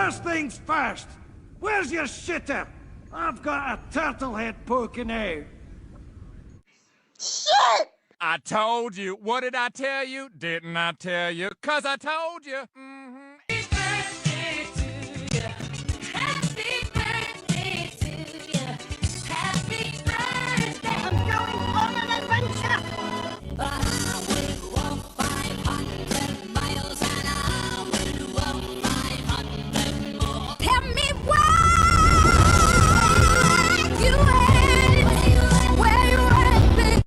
First things first. Where's your shitter? I've got a turtle head poking out. Shit! I told you. What did I tell you? Didn't I tell you? 'Cause I told you. I'm going on an adventure! Tell me where you at, baby.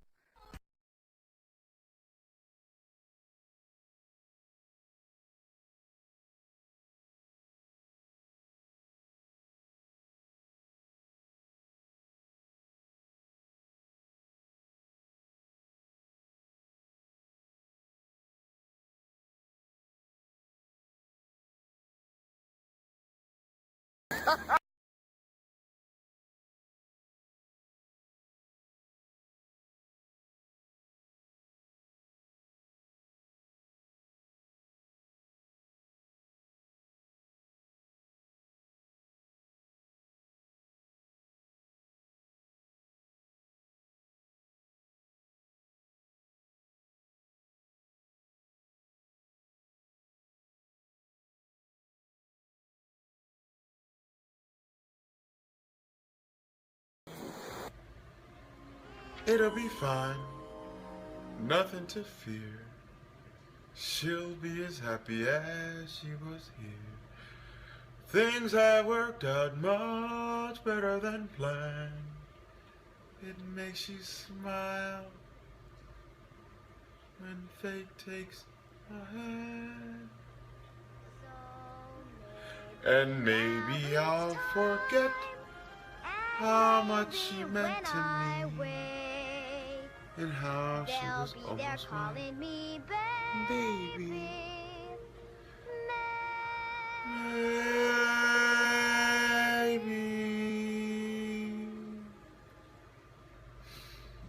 It'll be fine, nothing to fear. She'll be as happy as she was here. Things have worked out much better than planned. It makes you smile when fate takes a hand. And maybe I'll forget how much she meant to me. And how she was almost calling me baby. Baby.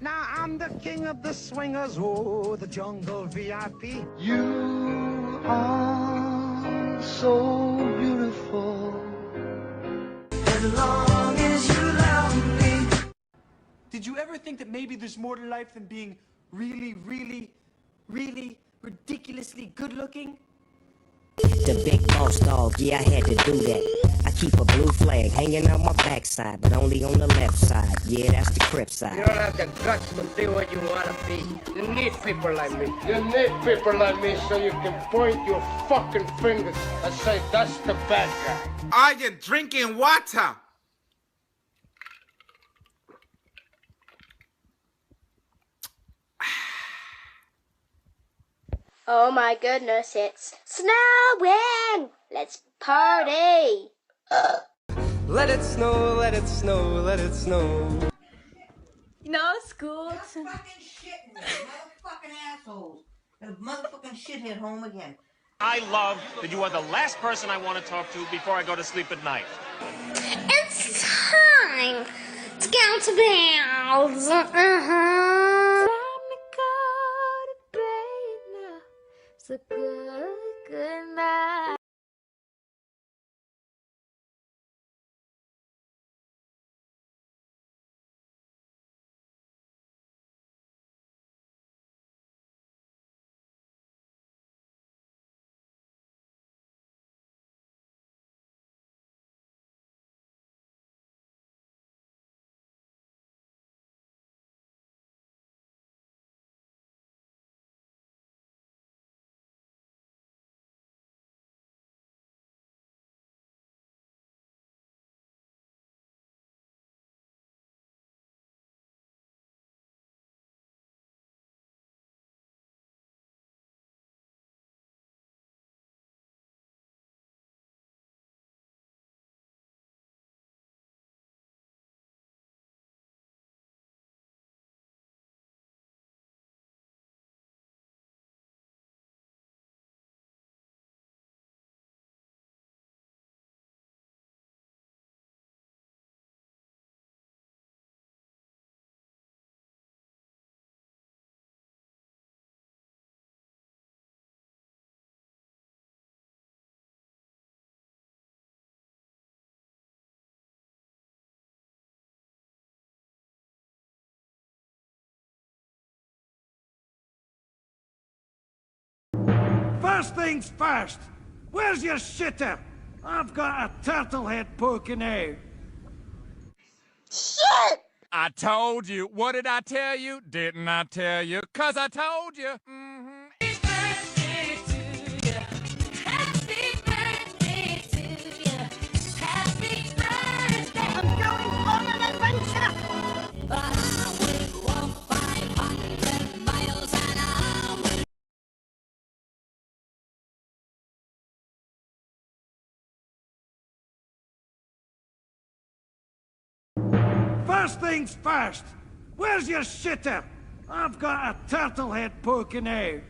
Now I'm the king of the swingers, oh, the jungle VIP. You are so beautiful. As long as you love me. Did you ever think that maybe there's more to life than being really, really, really ridiculously good looking? The big boss dog, yeah, I had to do that. I keep a blue flag hanging on my backside, but only on the left side. Yeah, that's the crip side. You don't have the guts to be what you want to be. You need people like me. You need people like me so you can point your fucking fingers and say, that's the bad guy. Are you drinking water? Oh my goodness, it's snowing! Let's party! Let it snow, let it snow, let it snow. You know, school. Fucking shitting, motherfucking assholes. A motherfucking shithead home again. I love that you are the last person I want to talk to before I go to sleep at night. It's time to go to bed. So good night. First things first. Where's your shitter? I've got a turtle head poking out. Shit! I told you. What did I tell you? Didn't I tell you? 'Cause I told you. First things first. Where's your shitter? I've got a turtle head poking out.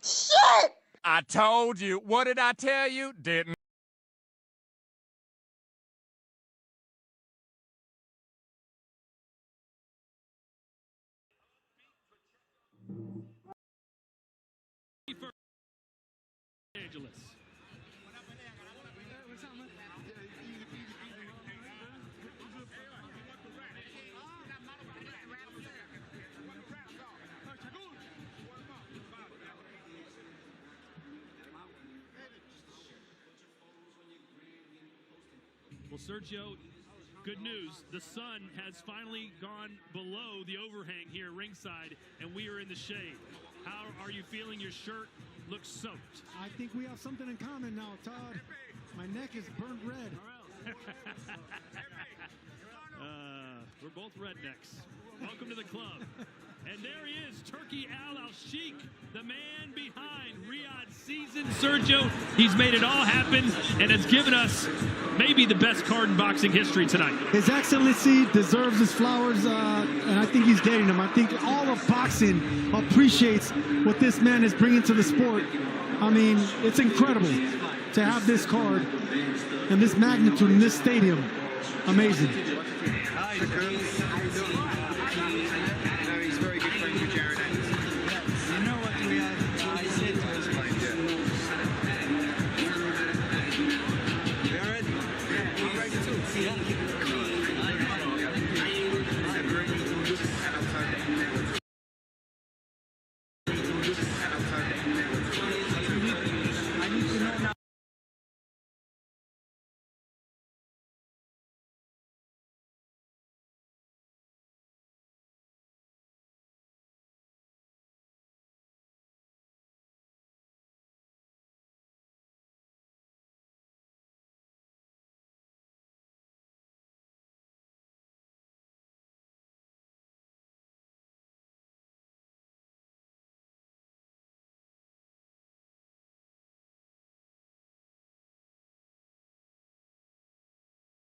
Shit! I told you. What did I tell you? Didn't. Angeles. Well, Sergio, good news. The sun has finally gone below the overhang here ringside, and we are in the shade. How are you feeling? Your shirt looks soaked. I think we have something in common now, Todd. My neck is burnt red. We're both rednecks. Welcome to the club. And there he is, Turkey Al-Sheikh, the man behind Riyadh season. Sergio, he's made it all happen and has given us maybe the best card in boxing history tonight. His Excellency deserves his flowers, and I think he's getting them. I think all of boxing appreciates what this man is bringing to the sport. I mean, it's incredible to have this card and this magnitude in this stadium. Amazing.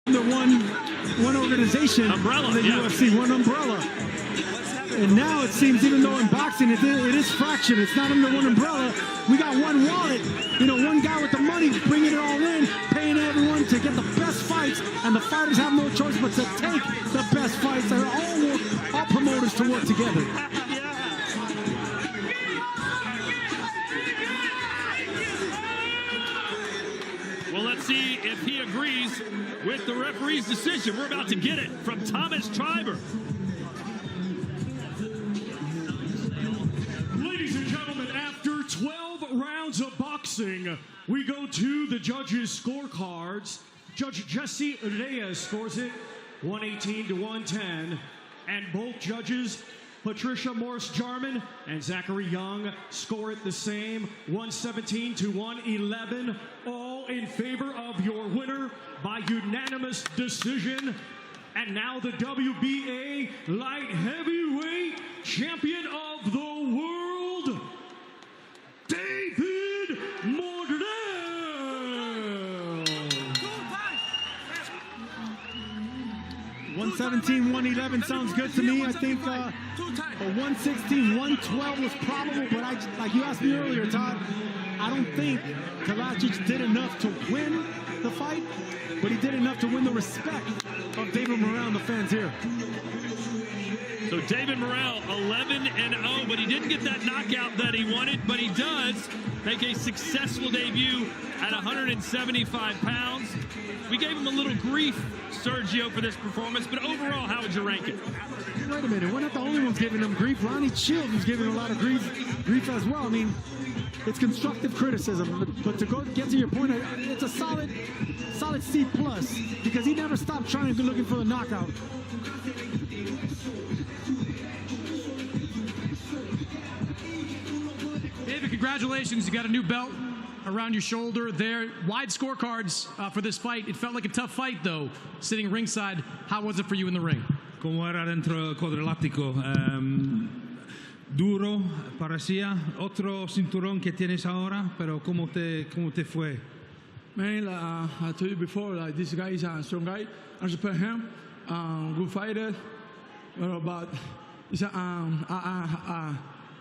The one organization, umbrella, the UFC, one umbrella. And now it seems, even though in boxing it is fractured, it's not under one umbrella. We got one wallet, one guy with the money bringing it all in, paying everyone to get the best fights, and the fighters have no choice but to take the best fights. They're all promoters to work together. Well, let's see if he agrees with the referee's decision. We're about to get it from Thomas Triber. Ladies and gentlemen, after 12 rounds of boxing, we go to the judges' scorecards. Judge Jesse Reyes scores it 118 to 110, and both judges, Patricia Morris-Jarman and Zachary Young, score it the same, 117 to 111, all in favor of your winner by unanimous decision. And now the WBA light heavyweight champion of the world, David Mordell. 117, 111 sounds good to me. I think a 116, 112 was probable, but like you asked me earlier, Todd, I don't think Kalajic did enough to win the fight, but he did enough to win the respect of David Morrell and the fans here. So David Morrell, 11-0, but he didn't get that knockout that he wanted, but he does make a successful debut at 175 pounds. We gave him a little grief, Sergio, for this performance, but overall, how would you rank it? Wait a minute, we're not the only ones giving him grief. Ronnie Shields was giving a lot of grief as well. I mean, it's constructive criticism. But to get to your point, it's a solid C plus because he never stopped trying to looking for the knockout. David, congratulations. You got a new belt around your shoulder there. Wide scorecards for this fight. It felt like a tough fight, though, sitting ringside. How was it for you in the ring? Como era dentro del cuadrilátero. Duro, parecía otro cinturón que tienes ahora, pero ¿cómo te fue? Man, I told you before, like this guy is a strong guy. I respect him, good fighter. But it's, I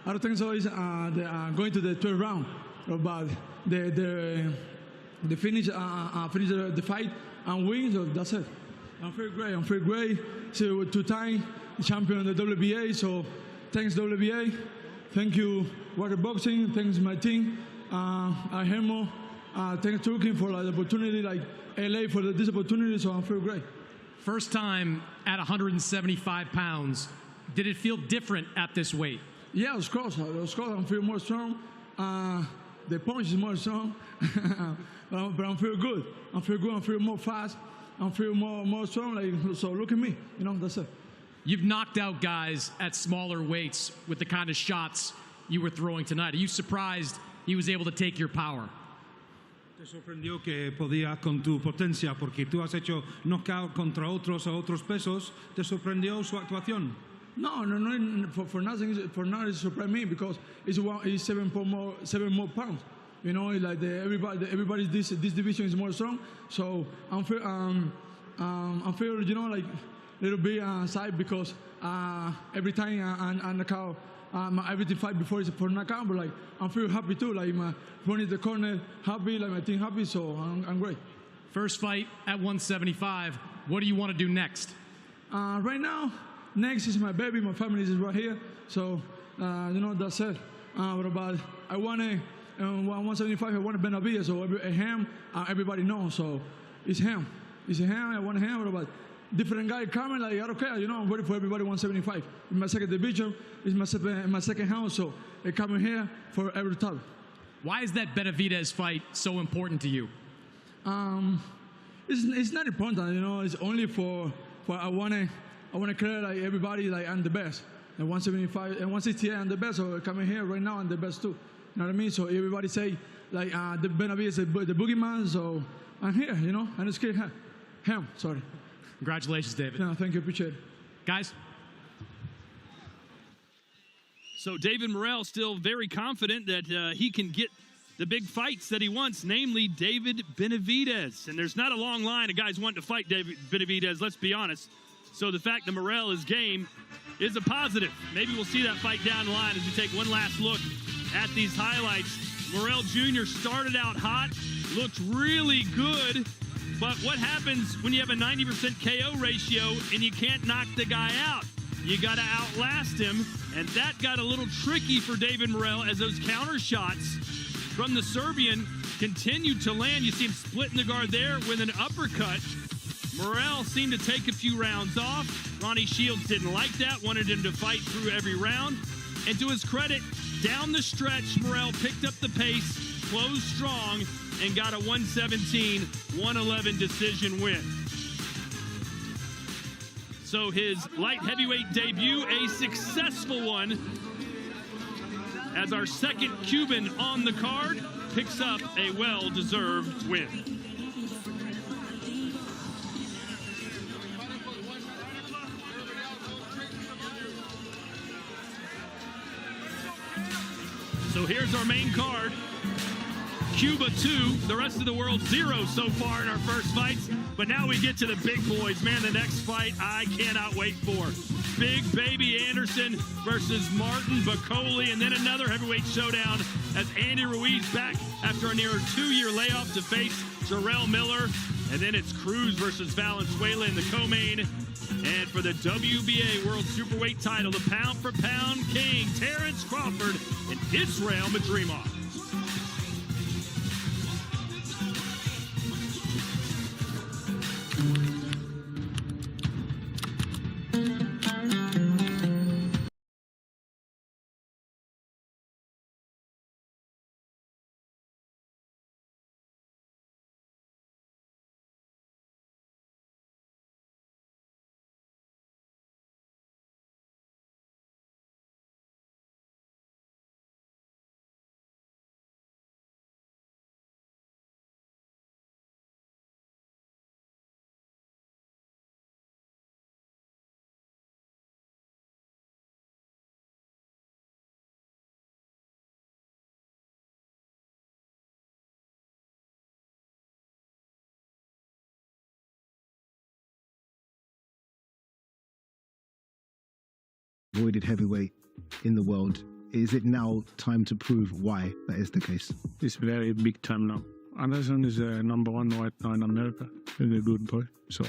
don't think so. It's going to the 12th round. But the finish the fight and win. So that's it. I'm feeling great. So two-time champion of the WBA. So thanks WBA. Thank you Water Boxing. Thanks my team. Hermo. Thanks Turkey for the opportunity, like LA for this opportunity. So I'm feeling great. First time at 175 pounds. Did it feel different at this weight? Yeah, of course. I'm feeling more strong. The punch is more strong, but I'm feeling good. I'm feeling more fast. I'm feeling more strong. Like, so look at me. You know, that's it. You've knocked out guys at smaller weights with the kind of shots you were throwing tonight. Are you surprised he was able to take your power? Te sorprendió que podía con tu potencia porque tú has hecho knockout contra otros a otros pesos. ¿Te sorprendió su actuación? No. For nothing. For now, it surprised me because it's 7 more pounds. You know, like everybody this division is more strong. So I'm feel you know, like a little bit side because every time I knock out, everything fight before is for knockout. But like I'm feeling happy too. Like my running the corner happy, like my team happy. So I'm great. First fight at 175. What do you want to do next? Right now. Next is my baby, my family is right here, so you know, that's it. What about, I want a 175, I want a Benavides, so him, everybody knows, so it's him. It's him, I want him. What about different guy coming, like, I don't care, you know, I'm ready for everybody 175. In my second division, it's my second house, so they coming here for every time. Why is that Benavides fight so important to you? It's not important, you know, it's only for I want to clear like everybody, like I'm the best. And 175 and 168, I'm the best. So coming here right now, I'm the best too. You know what I mean? So everybody say like the Benavides, the boogeyman. So I'm here, you know. And it's him. Sorry. Congratulations, David. No, thank you. Appreciate it, guys. So David Morrell still very confident that he can get the big fights that he wants, namely David Benavides. And there's not a long line of guys wanting to fight David Benavides, let's be honest. So the fact that Morrell is game is a positive. Maybe we'll see that fight down the line as we take one last look at these highlights. Morrell Jr. started out hot, looked really good, but what happens when you have a 90% KO ratio and you can't knock the guy out? You got to outlast him, and that got a little tricky for David Morrell as those counter shots from the Serbian continued to land. You see him splitting the guard there with an uppercut. Morrell seemed to take a few rounds off. Ronnie Shields didn't like that, wanted him to fight through every round. And to his credit, down the stretch, Morrell picked up the pace, closed strong, and got a 117-111 decision win. So his light heavyweight debut, a successful one, as our second Cuban on the card picks up a well-deserved win. So here's our main card. Cuba 2, the rest of the world 0 so far in our first fights. But now we get to the big boys. Man, the next fight I cannot wait for. Big Baby Anderson versus Martin Bacoli. And then another heavyweight showdown as Andy Ruiz back after a near 2-year layoff to face Jarrell Miller. And then it's Cruz versus Valenzuela in the co-main. And for the WBA World Superweight title, the pound-for-pound king, Terrence Crawford and Israel Madrimov. avoided heavyweight in the world. Is it now time to prove why that is the case? It's very big time now. Anderson is number one right now in America. He's a good boy. So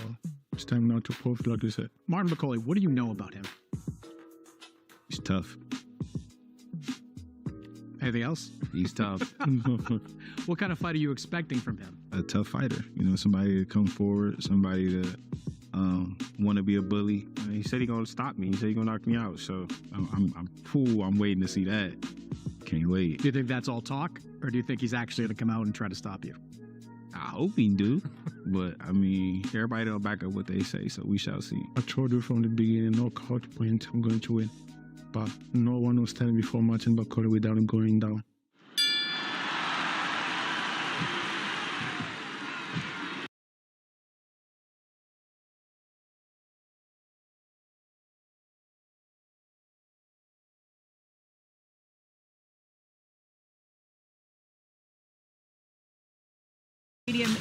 it's time now to prove, like you said. Martin Bakole, what do you know about him? He's tough. Anything else? He's tough. What kind of fight are you expecting from him? A tough fighter. You know, somebody to come forward, somebody to want to be a bully. He said he's going to stop me. He said he's going to knock me out. So I'm cool. I'm waiting to see that. Can't wait. Do you think that's all talk? Or do you think he's actually going to come out and try to stop you? I hope he do. But, I mean, everybody don't back up what they say, so we shall see. I told you from the beginning, knockout point, I'm going to win. But no one was standing before Martin Bakole without him going down.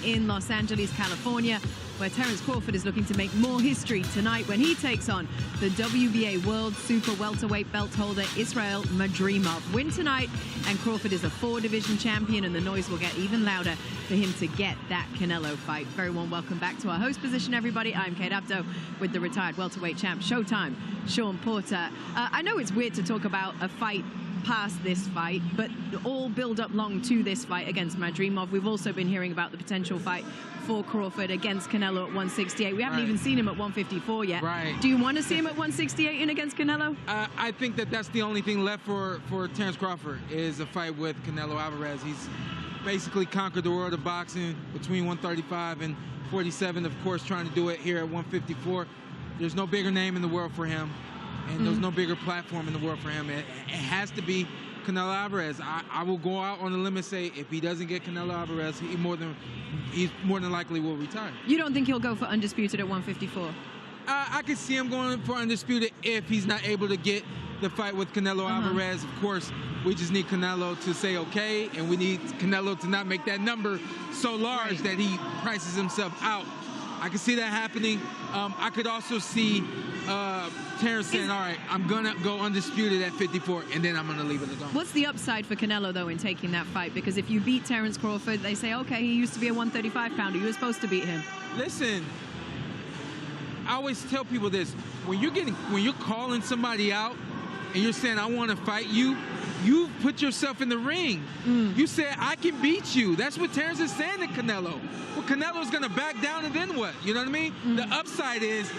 In Los Angeles, California, where Terence Crawford is looking to make more history tonight when he takes on the WBA World Super Welterweight belt holder Israel Madrimov. Win tonight and Crawford is a 4-division champion, and the noise will get even louder for him to get that Canelo fight. Very warm welcome back to our host position, everybody. I'm Kate Abdo with the retired welterweight champ Showtime, Sean Porter. I know it's weird to talk about a fight past this fight, but all build up long to this fight against Madrimov. We've also been hearing about the potential fight for Crawford against Canelo at 168. We haven't even seen him at 154 yet. Right. Do you want to see him at 168 in against Canelo? I think that's the only thing left for Terence Crawford is a fight with Canelo Alvarez. He's basically conquered the world of boxing between 135 and 47, of course, trying to do it here at 154. There's no bigger name in the world for him. And there's no bigger platform in the world for him. It has to be Canelo Alvarez. I will go out on a limb and say if he doesn't get Canelo Alvarez, he's more than likely will retire. You don't think he'll go for undisputed at 154? I could see him going for undisputed if he's not able to get the fight with Canelo Alvarez. Of course, we just need Canelo to say okay, and we need Canelo to not make that number so large that he prices himself out. I can see that happening. I could also see Terence saying, all right, I'm going to go undisputed at 54, and then I'm going to leave it alone. What's the upside for Canelo, though, in taking that fight? Because if you beat Terence Crawford, they say, okay, he used to be a 135-pounder. You were supposed to beat him. Listen, I always tell people this. When you're calling somebody out and you're saying, I want to fight you, you put yourself in the ring. You said, I can beat you. That's what Terence is saying to Canelo. Well, Canelo's going to back down, and then what? You know what I mean? The upside is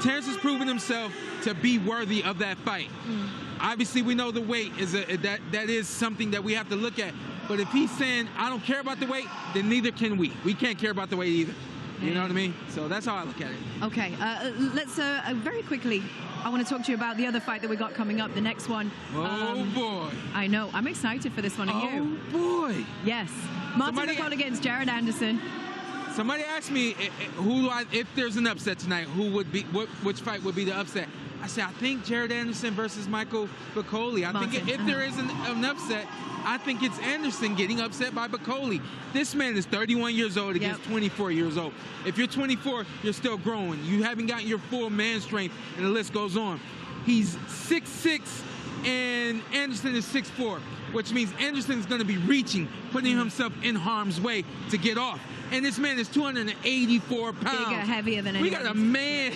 Terence has proven himself to be worthy of that fight. Obviously, we know the weight is that is something that we have to look at. But if he's saying, I don't care about the weight, then neither can we. We can't care about the weight either. You know what I mean? So that's how I look at it. Okay, let's very quickly, I want to talk to you about the other fight that we got coming up, the next one. Oh, boy. I know. I'm excited for this one. Are you? Oh, boy. Yes. Martin Bakole against Jared Anderson. Somebody asked me if there's an upset tonight, which fight would be the upset. I said, I think Jared Anderson versus Michael Bakole. I think if there is an upset, I think it's Anderson getting upset by Bakole. This man is 31 years old against 24 years old. If you're 24, you're still growing. You haven't gotten your full man strength, and the list goes on. He's 6'6", and Anderson is 6'4", which means Anderson's going to be reaching, putting himself in harm's way to get off. And this man is 284 pounds. Bigger, heavier than anyone. We got a man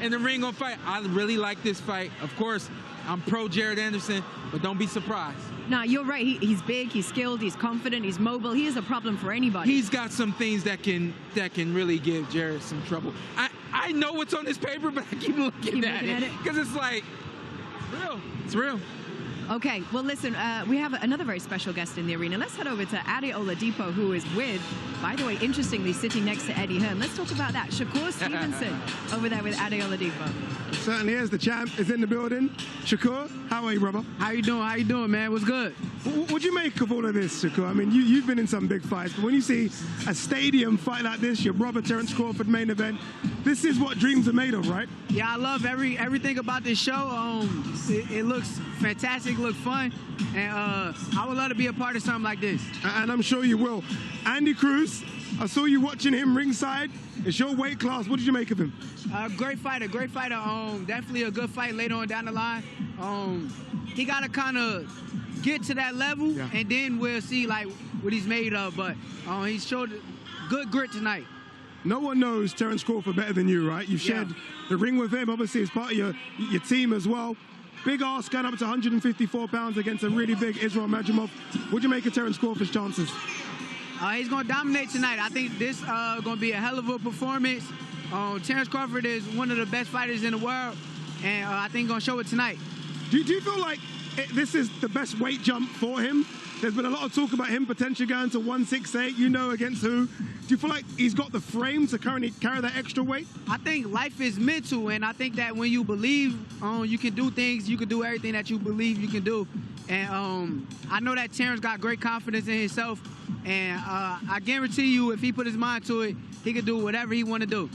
in the ring on fight. I really like this fight. Of course, I'm pro Jared Anderson, but don't be surprised. No, you're right. He's big, he's skilled, he's confident, he's mobile. He is a problem for anybody. He's got some things that can really give Jared some trouble. I know what's on this paper, but I keep looking at it because it's like real. It's real. Okay, well, listen, we have another very special guest in the arena. Let's head over to Adi Oladipo, who is with, by the way, interestingly, sitting next to Eddie Hearn. Let's talk about that. Shakur Stevenson over there with Adi Oladipo. Certainly is. The champ is in the building. Shakur, how are you, brother? How you doing? How you doing, man? What's good? What do you make of all of this, Shakur? I mean, you've been in some big fights, but when you see a stadium fight like this, your brother Terence Crawford main event, this is what dreams are made of, right? Yeah, I love everything about this show. It looks fantastic, looks fun, and I would love to be a part of something like this. And I'm sure you will. Andy Cruz I saw you watching him ringside. It's your weight class. What did you make of him? Great fighter. Definitely a good fight later on down the line. He got to kind of get to that level, and then we'll see like what he's made of. But he showed good grit tonight. No one knows Terence Crawford better than you, right? You've shared the ring with him, obviously, as part of your team as well. Big ass going up to 154 pounds against a really big Israel Madrimov. What do you make of Terence Crawford's chances? He's going to dominate tonight. I think this going to be a hell of a performance. Terence Crawford is one of the best fighters in the world, and I think he's going to show it tonight. Do you feel like this is the best weight jump for him? There's been a lot of talk about him potentially going to 168, you know, against who? Do you feel like he's got the frame to currently carry that extra weight? I think life is mental, and I think that when you believe you can do things, you can do everything that you believe you can do. And I know that Terence got great confidence in himself, and I guarantee you if he put his mind to it, he can do whatever he want to do.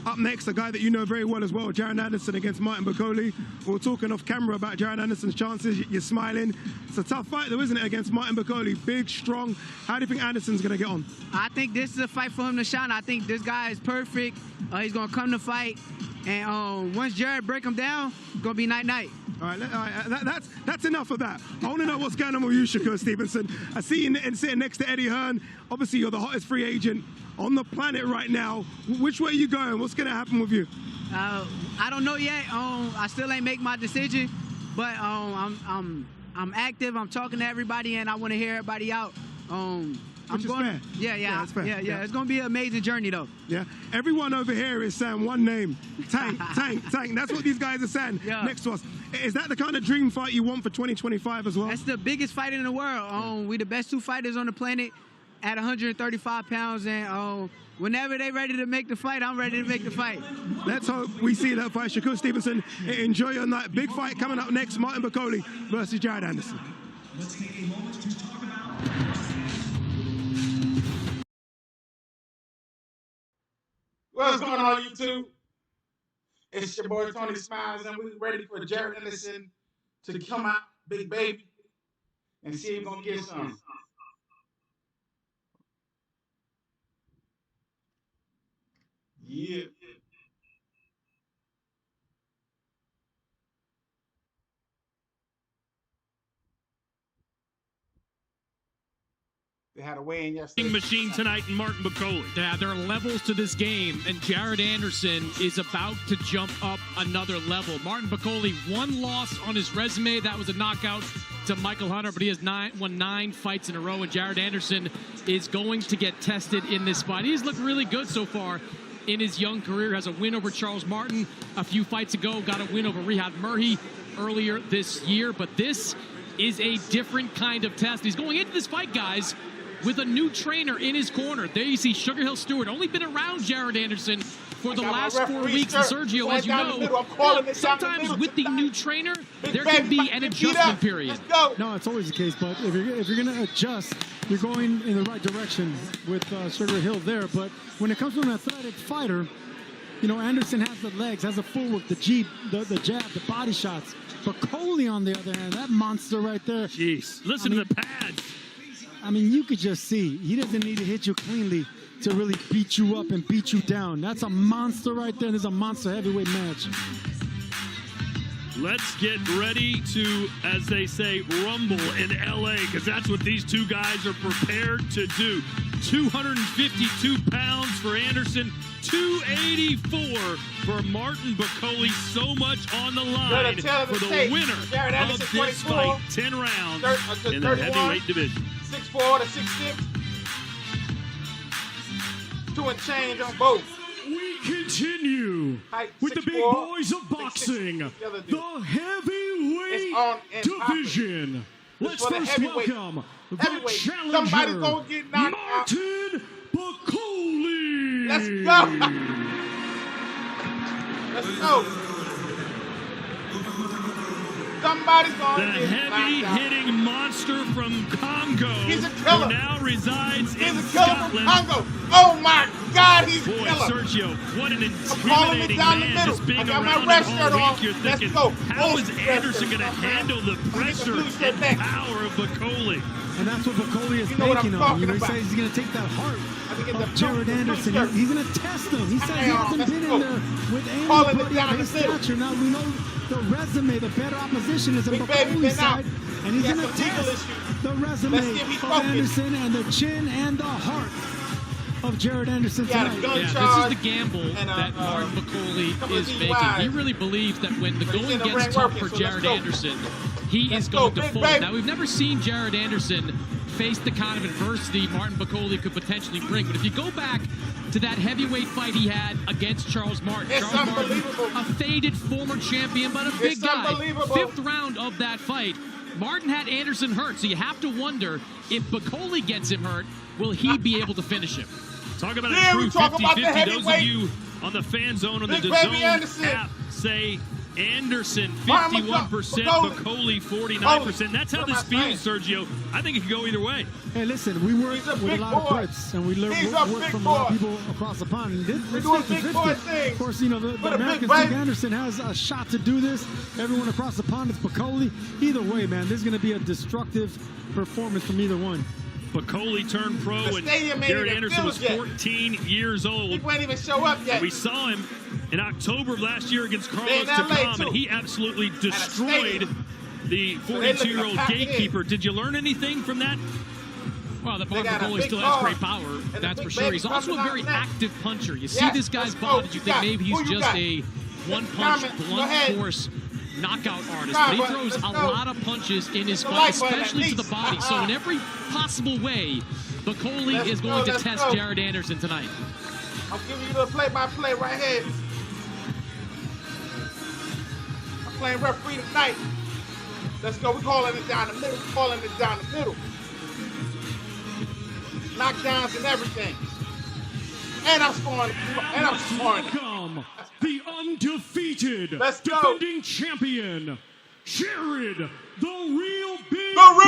Up next, a guy that you know very well as well, Jared Anderson against Martin Bakole. We were talking off camera about Jared Anderson's chances. You're smiling. It's a tough fight, though, isn't it, against Martin Bakole? Big, strong. How do you think Anderson's going to get on? I think this is a fight for him to shine. I think this guy is perfect. He's going to come to fight. And once Jared break him down, it's going to be night-night. All right, that's enough of that. I want to know what's going on with you, Shakur Stevenson. I see you sitting next to Eddie Hearn. Obviously, you're the hottest free agent on the planet right now. Which way are you going? What's going to happen with you? I don't know yet. I still ain't make my decision, but I'm active. I'm talking to everybody, and I want to hear everybody out. Which is fair. Yeah. It's going to be an amazing journey, though. Yeah. Everyone over here is saying one name: Tank, Tank. That's what these guys are saying next to us. Is that the kind of dream fight you want for 2025 as well? That's the biggest fight in the world. We the best two fighters on the planet at 135 pounds, and whenever they're ready to make the fight, I'm ready to make the fight. Let's hope we see that fight. Shakur Stevenson, enjoy your night. Big fight coming up next, Martin Bakole versus Jared Anderson. Let's take a moment to talk about... What's going on, YouTube? It's your boy Tony Smiles, and we're ready for Jared Anderson to come out, big baby, and see if he's going to get some. Yeah. They had a weigh-in yesterday. Machine tonight and Martin Bakole. Yeah, there are levels to this game, and Jared Anderson is about to jump up another level. Martin Bakole, one loss on his resume. That was a knockout to Michael Hunter, but he has won 9 fights in a row, and Jared Anderson is going to get tested in this fight. He's looked really good so far in his young career. Has a win over Charles Martin a few fights ago, got a win over Rihad Murhi earlier this year, but this is a different kind of test. He's going into this fight, guys, with a new trainer in his corner. There you see Sugar Hill Stewart, only been around Jared Anderson for the last 4 weeks. And Sergio, as you know, sometimes with the new trainer, there can be an adjustment period. No, it's always the case, but if you're going to adjust, you're going in the right direction with Sugar Hill there. But when it comes to an athletic fighter, you know, Anderson has the legs, has the footwork, the jab, the body shots. But Coley, on the other hand, that monster right there. Jeez, listen to the pads. I mean, you could just see, he doesn't need to hit you cleanly to really beat you up and beat you down. That's a monster right there. There's a monster heavyweight match. Let's get ready to, as they say, rumble in LA, because that's what these two guys are prepared to do. 252 pounds for Anderson, 284 for Martin Bakole. So much on the line for the winner of this fight. 10 rounds in the heavyweight division. 6'4" to 6'6". 2 and change on both. We continue with the big boys of boxing, the heavyweight division. Let's first welcome the challenger, Martin Bakole. Let's go. Let's go. Somebody's going to get heavy-hitting monster from Congo. He's a killer. Who now resides in He's a killer Scotland. from Congo. Oh my God, he's Boy, killer. Sergio, what an calling it intimidating down the man middle. just being I got my around red him shirt all on. week. You're Let's thinking, go. how is Red Anderson shirt. going to handle the pressure and power of Bacoli? And that's what Bacoli is You know what banking I'm on. talking He about. says he's going to take that heart get the of Jared Anderson. shirt. He's going to test him. He says he hasn't Let's been go. in there with Calling it anybody down of the his middle. stature. Now, we know the resume, the better opposition is on Big Baby Bacoli's been out. side. And he's He has going to some legal test issues. the resume Let's see if he's of focused. Anderson and the chin and the heart of Jared Anderson He had a tonight. gun Yeah, charge this is the gamble and, that Martin couple Bacoli of is making. DUIs. He really believes that when the But he's going in the gets ring tough working, for so let's Jared go. Anderson, he Let's is go, going to big fold. baby. Now, we've never seen Jared Anderson face the kind of adversity Martin Bacoli could potentially bring. But if you go back to that heavyweight fight he had against Charles Martin, It's Charles Martin, unbelievable. a faded former champion, but a big It's guy. unbelievable. 5th round of that fight, Martin had Anderson hurt, so you have to wonder if Bacoli gets him hurt, will he be able to finish him? Talk about Yeah, a we true talk about the 50-50. Those of heavyweight. you on the fan zone on the Big Baby DAZN Anderson. app say Anderson Martin 51%, Bacoli 49%. That's how this feels, Sergio. I think it could go either way. Hey, listen, we work He's a with a big lot of boy. Brits, and we learn He's a work big from a lot of boy. people across the pond. And this We're doing big 50-50. boy things. Of course, you know, the With a big Americans baby. think Anderson has a shot to do this. Everyone across the pond is Bacoli. Either way, man, there's going to be a destructive performance from either one. Bacoli turned pro The when stadium ain't Jared even Anderson was filled yet. 14 years old. He won't even show up yet. We saw him in October of last year against They Carlos in LA Takam, too. and he absolutely destroyed the So they looking to 42-year-old pack it in. gatekeeper. Did you learn anything from that? Well, that They Martin got a Bacoli big still has car great power, and a that's big for sure. baby He's also a coming very out next. active puncher. You see Yes, this guy's let's go. body, you You think got- maybe who he's you just got? a one-punch, Comment. Go blunt ahead. force knockout artist, Come but he on, throws let's a go. lot of punches in his The fight, light button at especially to the least. body. So in every possible way, Bacoli Let's is go, going to let's test go. Jared Anderson tonight. I'm giving you the play-by-play right here. I'm playing referee tonight. Let's go. We're calling it down the middle. We're calling it down the middle. Knockdowns and everything. And I'm scoring. And I'm scoring. Welcome, the undefeated Let's go. defending champion, Jared, the real big Baby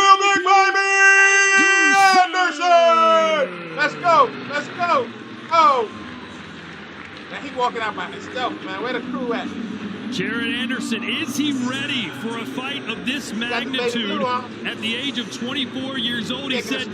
Anderson! Let's go. Let's go. Oh. Now he walking out by himself, man. Where the crew at? Jared Anderson, is he ready for a fight of this magnitude? At the age of 24 years old, he said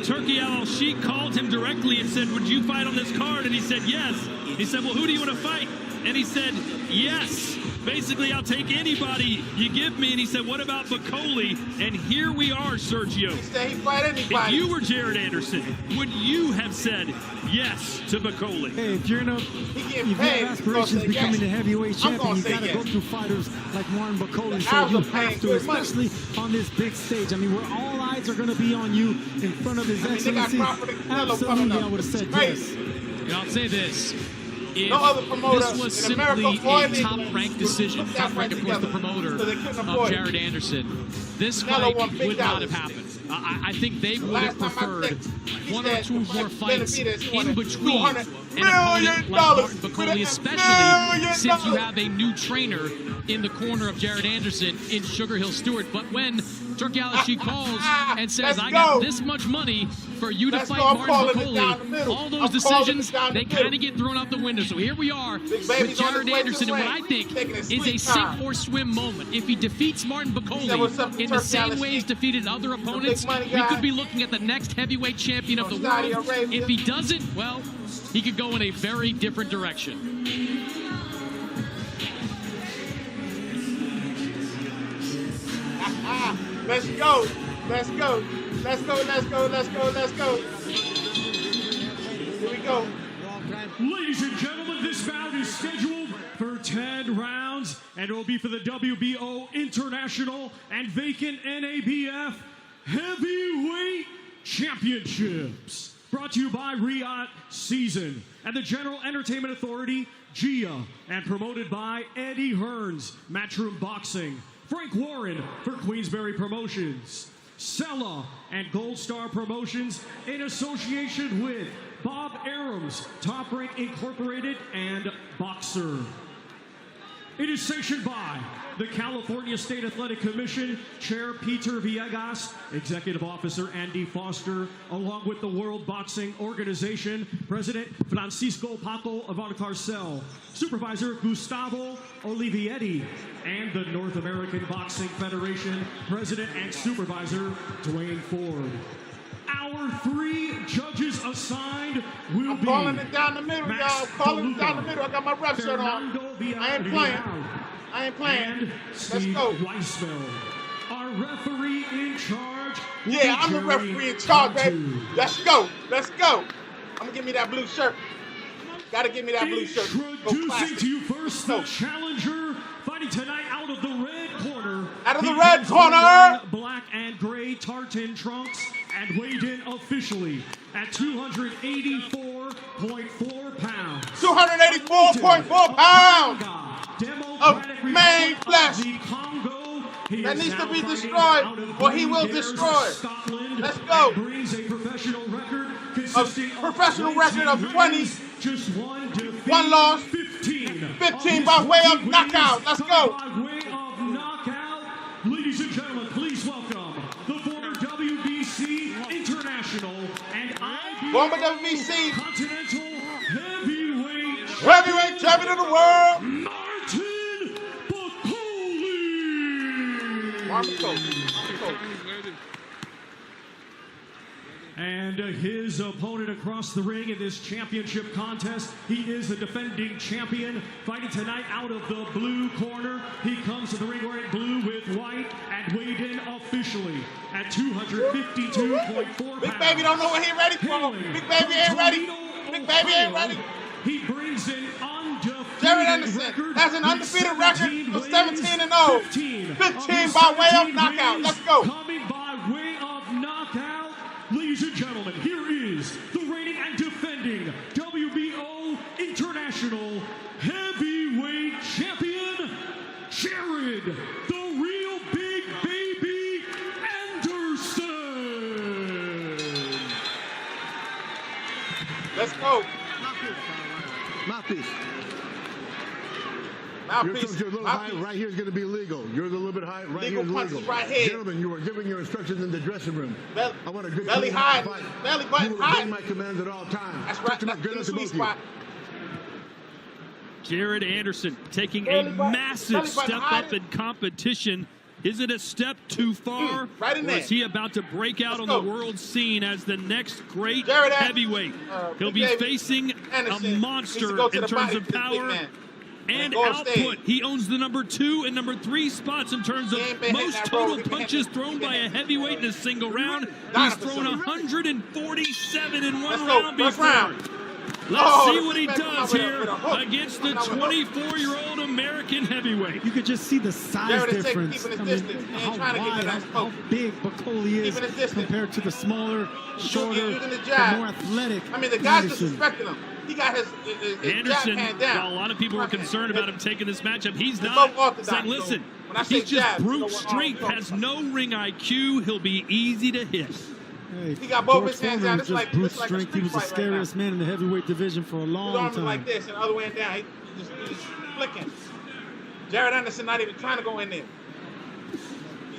Turki Al-Sheikh called him directly and said, would you fight on this card? And he said, yes. He said, well, who do you want to fight? And he said, yes. Basically, I'll take anybody you give me. And he said, what about Bacoli? And here we are, Sergio. He said he fight anybody. If you were Jared Anderson, would you have said yes to Bacoli? Hey, if you're in a, getting you paid, have aspirations of he's gonna becoming say the heavyweight yes. I'm champion, gonna you say got to yes. go through fighters like Martin Bacoli. The So odds you are paying have to, good money. especially on this big stage. I mean, where all eyes are going to be on you in front of His They got Excellency. Crawford and Canelo coming Absolutely, up. I would have said Crazy. yes. And I'll say this. If No other promoter this was in America simply or a in top-ranked England decision, would put that top-ranked, of fight course, the together, promoter so they couldn't of afford it. Jared Anderson, this Canelo fight won big would not dollars. have happened. I think they would have Last time I preferred checked, one or said two for more fights Benavidez, he in wanted between $200 an opponent like Martin Bacoli, especially since you have a new trainer in the corner of Jared Anderson in Sugar Hill Stewart. But when Turki Al-Sheikh calls and says, Let's I got go. this much money for you to Let's fight go. I'm Martin calling it down the Bacoli, middle. all I'm those calling it decisions, down the they middle. kind of get thrown out the window. So here we are with Baby's on Jared his way to Anderson the in what ring. I think Taking his is a sweet sink time. or swim moment. If he defeats Martin said, "What's up Bacoli to in the Turki same Al-Sheikh? way he's defeated other opponents, money we guy. could be looking at the next heavyweight champion of the Saudi world. Arabia. If he doesn't, well, he could go in a very different direction. Let's go. Let's go. Let's go. Let's go. Let's go. Let's go. Here we go. Ladies and gentlemen, this bout is scheduled for 10 rounds, and it will be for the WBO International and vacant NABF Heavyweight Championships. Brought to you by Riyadh Season and the General Entertainment Authority, GIA, and promoted by Eddie Hearns, Matchroom Boxing, Frank Warren for Queensberry Promotions, Sella and Gold Star Promotions in association with Bob Arams, Top Rank Incorporated, and Boxer. It is sanctioned by the California State Athletic Commission, Chair Peter Villegas, Executive Officer Andy Foster, along with the World Boxing Organization, President Francisco Paco Valcarcel, Supervisor Gustavo Olivetti, and the North American Boxing Federation, President and Supervisor Dwayne Ford. Our 3 judges assigned will be calling it down the middle, y'all. Calling it down the middle. I got my ref shirt on. I ain't playing. I ain't playing. Let's go. Weisfeld. Our referee in charge. Yeah, I'm the referee in charge, baby. Let's go. Let's go. I'm gonna give me that blue shirt. Gotta give me that blue shirt. Introducing to you first the challenger fighting tonight out of the red corner. Out of the red corner. Black and gray tartan trunks and weighed in officially at 284.4 pounds. 284.4 pounds of main flesh that needs to be destroyed, or he will destroy. Let's go. Brings a professional record of 20, one loss, 15 by way of knockout. Let's go. Ladies and gentlemen, please welcome the former WBC International and former WBC Continental Heavyweight Champion of the world, Martin Bacoli. And his opponent across the ring in this championship contest, he is the defending champion, fighting tonight out of the blue corner. He comes to the ring wearing blue with white and weighed in officially at 252.4 pounds. Big Baby don't know what he's ready for. Big Baby ain't ready. Big Baby ain't ready. He brings in undefeated Jared Anderson has an undefeated record of 17-0. 15 by way of knockout. Let's go. Coming by way of knockout. Ladies and gentlemen, here is the reigning and defending WBO International Heavyweight Champion, Jared, the real Big Baby Anderson. Let's go. Mouthpiece. Mouthpiece. You're a little high. Right here is going to be legal. You're a little bit high. Right here is legal. Right here. Gentlemen, you were giving your instructions in the dressing room. I want a good belly high. Belly button you high. You my commands at all times. That's right. That's in the sweet spot. Jared Anderson taking a massive step up in competition. Is it a step too far? Right in or there. is he about to break out on the world scene as the next great Jared heavyweight? He'll be facing Anderson a monster in terms of power and output. He owns the number 2 and number 3 spots in terms of most total punches thrown by a heavyweight in a single round. He's thrown 147 in one round before. Let's see what he does here against the 24-year-old American heavyweight. You could just see the size difference. I mean, how wide, how big Bacoli is compared to the smaller, shorter, more athletic. I mean, the guy's disrespecting him. He got his Anderson, jab hand down. while a lot of people were concerned about him taking this matchup, he's not saying, listen, he's just brute strength, has no ring IQ. He'll be easy to hit. Hey, he got both his hands down. It's like brute strength. He was the scariest man in the heavyweight division for a long time. Like this and the other way down. He's just flicking. Jared Anderson not even trying to go in there.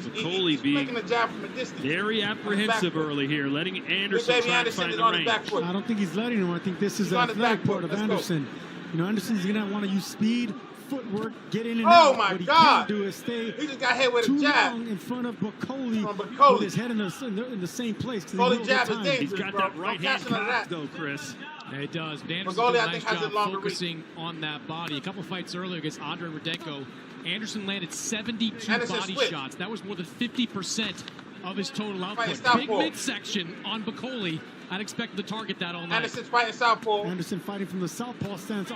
Bacoli being a jab from a distance. Very apprehensive early here, letting Anderson try to find the range. I don't think he's letting him. I think this is the athletic part of Anderson. You know, Anderson's going to want to use speed, footwork, get in and out. Oh my what he God! Can't do is stay he just got hit with too a jab long in front of Bacoli, with his head in the same place. Bacoli jab is dangerous. He's got that right hand cocked though, Chris. Yeah, it does. Anderson did a nice job focusing on that body. A couple fights earlier against Andre Rudenko, Anderson landed 72 body shots. That was more than 50% of his total output. Big midsection on Bacoli. I'd expect to target that all night. Anderson's fighting southpaw. Anderson fighting from the southpaw stance,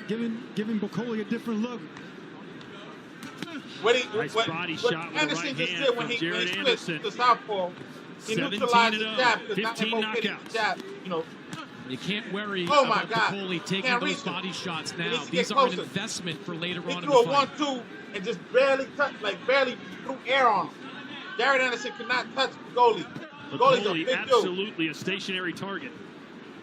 giving Bacoli a different look. Nice body shot with Anderson the right just hand did when from he Jared switched Anderson. to southpaw, he neutralized the jab. 15 knockouts. Jab, you know. You can't worry about Bacoli taking those body shots now. These are an investment for later on in the fight. He threw a 1-2 and just barely touched, barely threw air on him. Jared Anderson could not touch Bacoli. Bacoli absolutely a stationary target.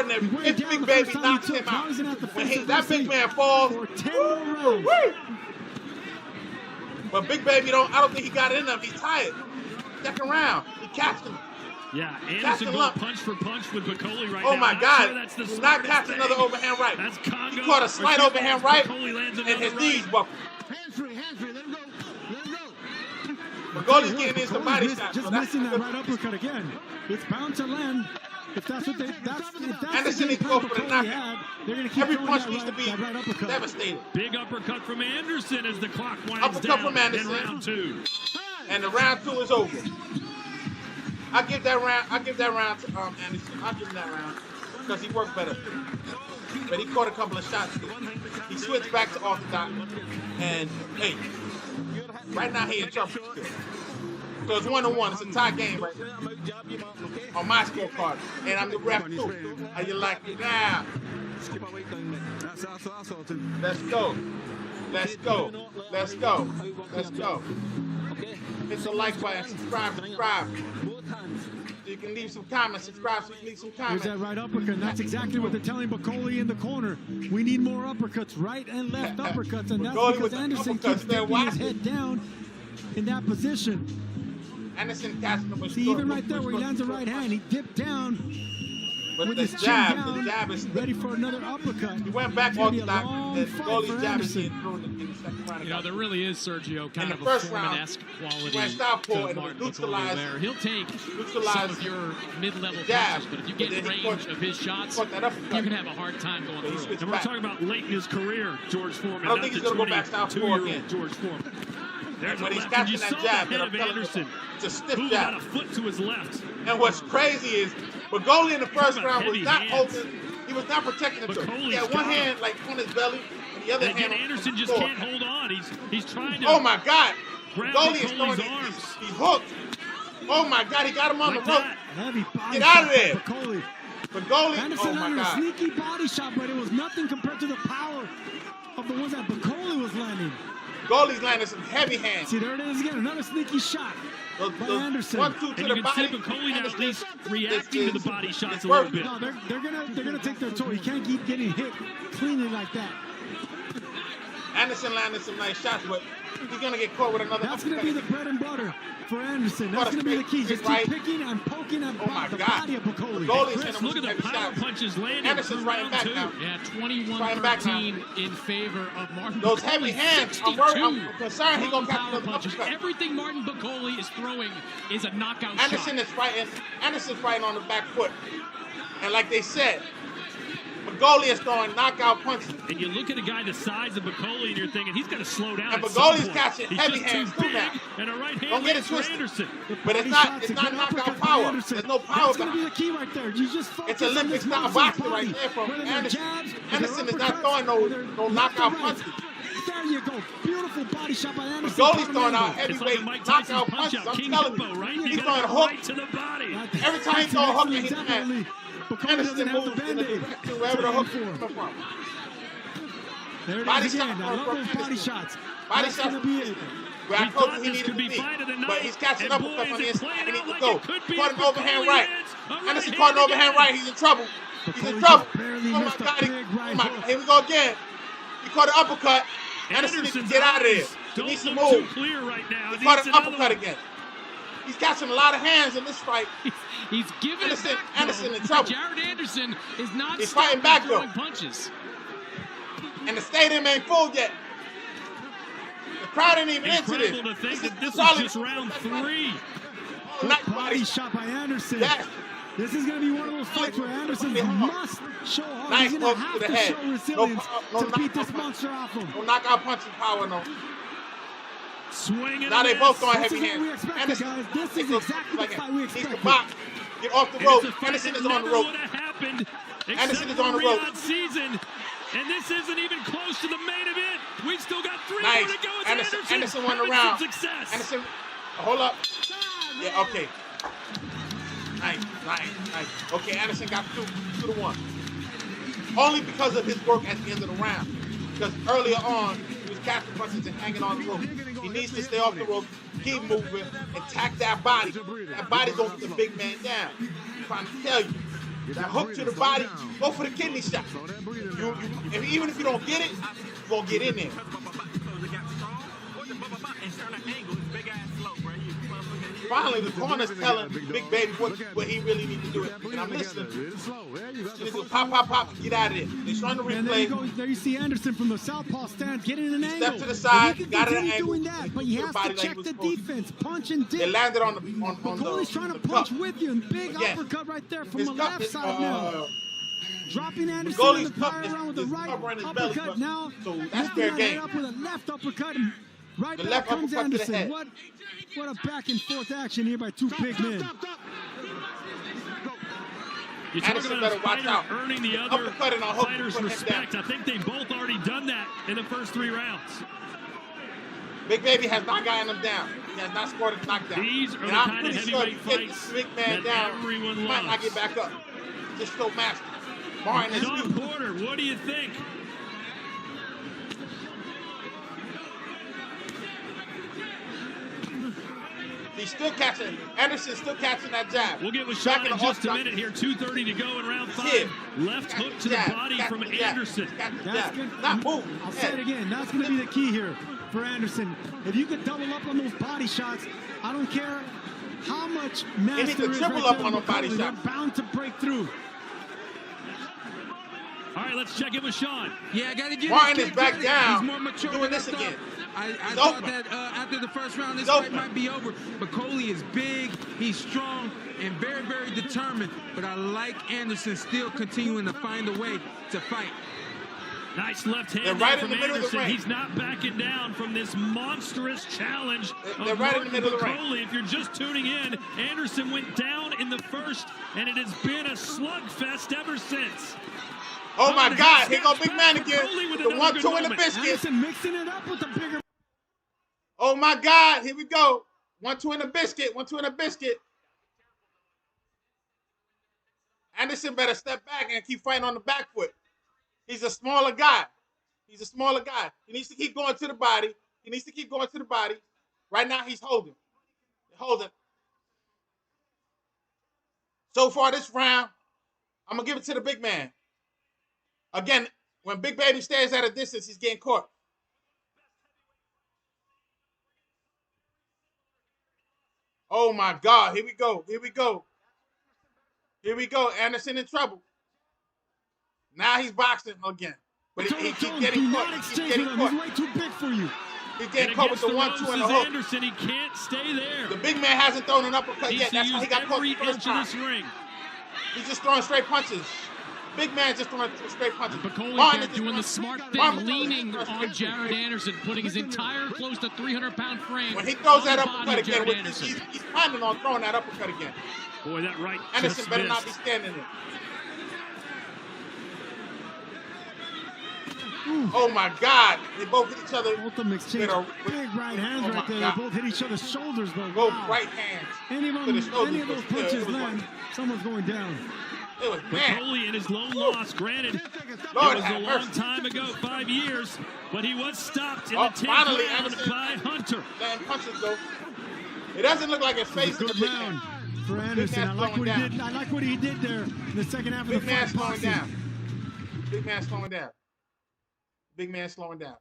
extraordinary. This big baby knocks him out. When that big man falls, But Big Baby I don't think he got it in him. He's tired. Second round. He catched him. Yeah, Anderson going punch for punch with Bacoli right now. Oh my God. Sure that's the He's not catching another overhand right. That's Congo. He caught a slight overhand right, and his knees buckled. Hands free, let him go. Let him go. Bacoli's getting in some body shots. Just missing that right uppercut again. It's bound to land. If that's what Anderson needs to go for the knockout. They're going to keep Every punch needs to be right uppercut. devastating. Big uppercut from Anderson as the clock winds Uppercut down from Anderson. in round 2. And the round 2 is over. I give that round to Anderson. I'll give him that round because he worked better. But he caught a couple of shots. He switched back to orthodox. And hey, right now he in trouble still. So it's 1-1. It's a tie game right now on my scorecard. And I'm the ref too. How you like it now? Let's go. Let's go. Let's go. Let's go. Hit the like button. Subscribe. So you can leave some comments. Subscribe so you can leave some comments. Here's that right uppercut. And that's exactly what they're telling Bacoli in the corner. We need more uppercuts, right and left uppercuts. And that's because Anderson keeps getting his head down in that position. Anderson catching him with See, even right there where he lands the right hand, he dipped down but with the his jab, chin down, the jab is ready for another uppercut. He went back on the goalie jab is getting thrown in the second round. You know, there really is, Sergio, kind of a first round, Foreman-esque quality went southpaw to and Martin neutralized- Bacoli there. He'll take some of your mid-level jab, punches, but if you get in range of his shots, caught that uppercut. you can have a hard time going through it. And we're talking about late in his career, George Foreman. I don't think he's going to go back southpaw again. George Foreman. There's But a he's left, and you catching that saw jab the that head I'm of telling you Anderson. about. It's a stiff Moving jab. about a foot to his left. And what's crazy is Bacoli in the first Talking about round was heavy not hands. holding. He was not protecting himself. Bacoli's He had one got him. hand like on his belly, and the other And again, hand on Anderson the just floor. can't hold on. He's trying to. Oh my God! grab Bacoli is Bacoli's throwing. arms. He's hooked. Oh my God! He got him on Like the rope. that. Heavy body Get out of shot there. by Bacoli. Bacoli. Anderson Oh my landed a God! sneaky body shot, but it was nothing compared to the power of the ones that Bacoli was landing. Bacoli's landing some heavy hands. See, there it is again, another sneaky shot by Anderson. 1-2 to And the you can body. see Bacoli now at least reacting to the body shots it's a little working. bit. No, they're gonna take their toll. You can't keep getting hit cleanly like that. Anderson landed some nice shots, but he's gonna get caught with another. That's gonna be the bread and butter for Anderson. What That's a gonna be the key. Just right. keep picking and poking at Oh my the God. body of Bacoli. Bacoli's Chris, hitting look at him the with power heavy shots. punches landing Anderson's through right round back 2. now. Yeah, Right back now. 21-13 in favor of Martin Those Bacoli. heavy hands. 62 I'm concerned he's gonna catch power another punches. uppercut. Everything Martin Bacoli is throwing is a knockout Anderson shot. is fighting. Anderson's fighting on the back foot, and like they said, Bacoli is throwing knockout punches. And you look at a guy the size of Bacoli and you're thinking he's got to slow down. And at some Bacoli's point. catching He's heavy just hands too too now. big, and a right hand Don't get it lands for twisted. Anderson. But it's not knockout power. There's no power That's gonna behind be it. the key right there. You just focus It's on Olympic this style one boxing body. right there from Whether they're Anderson. jabs, Anderson whether is not uppercuts, throwing no whether left or knockout right. punches. There you go. Beautiful body shot by Anderson. Bacoli's throwing out It's like heavyweight a Mike Tyson knockout punch punches. out, I'm King telling Hippo, you. right? He's You throwing got a hook. right to the body. Every time he throws a hook, he's Definitely. mad. Bacoli Anderson doesn't have the moves to Band-Aid. wherever the hook is coming from. There it Body is again. shot I from love those body Anderson. shots. Body That's shots. gonna be it. Where I We told thought you he this needed could to be be. fight of the But night, he's catching and up boy, with is on the it inside. playing He needs out to like go. it could be Caught an if overhand Bacoli right. lands a Anderson right caught an hand overhand again. right. He's in trouble. He's in Bacoli trouble. just barely Oh my missed a God. big right hook. Here we go again. He caught an uppercut. Anderson needs to Anderson's get out of there. eyes He don't needs to look too move. clear right now. He caught Needs an another uppercut one. again. He's catching a lot of hands in this fight. He's giving Anderson- it back, Anderson though. in trouble. Jared Anderson is not He's stopping fighting back, throwing though. punches. And the stadium ain't full yet. The crowd ain't even into this. Incredible to think that this is solid. just round 3. Nice Body shot by Anderson. Yes. This is going to be one of those fights where Anderson must show heart. Nice He's going hook to have to the to head. show resilience No to beat knockout this monster off him. No knockout punching power, no. Swing and Now a they miss. both throwing This heavy is what hands. we expected, Anderson, guys. This is he goes exactly the like fight we He's the expected. box. Get off the And rope. it's a fight Anderson that is on the never rope. would have happened Anderson except is on for the rope. Riyadh season. And this isn't even close to the main event. We've still got 3 Nice. more to go. It's Anderson won the having round. some success. Anderson, hold up. Yeah, okay. Nice. Okay, Anderson got 2-1. Only because of his work at the end of the round. Because earlier on, he was catching punches and hanging on the rope. He needs to stay off the rope, keep moving, attack that body. That body's going to put the big man down. I'm trying to tell you. That hook to the body, go for the kidney shot. Even if you don't get it, you're going to get in there. Finally, the corner's telling Big Baby what he really needs to do. And I'm listening. He needs to pop, pop, pop, and get out of there. They're showing the And there you replay. go. There you see Anderson from the southpaw stance getting an angle. Step to the side, He can got it at continue an angle. doing that, but he has to check the defense, punch and dip. They landed on the Coley's trying to punch with you, and big uppercut right there from the left side now. Dropping Anderson in the power around with the right uppercut now. So that's fair game. Up with a left uppercut. And right The back left comes uppercut to the Anderson. head. What a back and forth action here by two big men. You're talking Anderson about a better watch fighter out. earning the other Uppercut and a hook fighter's put him respect. down. I think they've both already done that in the first 3 rounds. Big Baby has not gotten him down. He has not scored a knockdown. These are and the I'm kind of pretty sure if heavyweight you get fights this big man that down, everyone he might not loves. get back up. Just so master. Martin is Sean Porter, what do you think? He's still catching. Anderson's still catching that jab. We'll get with Sean in just a minute here. 2:30 to go in round 5. Left hook to the body from Anderson. That's good. Not move. I'll say it again. That's going to be the key here for Anderson. If you could double up on those body shots, I don't care how much mass He needs to there is triple right up there on the those body Coley. shots. They're bound to break through. All right, let's check in with Sean. Yeah, I got to give Martin this is kid back credit. down. He's more mature Doing than this I thought. again. I He's thought open. that after the first round, this He's fight open. might be over. But Coley is big, he's strong, and very, very determined. But I like Anderson still continuing to find a way to fight. Nice left hand They're there right in from the middle of the Anderson. ring. He's not backing down from this monstrous challenge They're of right in the Martin middle of the ring. Coley. If you're just tuning in, Anderson went down in the first, and it has been a slugfest ever since. Oh my the God! head Here go snaps Big Man back for again. Coley with The another 1-2 good in the moment. biscuit. Anderson mixing it up with the bigger. Oh my God! Here we go. 1-2 in the biscuit. 1-2 in the biscuit. Anderson better step back and keep fighting on the back foot. He's a smaller guy. He's a smaller guy. He needs to keep going to the body. He needs to keep going to the body. Right now, he's holding. Holding. So far this round, I'm going to give it to the big man. Again, when Big Baby stays at a distance, he's getting caught. Oh, my God. Here we go. Here we go. Here we go. Anderson in trouble. Now he's boxing again. But he keeps getting caught. He keeps getting caught. He's way too big for you. He's getting caught with the 1-2 and the hook. Anderson, he can't stay there. The big man hasn't thrown an uppercut yet. That's why he got caught the first time. This ring. He's just throwing straight punches. Big man just throwing straight punches. Coley Martin there is doing the just smart Martin thing, is leaning throwing on Jared Anderson, putting his entire close to 300-pound frame. When he throws on that the uppercut body of again, Jared Anderson. he's planning on throwing that uppercut again. Boy, that right Anderson just better missed. not be standing there. Oh my God! They both hit each other. Both of them exchange big right hands right there. God. They both hit each other's shoulders, but Both wow. right hands. Any of to the them, shoulders, any of those but still, punches it was land, someone's going down. It was man. Coley in his lone loss, granted, Lord it was a have long mercy. time ago, 5 years, but he was stopped in the 10th finally, round Anderson by Hunter. Landing punches though. It doesn't look like his face Good is a big round man. for Anderson. I like what he did. I like what he did there in the second half of Big the man fight. slowing boxing. down. Big man slowing down. Big man slowing down.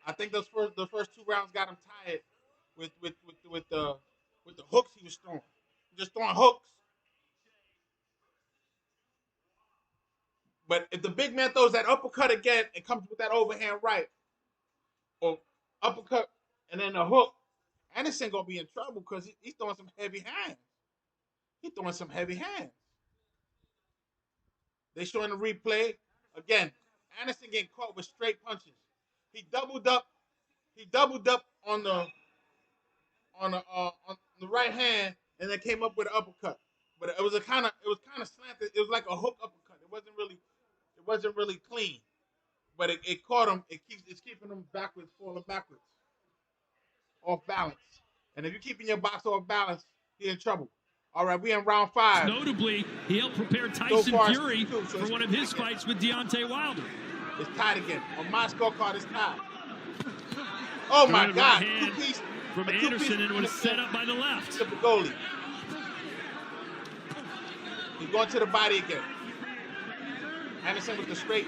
I think the first 2 rounds got him tired with the hooks he was throwing. Just throwing hooks. But if the big man throws that uppercut again and comes with that overhand right, or uppercut and then a hook, Anderson gonna be in trouble because he's throwing some heavy hands. He's throwing some heavy hands. They showing the replay again. Anderson getting caught with straight punches. He doubled up. He doubled up on the right hand and then came up with an uppercut. But it was kind of slanted. It was like a hook uppercut. It wasn't really clean. But it caught him. It's keeping him backwards, falling backwards, off balance. And if you're keeping your box off balance, you're in trouble. All right, we in round 5. Notably, he helped prepare Tyson Fury for one of his fights with Deontay Wilder. It's tied again. On my scorecard, it's tied. Oh my Good God! right hand Two-piece from Anderson, and it was set up by the left. To the goalie. He's going to the body again. Anderson with the straight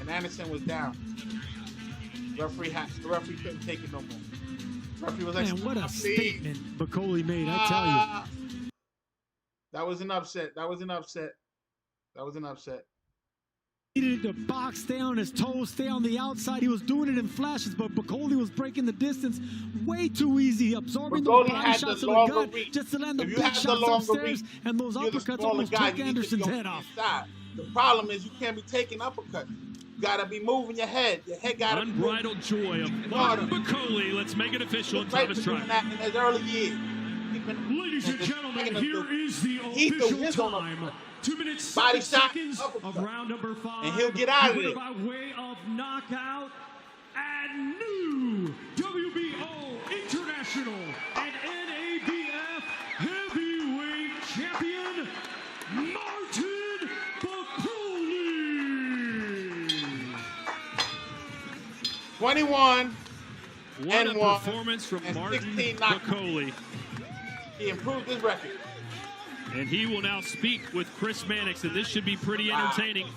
and Anderson was down. The referee couldn't take it no more. The referee was like, man, what a statement Bacoli made, I tell you. That was an upset. That was an upset. That was an upset. He needed to box down, his toes stay on the outside. He was doing it in flashes, but Bacoli was breaking the distance way too easy, absorbing those body shots to the gut just to land the big shots upstairs, and those uppercuts almost took Anderson's head off. The problem is you can't be taking uppercuts. You gotta be moving your head. Your head gotta be unbridled joy of Martin Bacoli. Let's make it official in Thomas Tribe. In his early years. Ladies and gentlemen, here is the official time. 2 minutes, body 7 seconds of round number 5. And he'll get out of it. By way of knockout and new WBO International and NABF Heavyweight Champion, Martin Bacoli. 21 What and a 1 performance from and Martin 16 knockouts. Bacoli. He improved his record. And he will now speak with Chris Mannix, and this should be pretty entertaining.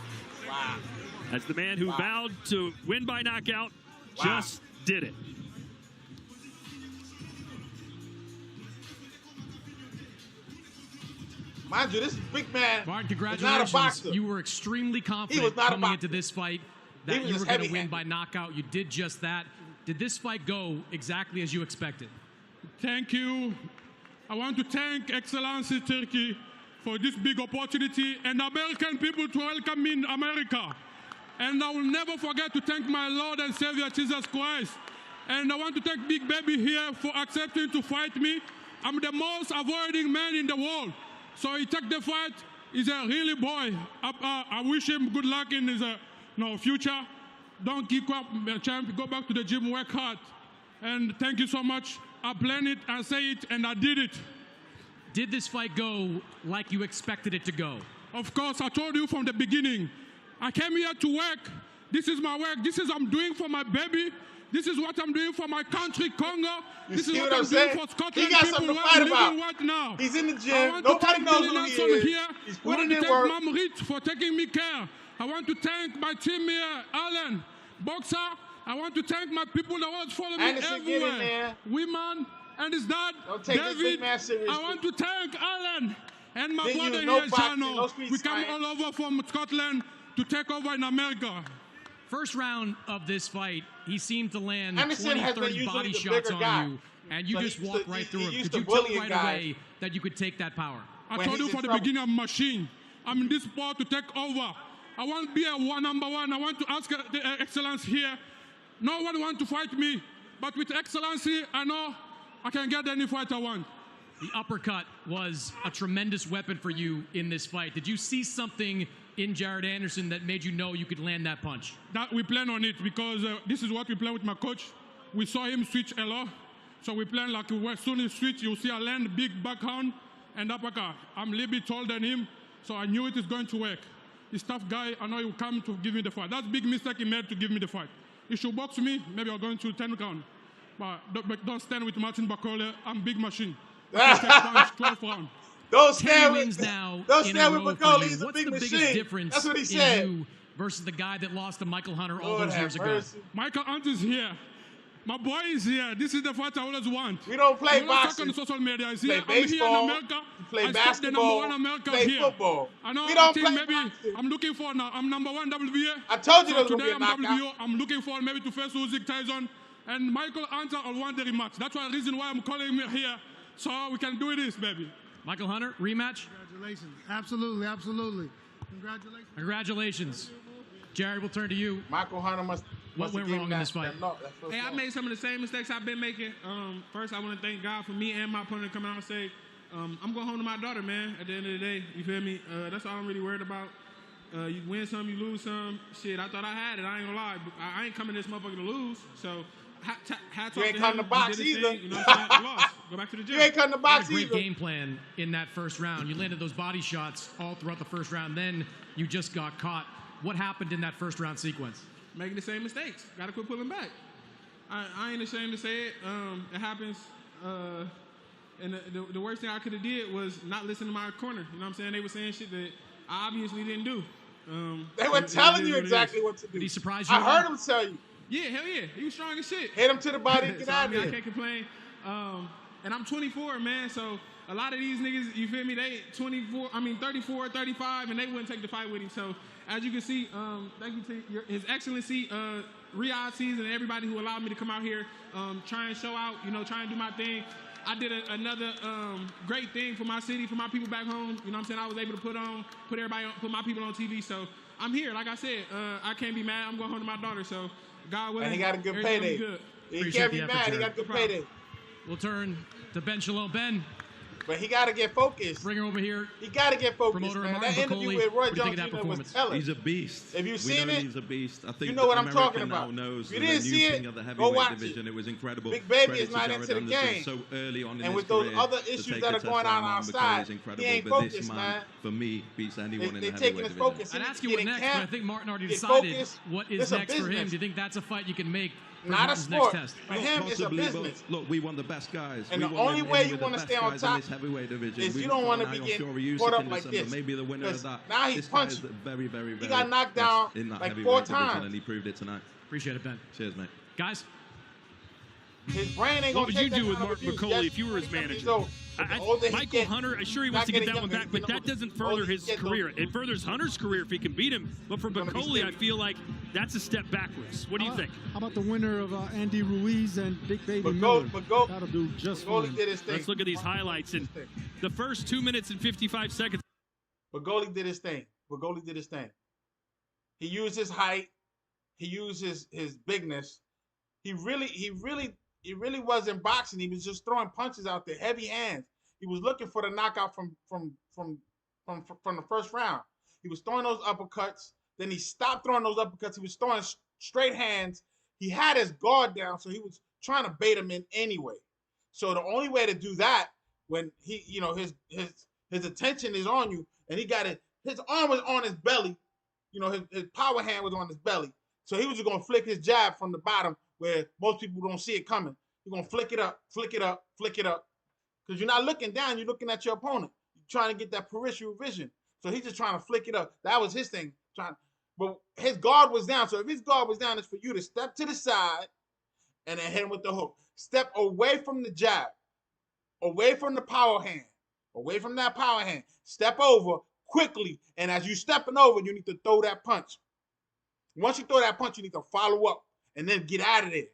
Wow. As the man who vowed to win by knockout just did it. Mind you, this big man Martin, is not a congratulations. boxer. You were extremely confident coming into this fight that you were going to win by knockout. You did just that. Did this fight go exactly as you expected? Thank you. I want to thank Excellency Turkey for this big opportunity and American people to welcome me in America. And I will never forget to thank my Lord and Savior Jesus Christ. And I want to thank Big Baby here for accepting to fight me. I'm the most avoiding man in the world. So he took the fight. He's a really boy. I wish him good luck in his future. Don't give up, champ. Go back to the gym, work hard. And thank you so much. I planned it, I say it, and I did it. Did this fight go like you expected it to go? Of course, I told you from the beginning. I came here to work. This is my work. This is what I'm doing for my baby. This is what I'm doing for my country, Congo. This is what I'm doing for Scotland. He got something to fight about. Right now. He's in the gym. Nobody knows who he is. Here. He's putting in work. I want to thank Mom Rit for taking me care. I want to thank my team here, Alan, Boxer. I want to thank my people that always follow me everywhere. Women and his dad, David. I want to thank Alan and my brother here, Jano. We come all over from Scotland to take over in America. First round of this fight, he seemed to land Anderson 20, 30 body shots on you, and you just walked right through him. Could you tell right away that you could take that power? I told you from the beginning, I'm a machine. I'm in this sport to take over. I want to be number one. I want to ask the excellence here. No one wants to fight me, but with excellency, I know I can get any fight I want. The uppercut was a tremendous weapon for you in this fight. Did you see something in Jared Anderson that made you know you could land that punch? That we plan on it because this is what we plan with my coach. We saw him switch a lot, so we plan like as soon as he switch, you'll see I land big backhand and uppercut. I'm a little bit taller than him, so I knew it is going to work. He's a tough guy. I know he will come to give me the fight. That's a big mistake he made to give me the fight. He should box me. Maybe I'll go into 10 rounds. But don't stand with Martin Bacoli. I'm big machine. 12 rounds. Don't stand with Bacoli. He's a big machine. What's the biggest difference That's what he said. in you versus the guy that lost to Michael Hunter all those years ago? Michael Hunter's here. My boy is here. This is the fight I always want. We don't play boxing. On social media. We play baseball. I'm here in America. We play basketball. The number one America play here. football. I know. We don't play maybe boxing. I'm looking for now. I'm number one WBA. I told you so that was today going to be a knockout. WBO. I'm looking for maybe to face Usyk, Tyson, and Michael Hunter. I want the rematch. That's why the reason why I'm calling him here, so we can do this, baby. Michael Hunter, rematch. Congratulations. Absolutely, absolutely. Congratulations. Congratulations. Jared, we'll turn to you. Michael Hunter must. What went wrong in this fight? Hey, I made some of the same mistakes I've been making. First, I want to thank God for me and my opponent coming out and say, I'm going home to my daughter, man, at the end of the day. You feel me? That's all I'm really worried about. You win some, you lose some. Shit, I thought I had it. I ain't going to lie. I ain't coming this motherfucker to lose. So, hats off you ain't coming to box either. You know what I'm saying? I lost. Go back to the gym. You ain't coming to box either. Great game plan in that first round. You landed those body shots all throughout the first round. Then you just got caught. What happened in that first round sequence? Making the same mistakes. Got to quit pulling back. I ain't ashamed to say it. It happens. And the worst thing I could have did was not listen to my corner. You know what I'm saying? They were saying shit that I obviously didn't do. They were telling you exactly what to do. Did he surprise you? I heard him tell you. Yeah, hell yeah. He was strong as shit. Hit him to the body and get out of there. I can't complain. And I'm 24, man, so a lot of these niggas, you feel me, they 34, 35, and they wouldn't take the fight with him. So as you can see, thank you to His Excellency, Riyadh season, and everybody who allowed me to come out here, try and show out, try and do my thing. I did another great thing for my city, for my people back home. You know what I'm saying? I was able to put my people on TV. So I'm here. Like I said, I can't be mad. I'm going home to my daughter. So God willing. And he got a good payday. He can't be mad. He got a good payday. We'll turn to Ben Shalom. Ben. But he got to get focused. Bring her over here. He got to get focused, Promoter man. Martin That interview Bacoli, with Roy what do you think Jones of that Jr. was performance? telling. He's a beast. If you've seen it, he's a beast. I think you know what I'm American talking now about. knows If you the didn't new see king it, of the go heavyweight watch division. It was incredible. Big Baby Credit is to not Jared into the Anderson game. so early on in And his with those career other to issues take that a are going test on Martin outside, Bacoli is incredible. he ain't but this focused, man, man. for me, beats anyone in the They heavyweight taking his division. focus. I'd ask you Get what in next, camp, but I think Martin already get decided focused. what is It's a next for him. business. Do you think that's a fight you can make for Not a his sport. next test? For him, it's a Possibly, business. but look, we want the best guys. And we the want only him way in you with the wanna best stay on guys top in this heavyweight division. is We you don't want wanna to be getting Fury caught Usyk up in like December, this. maybe the winner of Because that. now he's This guy is punching. very, very, very got knocked down in that like heavyweight 4 division, times. and he proved it tonight. Appreciate it, Ben. Cheers, mate. Guys? His brain ain't What gonna would take you that do with kind of Martin abuse. Bacoli Yes, if you were his 27 manager? years old. But the older he Michael get, Hunter, I'm sure he not wants to get getting down with younger, that, but you know, that doesn't the older further he his get, the- career. It furthers Hunter's career if he can beat him, but for gonna be Bacoli, I steady. feel like that's a step backwards. What do you think? How about the winner of Andy Ruiz and Big Baby But Miller? go. That'll do just Bacoli fine. did his thing. Let's look at these highlights. And the first 2 minutes and 55 seconds. Bacoli did his thing. Bacoli did his thing. He used his height. He used his bigness. He really wasn't boxing. He was just throwing punches out there, heavy hands. He was looking for the knockout from the first round. He was throwing those uppercuts. Then he stopped throwing those uppercuts. He was throwing straight hands. He had his guard down, so he was trying to bait him in anyway. So the only way to do that when he, his attention is on you, and he got it. His arm was on his belly. His power hand was on his belly. So he was just gonna flick his jab from the bottom where most people don't see it coming. You're gonna flick it up, flick it up, flick it up. Because you're not looking down, you're looking at your opponent. You're trying to get that peripheral vision. So he's just trying to flick it up. That was his thing. But his guard was down. So if his guard was down, it's for you to step to the side and then hit him with the hook. Step away from the jab, away from the power hand, away from that power hand. Step over quickly. And as you're stepping over, you need to throw that punch. Once you throw that punch, you need to follow up and then get out of there.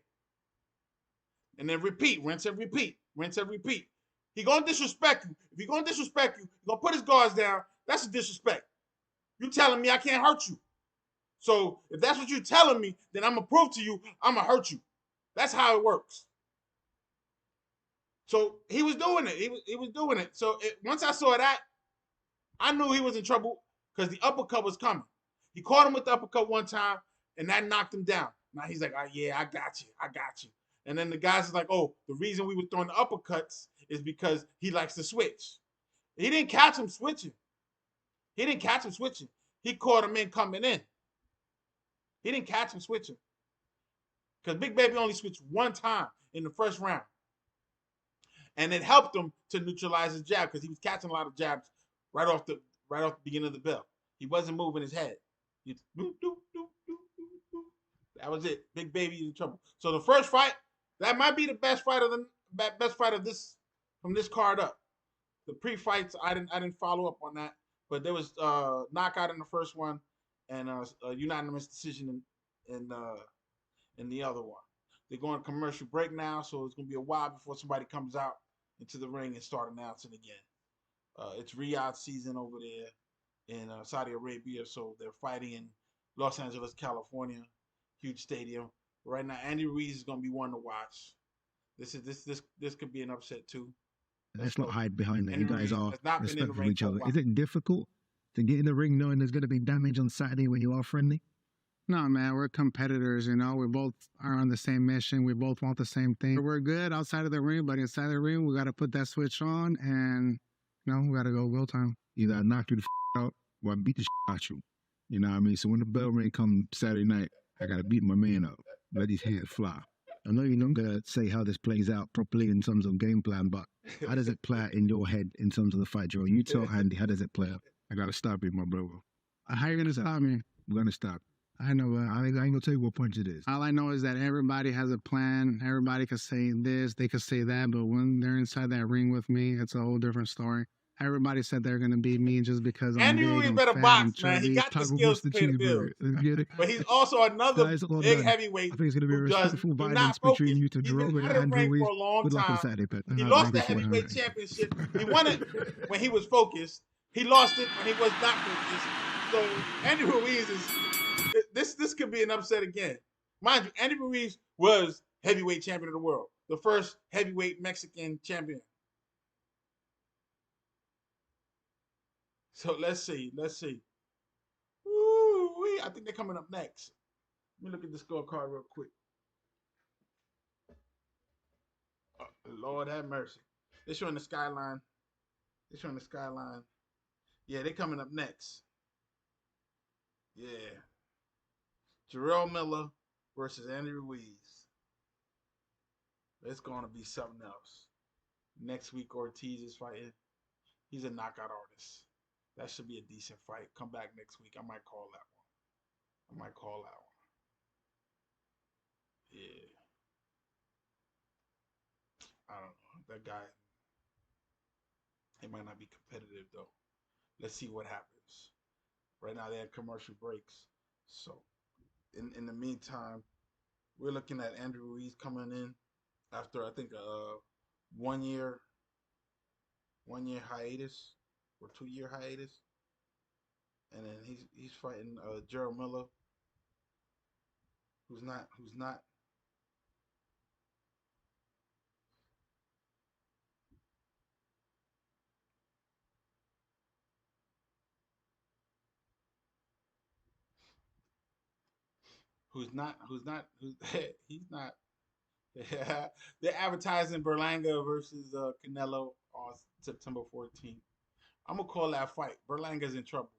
And then repeat, rinse and repeat, rinse and repeat. He gonna disrespect you. If he gonna disrespect you, he gonna put his guards down. That's a disrespect. You telling me I can't hurt you. So if that's what you're telling me, then I'm gonna prove to you I'm gonna hurt you. That's how it works. So he was doing it. He was doing it. So once I saw that, I knew he was in trouble because the uppercut was coming. He caught him with the uppercut one time, and that knocked him down. Now he's like, oh, yeah, I got you. And then the guys is like, oh, the reason we were throwing the uppercuts is because he likes to switch. He didn't catch him switching. He caught him in coming in. He didn't catch him switching. Because Big Baby only switched one time in the first round. And it helped him to neutralize his jab because he was catching a lot of jabs right off the beginning of the bell. He wasn't moving his head. That was it. Big Baby in trouble. So the first fight, that might be the best fight of this from this card up. The pre-fights, I didn't follow up on that, but there was knockout in the first one and a unanimous decision in the other one. They're going to commercial break now, so it's going to be a while before somebody comes out into the ring and start announcing again. It's Riyadh season over there in Saudi Arabia, so they're fighting in Los Angeles, California, huge stadium. Right now, Andy Ruiz is going to be one to watch. This could be an upset too. Let's not hide behind that. You guys are respectful respectful of each other. Is it difficult to get in the ring knowing there's going to be damage on Saturday when you are friendly? No, man, we're competitors, We both are on the same mission. We both want the same thing. We're good outside of the ring, but inside the ring, we got to put that switch on and, we got to go time. Either I knock you the out or I beat the out you. You know what I mean? So when the bell ring comes Saturday night, I got to beat my man up. Let his head fly. I know you're not going to say how this plays out properly in terms of game plan, but how does it play out in your head in terms of the fight, Joe? You tell Andy, how does it play out? I got to stop you, my brother. How are you going to stop me? I'm going to stop. I know, but I ain't gonna tell you what punch it is. All I know is that everybody has a plan. Everybody can say this, they can say that, but when they're inside that ring with me, it's a whole different story. Everybody said they're gonna beat me just because I'm Andy big, Ruiz I'm better fat, box, I'm man. He chubby. got the Taco skills Boost to pay the cheeseburger. Let's get it. But he's also another Guys, well big done. heavyweight I think it's gonna be a who does respectful do Biden not between focus. you to He's Jerome been and out of the Andrew ring Ruiz. for a long Good luck on time. Saturday, Pat. He Thank lost the you for heavyweight that. championship. He won it when he was focused. He lost it when he was not focused. So Andy Ruiz is this could be an upset again. Mind you, Andy Ruiz was heavyweight champion of the world, the first heavyweight Mexican champion. So let's see. Ooh, I think they're coming up next. Let me look at the scorecard real quick. Lord have mercy. They're showing the skyline. Yeah, they're coming up next. Yeah. Jarrell Miller versus Andy Ruiz. It's going to be something else. Next week, Ortiz is fighting. He's a knockout artist. That should be a decent fight. Come back next week. I might call that one. Yeah. I don't know. That guy, he might not be competitive, though. Let's see what happens. Right now, they have commercial breaks. So, in the meantime, we're looking at Andrew Ruiz coming in after, I think, a 1 year hiatus or 2 year hiatus. And then he's fighting Jarrell Miller, who's not he's not. They're advertising Berlanga versus Canelo on September 14th. I'm gonna call that fight. Berlanga's in trouble.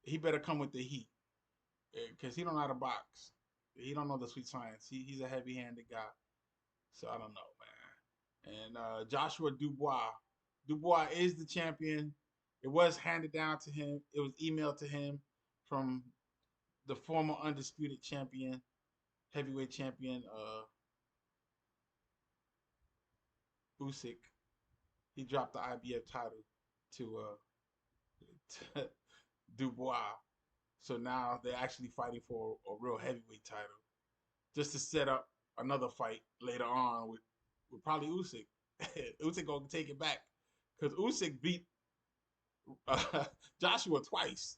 He better come with the heat, because he don't know how to box. He don't know the sweet science. He's a heavy-handed guy. So I don't know, man. And Joshua Dubois. Dubois is the champion. It was handed down to him. It was emailed to him from the former undisputed champion, heavyweight champion, Usyk. He dropped the IBF title to Dubois. So now they're actually fighting for a real heavyweight title, just to set up another fight later on with probably Usyk. Usyk gonna take it back, because Usyk beat Joshua twice.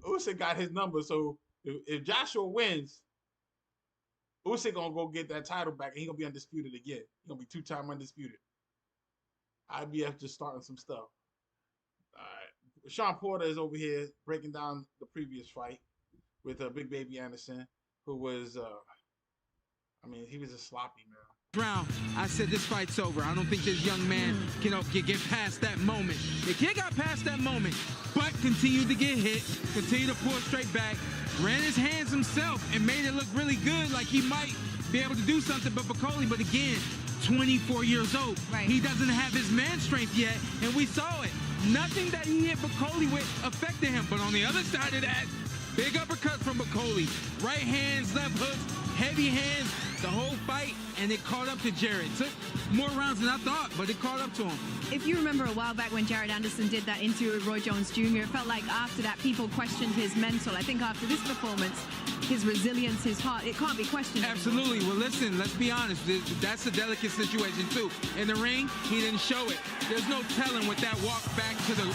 Usyk got his number, so if Joshua wins, Usyk gonna go get that title back, and he gonna be undisputed again. He gonna be 2-time undisputed. IBF just starting some stuff. All right, Sean Porter is over here breaking down the previous fight with Big Baby Anderson, who was, he was a sloppy man. Round, I said this fight's over. I don't think this young man can get past that moment. The kid got past that moment, but continued to get hit, continued to pull straight back, ran his hands himself, and made it look really good, like he might be able to do something. But Bacoli, but again, 24 years old. Right. He doesn't have his man strength yet, and we saw it. Nothing that he hit Bacoli with affected him. But on the other side of that, big uppercut from Bacoli. Right hands, left hooks, heavy hands, the whole fight, and it caught up to Jared. Took more rounds than I thought, but it caught up to him. If you remember a while back when Jared Anderson did that interview with Roy Jones Jr., it felt like after that people questioned his mental. I think after this performance, his resilience, his heart, it can't be questioned. Absolutely. Well, listen, let's be honest. That's a delicate situation, too. In the ring, he didn't show it. There's no telling what that walk back to the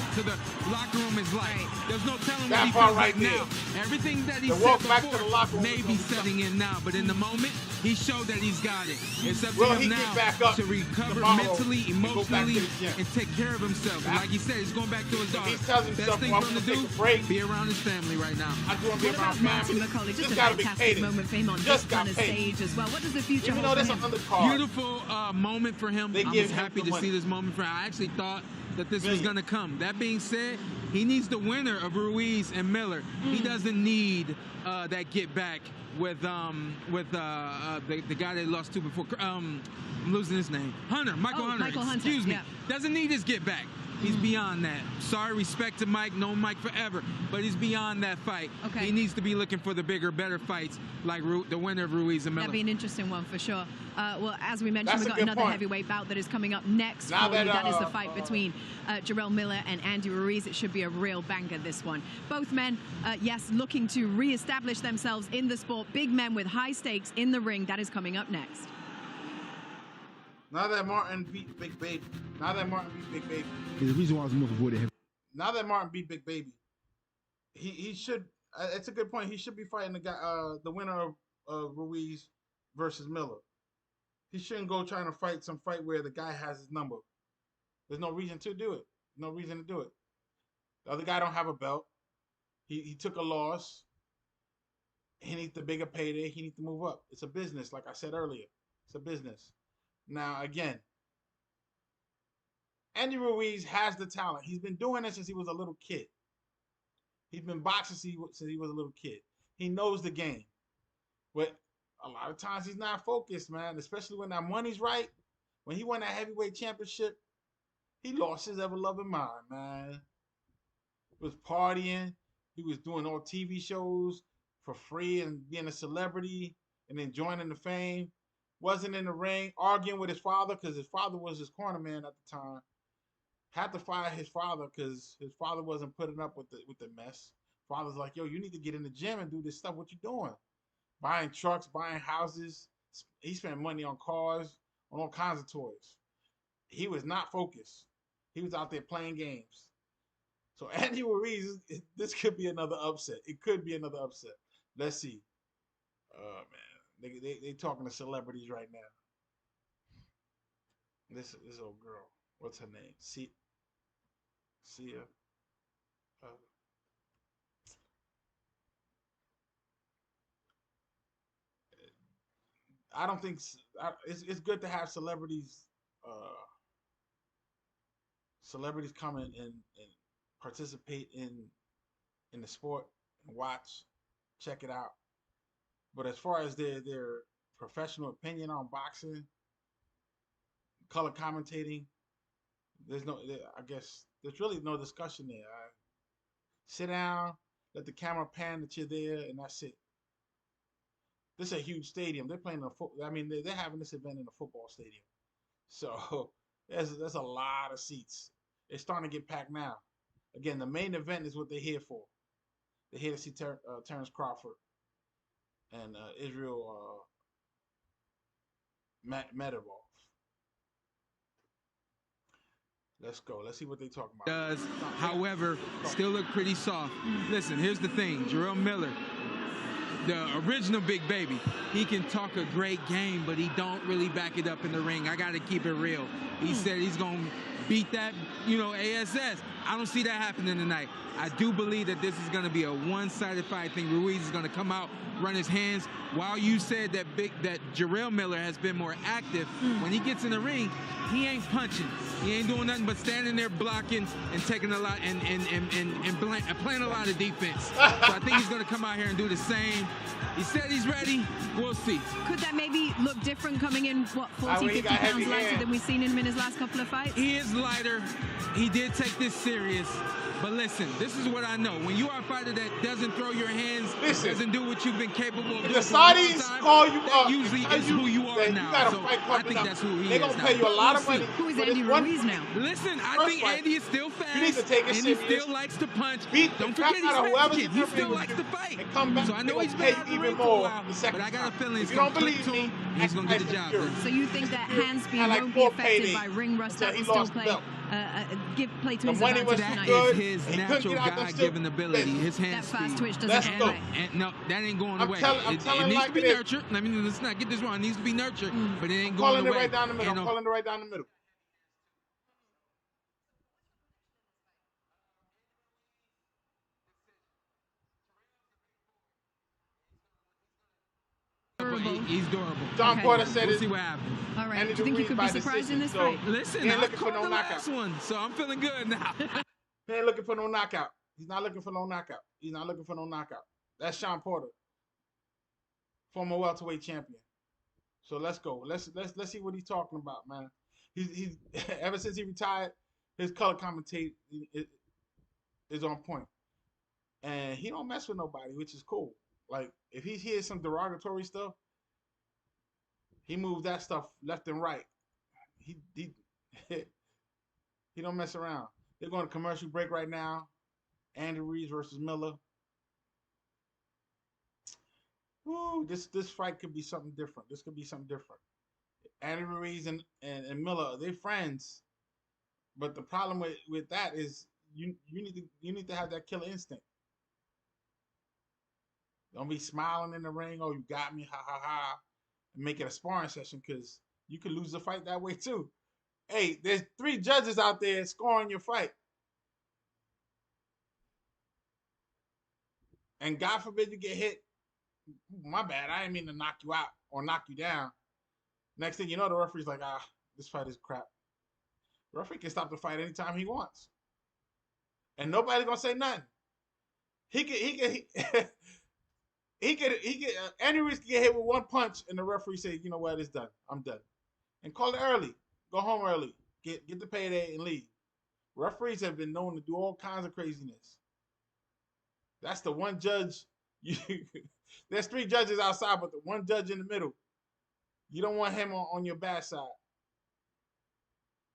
locker room is like. Right. There's no telling what he feels like now. Everything that he said before may be setting in now, but in the moment, he showed that he's got it. It's up to him now to recover mentally, emotionally, and take care of himself. And like he said, he's going back to his daughter. Best thing for him to do, be around his family right now. What about Martin McCauley? Just a fantastic moment for him on this kind of stage as well. What does the future hold for him? Beautiful moment for him. I was happy to see this moment for him. I actually thought that this was going to come. That being said, he needs the winner of Ruiz and Miller. He doesn't need that get back with the guy they lost to before. I'm losing his name. Michael Hunter. Michael Hunter. Excuse me. Yeah. Doesn't need his get back. He's beyond that. Sorry, respect to Mike, known Mike forever, but he's beyond that fight. Okay. He needs to be looking for the bigger, better fights, like the winner of Ruiz and Miller. That'd be an interesting one for sure. Well, as we mentioned, we've got another heavyweight bout that is coming up next. That is the fight between Jarrell Miller and Andy Ruiz. It should be a real banger, this one. Both men, yes, looking to re-establish themselves in the sport. Big men with high stakes in the ring. That is coming up next. Now that Martin beat Big Baby. There's a reason why I was looking for him. Now that Martin beat Big Baby, he should. It's a good point. He should be fighting the guy, the winner of Ruiz versus Miller. He shouldn't go trying to fight some fight where the guy has his number. There's no reason to do it. No reason to do it. The other guy don't have a belt. He took a loss. He needs the bigger payday. He needs to move up. It's a business, like I said earlier. It's a business. Now, again, Andy Ruiz has the talent. He's been doing it since he was a little kid. He's been boxing since he was a little kid. He knows the game. But a lot of times he's not focused, man, especially when that money's right. When he won that heavyweight championship, he lost his ever-loving mind, man. He was partying. He was doing all TV shows for free and being a celebrity and enjoying the fame. Wasn't in the ring, arguing with his father because his father was his corner man at the time. Had to fire his father because his father wasn't putting up with the mess. Father's like, yo, you need to get in the gym and do this stuff. What you doing? Buying trucks, buying houses. He spent money on cars, on all kinds of toys. He was not focused. He was out there playing games. So Andy Ruiz, this could be another upset. It could be another upset. Let's see. Oh, man. They talking to celebrities right now. This old girl, what's her name? Sia. I don't think it's good to have celebrities. Celebrities come in and participate in the sport and watch, check it out. But as far as their professional opinion on boxing, color commentating, I guess there's really no discussion there. Sit down, let the camera pan that you're there, and that's it. This is a huge stadium. They're playing they're having this event in a football stadium. So there's a lot of seats. It's starting to get packed now. Again, the main event is what they're here for. They're here to see Terrence Crawford and Israel Madrimov. Let's go. Let's see what they talking about. However, still look pretty soft. Listen, here's the thing. Jarrell Miller, the original Big Baby, he can talk a great game, but he don't really back it up in the ring. I got to keep it real. He said he's going to beat that, ASS. I don't see that happening tonight. I do believe that this is going to be a one-sided fight. I think Ruiz is going to come out, run his hands. While you said that Jarrell Miller has been more active, when he gets in the ring, he ain't punching. He ain't doing nothing but standing there blocking and taking a lot and playing a lot of defense. So I think he's going to come out here and do the same. He said he's ready. We'll see. Could that maybe look different coming in, 40, 50 pounds lighter than we've seen him in his last couple of fights? He is lighter. He did take this serious. But listen, this is what I know. When you are a fighter that doesn't throw your hands, doesn't do what you've been capable of doing, the Saudis call you that up, usually is who you are now. So I think that's who he is. They're going to pay you a lot of money. Who is Andy Ruiz now? Listen, I think Andy is still fast. You need to take it and serious. he still likes to punch. Don't forget he's Mexican. He still likes to fight. So I know he's been out of the ring for a while, but I got a feeling he's going to click to him. He's going to get the job done. So you think that hand speed won't be affected by ring rust? That will still play to his advantage tonight? That is his natural God-given ability. His hand that fast speed. twitch doesn't go away. No, that ain't going away. It needs to be nurtured. I mean, let's not get this wrong. It needs to be nurtured, but it ain't going away. I'm calling it right down the middle. I'm calling it right down the middle. He's durable. John Porter said we'll see what happens. All right. Do you think he could be surprised in this fight? Listen, I called the last one, so I'm feeling good now. He ain't looking for no knockout. He's not looking for no knockout. He's not looking for no knockout. That's Sean Porter, former welterweight champion. So let's go. Let's see what he's talking about, man. He's ever since he retired, His color commentate is on point. And he don't mess with nobody, which is cool. Like, if he hears some derogatory stuff, he moves that stuff left and right. He don't mess around. They're going to commercial break right now. Andy Ruiz versus Miller. Woo, this fight could be something different. This could be something different. Andy Ruiz and Miller, they're friends. But the problem with that is you need to have that killer instinct. Don't be smiling in the ring. Oh, you got me, ha ha ha, and make it a sparring session, because you could lose the fight that way too. Hey, there's 3 judges out there scoring your fight, and God forbid you get hit. My bad, I didn't mean to knock you out or knock you down. Next thing you know, the referee's like, this fight is crap. The referee can stop the fight anytime he wants, and nobody's gonna say nothing. Andy Ruiz can get hit with 1 punch, and the referee say, you know what, it's done. I'm done. And call it early. Go home early. Get the payday and leave. Referees have been known to do all kinds of craziness. That's the one judge. There's 3 judges outside, but the one judge in the middle, you don't want him on your bad side,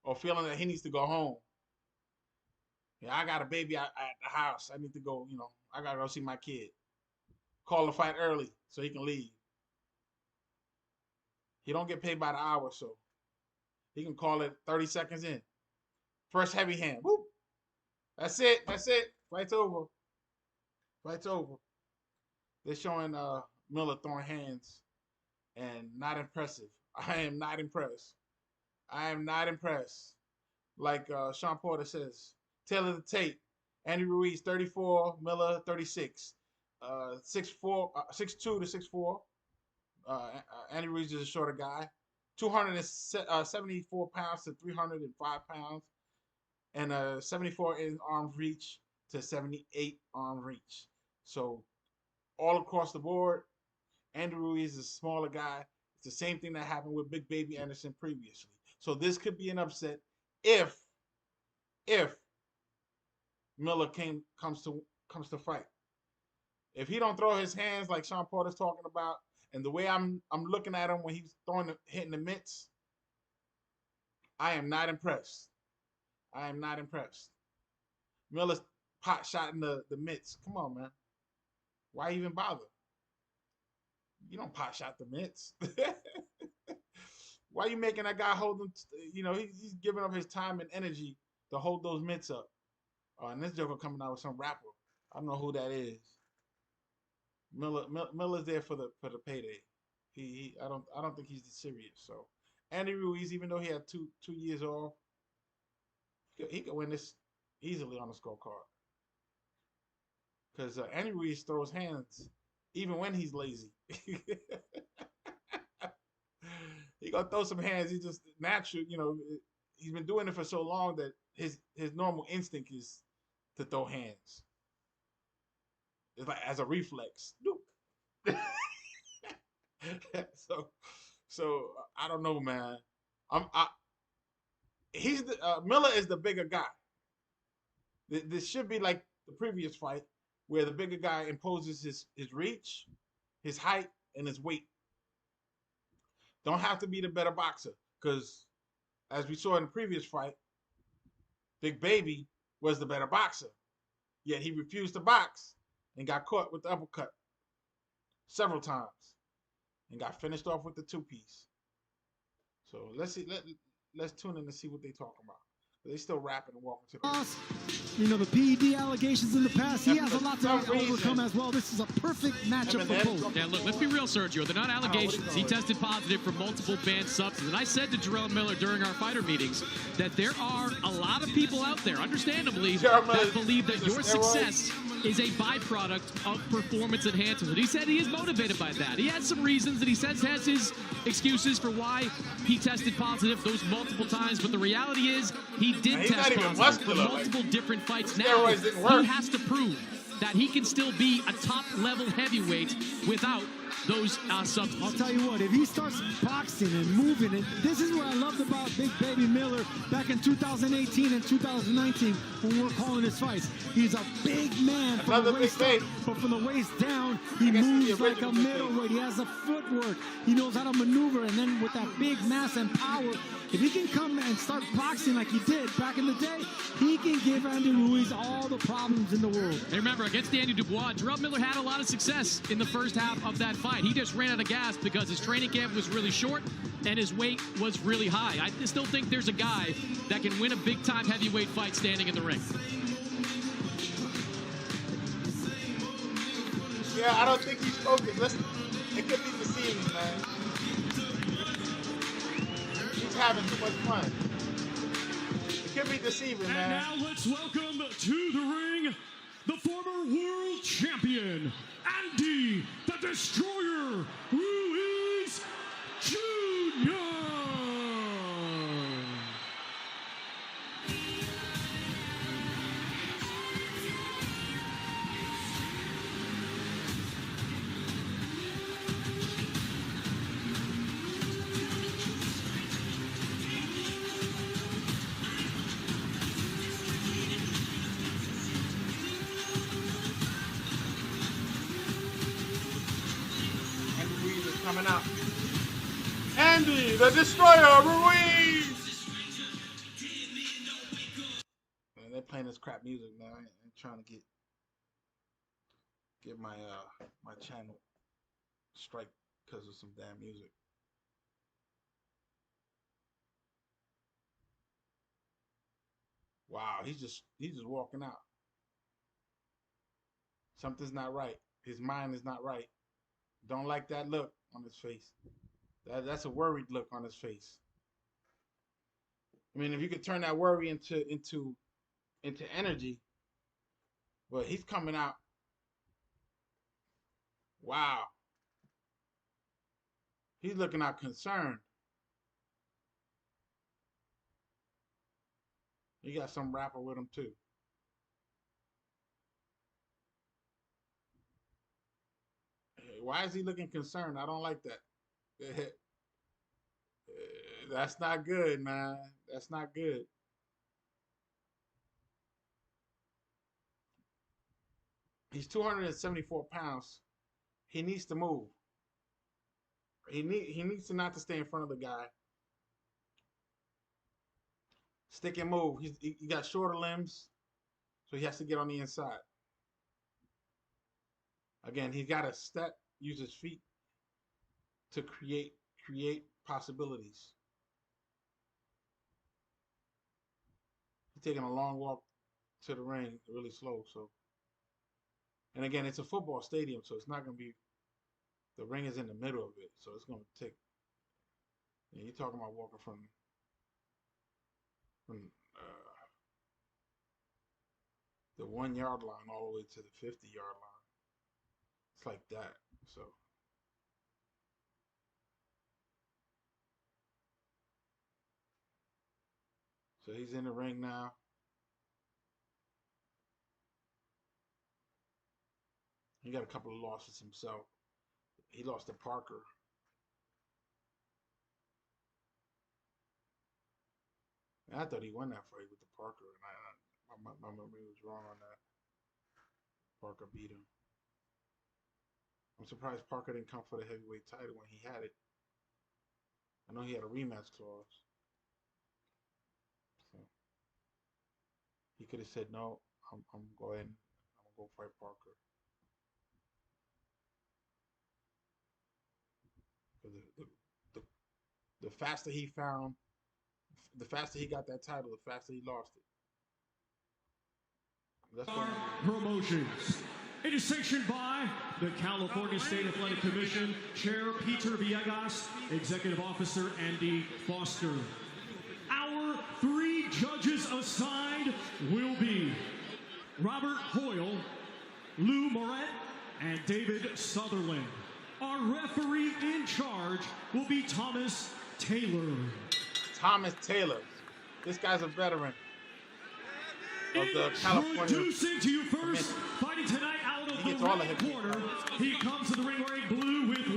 or feeling that he needs to go home. Yeah, I got a baby at the house. I need to go, I got to go see my kid. Call the fight early so he can leave. He don't get paid by the hour, so he can call it 30 seconds in. First heavy hand. Whoop. That's it. Fight's over. They're showing Miller throwing hands, and not impressive. I am not impressed. Like Sean Porter says, tail of the tape. Andy Ruiz 34, Miller 36. 6'2" to 6'4". Andy Ruiz is a shorter guy. 274 pounds to 305 pounds. And 74 in arm reach to 78 arm reach. So all across the board, Andy Ruiz is a smaller guy. It's the same thing that happened with Big Baby Anderson previously. So this could be an upset if Miller comes to fight. If he don't throw his hands like Sean Porter's talking about, and the way I'm looking at him when he's hitting the mitts, I am not impressed. Miller's pot shot in the mitts. Come on, man. Why even bother? You don't pot shot the mitts. Why are you making that guy hold them? He's giving up his time and energy to hold those mitts up. And this joker coming out with some rapper. I don't know who that is. Miller's there for the payday. I don't think he's serious. So Andy Ruiz, even though he had two years off, he could win this easily on the scorecard. Because Andy Ruiz throws hands even when he's lazy. He gonna throw some hands. He's just natural. He's been doing it for so long that his normal instinct is to throw hands. It's like as a reflex. So I don't know, man. Miller is the bigger guy. This should be like the previous fight, where the bigger guy imposes his reach, his height, and his weight. Don't have to be the better boxer, because as we saw in the previous fight, Big Baby was the better boxer. Yet he refused to box and got caught with the uppercut several times and got finished off with the 2-piece. So let's see. Let's tune in to see what they talking about. They still rapping and walking to the the PED allegations in the past, he has a lot to overcome as well. This is a perfect matchup for both. Yeah, look, let's be real, Sergio. They're not allegations. He tested positive for multiple banned substances. And I said to Jarrell Miller during our fighter meetings that there are a lot of people out there, understandably, that believe that your success is a byproduct of performance enhancement. He said he is motivated by that. He has some reasons that he says has his excuses for why he tested positive those multiple times, but the reality is he did test positive for multiple different fights. Now he has to prove that he can still be a top-level heavyweight without those subs. I'll tell you what, if he starts boxing and moving, and this is what I loved about Big Baby Miller back in 2018 and 2019 when we were calling his fights. He's a big man from the waist up, but from the waist down, he moves like a middleweight. He has the footwork. He knows how to maneuver, and then with that big mass and power, if he can come and start boxing like he did back in the day, he can give Andy Ruiz all the problems in the world. And remember, against Andy Dubois, Jarrell Miller had a lot of success in the first half of that fight. He just ran out of gas because his training camp was really short and his weight was really high. I still think there's a guy that can win a big-time heavyweight fight standing in the ring. Yeah, I don't think he's focused. Listen, it could be deceiving, man. He's having too much fun. It could be deceiving, man. And now let's welcome to the ring the former world champion, Andy the Destroyer Ruiz Jr. Coming out. Andy the Destroyer Ruiz! Man, they're playing this crap music, man. I ain't trying to get my my channel strike because of some damn music. Wow, he's just walking out. Something's not right. His mind is not right. Don't like that look on his face. That's a worried look on his face. I mean, if you could turn that worry into energy, but he's coming out. Wow. He's looking out concerned. You got some rapper with him too. Why is he looking concerned? I don't like that. That's not good, man. That's not good. He's 274 pounds. He needs to move. He needs to not to stay in front of the guy. Stick and move. He got shorter limbs, so he has to get on the inside. Again, he got to step, use his feet to create possibilities. He's taking a long walk to the ring, really slow. So, and again, it's a football stadium, so it's not going to be. The ring is in the middle of it, so it's going to take. Yeah, you're talking about walking from the 1 yard line all the way to the 50-yard line. It's like that. So he's in the ring now. He got a couple of losses himself. He lost to Parker. And I thought he won that fight with the Parker, and my memory was wrong on that. Parker beat him. I'm surprised Parker didn't come for the heavyweight title when he had it. I know he had a rematch clause. So he could have said, no, I'm going to go fight Parker. The faster he found, the faster he got that title, the faster he lost it. That's what Promotions. It is sanctioned by the California State Athletic Commission, Chair Peter Villegas, Executive Officer Andy Foster. Our 3 judges assigned will be Robert Hoyle, Lou Moret, and David Sutherland. Our referee in charge will be Thomas Taylor. Thomas Taylor. This guy's a veteran of the California. Introducing to you first, fighting tonight out of the red corner. He comes to the ring wearing blue with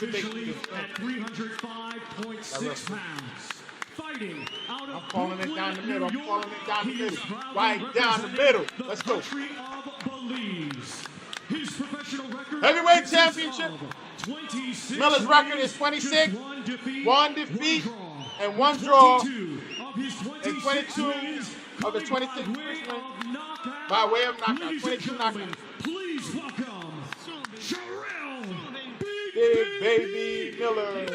officially at 305.6 pounds. Fighting out of I'm calling it down the middle. New I'm calling York, it down the he is middle. proudly Right down the representing middle. Let's go. country of Belize. His professional record Heavyweight consists championship. of 26 Miller's record is 26, one defeat, and one draw, and 22 of the 26 by way of knockout. 22 knockouts. Please welcome Jarrell Big Baby Miller.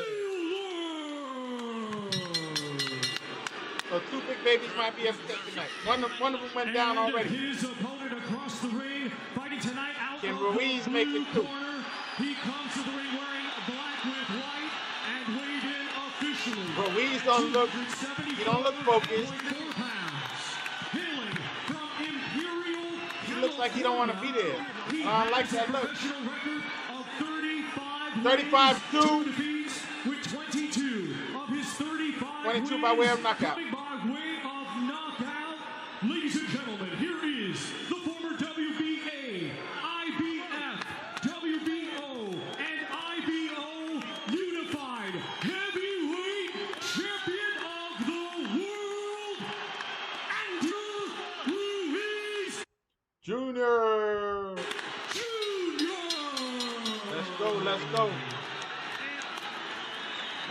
So 2 big babies might be at stake tonight. One of them went down already. His opponent across the ring, fighting tonight out Can of Ruiz the make blue it too? corner. He comes to the ring wearing black with white and weighed in officially. Ruiz don't look, he don't look focused. Hailing from Imperial, He looks like he don't want to be there. I like that look. professional record of 35-2. defeats with 22 of his 35 22 by way of knockout. Coming by way of knockout. Ladies and gentlemen, here is the former WBA, IBF, WBO, and IBO Unified Heavyweight Champion of the World, Andrew Ruiz Junior. Let's go, let's go.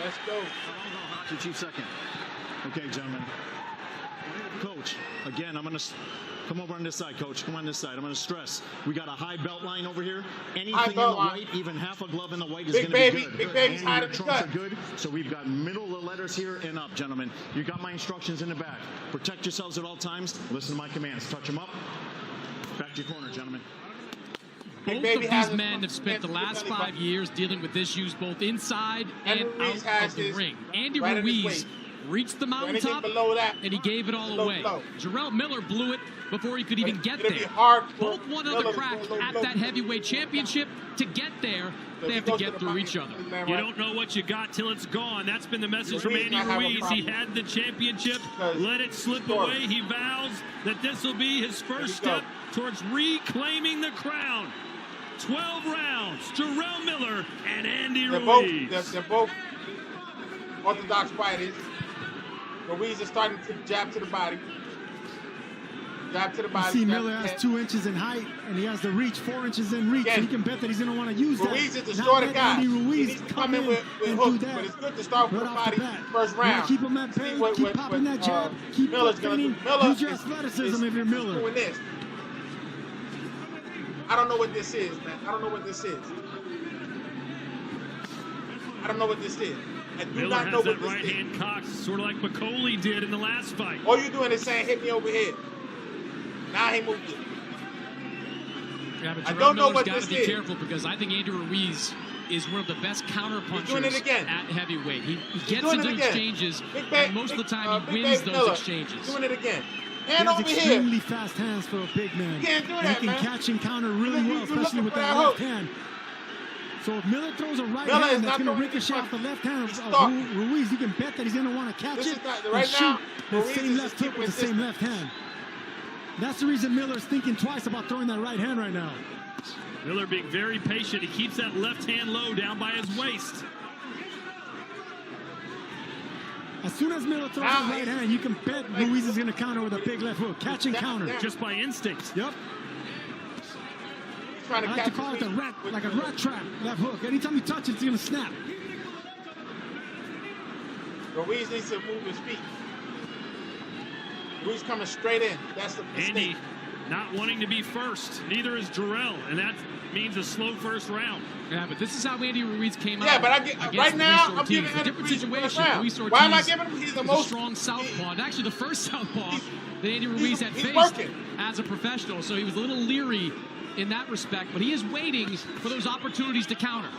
Let's go. To Chief second. Okay, gentlemen. Coach, again, I'm going to come over on this side, Coach. Come on this side. I'm going to stress. We got a high belt line over here. Anything in the white, even half a glove in the white is going to be good. Big baby's high to And the your trunks cut. are good. So we've got middle of the letters here and up, gentlemen. You got my instructions in the back. Protect yourselves at all times. Listen to my commands. Touch them up. Back to your corner, gentlemen. Both of these men have spent the last 5 years dealing with issues both inside and out of the ring. Andy Ruiz reached the mountaintop, and he gave it all away. Jarrell Miller blew it before he could even get there. Both want another crack at that heavyweight championship. To get there, they have to get through each other. You don't know what you got till it's gone. That's been the message from Andy Ruiz. He had the championship, let it slip away. He vows that this will be his first step towards reclaiming the crown. 12 rounds, Jarrell Miller and Andy Ruiz. They're both orthodox fighters. Ruiz is starting to jab to the body. Jab to the body. You see Miller has 2 inches in height, and he has the reach 4 inches in reach, so you can bet that he's going to want to use that. Ruiz is the shorter guy. Andy Ruiz he needs to come in with hooks, but it's good to start with the body first round. Keep him at bay, keep popping that jab, keep feigning, use your athleticism if you're Miller. Doing this. I don't know what this is, man. I don't know what this is. I don't know what this is. I do Miller not know has what that this right is. hand cocked, sort of like McCauley did in the last fight. All you're doing is saying, hit me over here. Now he moved it. Yeah, but I Jarrell don't know Miller's what got this to be is. careful because I think Andy Ruiz is one of the best counter punchers doing it again. at heavyweight. He gets doing into it again. exchanges, and most of the time he wins those Miller. exchanges. Doing it again. He Hand has over here. extremely fast hands for a big man. You can't do And that, he can man. catch and counter really well, especially with that left hand. So if Miller throws a right Miller is hand not that's going to throwing ricochet off the left hand He's of stuck. Ruiz, you can bet that he's going to want to catch This it is not- and right shoot now, the Ruiz same is left just hook with the keeping same left hand. That's the reason Miller's thinking twice about throwing that right hand right now. Miller being very patient. He keeps that left hand low down by his waist. As soon as Miller throws the right hand, you can bet Ruiz is going to counter with a big left hook. Catch and counter. Just by instinct. Yep. Trying I like to call it the rat, like a rat trap left hook. Anytime you touch it, it's going to snap. Ruiz needs to move his feet. Ruiz coming straight in. That's the mistake. Andy not wanting to be first. Neither is Jarrell, and that means a slow first round. Yeah, but this is how Andy Ruiz came out. Yeah, but I get against right now. Luis I'm Ortiz. giving a Andy different Ruiz the first situation. round. Luis Ortiz Why am I giving him? He's the is most a strong southpaw, and actually the first southpaw that Andy Ruiz had he's faced working. as a professional. So he was a little leery in that respect, but he is waiting for those opportunities to counter.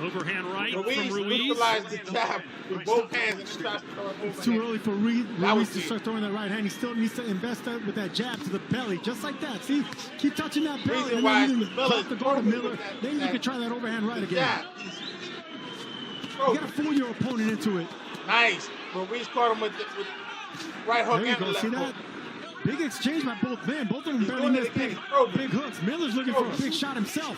Overhand right Ruiz from Ruiz. neutralized the jab with both hands and then tries to throw it It's overhand. too early for Ruiz was to start throwing that right hand. He still needs to invest that with that jab to the belly, just like that. See, keep touching that belly, Reason and why then you Miller drop the guard of is Miller. with that- Then you that- can try that overhand right again. Yeah. You gotta fool your opponent into it. Nice. Ruiz caught him with right hook There you and the go. left See that? hook. Big exchange by both men. Both of them He's barely doing it missed again. big, He's probing. big hooks. Miller's looking for a big shot himself.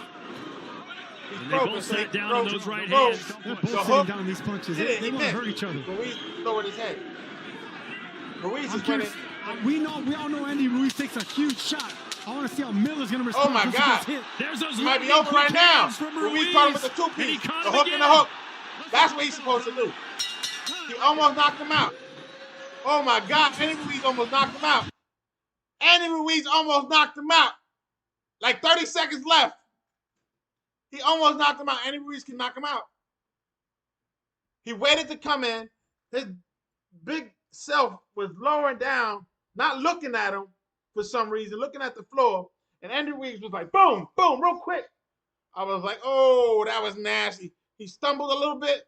And they both sat down on those right hands. They're both sitting down these punches. They want to hurt each other. Ruiz lowered his head. Ruiz is winning. We all know Andy Ruiz takes a huge shot. I want to see how Miller's going to respond. Oh my God! There's those might be over right now. Ruiz caught him with the two-piece, the hook and the hook. That's what he's supposed to do. He almost knocked him out. Oh my God! Andy Ruiz almost knocked him out. Andy Ruiz almost knocked him out. Like 30 seconds left. He almost knocked him out. Andy Ruiz can knock him out. He waited to come in. His big self was lowering down, not looking at him for some reason, looking at the floor. And Andy Ruiz was like, boom, boom, real quick. I was like, oh, that was nasty. He stumbled a little bit,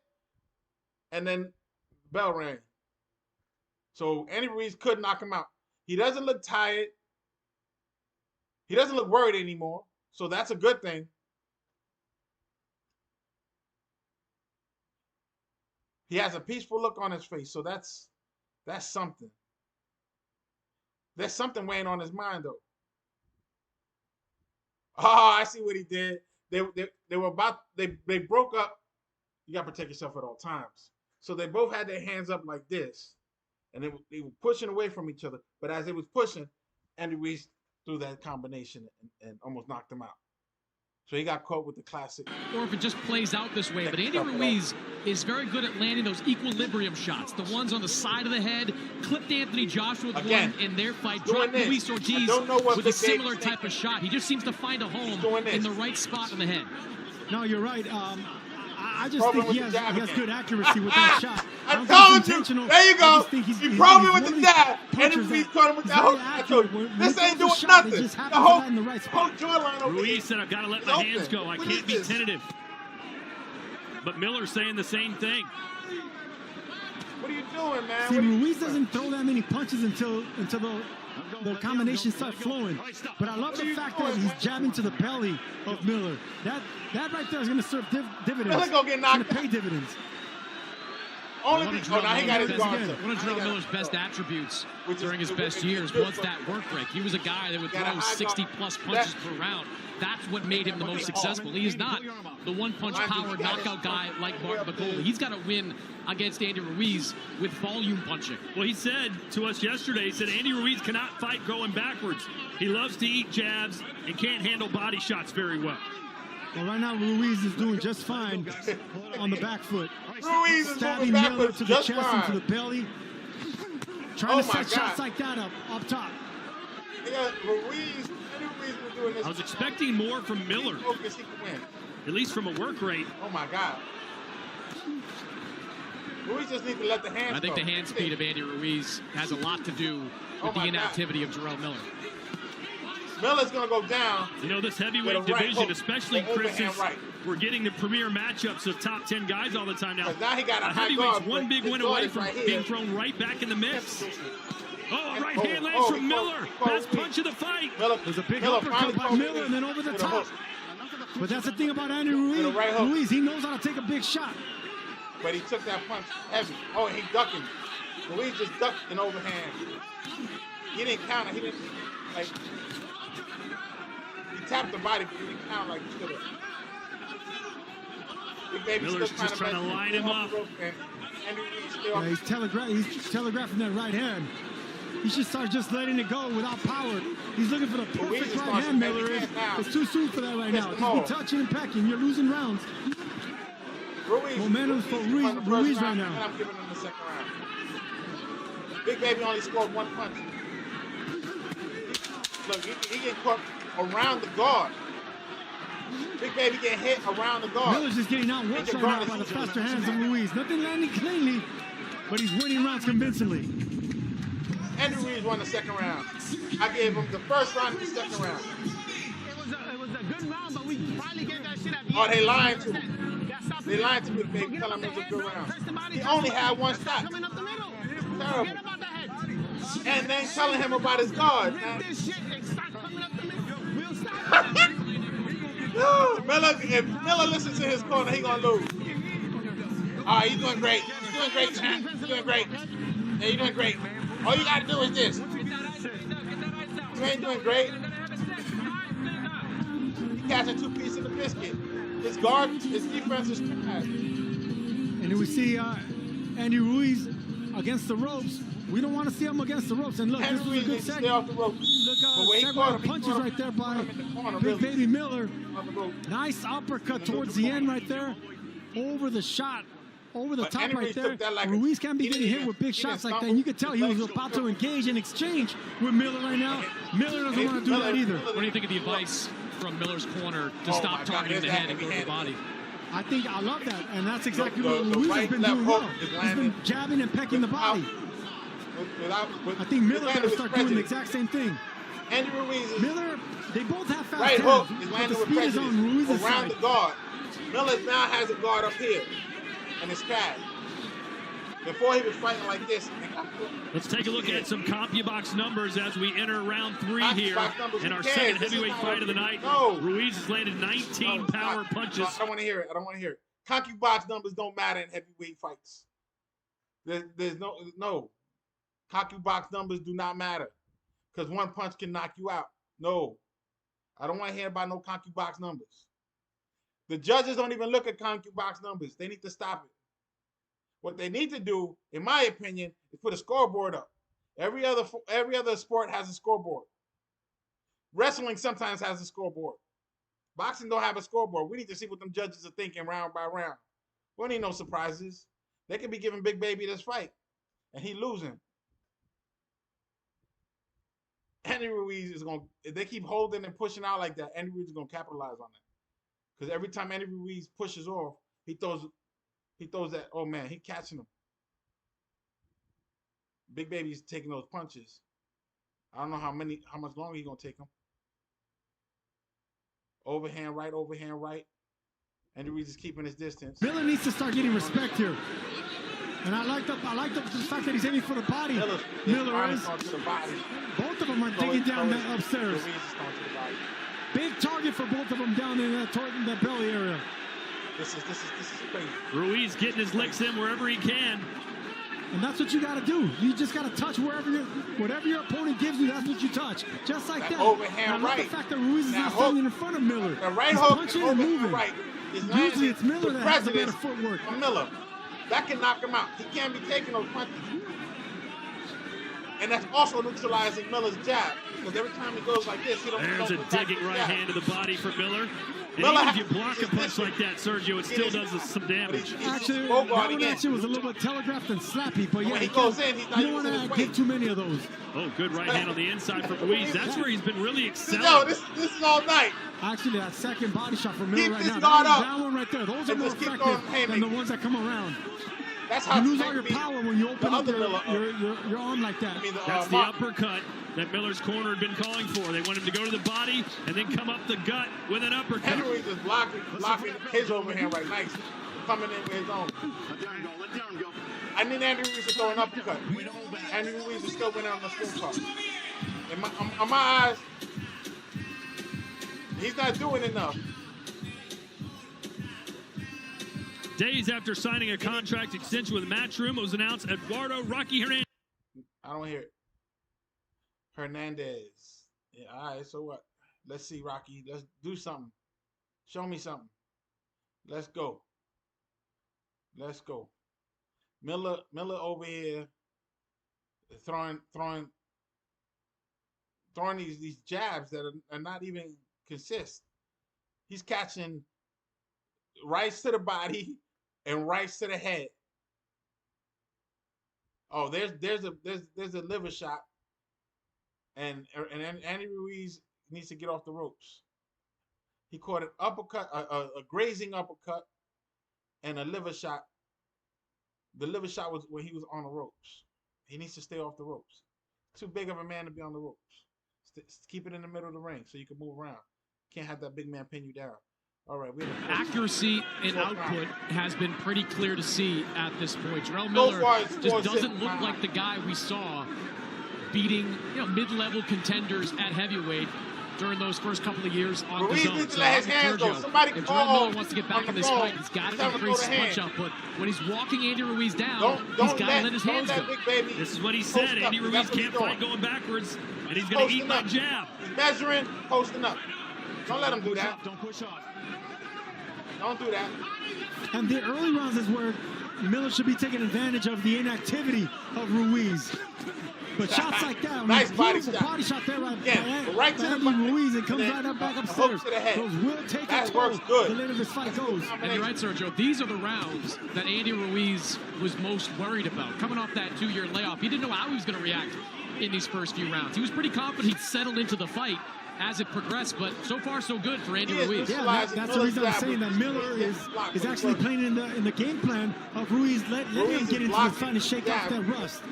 and then bell rang. So Andy Ruiz could knock him out. He doesn't look tired. He doesn't look worried anymore. So that's a good thing. He has a peaceful look on his face. So that's something. There's something weighing on his mind, though. Oh, I see what he did. They broke up. You got to protect yourself at all times. So they both had their hands up like this. And they were pushing away from each other. But as they was pushing, Andy Ruiz threw that combination and almost knocked him out. So he got caught with the classic. Or if it just plays out this way. But Andy Ruiz is very good at landing those equilibrium shots. The ones on the side of the head. Clipped Anthony Joshua with one in their fight. Dropped Luis Ortiz with a similar type of shot. He just seems to find a home in the right spot in the head. No, you're right. I just think he has good accuracy with that shot. I told you. There you go. He probably with the jab. Andy Ruiz caught him with that hook. I told you. This ain't doing nothing. The whole jawline over Ruiz said, I've got to let my hands go. I can't be tentative. But Miller's saying the same thing. What are you doing, man? See, Ruiz doesn't throw that many punches until the combinations start flowing. But I love the fact that he's jabbing to the belly of Miller. That right there is going to serve dividends. Miller's going to get knocked out. Pay dividends. Only because he got his guard. One of Jarrell Miller's best attributes during his best years was that work rate. He was a guy that would throw 60-plus punches per round. That's what made him the most successful. He is not the one-punch power knockout guy like Martin McColley. He's got to win against Andy Ruiz with volume punching. Well, he said to us yesterday, he said Andy Ruiz cannot fight going backwards. He loves to eat jabs and can't handle body shots very well. Well, right now, Ruiz is doing just fine on the back foot. Ruiz is stabbing moving Miller to the chest fine. and to the belly. Trying to set shots like that up top. Yeah, Ruiz was doing this. I was expecting more from Miller. Focus, he can win. At least from a work rate. Oh, my God. Ruiz just needs to let the hands I think go. the hand speed of Andy Ruiz has a lot to do with the inactivity of Jarrell Miller. Miller's going to go down. You know, this heavyweight division, especially, Chris, we're getting the premier matchups of top 10 guys all the time now. Now he got a high heavyweight's guard, one big win away from being thrown right back in the mix. Oh, right hand lands from Miller. Best punch of the fight. There's a big uppercut by Miller and then over the top. But that's the thing about Andy Ruiz. Ruiz, he knows how to take a big shot. But he took that punch heavy. Oh, he ducking. Ruiz just ducked an overhand. He didn't counter. He didn't, like, he tapped the body, but he didn't count like he should have. Miller's just trying to line him up. Yeah, he's telegraphing that right hand. He should start just letting it go without power. He's looking for the perfect right hand, Miller is. It's too soon for that right now. Just be touching and pecking. You're losing rounds. Momentum for Ruiz right now. And I'm giving him the second round. Big Baby only scored one punch. Look, he get caught around the guard. Big Baby get hit around the guard. Miller's just getting outworked right now by the faster hands of Ruiz. Nothing landing cleanly, but he's winning rounds convincingly. Andy Ruiz won the second round. I gave him the first round and the second round. It was a good round, but we finally gave that shit at the Oh, end. they lied to him. They lied to Big Baby, telling him it was a good round. He only had one shot. Terrible. And then telling him about his guard. If Miller listens to his corner, he gonna lose. All right, he's doing great. He's doing great, champ. He's doing great. Yeah, you're doing great. All you gotta do is this. You ain't doing great. You catching 2 pieces of the biscuit. His guard, his defense is trash. And we see Andy Ruiz against the ropes. We don't want to see him against the ropes. And look, this was a good second. Stay off the ropes. Look, several punches right there by Big Baby Miller. Nice uppercut towards the end right there. Over the shot. Over the top right there. Ruiz can't be getting hit with big shots like that. And you could tell he was about to engage and exchange with Miller right now. Miller doesn't want to do that either. What do you think of the advice from Miller's corner to stop targeting the head and go to the body? I love that, and that's exactly what Ruiz has been doing well. He's been jabbing and pecking the body. I think Miller will start doing the exact same thing. Andy Ruiz Miller, they both have fast right hands, hook is but landing the with speed is on Ruiz's prejudice around side. the guard. Miller now has a guard up here, and it's cash. Before he was fighting like this. Let's take a look at some CompuBox numbers as we enter round 3 here in our second heavyweight fight of the night. Ruiz has landed 19 power punches. I don't want to hear it. I don't want to hear it. CompuBox numbers don't matter in heavyweight fights. There's no. CompuBox numbers do not matter because one punch can knock you out. No. I don't want to hear about no CompuBox numbers. The judges don't even look at CompuBox numbers. They need to stop it. What they need to do, in my opinion, is put a scoreboard up. Every other sport has a scoreboard. Wrestling sometimes has a scoreboard. Boxing don't have a scoreboard. We need to see what them judges are thinking round by round. We don't need no surprises. They could be giving Big Baby this fight, and he losing. Andy Ruiz is going to, if they keep holding and pushing out like that, Andy Ruiz is going to capitalize on that. Because every time Andy Ruiz pushes off, he throws that, oh man, he catching him. Big Baby's taking those punches. I don't know how much longer he's going to take them. Overhand right. Andy Ruiz is keeping his distance. Miller needs to start getting respect here. And I like the fact that he's aiming for the body. Miller is. Both of them are digging down that upstairs. Big target for both of them down in that belly area. This is crazy. Ruiz getting his licks in wherever he can. And that's what you got to do. You just got to touch whatever your opponent gives you, that's what you touch. Just like that. Overhand right. I love the fact that Ruiz is not standing in front of Miller. The right He's hook, punching and moving. right. Usually it's Miller that has the better footwork. Miller. That can knock him out. He can't be taking those punches. And that's also neutralizing Miller's jab. Because every time he goes like this, he don't There's a digging right hand to the body for Miller. And Miller even if you block a punch like that, Sergio, it still does us some damage. Actually, that one actually was a little bit telegraphed and slappy, but yeah, when he goes in, he's not you don't want to get too many of those. Oh, good right hand on the inside for Ruiz. That's where he's been really excelling. Yo, this is all night. Actually, that second body shot from Miller right now, that one right there, those are more effective than the ones that come around. That's how you lose all your power when you open up your arm like that. That's the uppercut that Miller's corner had been calling for. They want him to go to the body and then come up the gut with an uppercut. Henry is blocking his overhand right nice. Coming in with his own. I need Andy Ruiz to throw an uppercut. Andy Ruiz is still winning on the scorecard. On my eyes, he's not doing enough. Days after signing a contract extension with Matchroom, it was announced Eduardo Rocky Hernandez. I don't hear it. Hernandez. Yeah, all right, so what? Let's see, Rocky. Let's do something. Show me something. Let's go. Let's go. Miller over here throwing these jabs that are not even consist. He's catching rights to the body and rights to the head. Oh, there's a liver shot. And Andy Ruiz needs to get off the ropes. He caught an uppercut, a grazing uppercut, and a liver shot. The liver shot was when he was on the ropes. He needs to stay off the ropes. Too big of a man to be on the ropes. Keep it in the middle of the ring so you can move around. Can't have that big man pin you down. All right, accuracy and output has been pretty clear to see at this point. Jarrell Miller just doesn't look like the guy we saw beating mid-level contenders at heavyweight during those first couple of years on the zone. So if Jarrell Miller wants to get back in this fight, he's got to increase his punch up. But when he's walking Andy Ruiz down, he's got to let his hands go. This is what he said. Andy Ruiz can't fight going backwards, and he's going to eat my jab. He's measuring, posting up. Don't let him do that. Don't push off. Don't do that. And the early rounds is where Miller should be taking advantage of the inactivity of Ruiz. But shots like that, nice body shot there right right to the body. Ruiz and comes right up back upstairs. To the head. Those will take that a toll works good. the later this fight goes. And you're right, Sergio. These are the rounds that Andy Ruiz was most worried about. Coming off that 2-year layoff, he didn't know how he was going to react in these first few rounds. He was pretty confident he'd settled into the fight as it progressed, but so far so good for Andy Ruiz. Yeah, that's the reason I'm saying that Miller is actually playing in the game plan of Ruiz. Let him get into the fight and shake off that rust.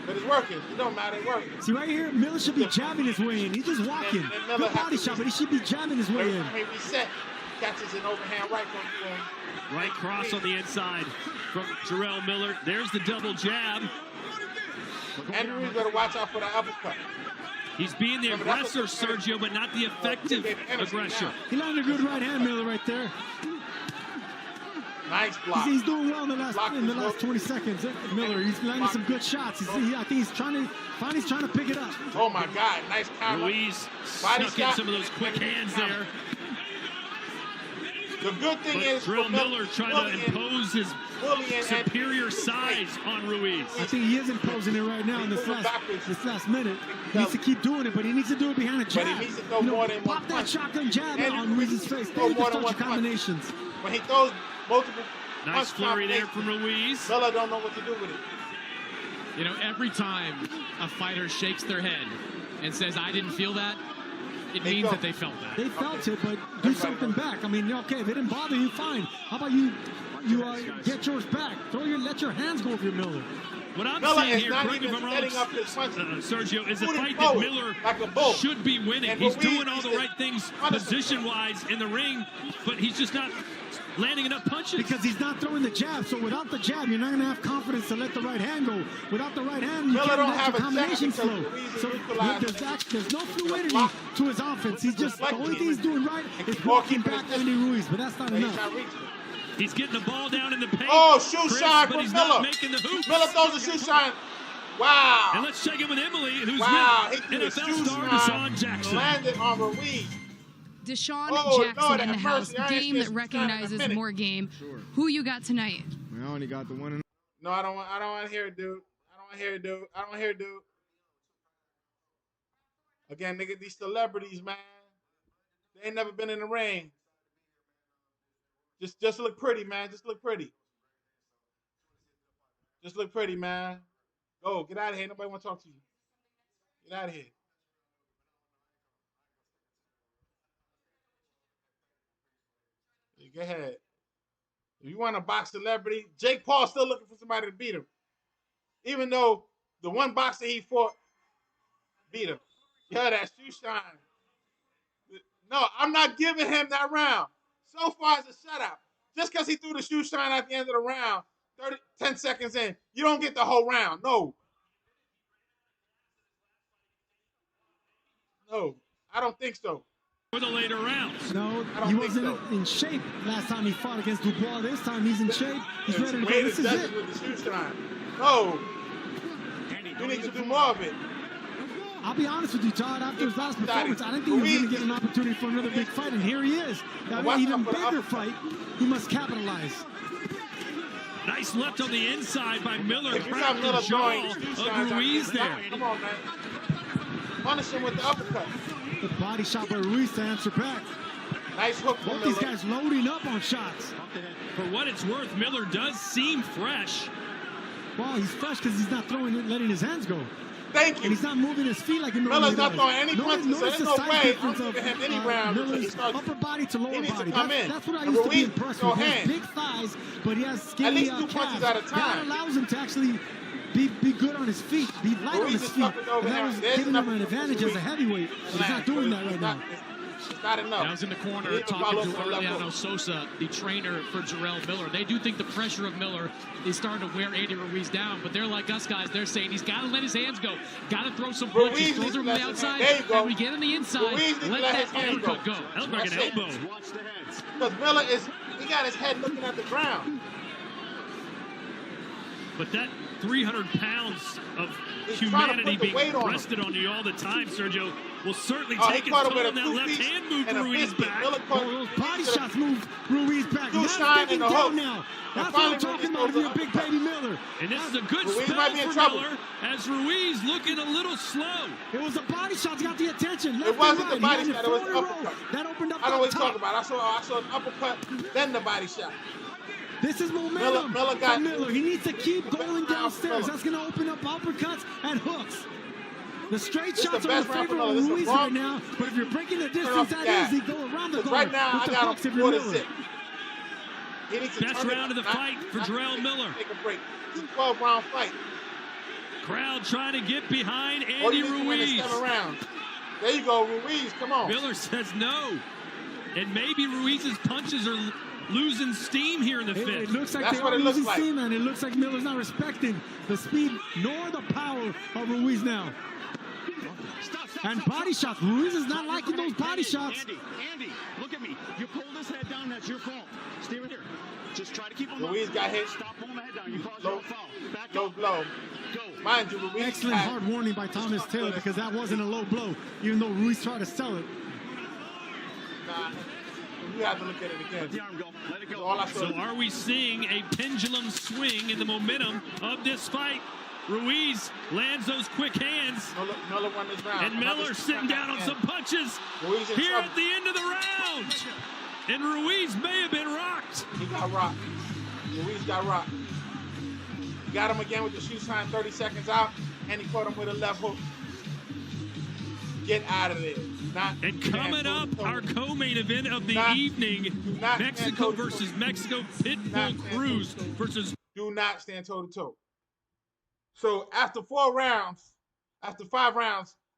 But it's working. It don't matter. It's working. See, right here, Miller should be jabbing his way in. He's just walking. Good body shot, but he should be jabbing his way in. Reset. Catches an overhand right from him. Right cross on the inside from Jarrell Miller. There's the double jab. And Ruiz better watch out for the uppercut. He's being the aggressor, Sergio, but not the effective aggressor. He landed a good right hand, Miller, right there. Nice block. He's doing well in the last 20 seconds. Miller, he's landing some good shots. I think he's trying to pick it up. Oh my God, nice counter. Ruiz snuck in some of those quick hands there. The good thing is Jarrell Miller trying to impose his superior size on Ruiz. I think he is imposing it right now in this last minute. He needs to keep doing it, but he needs to do it behind a jab. But he needs to throw more than one punch. Pop that shotgun jab and on Ruiz's face. Then you can start your combinations. When he throws multiple nice flurry there from Ruiz. Miller don't know what to do with it. You know, every time a fighter shakes their head and says, I didn't feel that, it means that they felt that. They felt it, but do something back. I mean, okay, if it didn't bother you, fine. How about you get yours back? Let your hands go over your Miller. What I'm seeing here, correct me if I'm wrong, Sergio, is a fight that Miller should be winning. He's doing all the right things position-wise in the ring, but he's just not landing enough punches. Because he's not throwing the jab, so without the jab, you're not going to have confidence to let the right hand go. Without the right hand, you can't let your combination flow. So there's no fluidity to his offense. He's just, the only thing he's doing right is walking back Andy Ruiz, but that's not enough. He's getting the ball down in the paint. Oh, shoe shine but from he's Miller. Not making the hoops. Miller throws a shoe shine. Wow. And let's check in with Emily, who's with NFL star Deshaun Jackson. Landed on Ruiz. Deshaun Jackson in the house. Game that recognizes more game. Sure. Who you got tonight? I only got the one. No, I don't want to hear it, dude. I don't want to hear it, dude. Again, nigga, these celebrities, man. They ain't never been in the ring. Just look pretty, man. Just look pretty. Just look pretty, man. Go, get out of here. Nobody want to talk to you. Get out of here. Go ahead. If you want to box celebrity, Jake Paul's still looking for somebody to beat him. Even though the one boxer he fought beat him. Yeah, that shoe shine. No, I'm not giving him that round. So far, it's a shutout. Just because he threw the shoe shine at the end of the round, 10 seconds in, you don't get the whole round. No. No, I don't think so. For the later rounds. No, he wasn't in shape last time he fought against Dubois. This time he's in shape. He's ready to go. This is it. With the shoe shine. No. You need to do more of it. I'll be honest with you, Todd. After his last performance, I didn't think he was going to get an opportunity for another big fight, and here he is. Now, an even bigger fight. He must capitalize. Nice left on the inside by Miller. Cracked the jaw of Ruiz there. Come on, man. Punish him with the uppercut. The body shot by Ruiz to answer back. Nice hook from Both these guys loading up on shots. For what it's worth, Miller does seem fresh. Well, he's fresh because he's not throwing it, letting his hands go. Thank you. And he's not moving his feet like he normally Miller's not does. throwing any punches, so there's no way I'm giving him any round. Miller's upper body to lower body. That's what I and used to be Ruiz impressed with. He has big thighs, but he has skinny at least 2 punches at a time. That allows him to actually be good on his feet, be light on his feet. And that was giving him an advantage as a heavyweight. But he's not doing that right now. It's not enough. I was in the corner talking to Aureliano Sosa, the trainer for Jarrell Miller. They do think the pressure of Miller is starting to wear Andy Ruiz down, but they're like us guys. They're saying he's got to let his hands go, got to throw some punches, throws them from the outside, and we get on the inside, let that uppercut go. That looked like an elbow. Because Miller he got his head looking at the ground. But that 300 pounds of He's humanity being weight on rested on you all the time, Sergio, will certainly he take its caught him toll with on that a left two-piece hand move and a Ruiz biscuit. back. Miller caught Those body shots move Ruiz back. Two Now shine stepping and a down hook. now. That's finally what I'm talking Ruiz about if goes you're a big baby Miller. And this is a good Ruiz spell might be in for trouble. Miller as Ruiz looking a little slow. It was the body shots got the attention. It wasn't the body He shot, had it was four the in a row. uppercut. That opened up I know the what he's top. talking about. I saw an uppercut, then the body shot. This is momentum Miller got for Miller. He needs to keep going downstairs. That's going to open up uppercuts and hooks. The straight This shots the are in best round for favor of Miller. This Ruiz is the right now. But if you're breaking the distance off that the gas. easy, go around the Because guard right now, with I the got hooks him if you're 4 to Miller. 6. He needs to Best turn it round of the up, fight for Jarrell Miller. Take a break. It's a 12-round fight. Crowd trying to get behind Or Andy you need to win in Ruiz. 7 rounds. There you go, Ruiz. Come on. Miller says no. And maybe Ruiz's punches are losing steam here in the fifth. It looks like they are losing steam, and it looks like Miller's not respecting the speed nor the power of Ruiz now. And body shots. Ruiz is not liking those body shots. Andy, look at me. You pulled his head down. That's your fault. Stay right here. Just try to keep him Ruiz up. got hit. Stop pulling the head down. You caused Low, your foul. Back low up. blow. Go. Mind you, Ruiz Excellent had- hard warning by Thomas Taylor because that wasn't a low blow, even though Ruiz tried to sell it. Nah, you have to look at it again. Let the arm go. Let it go. All I saw So are we seeing a pendulum swing in the momentum of this fight? Ruiz lands those quick hands. Miller won this round. And Miller sitting down on some punches Ruiz in here trouble. at the end of the round. And Ruiz may have been rocked. He got rocked. Ruiz got rocked. Got him again with the shoe sign 30 seconds out, and he caught him with a left hook. Get out of there. And coming up, our co-main event of the evening, Mexico versus Mexico, Pitbull Cruz versus... Do not stand toe-to-toe. So after 5 rounds,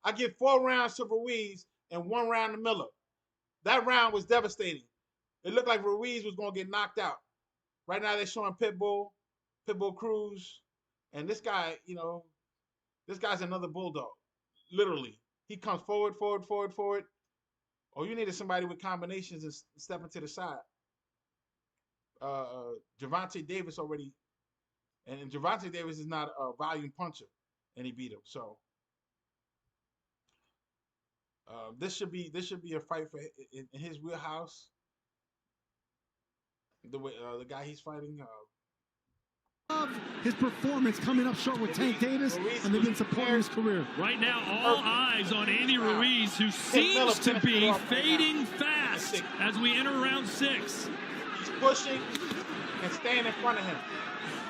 I give 4 rounds to Ruiz and 1 round to Miller. That round was devastating. It looked like Ruiz was going to get knocked out. Right now they're showing Pitbull Cruz, and this guy, this guy's another bulldog, literally. He comes forward. Oh, you needed somebody with combinations and stepping to the side. Gervonta Davis already, and Gervonta Davis is not a volume puncher, and he beat him. So this should be a fight for in his wheelhouse. The way the guy he's fighting. His performance coming up short with Tank Davis, and they've been supporting his career. Right now, all eyes on Andy Ruiz, who seems to be fading fast as we enter round 6. He's pushing and staying in front of him.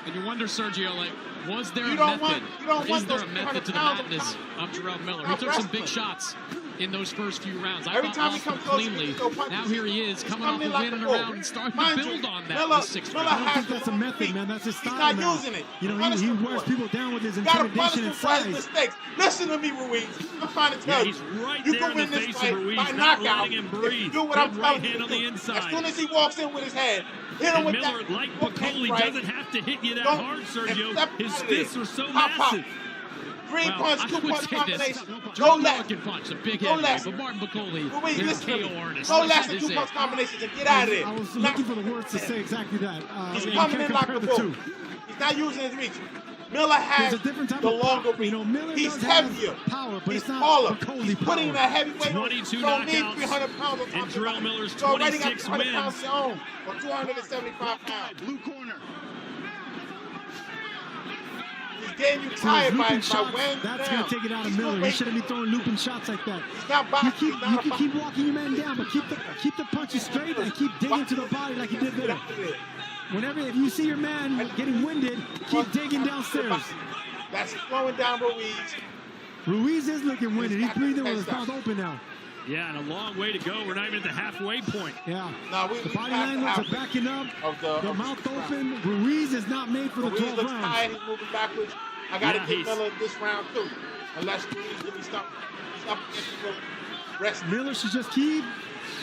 And you wonder, Sergio, like, was there You a don't method? want Is there those a method to the 200 pounds madness of Jarrell Miller? He took some big shots in those first few rounds. I Every thought time he lost comes them close, he cleanly. can throw punches. Now here he is, coming off coming a in like win a in a bull. round and starting to Mind you, build on that Miller- in the 6th Miller round. I don't think that's a method, man. That's his He's style not now. using it. You know, Punish he him wears for it. people down with his You gotta punish intimidation him and for his size. mistakes. Listen to me, Ruiz. I'm trying to tell you. He's right You there can in win the this face fight of Ruiz, by not knockout. letting him If you breathe. do what Good I'm telling right you hand to on the do. inside. As soon as he walks in with his head, hit him And with Miller, that. like hook Piccoli, right. doesn't have to hit you that Don't- hard, and Sergio. step His out of there. fists are so Pop, pop. massive. 3 punch, I 2 would punch say this. combination. Jarrell Go Miller left. can punch, a big Go heavyweight, left. but Martin Piccoli Ruiz, is a listen to KO me. artist. Go Like, left that and is 2 it. punch combinations and get out of there. I was Knock- looking for the words to say exactly that. He's You coming can't in like compare a the bull. two. He's not using his reach. Miller has There's a different type the of longer power. You know, Miller He's does have heavier. power, but He's it's not taller. Piccoli He's putting power. that heavyweight 22 you don't need knockouts 300 pounds on top and of your Jarrell body. Miller's You already got 26 300 pounds wins. of your own, or 275 pounds. Blue corner. He's getting you So his tired by looping shots, weighing that's down. going to take it out of He's Miller. gonna He wait. shouldn't be throwing looping shots like that. He's not boxing. You can keep walking your man down, but keep the punches straight and keep digging to the body like you did there. Whenever, if you see your man getting winded, keep digging downstairs. That's slowing down Ruiz. Ruiz is looking winded. He's breathing with his mouth open now. Yeah, and a long way to go. We're not even at the halfway point. Yeah. No, The body language are backing up. The mouth open. Ruiz is not made for the Ruiz 12 looks rounds. tired. He's moving backwards. I got to Yeah, give he's- Miller this round too, unless Ruiz really stop rest. Miller should just keep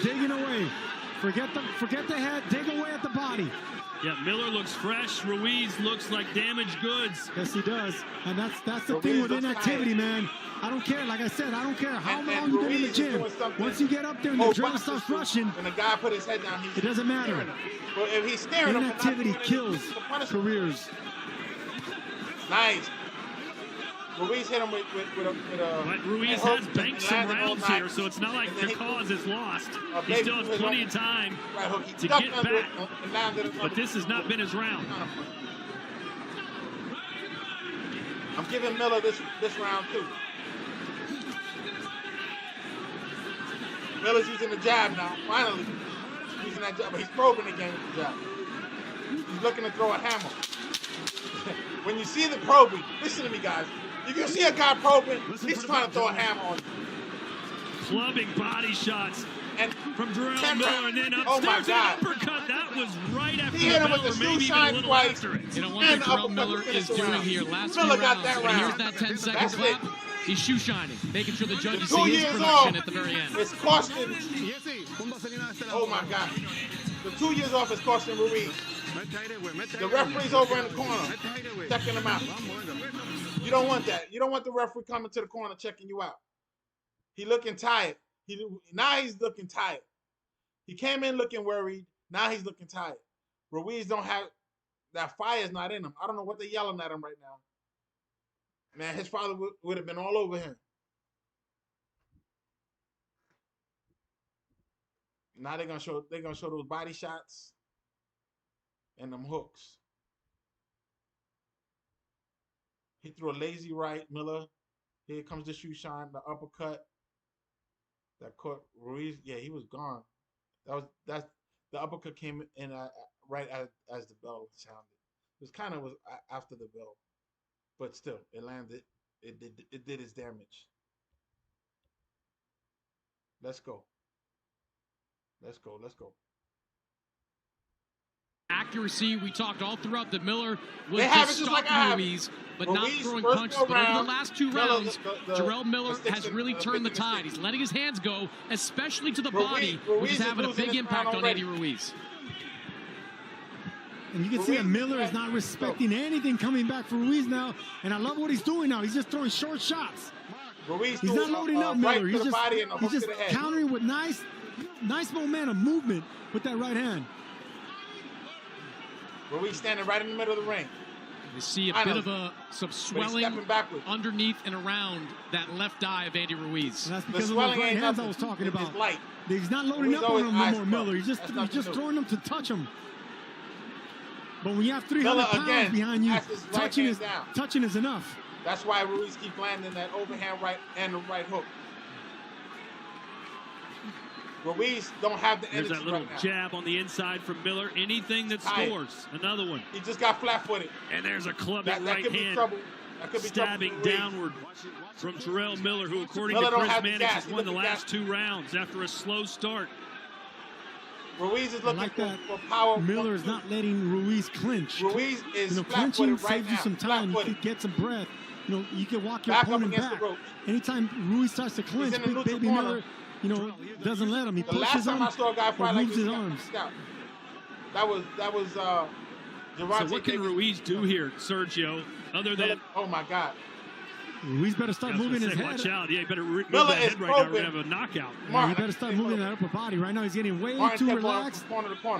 digging away. Forget the head. Dig away at the body. Yeah, Miller looks fresh. Ruiz looks like damaged goods. Yes, he does. And that's the Ruiz thing with looks inactivity, tired. man. I don't care. Like I said, I don't care how And long you've been in the Ruiz is gym. doing something Once you get up there and the most adrenaline boxers starts do. rushing, When the guy put his head down, it doesn't matter. Well, if he's staring him, Inactivity kills careers. Nice. Ruiz hit him with a But Ruiz has banked some rounds here, so it's not like the cause is lost. He still has plenty of time to get back, but this has not been his round. I'm giving Miller this round too. Miller's using the jab now, finally. Using that jab, but he's probing again with the jab. He's looking to throw a hammer. When you see the probing, listen to me, guys. If you see a guy probing, he's trying to throw a hammer on you. Clubbing body shots and from Jarrell Miller, and then upstairs oh my God. An uppercut. That was right after he hit him the bell, with the or maybe even a little twice. after it. You know, one thing Jarrell Miller is doing here, last few rounds, got that when he hears round. that 10-second clap, he's shoe shining, making sure the judges 2 see his years production off, at the very end. it's costing. Oh my God. The 2 years off is costing Ruiz. The referee's over in the corner, checking him out. You don't want that. You don't want the referee coming to the corner checking you out. He looking tired. Now he's looking tired. He came in looking worried. Now he's looking tired. Ruiz don't have that fire's not in him. I don't know what they're yelling at him right now. Man, his father would have been all over him. Now they're gonna show those body shots and them hooks. He threw a lazy right, Miller. Here comes the shoe shine, the uppercut. That caught Ruiz. Yeah, he was gone. The uppercut came in right as the bell sounded. It was kind of after the bell, but still, it landed. It did its damage. Let's go. Let's go. Let's go. Accuracy, we talked all throughout that Miller was just stalking Ruiz, but not throwing punches. But over the last 2 rounds, Jarrell Miller has really turned the tide. He's letting his hands go, especially to the body, which is having a big impact on Andy Ruiz. And you can see that Miller is not respecting anything coming back for Ruiz now. And I love what he's doing now. He's just throwing short shots. He's not loading up Miller. Right He's just countering with nice momentum, movement with that right hand. Ruiz standing right in the middle of the ring. You see a bit of some swelling underneath and around that left eye of Andy Ruiz. And that's because of those right hands I was talking about. He's not loading up on him no more, Miller. He's just throwing them to touch him. But when you have 300 pounds behind you, touching is enough. That's why Ruiz keeps landing that overhand right and the right hook. Ruiz don't have the energy. There's that little jab on the inside from Miller. Anything that scores. Another one. He just got flat-footed. And there's a clubbing right hand stabbing downward from Jarrell Miller, who, according to Chris Mannix, has won the last 2 rounds after a slow start. Ruiz is looking for power. Miller is not letting Ruiz clinch. Ruiz is clinching saves you some time. You can get some breath. You can walk your opponent back. Anytime Ruiz starts to clinch, Big Baby Miller, doesn't let him. He pushes him or moves his arms. That was So what can Ruiz do here, Sergio, other than... Oh, my God. Ruiz better start moving his head. Watch out. Yeah, he better move that head right now. We're going to have a knockout. Yeah, he better start moving that upper body. Right now he's getting way too relaxed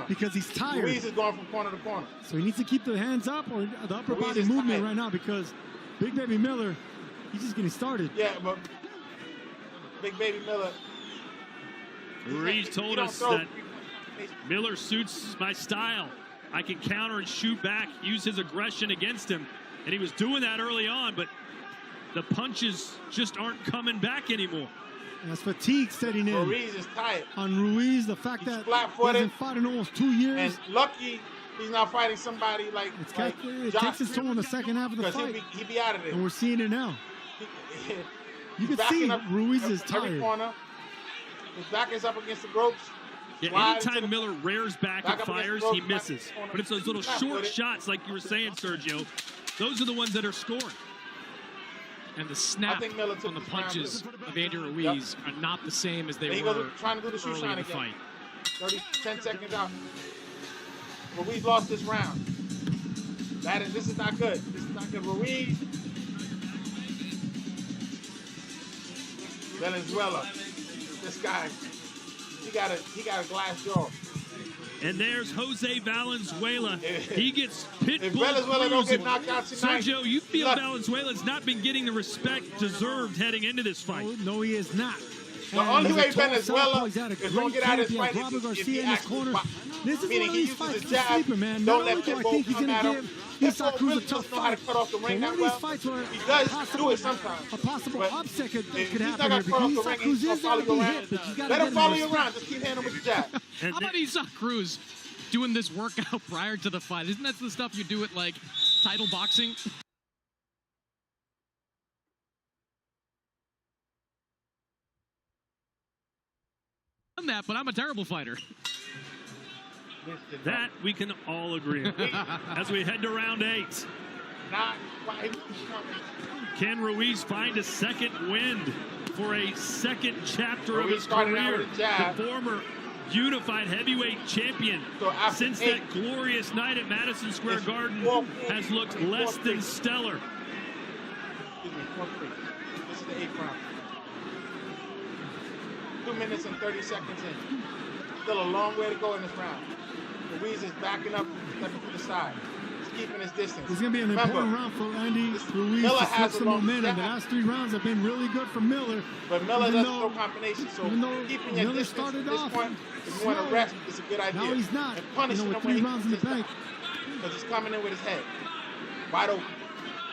because he's tired. Ruiz is going from corner to corner. So he needs to keep the hands up or the upper body movement right now because Big Baby Miller, he's just getting started. Yeah, but Big Baby Miller... Ruiz told us that Miller suits my style. I can counter and shoot back, use his aggression against him. And he was doing that early on, but the punches just aren't coming back anymore. And that's fatigue setting in. Ruiz is tired. On Ruiz, the fact that he hasn't fought in almost 2 years. And lucky he's not fighting somebody like it takes its toll in the second half of the fight. He'd be out of there. And we're seeing it now. You can see Ruiz is tired. Every corner. His back is up against the ropes. Yeah, anytime Miller rears back and fires, he misses. But it's those little short shots, like you were saying, Sergio. Those are the ones that are scoring. And the snap on the punches of Andy Ruiz are not the same as they were trying to do the shoe early shine in the again. fight. 10 seconds out. Ruiz lost this round. This is not good. This is not good. Ruiz. Venezuela. This guy, he got a glass jaw. And there's Jose Valenzuela. He gets pit bull Valenzuela don't cruising. get knocked out tonight, Sergio, you feel Valenzuela's not been getting the respect deserved heading into this fight? No, he is not. The only way Venezuela Venezuela is going to get out of this fight is if he actually boxes. This is Meaning one of he these uses fights his for jab. sleeper, man. Don't Not let only do I Pitbull think he's come going at to him. give Pitbull Cruz a really tough doesn't know how to fight. cut off the ring But that one of these well. fights where He does possible, do it sometimes. a possible But upset could he's not happen going here to cut off because the ring. Cruz He's is going to follow going to you be around. hit, but you got to Let get him follow him you around. Just keep hitting him with the jab. How about Isaac Cruz doing this workout prior to the fight? Isn't that the stuff you do at, like, title boxing? That, but I'm a terrible fighter. That we can all agree on. As we head to round 8. Can Ruiz find a second win for a second chapter of his career? The former unified heavyweight champion since that glorious night at Madison Square Garden has looked less than stellar. Excuse me, 4-3. This is the 8th round. 2 minutes and 30 seconds in. Still a long way to go in this round. Ruiz is backing up, stepping to the side. He's keeping his distance. It's going to be an important round for Andy Ruiz Miller to has switch a the long momentum. jab. The last 3 rounds have been really good for Miller. But Miller Even doesn't throw combinations, so keeping your Miller distance started at this off point, if you want to rest, is a good idea. Now he's not. And punishing with him when 3 he rounds in the bank. because he's coming in with his head wide open.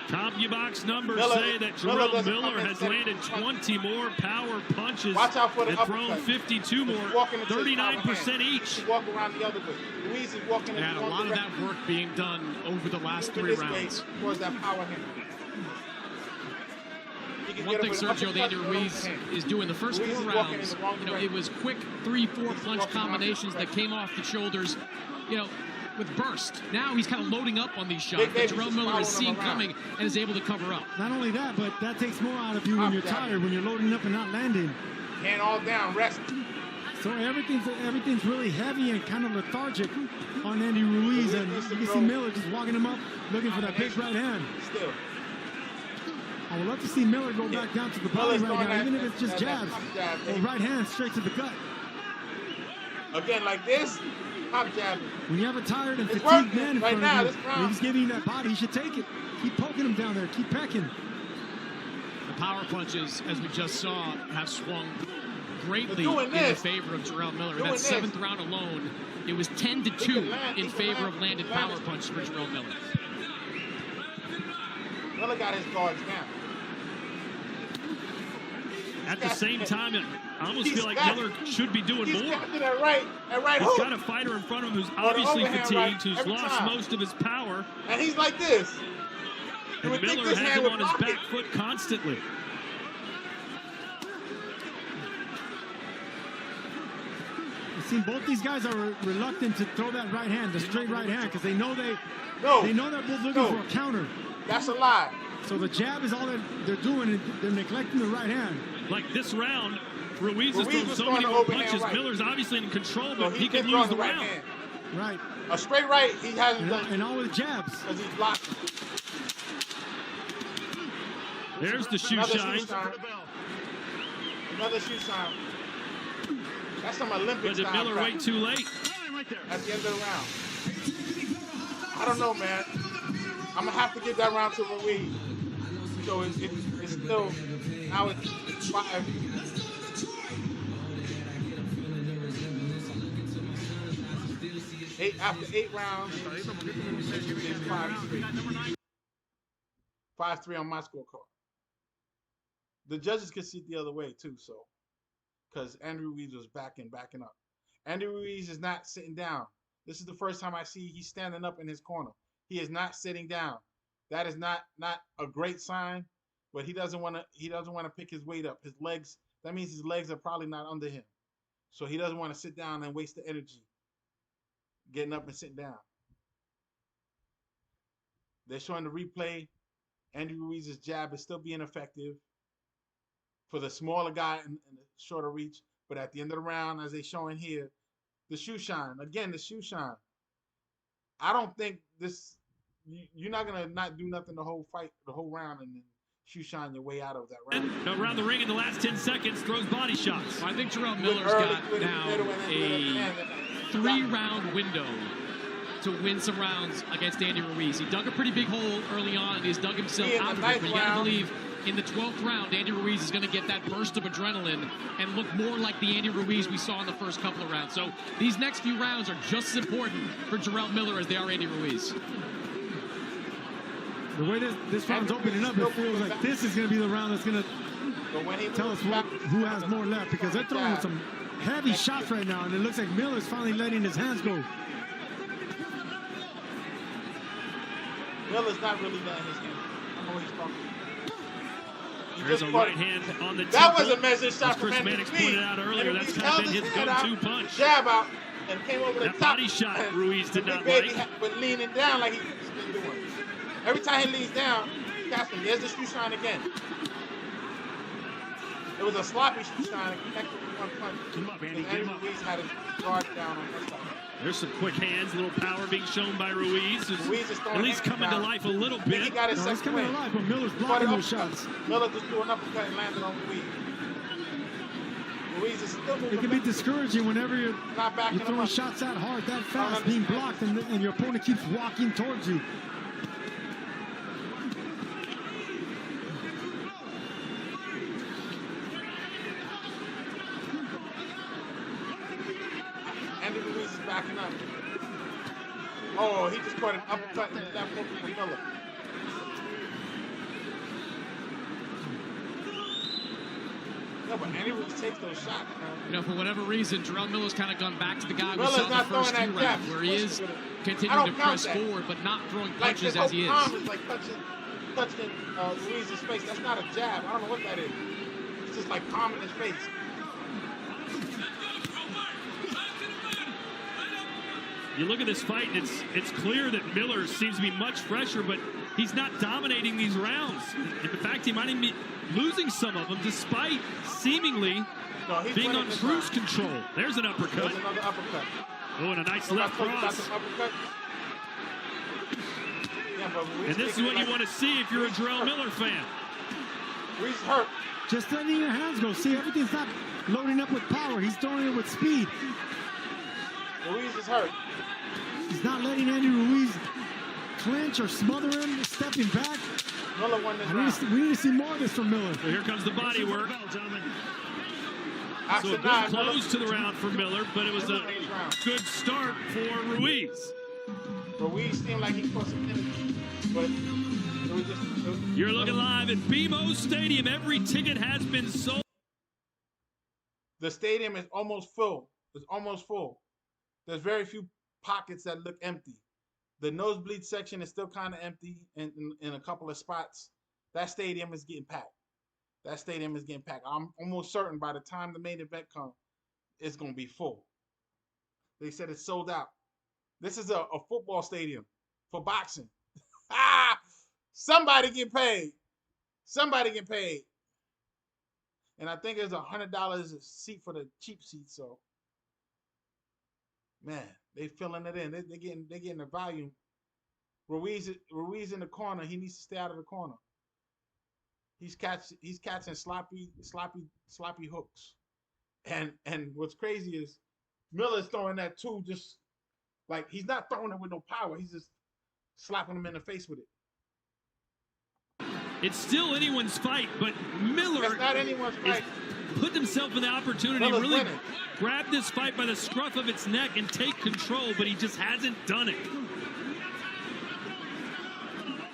CompuBox numbers Miller- say that Miller Jerome doesn't Miller come in has steady. landed 20 more power punches Watch out for the and thrown uppercut. 52 more, He's walking into his power 39% hand. each. He's walking around the other way. Ruiz is walking in And a one lot of direction. that work being done over the last Moving 3 this way rounds. towards that power hand. He can One get thing him with an Sergio uppercut the or Ruiz overhand. is doing the first Ruiz 4 is walking in rounds, the wrong you know, it direction. was quick 3-4 punch walking in the combinations opposite that came off the shoulders, you know, with burst. Now he's kind of loading up on these shots that Jerome Miller has seen coming and is able to cover up. Not only that, but that takes more out of you when you're tired, when you're loading up and not landing. Hand all down, rest. So everything's really heavy and kind of lethargic on Andy Ruiz, and you can see Miller just walking him up, looking for that big right hand. Still. I would love to see Miller go back down to the body Miller's right throwing now, that- even if it's just that jabs. pump jab, Or right hand straight to the gut. Again, like this, pop jabbing. When you have a tired and It's fatigued working man in right front now, of this you, round. and he's giving you that body, you should take it. Keep poking him down there, keep pecking. The power punches, as we just saw, have swung greatly Doing in the this. favor of Jerome Miller. In Doing that this. 7th round alone, it was 10-2 in favor of landed land power it. punches for Jerome Miller. Miller got his guards down. At the same time, I almost He's feel like got- Miller should be doing He's more. got to that right He's hook. got a fighter in front of him who's Or the obviously overhand fatigued, right who's every lost time. most of his power. And he's like this. You And would think Miller this has hand him would on his block back it. foot constantly. You've seen both these guys are reluctant to throw that right hand, the straight right hand, because they know they're both looking for a counter. That's a lie. So the jab is all that they're doing, and they're neglecting the right hand. Like this round, Ruiz has Ruiz thrown was so throwing many the more overhand punches. right. Miller's obviously in control, So but he been can throwing lose the right round. hand. Right. A straight right, he hasn't done. And all with jabs. Because he's blocked. There's the shoe Another shine. shoe sign. Another shoe sign. That's some Olympic But did style Miller crap. wait too late? At the end of the round. I don't know, man. I'm going to have to give that round to Ruiz. So it's still, now it's 5. After 8 rounds, it's 5-3. 5-3 on my scorecard. The judges could see it the other way too, so because Andrew Ruiz was backing up. Andrew Ruiz is not sitting down. This is the first time I see he's standing up in his corner. He is not sitting down. That is not a great sign, but he doesn't want to pick his weight up. His legs, that means his legs are probably not under him. So he doesn't want to sit down and waste the energy getting up and sitting down. They're showing the replay. Andrew Ruiz's jab is still being effective for the smaller guy in the shorter reach. But at the end of the round, as they're showing here, the shoe shine. Again, the shoe shine. I don't think this, you're not going to not do nothing the whole fight, the whole round, and then shoe shine your way out of that round. And around the ring in the last 10 seconds, throws body shots. I think Jerome Miller's got now a 3-round window to win some rounds against Andy Ruiz. He dug a pretty big hole early on, and he's dug himself out of it. But you got to believe in the 12th round, Andy Ruiz is going to get that burst of adrenaline and look more like the Andy Ruiz we saw in the first couple of rounds. So these next few rounds are just as important for Jarrell Miller as they are Andy Ruiz. The way this round's opening up, it feels like this is going to be the round that's going to tell us who has more left, because they're throwing some heavy shots right now, and it looks like Miller's finally letting his hands go. Miller's not really letting his hands. I know he's talking. There's a right hand on the That was a measured shot from Chris Andy Mannix Ruiz. pointed out earlier. That's kind of been his go-to punch. Jab out and came over the that top. Body shot Ruiz did not Big like. Baby was leaning down like he's been doing. Every time he leans down, he got him. There's the shoe shine again. It was a sloppy shoe shine. Connected with one punch. Get him up, Andy. Andy Ruiz had his guard down on that side. There's some quick hands, a little power being shown by Ruiz. Ruiz is at least coming to life a little bit. He got his he's second coming win. to life, but Miller's blocking those shots. Miller just threw an uppercut and landed on Ruiz. Ruiz is still moving. It can be discouraging whenever you're backing throwing shots that hard, that fast, being blocked, and your opponent keeps walking towards you. Andy Ruiz is backing up. Oh, he just caught an uppercut in the left hook from Miller. No, but Andy Ruiz takes those shots, man. You know, for whatever reason, Jarrell Miller's kind of gone back to the guy we Miller's saw in the not first throwing two that rounds, jab. where he is continuing to press forward, but not throwing punches as he is. Palm is like touching Ruiz's face. That's not a jab. I don't know what that is. It's just like palming his face. You look at this fight, and it's clear that Miller seems to be much fresher, but he's not dominating these rounds. In fact, he might even be losing some of them, despite seemingly being on cruise control. There's an uppercut. There's another uppercut. Oh, and a nice left cross. And this is what you want to see if you're a Jarrell Miller fan. Ruiz hurt. Just letting your hands go. See, everything's not loading up with power. He's throwing it with speed. Ruiz is hurt. He's not letting Andy Ruiz clinch or smother him, stepping back. Miller won this round. We need to see more of this from Miller. So here comes the body work. So a good close to the round for Miller, but it was a good start for Ruiz. Ruiz seemed like he caught some energy, but it was just... You're looking live at BMO Stadium. Every ticket has been sold. The stadium is almost full. It's almost full. There's very few pockets that look empty. The nosebleed section is still kind of empty in a couple of spots. That stadium is getting packed. That stadium is getting packed. I'm almost certain by the time the main event comes, it's going to be full. They said it's sold out. This is a football stadium for boxing. Somebody get paid. Somebody get paid. And I think there's $100 a seat for the cheap seat. So, man, they filling it in. They're getting the volume. Ruiz in the corner. He needs to stay out of the corner. He's catching sloppy hooks. And what's crazy is Miller's throwing that too, just like he's not throwing it with no power. He's just slapping him in the face with it. It's still anyone's fight, but Miller It's not anyone's fight. put himself in the opportunity, Miller's really winning. grab this fight by the scruff of its neck and take control, but he just hasn't done it.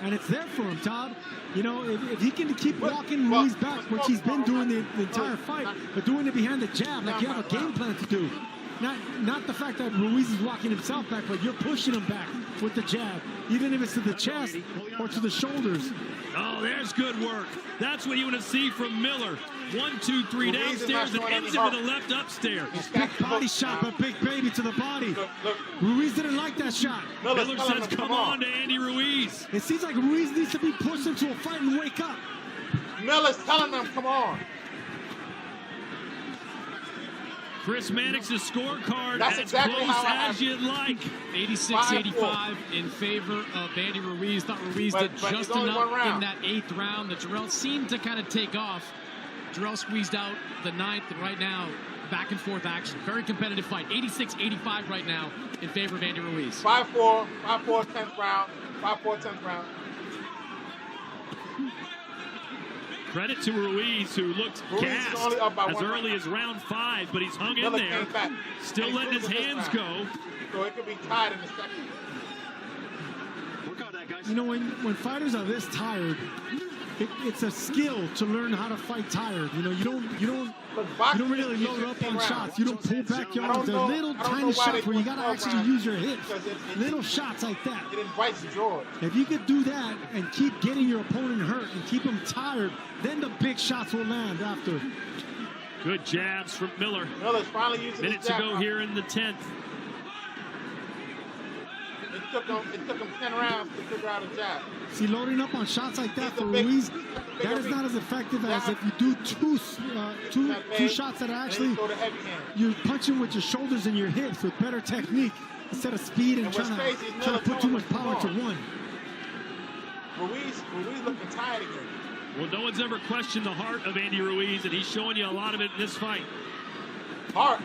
And it's there for him, Todd. You know, if he can keep walking Ruiz back, which he's been doing the entire fight, but doing it behind the jab, like you have a game plan to do. Not the fact that Ruiz is walking himself back, but you're pushing him back with the jab, even if it's to the chest or to the shoulders. Oh, there's good work. That's what you want to see from Miller. 1, 2, 3 downstairs and ends it with a left upstairs. Big body shot, but big baby to the body. Ruiz didn't like that shot. Miller says, come on to Andy Ruiz. It seems like Ruiz needs to be pushed into a fight and wake up. Miller's telling them, come on. Chris Mannix's scorecard That's as exactly close how it as you'd like. 86-85 in favor of Andy Ruiz. Thought Ruiz did just enough in that 8th round that Jarrell seemed to kind of take off. Jarrell squeezed out the 9th, and right now back and forth action. Very competitive fight. 86-85 right now in favor of Andy Ruiz. 5-4, 10th round. 5-4, 10th round. Credit to Ruiz, who looked gassed as early as round 5, but he's hung in there. Still letting his hands go. So it could be tied in the second. You know, when fighters are this tired, it's a skill to learn how to fight tired. You know, you don't really load up on shots. You don't pull back your arms. They're little tiny shots where you gotta actually use your hips. Little shots like that. It invites joy. If you could do that and keep getting your opponent hurt and keep them tired, then the big shots will land after. Good jabs from Miller. Miller's finally using Minutes his jab. ago here in the 10th. It took him 10 rounds to figure out a jab. See, loading up on shots like that for Ruiz, that is not as effective as if you do two shots that are actually, you're punching with your shoulders and your hips with better technique instead of speed and trying to put too much power to one. Ruiz looking tired again. Well, no one's ever questioned the heart of Andy Ruiz, and he's showing you a lot of it in this fight. Heart.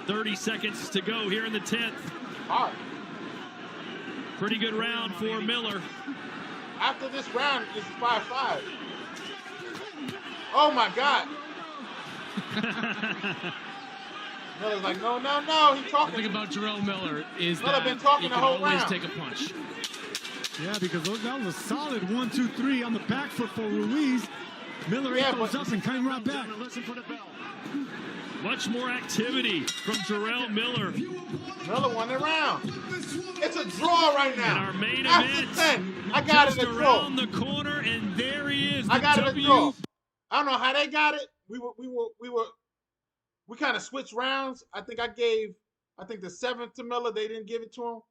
30 seconds to go here in the 10th. Heart. Pretty good round for Miller. After this round, it's 5-5. Oh my God. Miller's like, no. He's talking. The thing about Jarrell Miller is Miller that been talking he the can whole always round. take a punch. Yeah, because that was a solid 1-2-3 on the back foot for Ruiz. Miller goes up and came right back. Listen for the bell. Much more activity from Jarrell Miller. Miller won the round. It's a draw right now. And our main After event, 10, I got just it a draw. around the corner, and there he is. I got the it a draw. I don't know how they got it. We kind of switched rounds. I think the 7th to Miller. They didn't give it to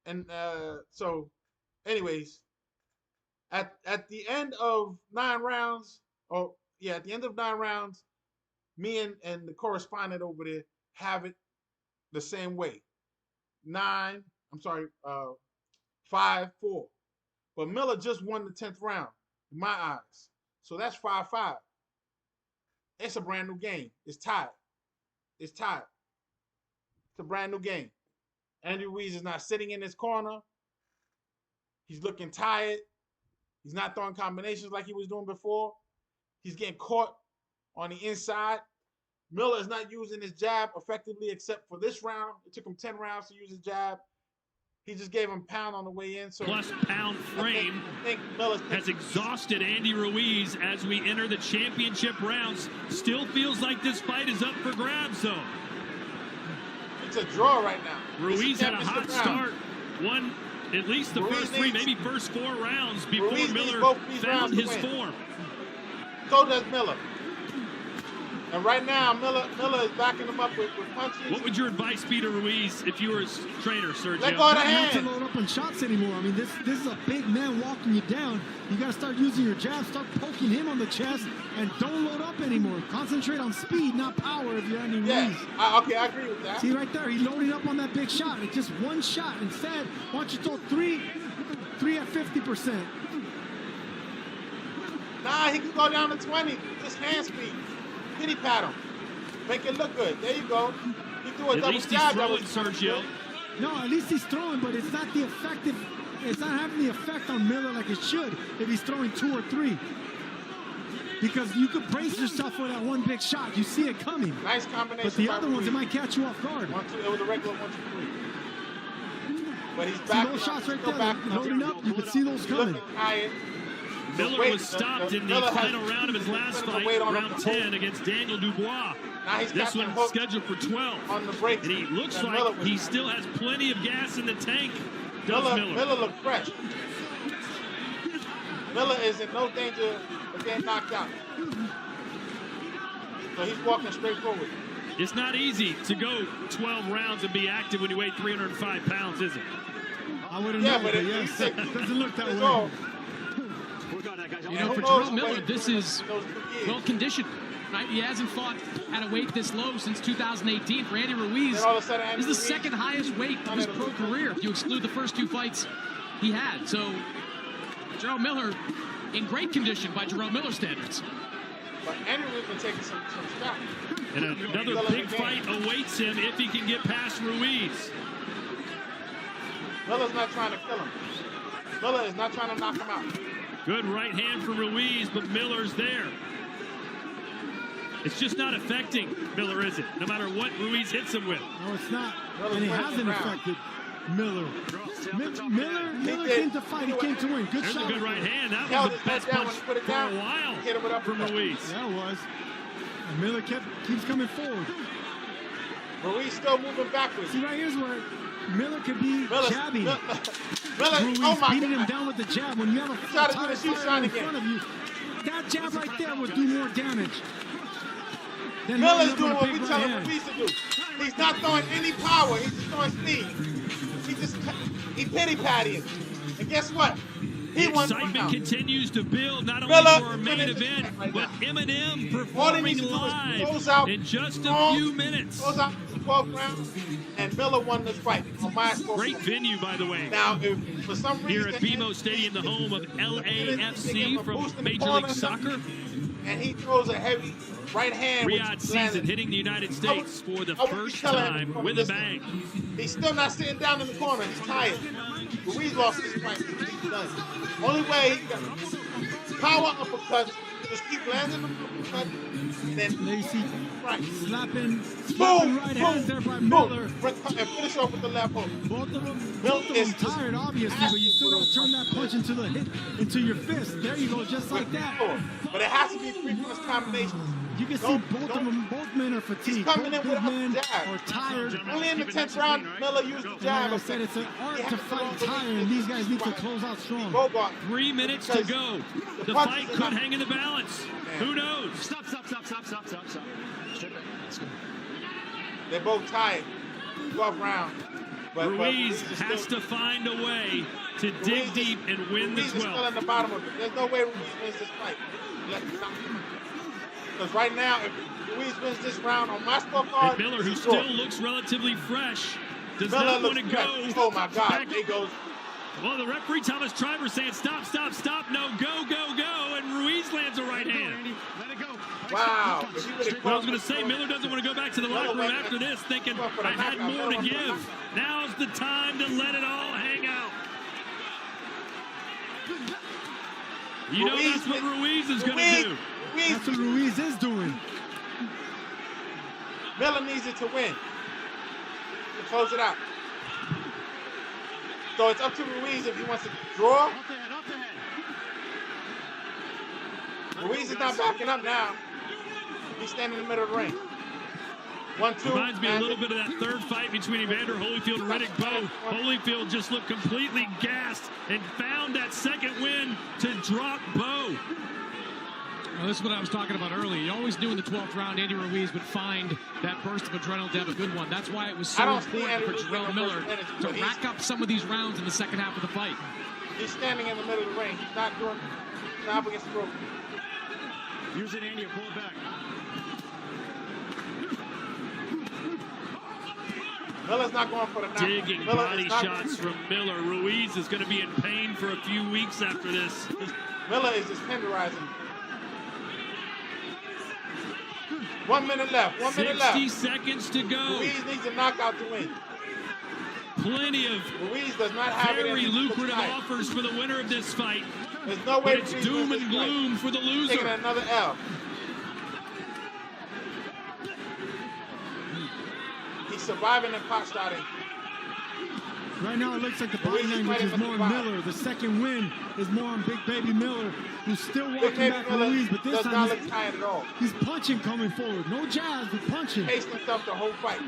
him. So, anyways, at the end of 9 rounds, at the end of 9 rounds, me and the correspondent over there have it the same way. 5-4. But Miller just won the 10th round, in my eyes. So that's 5-5. It's a brand new game. It's tied. It's a brand new game. Andy Ruiz is not sitting in his corner. He's looking tired. He's not throwing combinations like he was doing before. He's getting caught on the inside. Miller is not using his jab effectively except for this round. It took him 10 rounds to use his jab. He just gave him pound on the way in. So Plus pound frame I think Miller's has exhausted Andy Ruiz as we enter the championship rounds. Still feels like this fight is up for grabs, though. It's a draw right now. Ruiz had a hot start. Won at least the first 3, maybe first 4 rounds before Miller found his form. So does Miller. And right now, Miller is backing him up with punches. What would your advice be to Ruiz if you were his trainer, Sergio? Let go of the Not to hand. load up on shots anymore. I mean, this is a big man walking you down. You got to start using your jab, start poking him on the chest, and don't load up anymore. Concentrate on speed, not power if you're Andy Ruiz. I agree with that. See right there, he loaded up on that big shot. It's just one shot. Instead, why don't you throw three at 50%? Nah, he can go down to 20. Just hand speed. Kitty pat him. Make it look good. There you go. He threw a double jab. That was Sergio. No, at least he's throwing, but it's not the effective. It's not having the effect on Miller like it should if he's throwing 2 or 3. Because you could brace yourself for that one big shot. You see it coming. Nice combination. But the other ones, it might catch you off guard. 1-2. It was a regular 1-2-3. But he's back. See those shots right there, loading up. You can see those coming. Miller was stopped in the final round of his last fight, round 10, against Daniel Dubois. This one scheduled for 12. On the break. And he looks like he still has plenty of gas in the tank, does Miller. Miller looks fresh. Miller is in no danger of getting knocked out. So he's walking straight forward. It's not easy to go 12 rounds and be active when you weigh 305 pounds, is it? I wouldn't know, but yes, it doesn't look that way. You know, for Jarrell Miller, this is well-conditioned, right? He hasn't fought at a weight this low since 2018. For Andy Ruiz, this is the second highest weight of his pro career, if you exclude the first 2 fights he had. So, Jarrell Miller in great condition by Jarrell Miller standards. But Andy Ruiz been taking some scraps. And another big fight awaits him if he can get past Ruiz. Miller's not trying to kill him. Miller is not trying to knock him out. Good right hand for Ruiz, but Miller's there. It's just not affecting Miller, is it? No matter what Ruiz hits him with. No, it's not. And it hasn't affected Miller. Miller came to fight. He came to win. Good There's shot. a good right hand. That was the best punch for a while from Ruiz. Yeah, it was. And Miller keeps coming forward. Ruiz still moving backwards. See, right here's where Miller could be jabbing. Miller, Ruiz beating him down with the jab. When you have a try to do the fighter shoot shot in again. front of you, that jab right there would do more damage. Miller's doing what we tell him Ruiz to do. He's not throwing any power. He's just throwing speed. He pity-pattying. And guess what? The excitement continues to build, not only Miller, for our main event, but Eminem All he performing needs to do is live close out in just a strong, few minutes. Close out the 12th round, and Miller won this fight on my score. Great venue, by the way. Now, if for some reason... Here at BMO Stadium, the home of LAFC from Major League Soccer. And he throws a heavy right hand. Riyadh season hitting the United States for the first time with a bang. He's still not sitting down in the corner. He's tired. Ruiz lost this fight. He's done. Only way he got power uppercuts. Just keep landing the uppercut. Then Lacey right. slapping Boom, right hands there by boom, Miller. And finish off with the left hook. Both of them tired, obviously, but you still gotta turn that punch into the hit, into your fist. There you go, just like that. But it has to be 3 punch combinations. You can see both men are fatigued. He's coming in both without men the jab. are tired. Only in the 10th round, Miller used the jab. Like I said, it's an art to fight tired, and these guys need to close out strong. 3 minutes to go. The fight could hang in the balance. Who knows? Stop. Strip it. Let's go. They're both tired. 12th round. Ruiz has to find a way to dig deep and win this Ruiz is still well. in the bottom of it. There's no way Ruiz wins this fight. Because right now, if Ruiz wins this round on my scorecard, And Miller, who still looks relatively fresh, does not want to go. Oh my God! He goes. Well, the referee Thomas Triver saying stop, no, go, and Ruiz lands a right hand. Let it go. Wow. Well, I was going to say, Miller doesn't want to go back to the locker room after this thinking, I had more to give. Now's the time to let it all hang out. You know that's what Ruiz is going to do. That's what Ruiz is doing. Miller needs it to win. To close it out. So it's up to Ruiz if he wants to draw. Ruiz is not backing up now. He's standing in the middle of the ring. 1-2. Reminds me a little bit of that third fight between Evander Holyfield and Riddick Bowe. Holyfield just looked completely gassed and found that second win to drop Bowe. Well, this is what I was talking about earlier. You always knew in the 12th round Andy Ruiz would find that burst of adrenaline to have a good one. That's why it was so important for Jarrell Miller to rack up some of these rounds in the second half of the fight. He's standing in the middle of the ring. He's not doing. He's not up against the rope. Use it, Andy, or pull it back. Miller's not going for the knockout. Digging body shots from Miller. Ruiz is going to be in pain for a few weeks after this. Miller is just tenderizing. 1 minute left. 1 minute left. 60 seconds to go. Ruiz needs a knockout to win. Plenty of Ruiz does not have very it lucrative offers for the winner of this fight. There's no way it's doom and gloom for the loser. Taking another L. He's surviving and pot shotting. Right now, it looks like the body language is more on Miller. The second win is more on Big Baby Miller, who's still walking back Ruiz, but this time he's punching coming forward. No jabs, but punching. Paced himself the whole fight.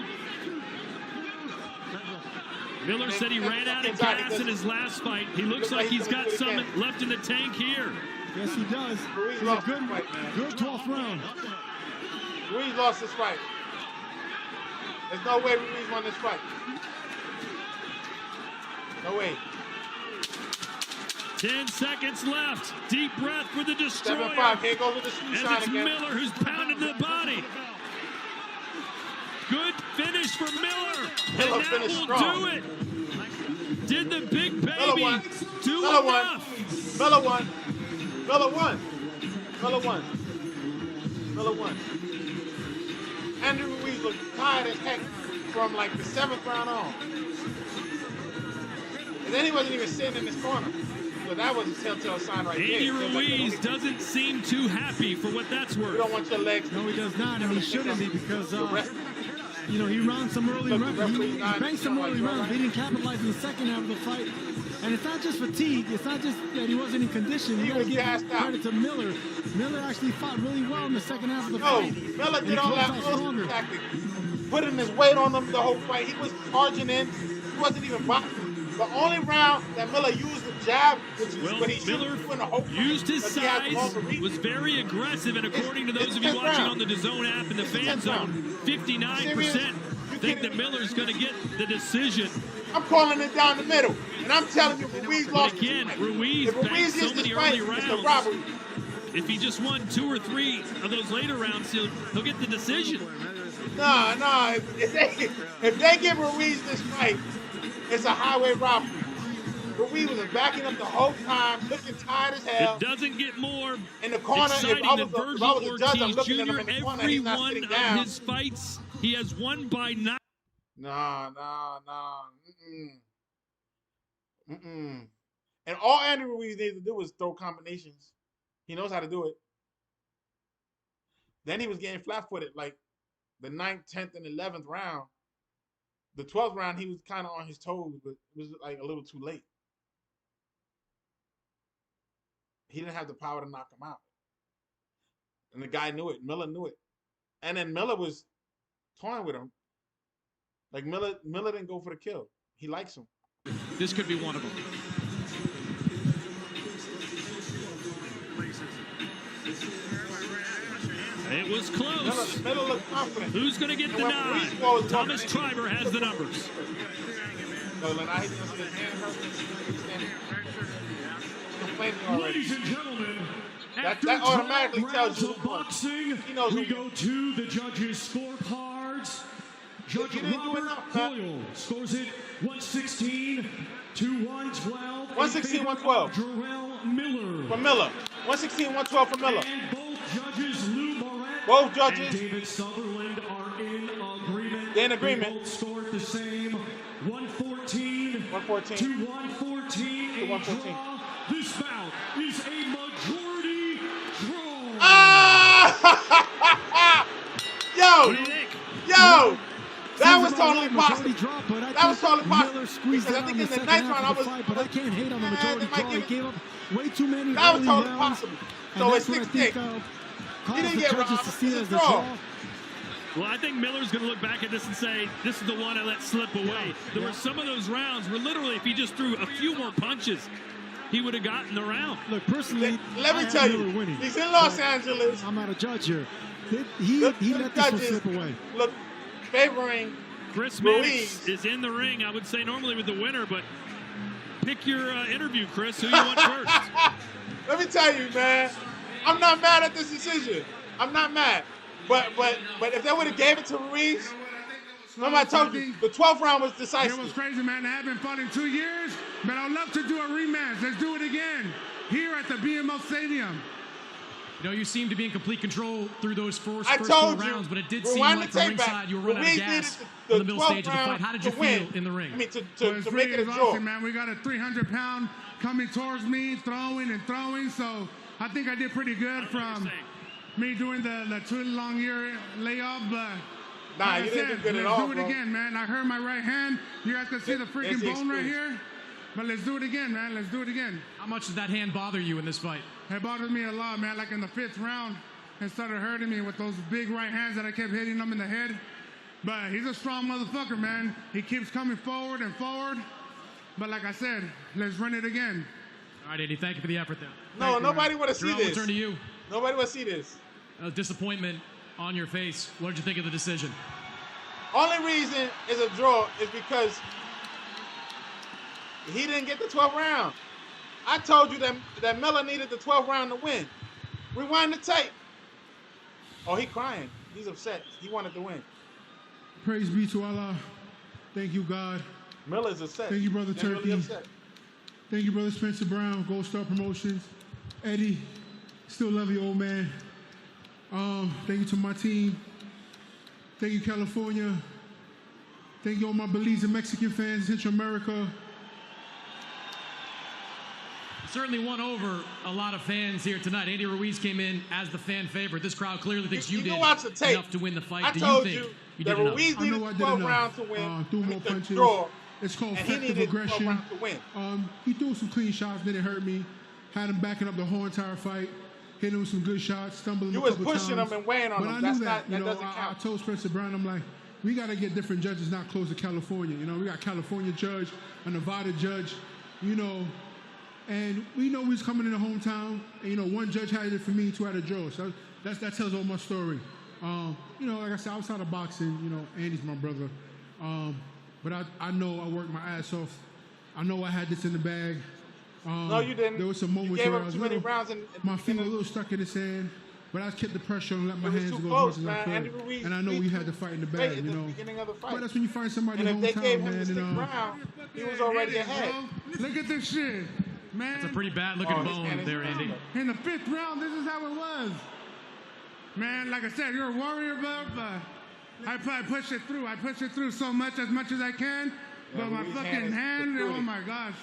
Miller said he ran out of gas in his last fight. He looks like he's got some left in the tank here. Yes, he does. Ruiz It's a lost good, this fight, man. good 12th round. Ruiz lost this fight. There's no way Ruiz won this fight. No way. 10 seconds left. Deep breath for the destroyer. 7-5. Here goes with the shoe As shine it's again. Miller who's pounded the body. Good finish for Miller. Miller And that finished will strong. do it. Did the big baby do Miller enough? won. Miller won. Miller won. Miller won. Miller won. Andy Ruiz looked tired as heck from like the 7th round on. And then he wasn't even sitting in his corner. So that was a telltale sign right there. Andy Ruiz doesn't seem too happy for what that's worth. You don't want your legs. No, he does not, and he shouldn't be because, you know, he ran some early runs. He banked some early runs. He didn't capitalize in the second half of the fight. And it's not just fatigue. It's not just that he wasn't in condition. You got to give credit to Miller. Miller actually fought really well in the second half of the fight. Miller did all that Wilson tactic. Putting his weight on him the whole fight. He was charging in. He wasn't even boxing. The only round that Miller used the jab, which is what he Miller used his size, was very aggressive, and according to those of you watching on the DAZN app in the fan zone, 59% think that Miller's going to get the decision. I'm calling it down the middle, and I'm telling you, Ruiz lost. But again, Ruiz banked so many early rounds. If he just won 2 or 3 of those later rounds, he'll get the decision. No. If they give Ruiz this fight, it's a highway robbery. Ruiz was backing up the whole time, looking tired as hell. It doesn't get more in the corner. exciting if I than was Virgil a judge, I'm Ortiz looking at him Jr. in the corner. Every He's not one sitting of down. his fights, he has won by 9. Nah. And all Andy Ruiz needs to do is throw combinations. He knows how to do it. Then he was getting flat-footed, like the 9th, 10th, and 11th round. The 12th round, he was kind of on his toes, but it was like a little too late. He didn't have the power to knock him out. And the guy knew it. Miller knew it. And then Miller was toying with him. Like Miller didn't go for the kill. He likes him. This could be one of them. It was close. Miller looked confident. Who's going to get the nod? Thomas Triber has the numbers. Ladies and gentlemen, that automatically tells you boxing, we go to the judges' scorecards. Judge Robert Coyle scores it 116 to 112. 116, 112. Jarrell Miller. For Miller. 116, 112 for Miller. And both judges, Lou Moret both judges. and David Sutherland are in agreement. They're in agreement. They both scored the same 114 to 114. To 114. Draw. This bout is a majority draw. Yo! That was totally possible. That was totally possible. Because I think in the 9th round, I was. But I can't hate on the majority draw. He gave up way too many. That was totally rounds, possible. So it's 6-6. He didn't get robbed. To see it as a draw. Well, I think Miller's going to look back at this and say, this is the one I let slip away. There were some of those rounds where literally if he just threw a few more punches, he would have gotten the round. Look, personally, let me tell you, he's in Los Angeles. I'm not a judge here. He let this one slip away. Look, favoring Chris Mannix is in the ring, I would say normally with the winner, but pick your interview, Chris. Who you want first? Let me tell you, man, I'm not mad at this decision. I'm not mad. But if they would have gave it to Ruiz, remember I told you, the 12th round was decisive. It was crazy, man. I haven't fought in 2 years, but I'd love to do a rematch. Let's do it again here at the BMO Stadium. You know, you seem to be in complete control through those first 4 rounds, but it did seem Rewind like the from tape ringside back. you were running out of gas in the middle stage of the fight. How did you feel in the ring? I mean, to make it a draw. Man, we got a 300-pound coming towards me, throwing and throwing, so I think I did pretty good from me doing the 2 long year layoff, but nah, you didn't do good at all, let's do it again, man. I hurt my right hand. You guys can see the freaking bone right here. But let's do it again, man. Let's do it again. How much did that hand bother you in this fight? It bothered me a lot, man. Like in the 5th round, it started hurting me with those big right hands that I kept hitting him in the head. But he's a strong motherfucker, man. He keeps coming forward and forward. But like I said, let's run it again. All right, Eddie, thank you for the effort there. No, nobody want to see this. We'll turn to you. Nobody want to see this. Disappointment on your face. What did you think of the decision? Only reason it's a draw is because he didn't get the 12th round. I told you that Miller needed the 12th round to win. Rewind the tape. Oh, he crying. He's upset. He wanted to win. Praise be to Allah. Thank you, God. Miller's upset. Thank you, Brother They're Turkey. really upset. Thank you, Brother Spencer Brown, Gold Star Promotions. Eddie, still love you, old man. Thank you to my team. Thank you, California. Thank you all my Belize Mexican fans, Central America. Certainly won over a lot of fans here tonight. Andy Ruiz came in as the fan favorite. This crowd clearly thinks you did enough to win the fight. Do you think you did enough? Ruiz needed 12 rounds to win. Threw more punches. It's called effective aggression. He threw some clean shots, didn't hurt me. Had him backing up the whole entire fight. Hit him with some good shots, stumbling a couple times. You was pushing him and weighing on him. I knew that. I told Spencer Brown, I'm like, we got to get different judges not close to California. We got California judge, a Nevada judge, and we know he's coming in the hometown. And, one judge had it for me, 2 had a draw. So that tells all my story. Like I said, outside of boxing, Andy's my brother. But I know I worked my ass off. I know I had this in the bag. No, you didn't. There was some moments where I was my feet were a little stuck in the sand, but I kept the pressure and let my hands go as much as I could. And I know we had the fight in the bag, At the beginning of the fight. But that's when you find somebody and in the if they gave hometown, him man. the stick round, he was already ahead. Look at this shit, man. That's a pretty bad looking bone there, Andy. In the 5th round, this is how it was. Man, like I said, you're a warrior, but I push it through. I push it through so much as I can. But my fucking hand, oh my gosh.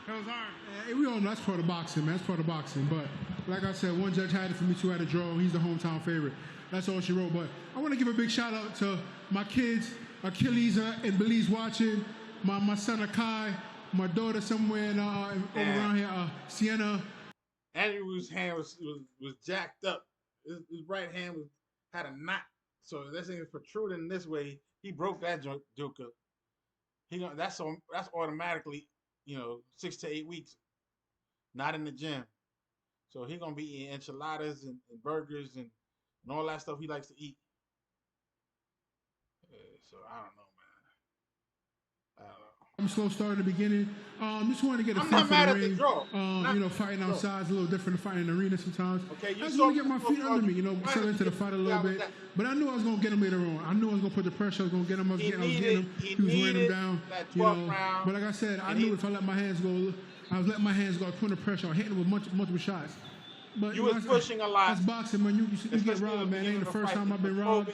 It was hard. We all know that's part of boxing, man. That's part of boxing. But like I said, one judge had it for me, 2 had a draw. He's the hometown favorite. That's all she wrote. But I want to give a big shout out to my kids, Achilles and Belize watching, my son Akai, my daughter somewhere over around here, Sienna. Andrew's hand was jacked up. His right hand had a knot. So this thing is protruding this way. He broke that joker. That's automatically 6 to 8 weeks, not in the gym. So he's gonna be eating enchiladas and burgers and all that stuff he likes to eat. So I don't know, man. I don't know. I'm slow start in the beginning. Just wanted to get a I'm feel not for mad the at the ring. draw. Fighting outside is a little different than fighting in the arena sometimes. Okay, I just want to get my feet under me, settle into the fight a little bit. But I knew I was going to get him later on. I knew I was going to put the pressure. I was going to get him. I was getting him. He was wearing him down. Round, but like I said, I knew if I let my hands go, I was letting my hands go. I was putting the pressure. I was hitting him with multiple shots. But you was pushing a lot. That's boxing, man. You get robbed, man. It ain't the first time I've been robbed.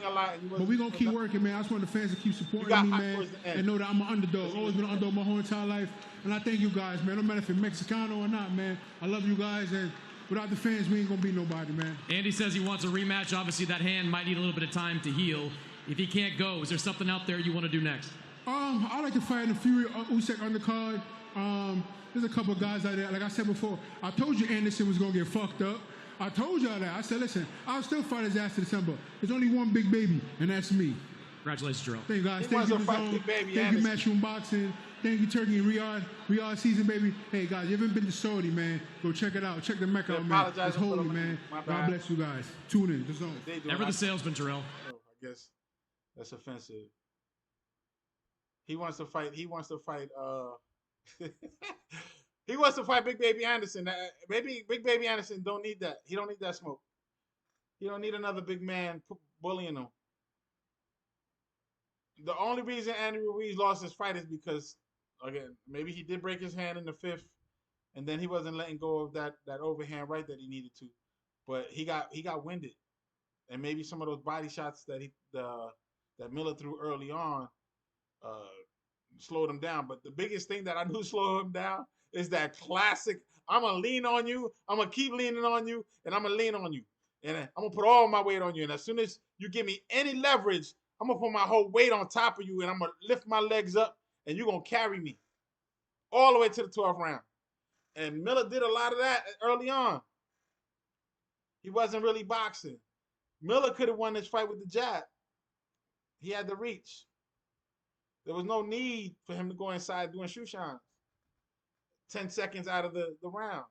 But we gonna keep working, man. I just want the fans to keep supporting me, man, and know that I'm an underdog. Always been an underdog my whole entire life, and I thank you guys, man. No matter if you're Mexicano or not, man. I love you guys, and without the fans, we ain't gonna be nobody, man. Andy says he wants a rematch. Obviously, that hand might need a little bit of time to heal. If he can't go, is there something out there you want to do next? I like to fight in the Fury Usyk undercard. There's a couple of guys out there. Like I said before, I told you Anderson was going to get fucked up. I told y'all that. I said, listen, I'll still fight his ass to December. There's only one big baby, and that's me. Congratulations, Jarrell. Thank you, guys. Thank you, Zone. Thank you, Matchroom Boxing. Thank you, Turkey and Riyadh. Riyadh season, baby. Hey, guys, you haven't been to Saudi, man. Go check it out. Check the Mecca out, man. It's holy, man. God bless you guys. Tune in. The Zone. Never the salesman, Jarrell. I guess that's offensive. He wants to fight. He wants to fight Big Baby Anderson. Big Baby Anderson don't need that. He don't need that smoke. He don't need another big man bullying him. The only reason Andy Ruiz lost his fight is because, again, maybe he did break his hand in the 5th, and then he wasn't letting go of that overhand right that he needed to. But he got winded, and maybe some of those body shots that that Miller threw early on slowed him down. But the biggest thing that I knew slowed him down is that classic, I'm going to lean on you, I'm going to keep leaning on you, and I'm going to lean on you. And I'm going to put all my weight on you. And as soon as you give me any leverage, I'm going to put my whole weight on top of you, and I'm going to lift my legs up, and you're going to carry me all the way to the 12th round. And Miller did a lot of that early on. He wasn't really boxing. Miller could have won this fight with the jab. He had the reach. There was no need for him to go inside doing shoe shines 10 seconds out of the round.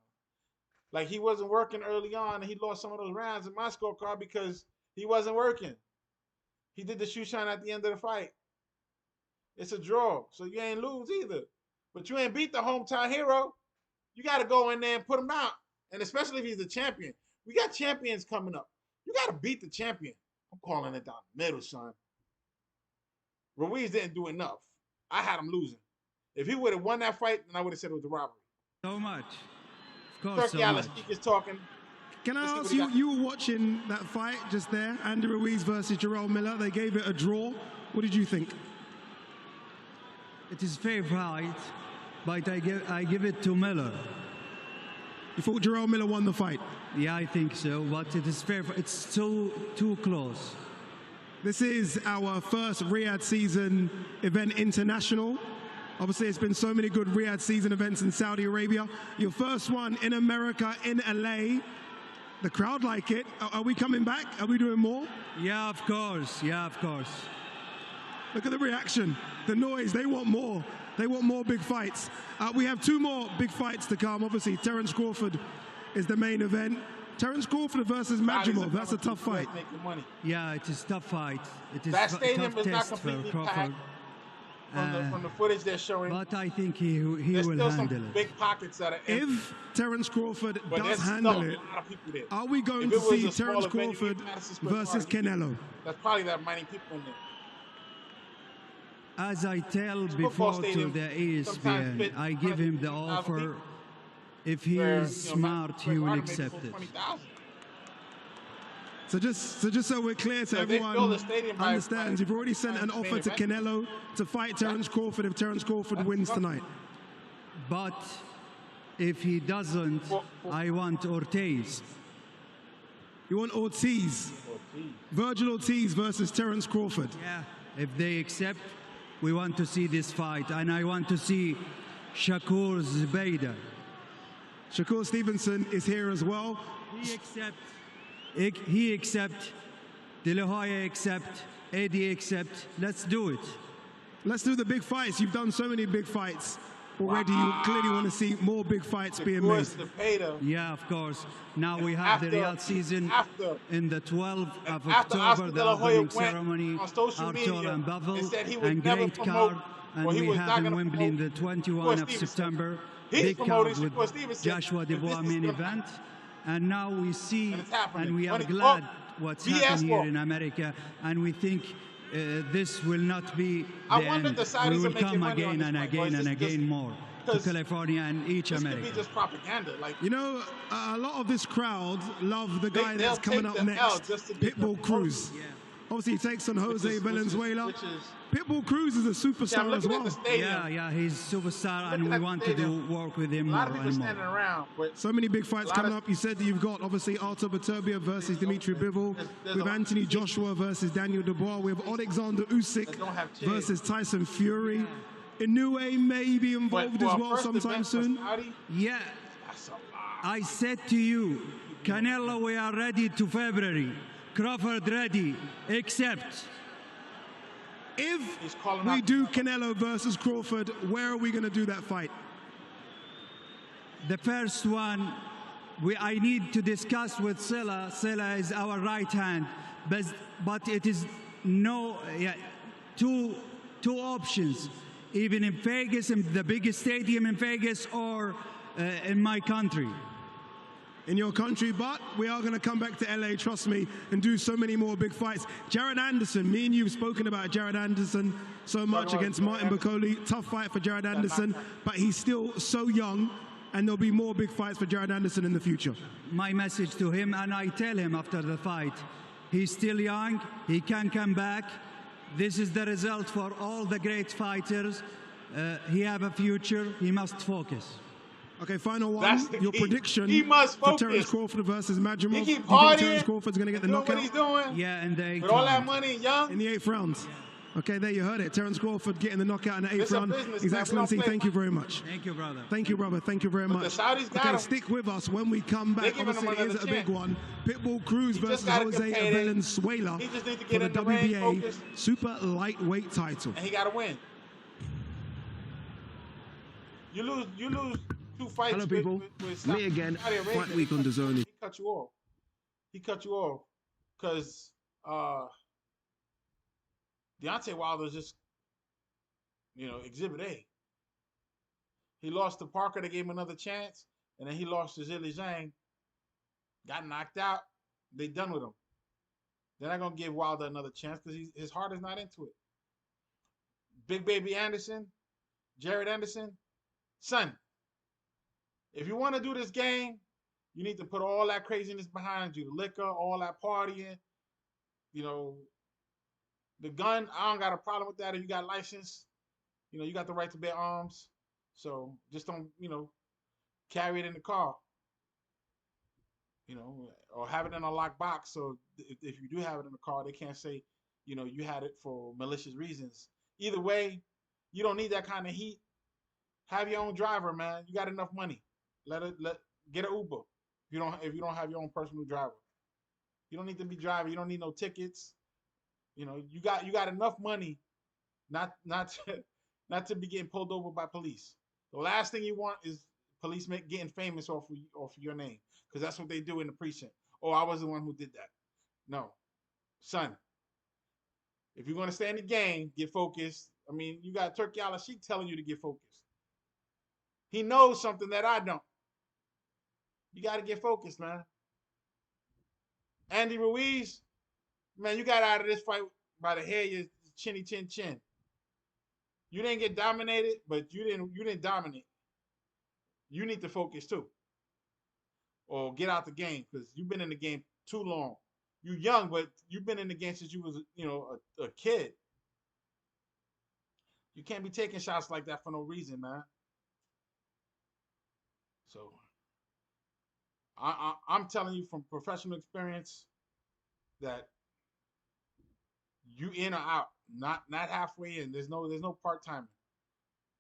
Like, he wasn't working early on, and he lost some of those rounds in my scorecard because he wasn't working. He did the shoe shine at the end of the fight. It's a draw, so you ain't lose either. But you ain't beat the hometown hero. You got to go in there and put him out, and especially if he's the champion. We got champions coming up. You got to beat the champion. I'm calling it down the middle, son. Ruiz didn't do enough. I had him losing. If he would have won that fight, then I would have said it was a robbery. So much. Of course, Turkey Alice is talking. Can I ask you, you were watching that fight just there, Andy Ruiz versus Jarrell Miller. They gave it a draw. What did you think? It is fair fight, but I give it to Miller. You thought Jarrell Miller won the fight? Yeah, I think so, but it is fair. It's too close. This is our first Riyadh season event international. Obviously, it's been so many good Riyadh season events in Saudi Arabia. Your first one in America, in LA. The crowd like it. Are we coming back? Are we doing more? Yeah, of course. Yeah, of course. Look at the reaction, the noise. They want more. They want more big fights. We have 2 more big fights to come. Obviously, Terence Crawford is the main event. Terence Crawford versus Madrimov. That's a tough fight. Yeah, it is a tough fight. It is that a stadium tough is not test for completely Crawford. packed from the footage they're showing. But I think he will There's still handle some it. big pockets that are empty. If Terence Crawford But does there's handle still it, a lot of people there. are we going If to it was see a smaller Terence venue, Crawford Madison Square versus Garden, Canelo? That's probably that many people in there. As I tell Football before to stadium the sometimes ESPN, fit I give him the 150,000 offer. people. If he Where, is you know, smart, Madison he will Square Garden maybe accept for it. 20,000. So just so we're clear, so So they everyone fill the stadium by- understands, you've already sent an offer to Canelo to fight Terence Crawford if Terence Crawford wins tonight. But if he doesn't, I want Ortiz. You want Ortiz? Virgil Ortiz versus Terence Crawford. Yeah. If they accept, we want to see this fight, and I want to see Shakur Zubaydah. Shakur Stevenson is here as well. He accepts. He accept. De La Hoya accept. Eddie accept. Let's do it. Let's do the big fights. You've done so many big fights already. You clearly want to see more big fights being made. Yeah, of course. Now we have the Riyadh season in the 12th of After October, Oscar the De La Hoya opening went ceremony, on social Arthur media and Bevel, and said he would and never great promote, card. And or he we was have not in gonna Wembley in the promote 21 of Stevenson. September, He's big promoting card with Shakur Stevenson. Joshua This is Dubois main gonna event. And now we see, and we are Money- glad oh, what's BS happening here ball. in America, and we think this will not be the I wonder if end. the Saudis We are will making come money on again this and fight, or again is and this again just- more to 'cause California and each This could America. be just propaganda. Like, You know, a lot of this crowd love the guy they'll that's coming take up the L next, just to get Pitbull the Cruz. Obviously, he takes on Jose Valenzuela. which is Pitbull Cruz is a superstar as well. Yeah, he's superstar, and we want to do work with him a more lot of people and standing more. around. But So many big fights A lot coming of- up. You said that you've got, obviously, Artur Beterbiev versus Dimitri Bivol. there's With a- Anthony Joshua versus Daniel Dubois. We have Alexander Usyk don't have chairs. versus Tyson Fury. Inoue may be involved for as a well first sometime event for soon. Saudi, Yeah, that's a lot. I said to you, Canelo, we are ready to February. Crawford ready, except If He's calling we out- do Canelo versus Crawford, where are we going to do that fight? the first one, I need to discuss with Silla. Silla is our right hand, but it is two options, even in Vegas, in the biggest stadium in Vegas, or in my country. In your country, but we are going to come back to LA, trust me, and do so many more big fights. Jared Anderson, me and you have spoken about Jared Anderson so much against Martin Bakoli. Tough fight for Jared Anderson, but he's still so young, and there'll be more big fights for Jared Anderson in the future. My message to him, and I tell him after the fight, he's still young, he can come back. This is the result for all the great fighters. He have a future, he must focus. Okay, final one. That's the Your key. prediction He must for focus. Terence Crawford versus Madrimov. He Do you keep think partying, Terence Crawford's going to get the doing knockout? what he's doing. Yeah, and they With all that money, young. In the 8th round. Okay, there you heard it. Terence Crawford getting the knockout in the 8th It's a round. business, His man. We Excellency, don't play thank you very much. Thank you, brother. Thank you, brother. Thank you very But much. the Saudis got Okay, him. stick with us when we come They're back. giving him Obviously, it is another a big chance. one. Pitbull Cruz He just versus got a Jose good payday. Valenzuela He just needs to for get the in the ring, WBA focus. super lightweight title. And he got to win. You lose 2 fights. Hello, people. With Me again. Saudi Arabia. Fight week on the zone. He cut you off. He cut you off because Deontay Wilder's just, Exhibit A. He lost to Parker. They gave him another chance, and then he lost to Zhilei Zhang. Got knocked out. They done with him. They're not gonna give Wilder another chance because his heart is not into it. Big Baby Anderson, Jared Anderson, son. If you want to do this game, You need to put all that craziness behind you. The liquor, all that partying, you know, the gun, I don't got a problem with that if you got license. You know, you got the right to bear arms. So just don't, you know, carry it in the car. You know, or have it in a locked box. So if you do have it in the car, they can't say, you know, you had it for malicious reasons. Either way, you don't need that kind of heat. Have your own driver, man. You got enough money. Get an Uber. If you don't have your own personal driver. You don't need to be driving. You don't need no tickets. You know, you got enough money not to be getting pulled over by police. The last thing you want is police getting famous off of your name, because that's what they do in the precinct. Oh, I was the one who did that. No, son. If you're going to stay in the game, get focused. I mean, you got Turkey Al-Sheikh telling you to get focused. He knows something that I don't. You got to get focused, man. Andy Ruiz, man, you got out of this fight by the hair of your chinny chin chin. You didn't get dominated, but you didn't dominate. You need to focus too. Or get out the game, because you've been in the game too long. You're young, but you've been in the game since you was, you know, a kid. You can't be taking shots like that for no reason, man. So I'm telling you from professional experience that you in or out, not halfway in. There's no part-timing.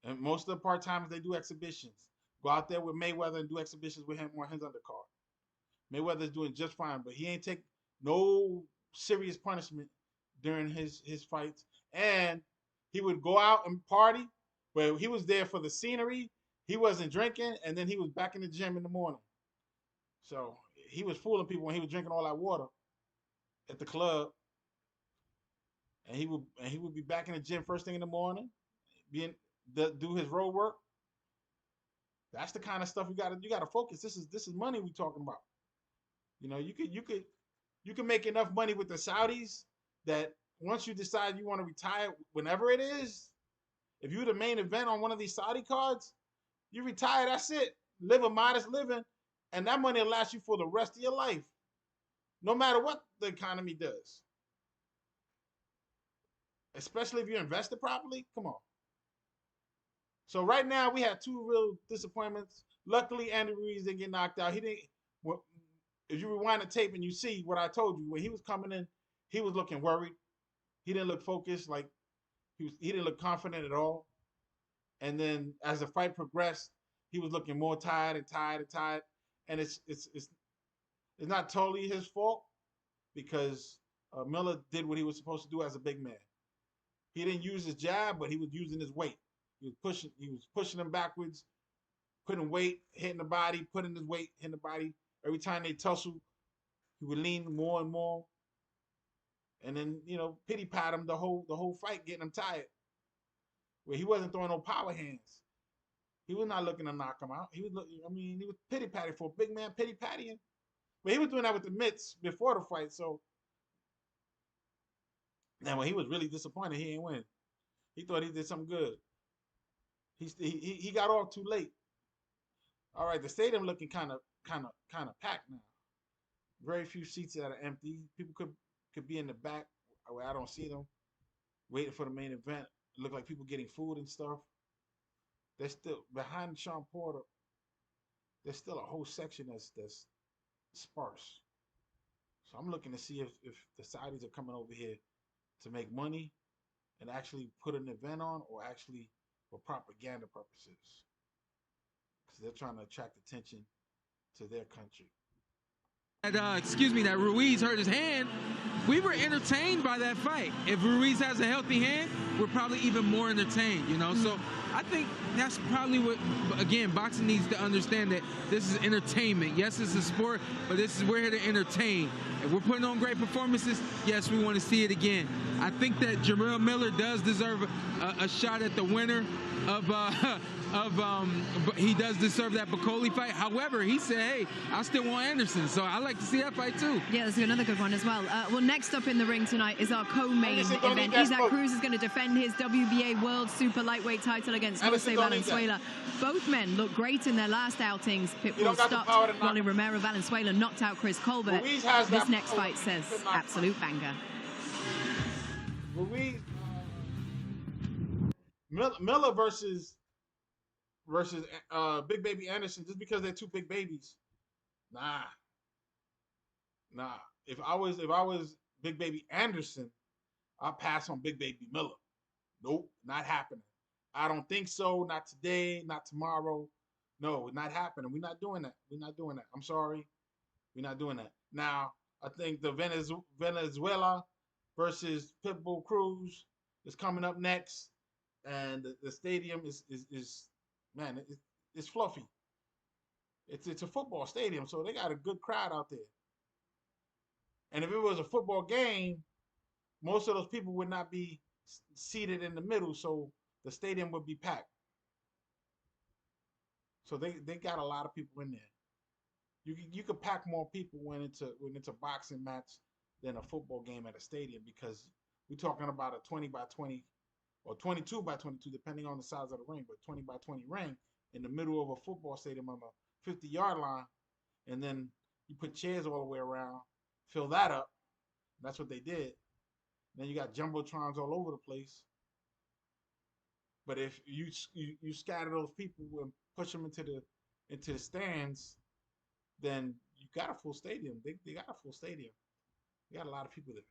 And most of the part-timers, they do exhibitions. Go out there with Mayweather and do exhibitions with him on his undercard. Mayweather's doing just fine, but he ain't take no serious punishment during his fights. And he would go out and party, but he was there for the scenery. He wasn't drinking, and then he was back in the gym in the morning. So he was fooling people when he was drinking all that water at the club. And he would be back in the gym first thing in the morning, do his road work. That's the kind of stuff you gotta focus. This is money we talking about. You know, you could make enough money with the Saudis that once you decide you want to retire, whenever it is, if you're the main event on one of these Saudi cards, you retire, that's it. Live a modest living, and that money will last you for the rest of your life, no matter what the economy does. Especially if you invest it properly. Come on. So right now we have two real disappointments. Luckily, Andy Ruiz didn't get knocked out. He didn't. If you rewind the tape and you see what I told you, when he was coming in, he was looking worried. He didn't look focused. Like he didn't look confident at all. And then as the fight progressed, he was looking more tired and tired and tired. And it's not totally his fault, because Miller did what he was supposed to do as a big man. He didn't use his jab, but he was using his weight. He was pushing him backwards, putting weight, hitting the body, putting his weight, hitting the body. Every time they tussle, he would lean more and more. And then, you know, pity pat him the whole fight, getting him tired. Where he wasn't throwing no power hands. He was not looking to knock him out. He was pity patting for a big man, pity patting. But he was doing that with the mitts before the fight. So now when he was really disappointed, he didn't win. He thought he did something good. He got off too late. All right, the stadium looking kind of packed now. Very few seats that are empty. People could be in the back where I don't see them, waiting for the main event. It look like people getting food and stuff. They're still behind Sean Porter. There's still a whole section that's sparse. So I'm looking to see if the Saudis are coming over here to make money and actually put an event on, or actually for propaganda purposes, because they're trying to attract attention to their country. That Ruiz hurt his hand. We were entertained by that fight. If Ruiz has a healthy hand, we're probably even more entertained, you know? So I think that's probably what, again, boxing needs to understand, that this is entertainment. Yes, it's a sport, but we're here to entertain. If we're putting on great performances, yes, we want to see it again. I think that Jarrell Miller does deserve a shot at the winner he does deserve that Bacoli fight. However, he said, hey, I still want Anderson. So I like to see that fight too. Yeah, that's another good one as well. Well, next up in the ring tonight is our co-main event. Isaac Cruz is going to defend his WBA World Super Lightweight title against Jose Valenzuela. Both men look great in their last outings. Pitbull stopped Rolly Romero. Valenzuela knocked out Chris Colbert. This next fight says absolute banger. Miller versus Big Baby Anderson, just because they're two big babies. Nah. If I was Big Baby Anderson, I'd pass on Big Baby Miller. Nope, not happening. I don't think so. Not today, not tomorrow. No, not happening. We're not doing that. We're not doing that. I'm sorry. We're not doing that. Now, I think the Venezuela versus Pitbull Cruz is coming up next. And the stadium is man, it's fluffy. It's a football stadium, so they got a good crowd out there. And if it was a football game, most of those people would not be seated in the middle, so the stadium would be packed. So they got a lot of people in there. You could pack more people when it's a boxing match than a football game at a stadium, because we're talking about a 20 by 20 or 22 by 22, depending on the size of the ring, but 20 by 20 ring in the middle of a football stadium on a 50-yard line, and then you put chairs all the way around, fill that up. That's what they did. Then you got jumbotrons all over the place. But if you scatter those people and push them into the stands, then you got a full stadium. They got a full stadium. You got a lot of people there.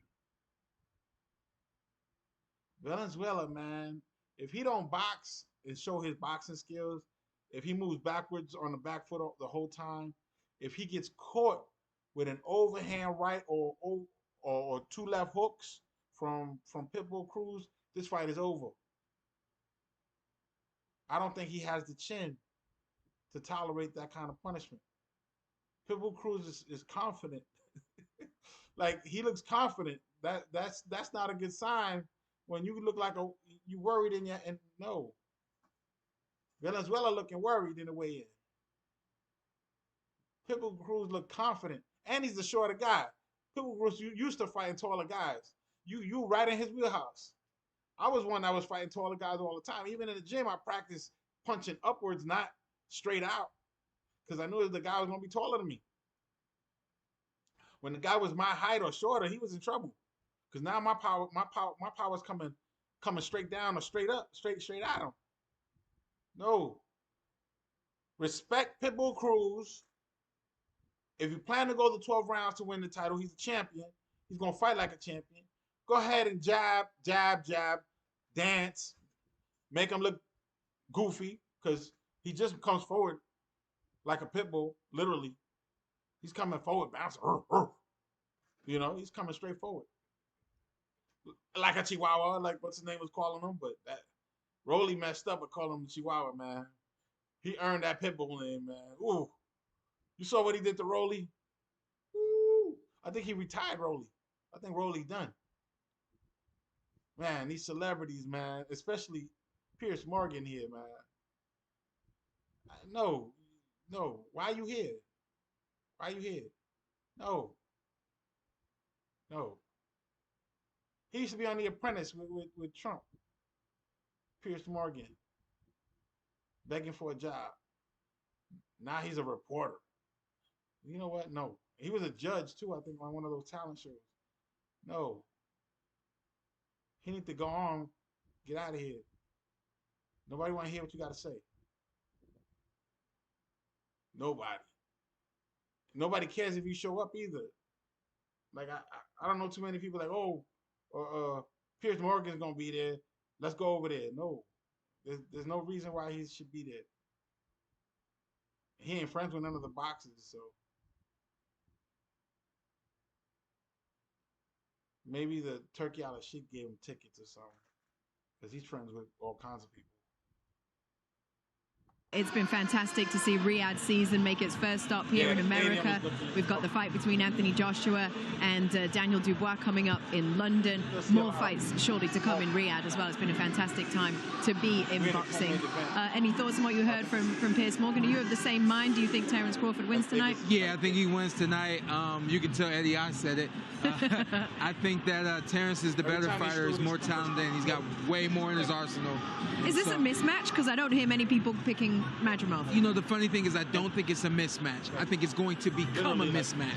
Valenzuela, man, if he don't box and show his boxing skills, if he moves backwards on the back foot the whole time, if he gets caught with an overhand right or two left hooks from Pitbull Cruz, this fight is over. I don't think he has the chin to tolerate that kind of punishment. Pitbull Cruz is confident. Like, he looks confident. That's not a good sign when you look like you worried and no. Venezuela looking worried in the way in. Pitbull Cruz look confident, and he's the shorter guy. Pitbull Cruz used to fighting taller guys. You right in his wheelhouse. I was one that was fighting taller guys all the time. Even in the gym, I practiced punching upwards, not straight out, because I knew the guy was gonna be taller than me. When the guy was my height or shorter, he was in trouble, because now my power's coming straight down or straight up, straight at him. No. Respect Pitbull Cruz. If you plan to go the 12 rounds to win the title, he's a champion. He's gonna fight like a champion. Go ahead and jab, dance, make him look goofy, because he just comes forward like a pit bull, literally. He's coming forward, bouncing. You know, he's coming straight forward. Like a Chihuahua, like what's his name was calling him, but that Rolly messed up and called him Chihuahua, man. He earned that pit bull name, man. Ooh. You saw what he did to Rolly? Ooh. I think he retired Rolly. I think Rolly done. Man, these celebrities, man, especially Pierce Morgan here, man. No. Why are you here? Why are you here? No. He used to be on The Apprentice with Trump. Pierce Morgan. Begging for a job. Now he's a reporter. You know what? No. He was a judge, too, I think, on one of those talent shows. No. He needs to go on. Get out of here. Nobody want to hear what you got to say. Nobody cares if you show up either. Like, I don't know too many people like, Pierce Morgan's going to be there. Let's go over there. No. There's no reason why he should be there. He ain't friends with none of the boxers, so. Maybe the Turkey Al Sheikh gave him tickets or something, because he's friends with all kinds of people. it's been fantastic to see Riyadh season make its first stop here in America. We've got the fight between Anthony Joshua and Daniel Dubois coming up in London. More fights shortly to come in Riyadh as well. It's been a fantastic time to be in boxing. Any thoughts on what you heard from Piers Morgan? Are you of the same mind? Do you think Terence Crawford wins tonight? Yeah, I think he wins tonight. You can tell Eddie I said it. I think that Terence is the better fighter, is more talented, and he's got way more in his arsenal. Is this a mismatch? Because I don't hear many people picking Madrimov. You know, the funny thing is I don't think it's a mismatch. I think it's going to become a mismatch.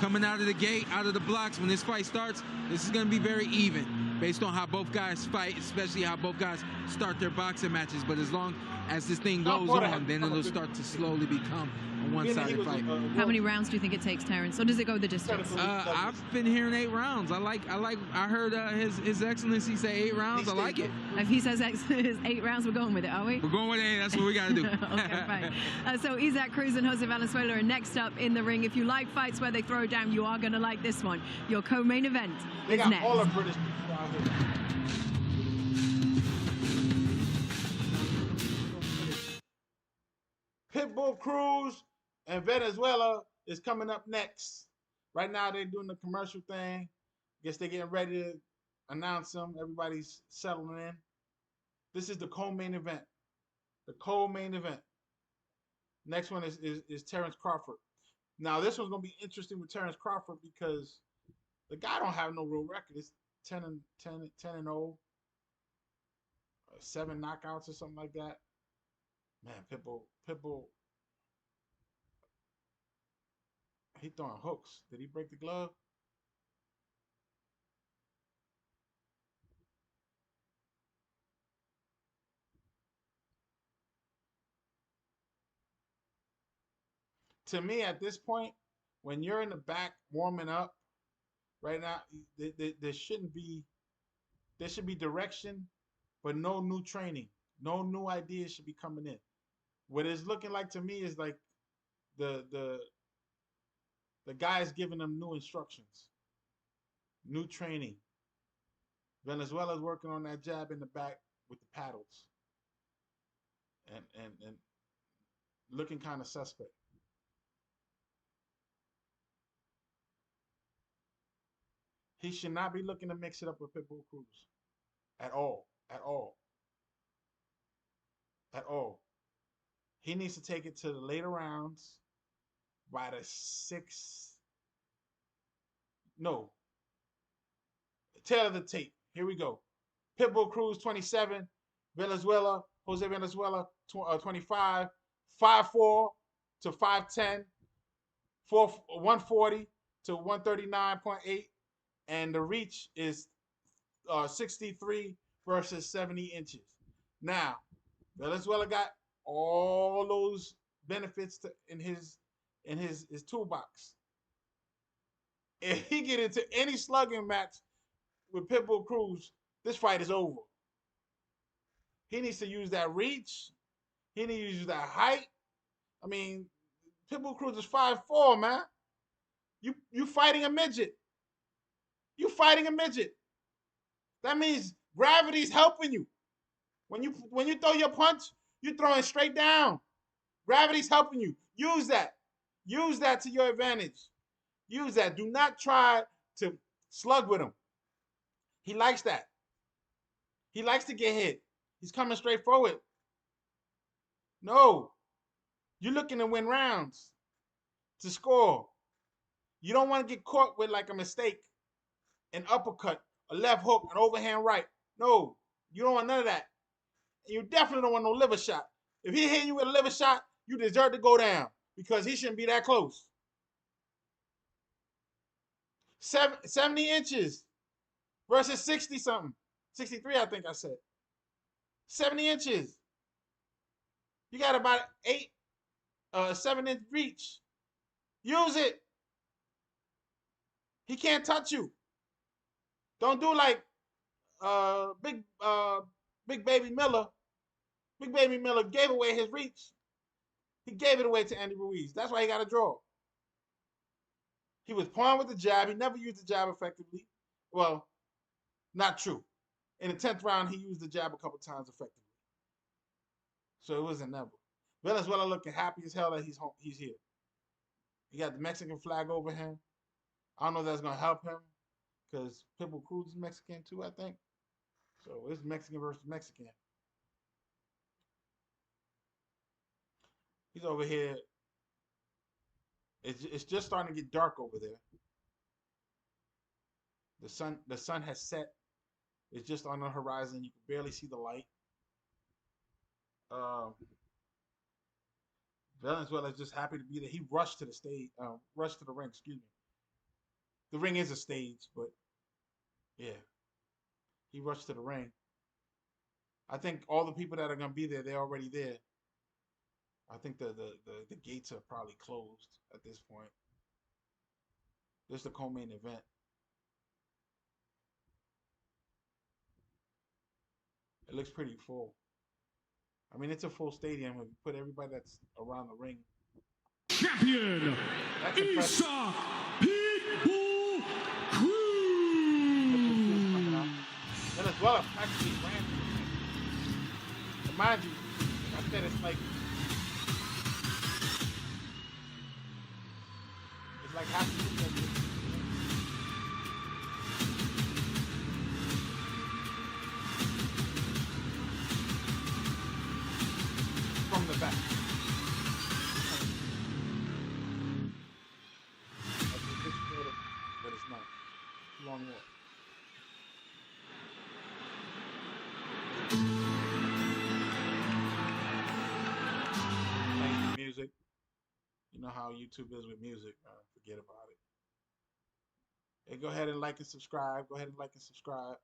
Coming out of the gate, out of the blocks, when this fight starts, this is going to be very even based on how both guys fight, especially how both guys start their boxing matches. But as long as this thing goes on, then it'll start to slowly become a one-sided fight. How many rounds do you think it takes, Terence, or does it go the distance? I've been hearing 8 rounds. I heard His Excellency say 8 rounds. I like it. If he says 8 rounds, we're going with it, are we? We're going with 8. That's what we got to do. Okay, fine. So Isaac Cruz and Jose Valenzuela are next up in the ring. If you like fights where they throw down, you are going to like this one. Your co-main event is next. All the British people out here. Pitbull Cruz and Venezuela is coming up next. Right now they're doing the commercial thing. Guess they're getting ready to announce them. Everybody's settling in. This is the co-main event. The co-main event. Next one is Terence Crawford. Now this one's gonna be interesting with Terence Crawford because the guy don't have no real record. It's 10-0, 7 knockouts or something like that. Man, Pitbull. He throwing hooks. Did he break the glove? To me, at this point, when you're in the back warming up, right now, there shouldn't be. There should be direction, but no new training. No new ideas should be coming in. What it's looking like to me is like the guy is giving them new instructions, new training. Venezuela's working on that jab in the back with the paddles, and looking kind of suspect. He should not be looking to mix it up with Pitbull Cruz at all, at all, at all. He needs to take it to the later rounds by the 6th. No. Tail of the tape. Here we go. Pitbull Cruz 27, Jose Venezuela 25, 5'4" to 5'10", 140 to 139.8, and the reach is 63 versus 70 inches. Now, Venezuela got all those benefits in his toolbox. If he get into any slugging match with Pitbull Cruz, this fight is over. He needs to use that reach. He needs to use that height. I mean, Pitbull Cruz is 5'4", man. You fighting a midget. You fighting a midget. That means gravity's helping you. When you throw your punch, you're throwing straight down. Gravity's helping you. Use that. Use that to your advantage. Use that. Do not try to slug with him. He likes that. He likes to get hit. He's coming straight forward. No. You're looking to win rounds, to score. You don't want to get caught with like a mistake, an uppercut, a left hook, an overhand right. No, you don't want none of that. And you definitely don't want no liver shot. If he hitting you with a liver shot, you deserve to go down because he shouldn't be that close. 70 inches versus 60-something. 63, I think I said. 70 inches. You got about 7-inch reach. Use it. He can't touch you. Don't do like Big Baby Miller. Big Baby Miller gave away his reach. He gave it away to Andy Ruiz. That's why he got a draw. He was pawing with the jab. He never used the jab effectively. Well, not true. In the 10th round, he used the jab a couple times effectively. So it wasn't never. Venezuela looking happy as hell that he's home. He's here. He got the Mexican flag over him. I don't know if that's gonna help him because Pitbull Cruz is Mexican too, I think. So it's Mexican versus Mexican. He's over here. It's just starting to get dark over there. The sun has set. It's just on the horizon. You can barely see the light. Venezuela is just happy to be there. He rushed to the stage, rushed to the ring. Excuse me. The ring is a stage, but yeah, he rushed to the ring. I think all the people that are gonna be there, they're already there. I think the gates are probably closed at this point. This is the co-main event. It looks pretty full. I mean, it's a full stadium. If you put everybody that's around the ring. Champion, Isa Pitbull Cruz. Venezuela practically ran. And mind you, I said it's like half the weekend. From the back. But it's not. Long walk. Music. You know how YouTube is with music. Forget about it. Hey, go ahead and like and subscribe. Go ahead and like and subscribe.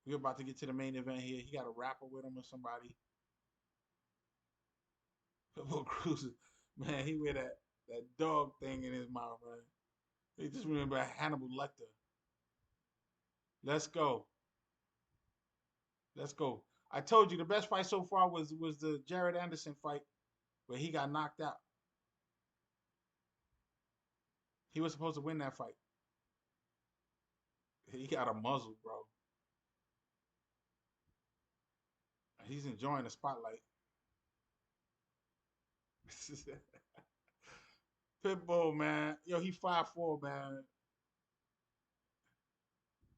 We're about to get to the main event here. He got a rapper with him or somebody. Pitbull Cruz, man, he wear that dog thing in his mouth, man. He just remember Hannibal Lecter. Let's go. Let's go. I told you the best fight so far was the Jared Anderson fight where he got knocked out. He was supposed to win that fight. He got a muzzle, bro. He's enjoying the spotlight. Pitbull, man. Yo, he 5'4", man.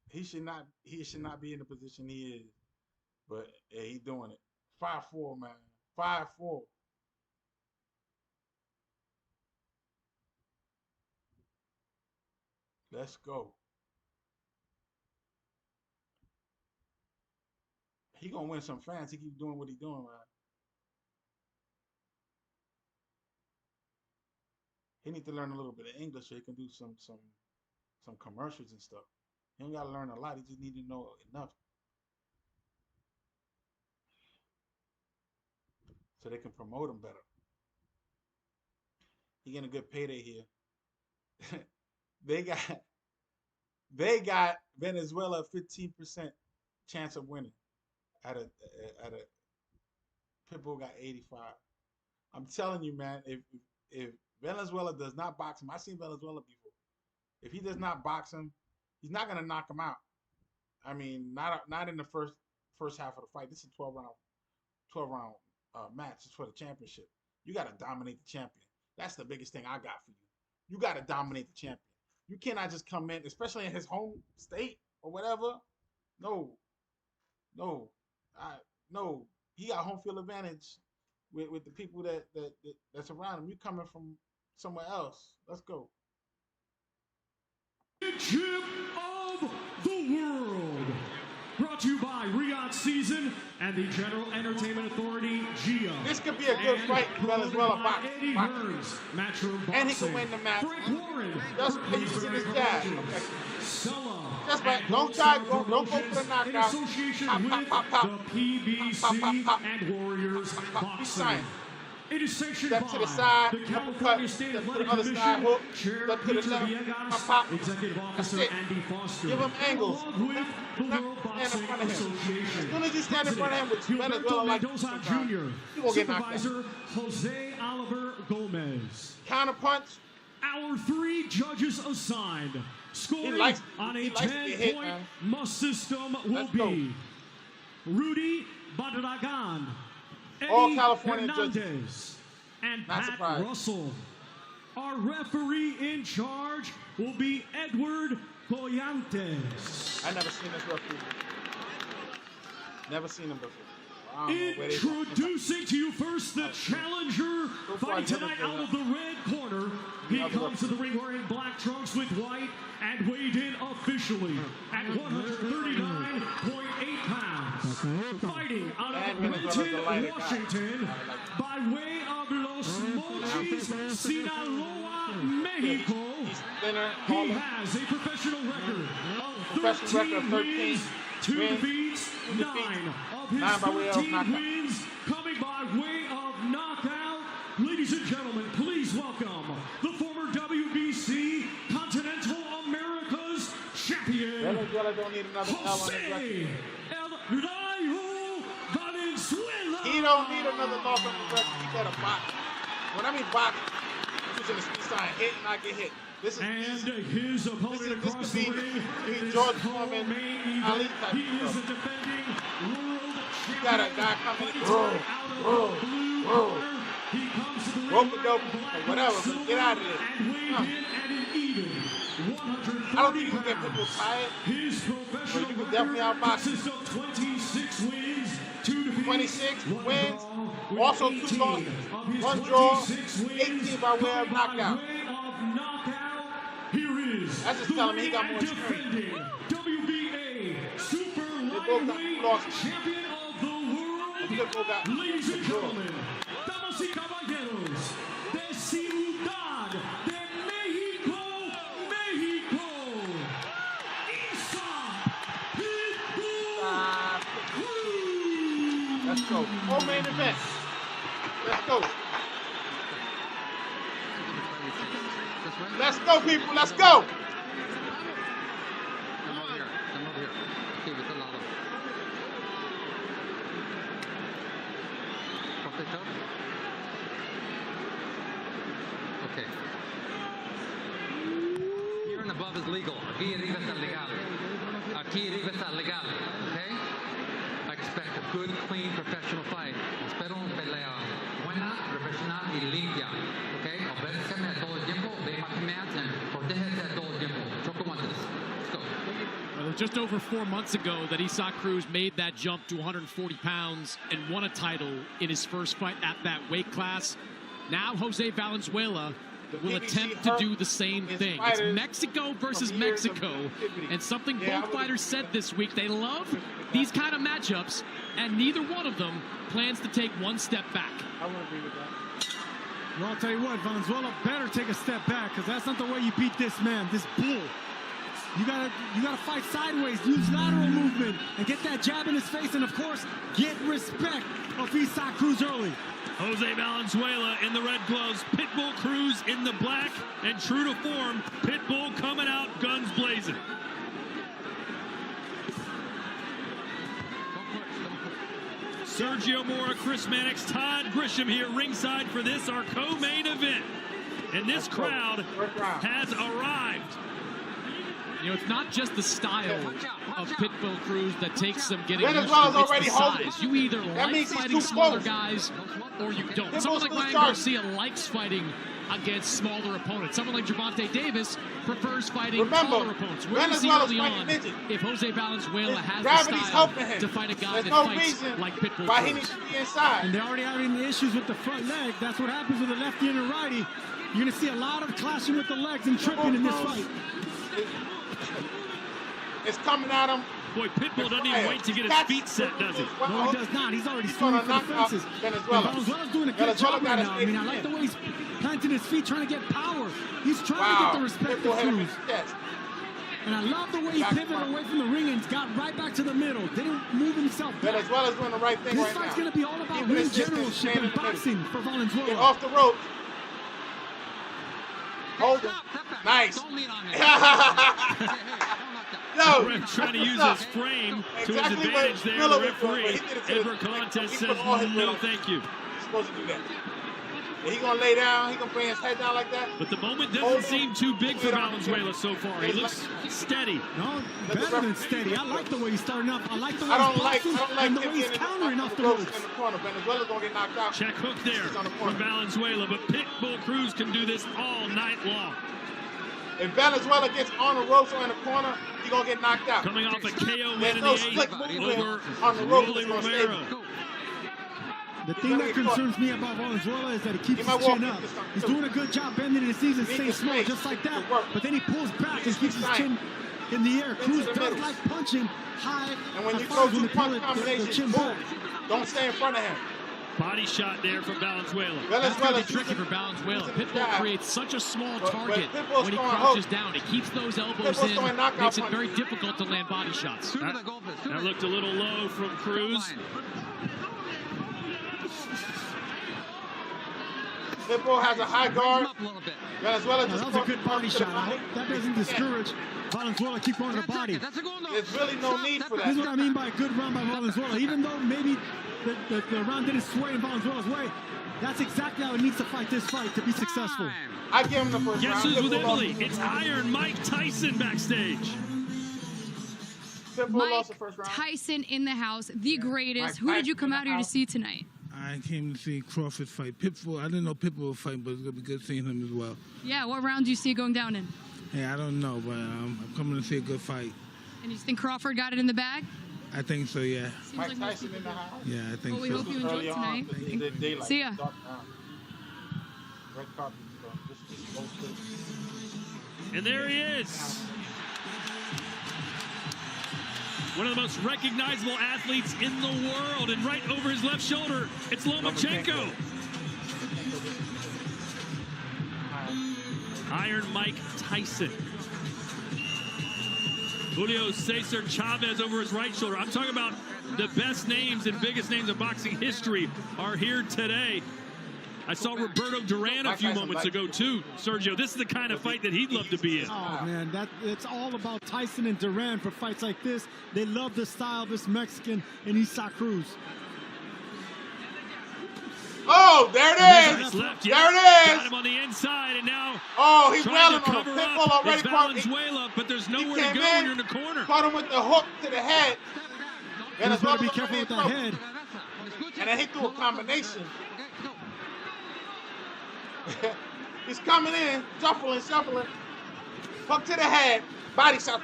He should not be in the position he is. But yeah, he doing it. 5'4", man. 5'4". Let's go. He gonna win some fans. He keep doing what he doing, man. He need to learn a little bit of English so he can do some commercials and stuff. He don't gotta learn a lot. He just need to know enough so they can promote him better. He getting a good payday here. They got Venezuela 15% chance of winning. At a Pitbull got 85. I'm telling you, man, if Venezuela does not box him, I've seen Venezuela before. If he does not box him, he's not gonna knock him out. I mean, not in the first half of the fight. This is a 12-round match. It's for the championship. You gotta dominate the champion. That's the biggest thing I got for you. You gotta dominate the champion. You cannot just come in, especially in his home state or whatever. No. He got home field advantage with the people that's around him. You coming from somewhere else. Let's go. Championship of the World. Brought to you by Riyadh Season and the General Entertainment Authority, GIA. This could be a good fight in Venezuela boxing. Matchroom Boxing. And he can win the match. Frank Warren. Just you see this jab. Okay. Stella. Just like, don't go for the knockout. In association with the PBC and Warriors Boxing. It is sanctioned by to the side, the California State Athletic Commission, Chair Peter Villegas, Executive Officer Andy Foster, give him angles. along with the World Boxing Association. As soon as you stand in front of him with Venezuela like Mendoza Jr., you gonna get knocked out. Supervisor Jose Oliver Gomez. Counter punch. Our 3 judges assigned. Scoring on a 10-point must system will be Rudy Badragan, All Eddie California Hernandez, judges. and Not Pat surprised. Russell. Our referee in charge will be Edward Collantes. I never seen this referee. Never seen him before. I don't know where they- Introducing to you first the challenger fighting tonight out of the red corner. He comes to the ring wearing black trunks with white and weighed in officially at 139.8 pounds. Fighting out of Renton, Washington, by way of Los Mochis, Sinaloa, Mexico. He has a professional record of 13 wins, 2 defeats, 9 of his 13 wins coming by way of knockout. Ladies and gentlemen, please welcome the former WBC Continental America's champion, Jose El Rayo Valenzuela. He don't need another loss on the record. He better box. When I mean box, using the speed sign, hit and not get hit. This is his opponent across the ring is George Foreman, Ali type He is stuff. the defending world You got a guy coming in, He comes to the ring rope a dope, or whatever, but get out of there. I don't think you can get people tired, His but professional you can definitely outbox consists of 26 wins, 2 defeats, 26 1 wins, draw, with also 2 18 losses, of his 1 draw, 26 wins 18 by way of coming by knockout. way of knockout. Here is That's just the telling me he got reigning more and experience. defending WBA Super both got Lightweight losses. Champion of the They both World. got Ladies and draws. gentlemen, damas y caballeros, de Ciudad de México, México, Isa Pitbull. Let's go. Full main event. Let's go. Let's go, people. Let's go. Okay. Here and above is legal. Aquí arriba está legal. Aquí arriba está legal. Okay? I expect a good, clean, professional fight. Espero una pelea buena, profesional y limpia. Okay? Obedéceme todo el tiempo, obey my commands, and protégete todo el tiempo. Choco guantes. Let's go. Well, it was just over 4 months ago that Isaac Cruz made that jump to 140 pounds and won a title in his first fight at that weight class. Now Jose Valenzuela will attempt to do the same thing. It's Mexico versus Mexico, and something both fighters said this week, they love these kind of matchups, and neither one of them plans to take one step back. I would agree with that. Well, I'll tell you what, Valenzuela better take a step back, because that's not the way you beat this man, this bull. You gotta fight sideways, use lateral movement, and get that jab in his face, and of course, get respect of Isaac Cruz early. Jose Valenzuela in the red gloves, Pitbull Cruz in the black, and true to form, Pitbull coming out guns blazing. Sergio Mora, Chris Mannix, Todd Grisham here ringside for this, our co-main event. And this crowd has arrived. You know, it's not just the style of Pitbull Cruz that takes them getting used Venezuela's to. It's already the holding. size. You either That like means he's fighting too smaller close. guys or you don't. Pitbull's Someone like too Ryan sharp. Garcia likes fighting against smaller opponents. Someone like Gervonta Davis prefers fighting taller opponents. Where do you see Venezuela's early fighting on midget. if Jose Valenzuela has Gravity's the style helping him. to fight a guy There's that no fights reason like Pitbull why he Cruz? needs to be inside. And they're already having issues with the front leg. That's what happens with the lefty and the righty. You're gonna see a lot of clashing with the legs and tripping in this fight. It's coming at him. Boy, Pitbull doesn't even wait to get his feet set, does he? No, he does not. He's already He's swinging gonna for the knock out fences. Venezuela. And Venezuela's doing a good Venezuela job right gotta now. I stay mean, I like in. the way he's planting his feet, trying to get power. He's trying to get the respect Pitbull of hit him in Cruz. the chest. And I love the way he pivoted away from the ring and got right back to the middle. Didn't move himself back. Venezuela's doing the right thing This right now. fight's going to be all about Keeping ring his distance, generalship staying in and the middle. boxing for Valenzuela. Get off the ropes. Hold him. Nice. Yo, Ref trying to use what's his up? frame to his Exactly advantage what there. Miller The was doing, but referee, he did it to Edward the- Collantes, he says put all his weight no on. thank you. He's supposed to do that. He gonna lay down. He gonna bring his head down like that. But the moment doesn't seem too big for Valenzuela so far. He looks steady. No, better than steady. I like the way he's starting up. I like the way he's boxing and the way he's countering off the ropes. Venezuela's gonna get knocked out. Check hook there from Valenzuela, but Pitbull Cruz can do this all night long. If Valenzuela gets on the ropes or in the corner, he's gonna get knocked out. Coming off a KO win in no the slick 8th movement over on the ropes. Rolly Romero. The thing that concerns me about Valenzuela is that he keeps his chin up. He's doing a good job bending his knees and staying small, just like that. But then he pulls back and keeps his chin in the air. Cruz does like punching high. And when you go to punch combination, don't stay in front of him. Body shot there from Valenzuela. That's going to be tricky for Valenzuela. Pitbull creates such a small target when he crouches down. He keeps those elbows in, makes it very difficult to land body shots. That looked a little low from Cruz. Pitbull has a high guard. Venezuela just that was a good body shot. I hope that doesn't discourage Valenzuela. Keep going to the body. There's really no need for that. This is what I mean by a good run by Valenzuela. Even though maybe the round didn't sway in Valenzuela's way, that's exactly how it needs to fight this fight to be successful. I give him the first Guess round. who's with Italy? It's Iron Mike Tyson backstage. Mike Tyson in the house, the greatest. Who did you come out here to see tonight? I came to see Crawford fight Pitbull. I didn't know Pitbull would fight, but it's going to be good seeing him as well. Yeah, what round do you see it going down in? Hey, I don't know, but I'm coming to see a good fight. And you think Crawford got it in the bag? I think so, yeah. Mike Tyson in the house. Yeah, I think well, we so. hope you enjoyed tonight. See ya. And there he is. One of the most recognizable athletes in the world. And right over his left shoulder, it's Lomachenko. Iron Mike Tyson. Julio Cesar Chavez over his right shoulder. I'm talking about the best names and biggest names of boxing history are here today. I saw Roberto Duran a few moments ago, too, Sergio. This is the kind of fight that he'd love to be in. Oh, man, it's all about Tyson and Duran for fights like this. They love the style of this Mexican and Isaac Cruz. Oh, there it is. Left, there it is. Got him on the inside, and now he's trying wailing to on him. cover Pitbull up. already It's Valenzuela, but there's nowhere to go when you're in the corner. Caught him with the hook to the head. And he's got to be careful with that head. And then he threw a combination. He's coming in, shuffling. Hook to the head. Body shot.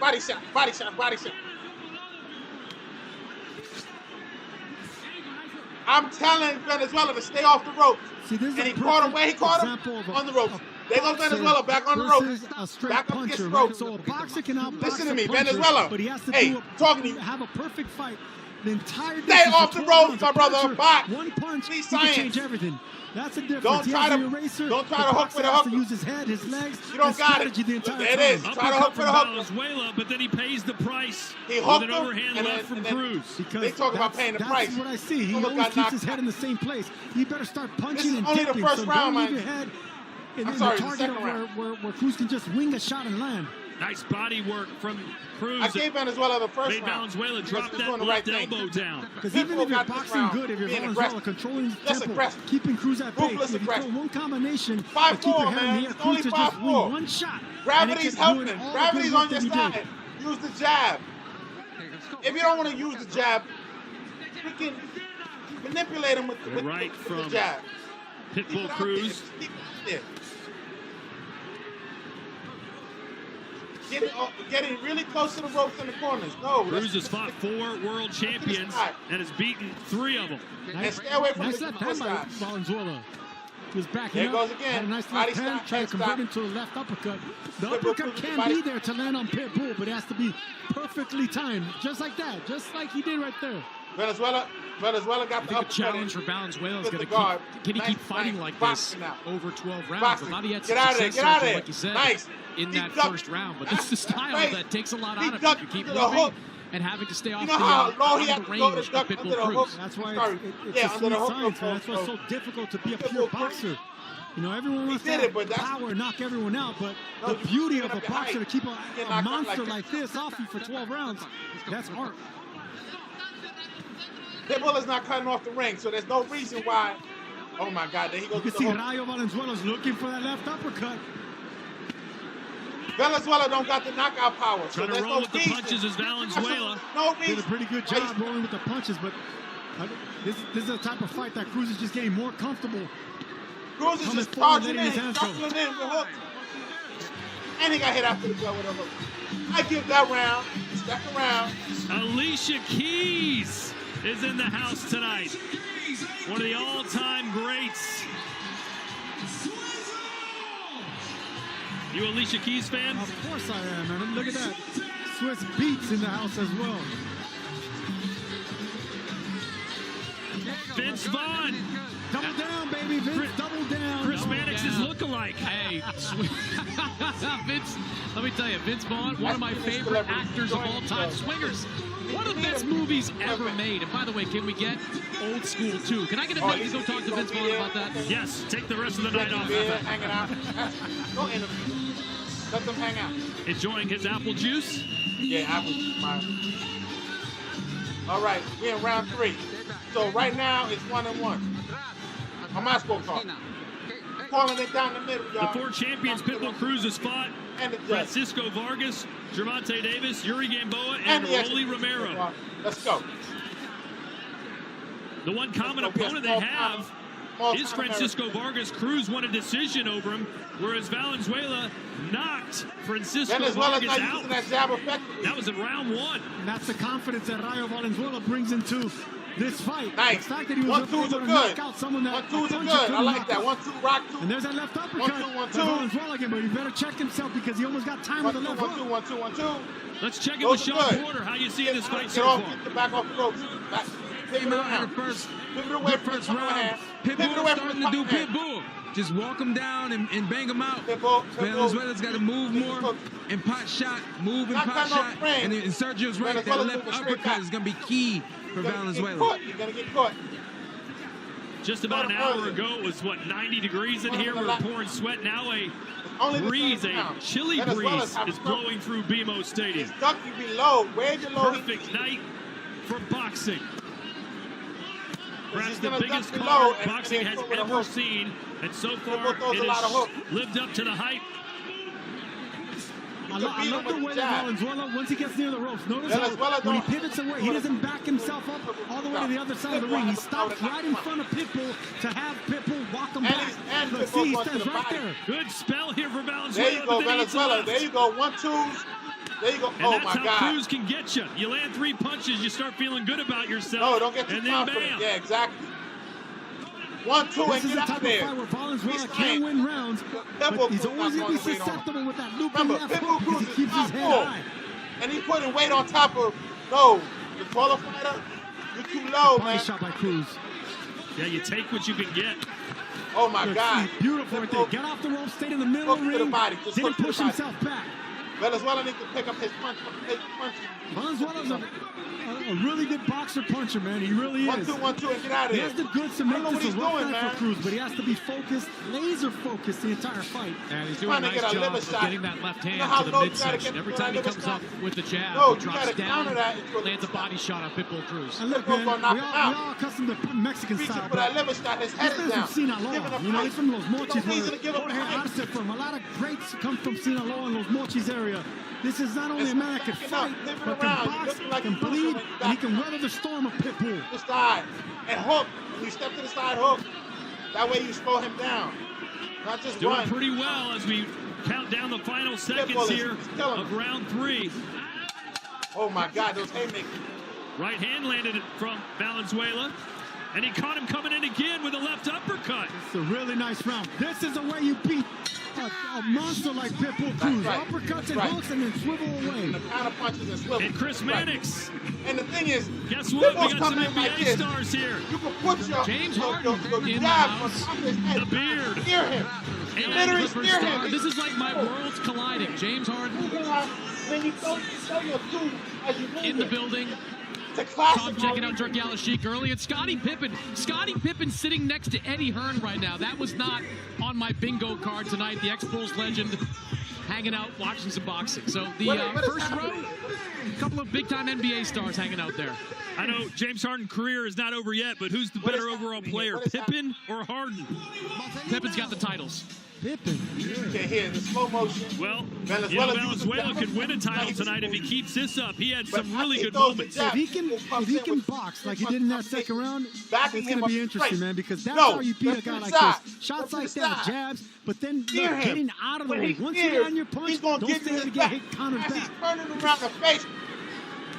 I'm telling Venezuela to stay off the ropes. See, this is and he caught him where he caught him on the ropes. There goes Venezuela back on the ropes. A straight back up puncher, against the right? ropes. So a boxer can outbox Listen to a me, puncher, Venezuela. but he has to have a perfect fight. The entire stay off the ropes, my brother. Box. One punch, Please, he can change everything. That's the difference. Don't try to hook with a hook. To use his head, his legs. You don't got it. The entire there it is. time. Try to hook with a hook. Venezuela, but then he pays the price with an overhand left from Cruz. Because they talk about paying the price. That's what I see. He always keeps his head in the same place. He better start punching and only dipping. the first so round, don't leave man. your head in I'm sorry, the target where Cruz can just wing a shot and land. Nice body work from Cruz. I gave Venezuela the first made round. Valenzuela drop that left elbow down. Because even if you're boxing good, if you're Valenzuela controlling the tempo, keeping Cruz at bay, if you throw one combination, 5'4", keep your head man. in the air, It's Cruz only to just 5'4". wing one shot. Gravity's helping. Gravity's on your side. side. Use the jab. If you don't want to use the jab, you can manipulate him with the jab. Pitbull Cruz. Getting really close to the ropes in the corners. No. Cruz has fought 4 world champions and has beaten 3 of them. And stay away from nice the left hand by Valenzuela. He was backing there up. Goes again. Had a nice left hand, trying to convert into a left uppercut. The uppercut can be there to land on Pitbull, but it has to be perfectly timed. Just like that. Just like he did right there. Venezuela got the uppercut. The challenge for Valenzuela is going to keep fighting like this over 12 rounds? Well, not yet success, like you said, in that first round. But this is the style that takes a lot out of it. You keep moving and having to stay off the range of Pitbull Cruz. That's why it's a sweet science, man. That's why it's so difficult to be a pure boxer. You know, everyone wants to have power, knock everyone out, but the beauty of a boxer to keep a monster like this off you for 12 rounds, that's art. Pitbull is not cutting off the ring, so there's no reason why Oh my God, there he goes. You can see Rayo Valenzuela's looking for that left uppercut. Valenzuela don't got the knockout power. Trying to roll with the punches is Valenzuela. Did a pretty good job rolling with the punches, but this is the type of fight that Cruz is just getting more comfortable. Cruz is just charging in, shuffling in with hooks. And he got hit after the bell with a hook. I give that round. Second round. Alicia Keys is in the house tonight. One of the all-time greats. You Alicia Keys fan? Of course I am, man. Look at that. Swiss Beats in the house as well. Vince Vaughn. Double down, baby. Vince, double down. Chris Mannix's look-alike. Hey, Vince, let me tell you, Vince Vaughn, one of my favorite actors of all time. Swingers, one of the best movies ever made. And by the way, can we get Old School too? Can I get a minute to go talk to Vince Vaughn about that? Yes, take the rest of the night off. Hanging out. No interview. Let them hang out. Enjoying his apple juice? Yeah, apple juice. All right, we're in round 3. So right now it's 1-1. On my scorecard. Calling it down the middle, y'all. The 4 champions, Pitbull Cruz, has fought Francisco Vargas, Gervonta Davis, Yuri Gamboa, and Rolly Romero. Let's go. The one common opponent they have is Francisco Vargas. Cruz won a decision over him, whereas Valenzuela knocked Francisco Vargas out. That was in round 1. And that's the confidence that Rayo Valenzuela brings into this fight. Nice. The fact that he was able to knock out someone that 1-2s are good. I like that. 1-2 rock 2. And there's that left uppercut. 1-2. Valenzuela again, but he better check himself because he almost got time with the left hook. 1-2. Let's check it with Sean Porter. How you seeing this fight so far? Get the back off the ropes. Came out in the first round. Pitbull starting to do Pitbull. Just walk him down and bang him out. Valenzuela's got to move more and pot shot, move and pot shot. And Sergio's right, that left uppercut is going to be key for Valenzuela. You're going to get caught. Just about an hour ago, it was, 90 degrees in here? We were pouring sweat. Now a breeze, a chilly breeze is blowing through BMO Stadium. Perfect night for boxing. Perhaps the biggest card boxing has ever seen, and so far it has lived up to the hype. I love the way that Valenzuela, once he gets near the ropes, notice how when he pivots away, he doesn't back himself up all the way to the other side of the ring. He stops right in front of Pitbull to have Pitbull walk him back. Look, see, he stands right there. Good spell here for Valenzuela. There you go, Valenzuela. There you go. 1-2s. There you go. And that's how Cruz can get you. You land 3 punches, you start feeling good about yourself. No, don't get too confident. Bam. Yeah, exactly. 1-2 and get out there. Where Valenzuela can win rounds, but he's always going to be susceptible with that looping left hook because he keeps his head high. And he's putting weight on top of, no, the taller fighter, you're too low, man. Shot by Cruz. Yeah, you take what you can get. Oh, my God. Beautiful right there. Get off the rope, stayed in the middle of the ring, didn't push himself back. Venezuela needs to pick up his punch. Venezuela's a really good boxer puncher, man. He really is. 1-2, and get out of He here. has the goods to make this a rough night for Cruz, but he has to be focused, laser focused the entire fight. And he's doing a nice job of getting that left hand to the midsection. Every time he comes up with the jab, he drops down, lands a body shot on Pitbull Cruz. And look, man, we all accustomed to Mexican style, but liver shot, his head is down. He's from Sinaloa. You know, he's from Los Mochis, where Jorge Arce from. A lot of greats come from Sinaloa and Los Mochis area. This is not only a man that can fight, but can box, can bleed, and he can weather the storm of Pitbull. The side and hook. When you step to the side, hook. That way you slow him down. Not just doing run. Pretty well as we count down the final seconds here of round 3. Oh my God, those haymakers. Right hand landed from Valenzuela. And he caught him coming in again with a left uppercut. It's a really nice round. This is the way you beat a monster like Pitbull Cruz. Right. Uppercuts and hooks and then swivel away. The counter punches and swivel. And Chris Mannix. And the thing is, guess what? We got some NBA like stars here. You can put your James Harden your jab on top of his head. The beard. Steer him. And Clipper star. This is like my worlds colliding. James Harden when you throw your two as you move in the building. Tom checking out Turkey Al-Sheikh early. And Scottie Pippen. Scottie Pippen sitting next to Eddie Hearn right now. That was not on my bingo card tonight. The ex-Bulls legend hanging out, watching some boxing. So the first row, a couple of big-time NBA stars hanging out there. I know James Harden's career is not over yet, but who's the better overall player, Pippen or Harden? Pippen's got the titles. Pippen. You can hear the slow motion. Well, Venezuela could win a title tonight if he keeps this up. He had some really good throws the moments. jab. If he can box like he did in that second round, it's going to be interesting, man, because that's No, how you beat a guy like this. Shots like that, jabs, but then getting out of the way. Once you get on your punch, don't stay there to get hit countered back. He's turning around the face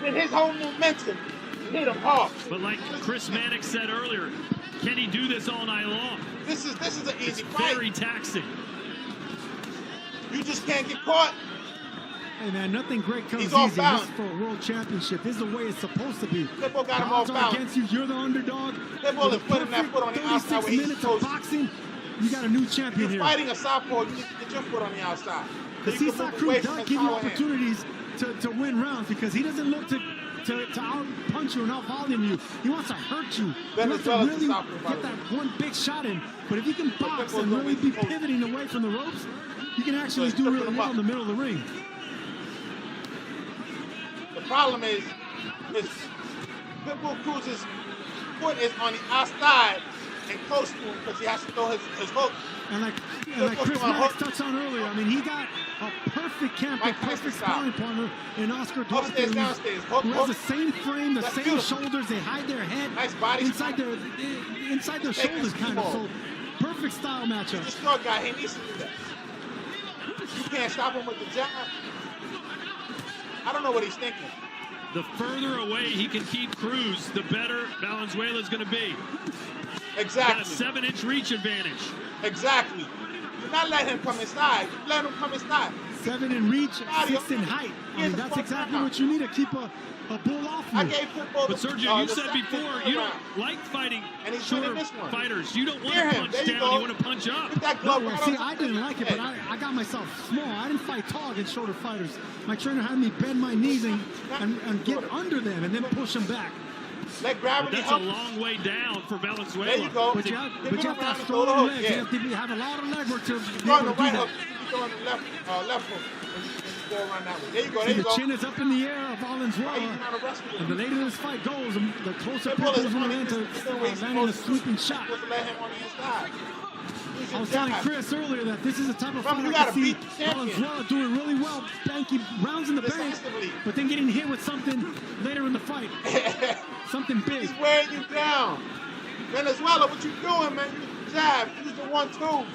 with his whole momentum. Hit him hard. But like Chris Mannix said earlier, can he do this all night long? This is an easy It's fight. very taxing. You just can't get caught. Hey, man, nothing great comes He's easy. off This balance. is for a world championship. This is the way it's supposed to be. Pitbull got him Odds off are balance. against you. You're the underdog. Pitbull is putting that foot on the outside 36 where he's minutes of supposed to. boxing, you got a new champion You're here. fighting a southpaw, you need to get your foot on the outside. The So you can Seesaw move Crew away does from his give you power hand. opportunities to win rounds because he doesn't look to out-punch you and out-volume you. He wants to hurt you. He wants to Venezuela's really the southpaw, by get the that one big shot in. But if you can box Pitbull's and gonna really be be pivoting away from the ropes, you can actually So do he's really tripping well him in the middle of the ring. The problem is Pitbull Cruz's foot is on the outside and close to him because he has to throw his hook. And like Chris Maddox touched on earlier, I mean, he got a perfect camper, perfect sparring partner in Oscar Duarte, Upstairs, downstairs. Hook, who has hook. the same frame, the That's same beautiful. shoulders. They hide their head Nice body inside their Take shoulders, this kind of. ball. So perfect style matchup. He's a strong guy. He needs to do that. You can't stop him with the jab. I don't know what he's thinking. The further away he can keep Cruz, the better Valenzuela's going to be. Exactly. Got a 7-inch reach advantage. Exactly. You're not letting him come inside. You let him come inside. 7 in reach, 6 in height. I mean, that's exactly what you need to keep a bull off you. I gave Pitbull But Sergio, you said before you don't like fighting shorter fighters. You don't want to punch down, you want to punch up. See, I didn't like it, but I got myself small. I didn't fight tall against shorter fighters. My trainer had me bend my knees and get under them and then push them back. Let gravity That's a long way down for Valenzuela. There you go. But you have to have strong legs. You have a lot of leg work to be You're on able the to do right that. hook. You're on the left hook. When you go around that way. There you go. See, There you the go. chin is up in the air of Valenzuela. And the later this fight goes, the closer Pitbull is going to land landing a sweeping shot. Supposed to let him on the inside. I was telling Chris earlier that this is a type of fight You I gotta can see beat the champion. Valenzuela doing really well, banky rounds in the bank, but then getting hit with something later in the fight. Something big. He's wearing you down. Venezuela, what you doing, man? Use the jab. Use the 1-2s.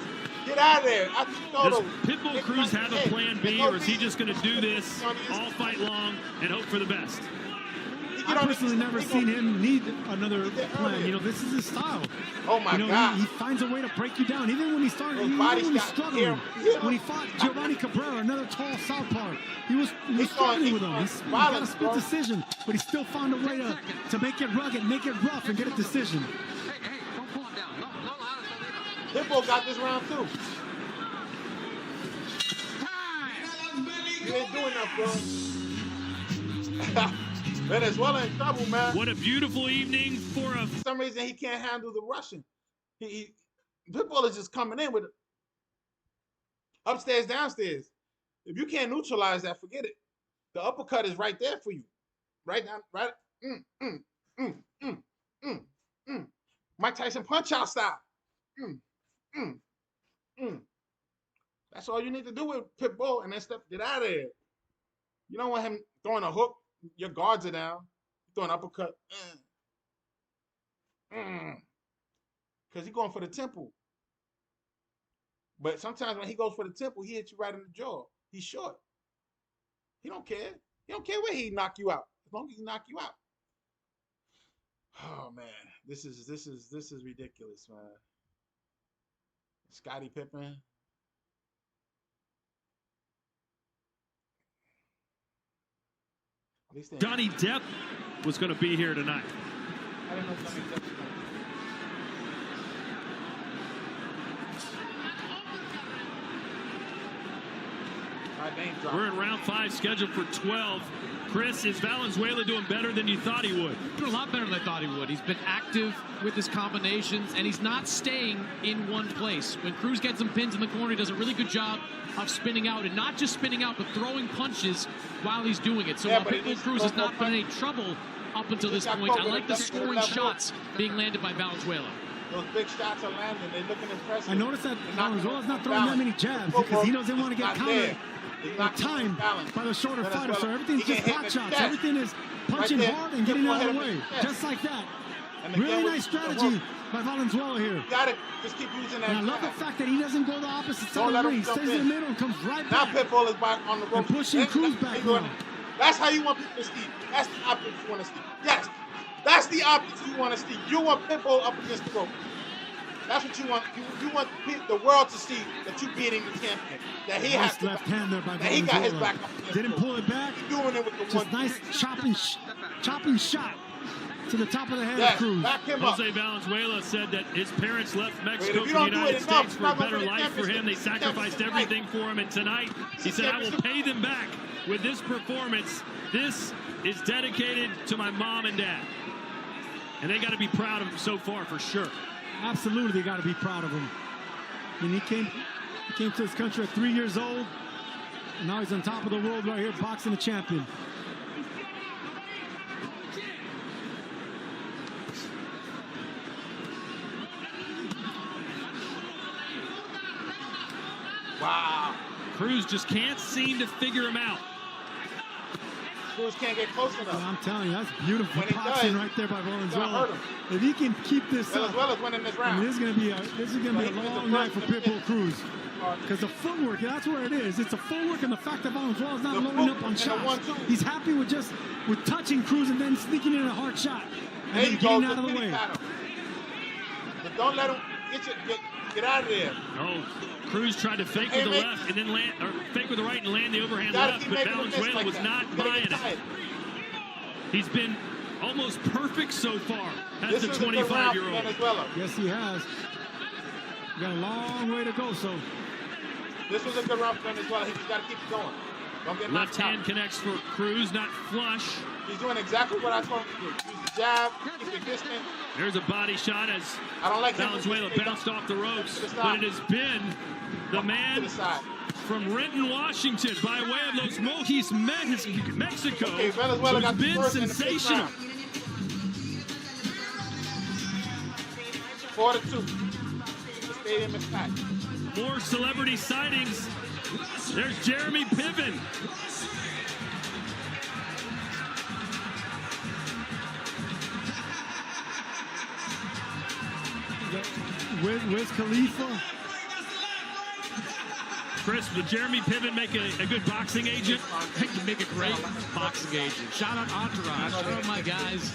Get out of there. I think Does those. Pitbull Cruz have a plan B, or is he just going to do this all fight long and hope for the best? I personally never seen him need another plan. You know, this is his style. Oh my God! He finds a way to break you down. Even when he started, even when he was struggling. When he fought Giovanni Cabrera, another tall southpaw, he was struggling with him. He got a split decision, but he still found a way to make it rugged, make it rough, and get a decision. Pitbull got this round too. You ain't doing that, bro. Venezuela in trouble, man. What a beautiful evening for a... For some reason, he can't handle the Russian. Pitbull is just coming in with it. Upstairs, downstairs. If you can't neutralize that, forget it. The uppercut is right there for you. Right down, right. Mike Tyson punch-out style. That's all you need to do with Pitbull, and then get out of there. You don't want him throwing a hook. Your guards are down. Throwing an uppercut. Because he's going for the temple. But sometimes when he goes for the temple, he hits you right in the jaw. He's short. He don't care. He don't care where he knock you out. As long as he knock you out. Oh man, this is ridiculous, man. Scottie Pippen. Johnny Depp was going to be here tonight. I didn't know Johnny Depp was coming. We're in round 5, scheduled for 12. Chris, is Valenzuela doing better than you thought he would? Doing a lot better than I thought he would. He's been active with his combinations, and he's not staying in one place. When Cruz gets some pins in the corner, he does a really good job of spinning out, and not just spinning out, but throwing punches while he's doing it. So while Pitbull Cruz has not been in any trouble up until this point. I like the scoring shots being landed by Valenzuela. Those big shots are landing. They're looking impressive. I noticed that Valenzuela's not throwing that many jabs because he doesn't want to get countered or timed by the shorter fighter. So everything's just pot shots. Everything is punching hard and getting out of the way. Just like that. Really nice strategy by Valenzuela here. You gotta just keep using that. And I love the fact that he doesn't go the opposite side of the ring. He stays in the middle and comes right back. Now Pitbull is back on the rope. And pushing Cruz back now. That's how you want people to see. That's the optics you want to see. Yes. That's the optics you want to see. You want Pitbull up against the rope. That's what you want. You want the world to see that you beating the champion. That he has left hand there by that he got his back up. Didn't pull it back. He's doing it with the just nice chopping shot to the top of the head of Cruz. Jose Valenzuela said that his parents left Mexico for the United States for a better life for him. They sacrificed everything for him, and tonight he said, I will pay them back with this performance. This is dedicated to my mom and dad. And they got to be proud of him so far for sure. Absolutely, they got to be proud of him. I mean, he came to this country at 3 years old, and now he's on top of the world right here, boxing a champion. Wow. Cruz just can't seem to figure him out. Cruz can't get close enough. Yeah, I'm telling you, that's beautiful boxing right there by Valenzuela. If he can keep this up, Valenzuela's winning this round. I mean, this is gonna be a long night for Pitbull Cruz. Because the footwork, that's where it is. It's the footwork and the fact that Valenzuela's not loading up on shots. He's happy with touching Cruz and then sneaking in a hard shot and then getting out of the way. But don't let him get out of there. Oh, Cruz tried to fake with the left and then fake with the right and land the overhand left, but Valenzuela was not buying it. He's been almost perfect so far as the 25-year-old. Yes, he has. Got a long way to go, so. This was a good round for Venezuela. He's got to keep it going. Don't get left hand connects for Cruz, not flush. He's doing exactly what I told him to do. Use the jab, keep it distant. There's a body shot as Valenzuela bounced off the ropes, but it has been the man from Renton, Washington, by way of Los Mojis, Mexico, who's been sensational. 4-2. The stadium is packed. More celebrity sightings. There's Jeremy Piven. Where's Khalifa? Chris, would Jeremy Piven make a good boxing agent? He can make a great boxing agent. Shout out Entourage. Shout out my guys.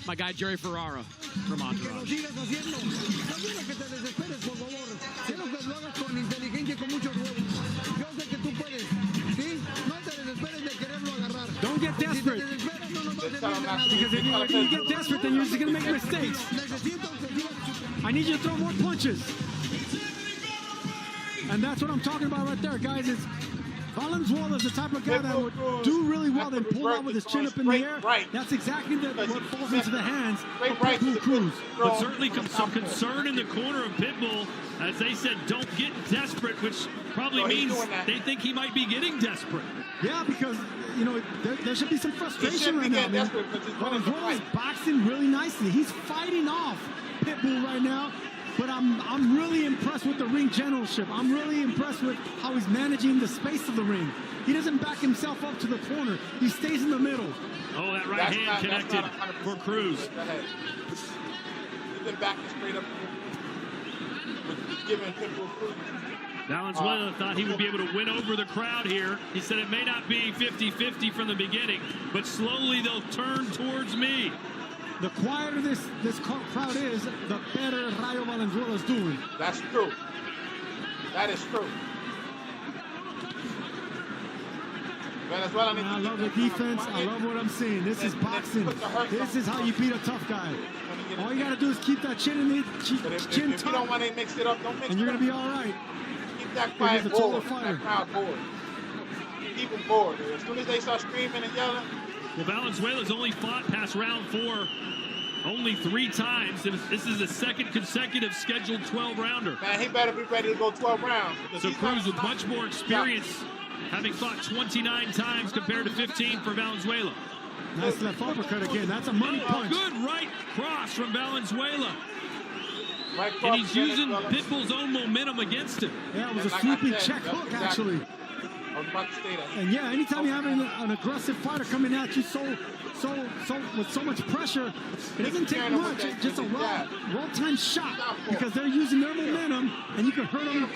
My guy Jerry Ferrara from Entourage. Don't get desperate. Because if you get desperate, then you're just going to make mistakes. I need you to throw more punches. And that's what I'm talking about right there, guys. Is Valenzuela is the type of guy that would do really well and pull out with his chin up in the air. That's exactly what falls into the hands of Pitbull Cruz. But certainly some concern in the corner of Pitbull, as they said, don't get desperate, which probably means they think he might be getting desperate. Yeah, because, you know, there should be some frustration right now, man. Valenzuela's boxing really nicely. He's fighting off Pitbull right now. But I'm really impressed with the ring generalship. I'm really impressed with how he's managing the space of the ring. He doesn't back himself up to the corner. He stays in the middle. Oh, that right hand connected for Cruz. He's been backing straight up. Giving Pitbull Cruz. Valenzuela thought he would be able to win over the crowd here. He said it may not be 50-50 from the beginning, but slowly they'll turn towards me. The quieter this crowd is, the better Rayo Valenzuela is doing. That's true. That is true. Venezuela needs I love the defense. I love what I'm seeing. This is boxing. This is how you beat a tough guy. All you got to do is keep that chin in the chin if you don't want to mix it up, don't mix it up. And you're going to be all right. Keep that quiet bored, that crowd bored. Keep them bored. As soon as they start screaming and yelling. Well, Valenzuela's only fought past round 4 only 3 times. This is the second consecutive scheduled 12-rounder. Man, he better be ready to go 12 rounds. So Cruz with much more experience, having fought 29 times compared to 15 for Valenzuela. Nice left uppercut again. That's a money punch. Good right cross from Valenzuela. Right and he's using Pitbull's own momentum against him. Yeah, it was a sweeping check hook, actually. I was about to say that. And yeah, anytime you have an aggressive fighter coming at you with so much pressure, it doesn't take much. It's just a well-timed shot because they're using their momentum, and you can hurt them.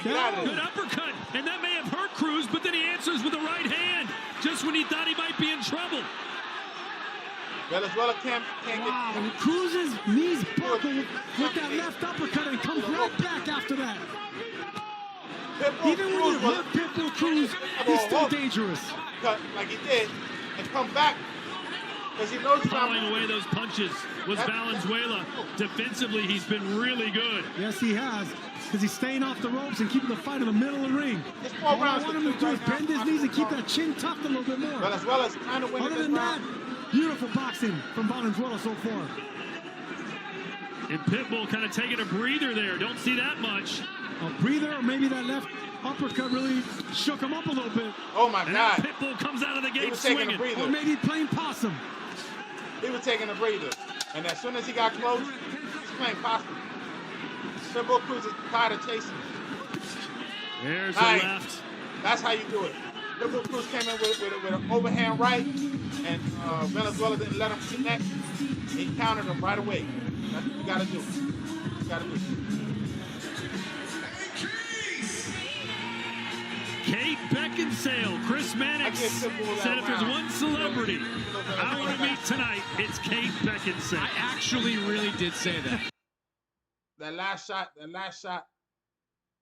Good uppercut, and that may have hurt Cruz, but then he answers with the right hand just when he thought he might be in trouble. Venezuela can't wow, and Cruz's knees buckle with that left uppercut and comes right back after that. Even when you hurt Pitbull Cruz, he's still dangerous. Like he did, and come back because he knows he's Pulling away those punches was Valenzuela. Defensively, he's been really good. Yes, he has, because he's staying off the ropes and keeping the fight in the middle of the ring. All I want him to do is bend his knees and keep that chin tucked a little bit more. Venezuela's kind of winning Other than that, beautiful boxing from Valenzuela so far. And Pitbull kind of taking a breather there. Don't see that much. A breather, or maybe that left uppercut really shook him up a little bit. Oh my God! Pitbull comes out of the gate swinging. Or maybe playing possum. He was taking a breather, and as soon as he got close, he's playing possum. Pitbull Cruz is tired of chasing. There's the left. That's how you do it. Pitbull Cruz came in with an overhand right, and Venezuela didn't let him connect. He countered him right away. That's what you got to do. You got to do. Kate Beckinsale, Chris Mannix said if there's one celebrity I want to meet tonight, it's Kate Beckinsale. I actually really did say that. That last shot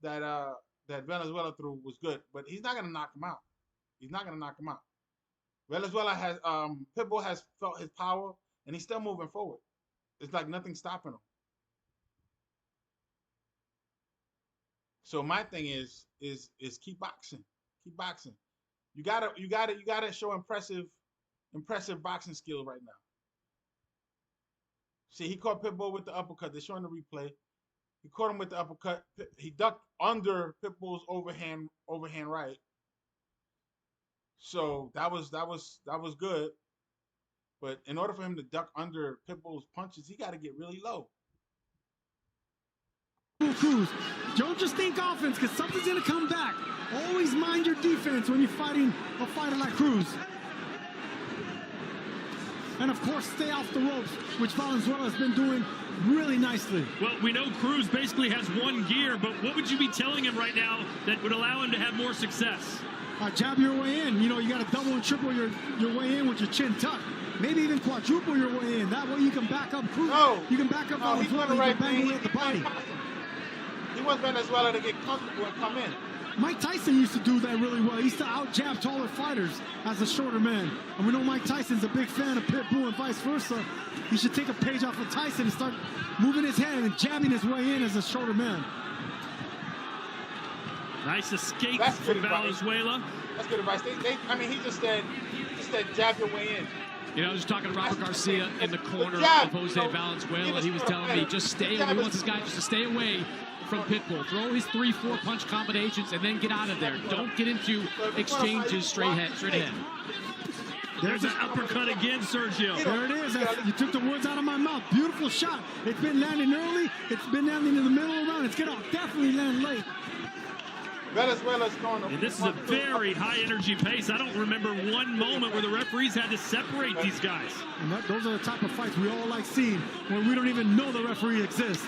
that Venezuela threw was good, but he's not gonna knock him out. He's not gonna knock him out. Venezuela has Pitbull has felt his power, and he's still moving forward. It's like nothing's stopping him. So my thing is keep boxing. Keep boxing. You gotta show impressive boxing skills right now. See, he caught Pitbull with the uppercut. They're showing the replay. He caught him with the uppercut. He ducked under Pitbull's overhand right. So that was good. But in order for him to duck under Pitbull's punches, he got to get really low. Cruz, don't just think offense, because something's going to come back. Always mind your defense when you're fighting a fighter like Cruz. And of course, stay off the ropes, which Valenzuela has been doing really nicely. Well, we know Cruz basically has one gear, but what would you be telling him right now that would allow him to have more success? Jab your way in. You know, you got to double and triple your way in with your chin tucked. Maybe even quadruple your way in. That way you can back up Cruz. You can back up Valenzuela. You can bang away at the body. He wants Venezuela to get comfortable and come in. Mike Tyson used to do that really well. He used to out-jab taller fighters as a shorter man. And we know Mike Tyson's a big fan of Pitbull and vice versa. He should take a page off of Tyson and start moving his head and jabbing his way in as a shorter man. Nice escape from Valenzuela. That's good advice. He just said jab your way in. You know, I was just talking to Robert Garcia in the corner of Jose Valenzuela. He was telling me just stay away. He wants his guy just to stay away from Pitbull. Throw his 3-4 punch combinations and then get out of there. Don't get into exchanges straight ahead. There's an uppercut again, Sergio. There it is. You took the words out of my mouth. Beautiful shot. It's been landing early. It's been landing in the middle of the round. It's going to definitely land late. Venezuela's going and this is a very high energy pace. I don't remember one moment where the referees had to separate these guys. And those are the type of fights we all like seeing when we don't even know the referee exists.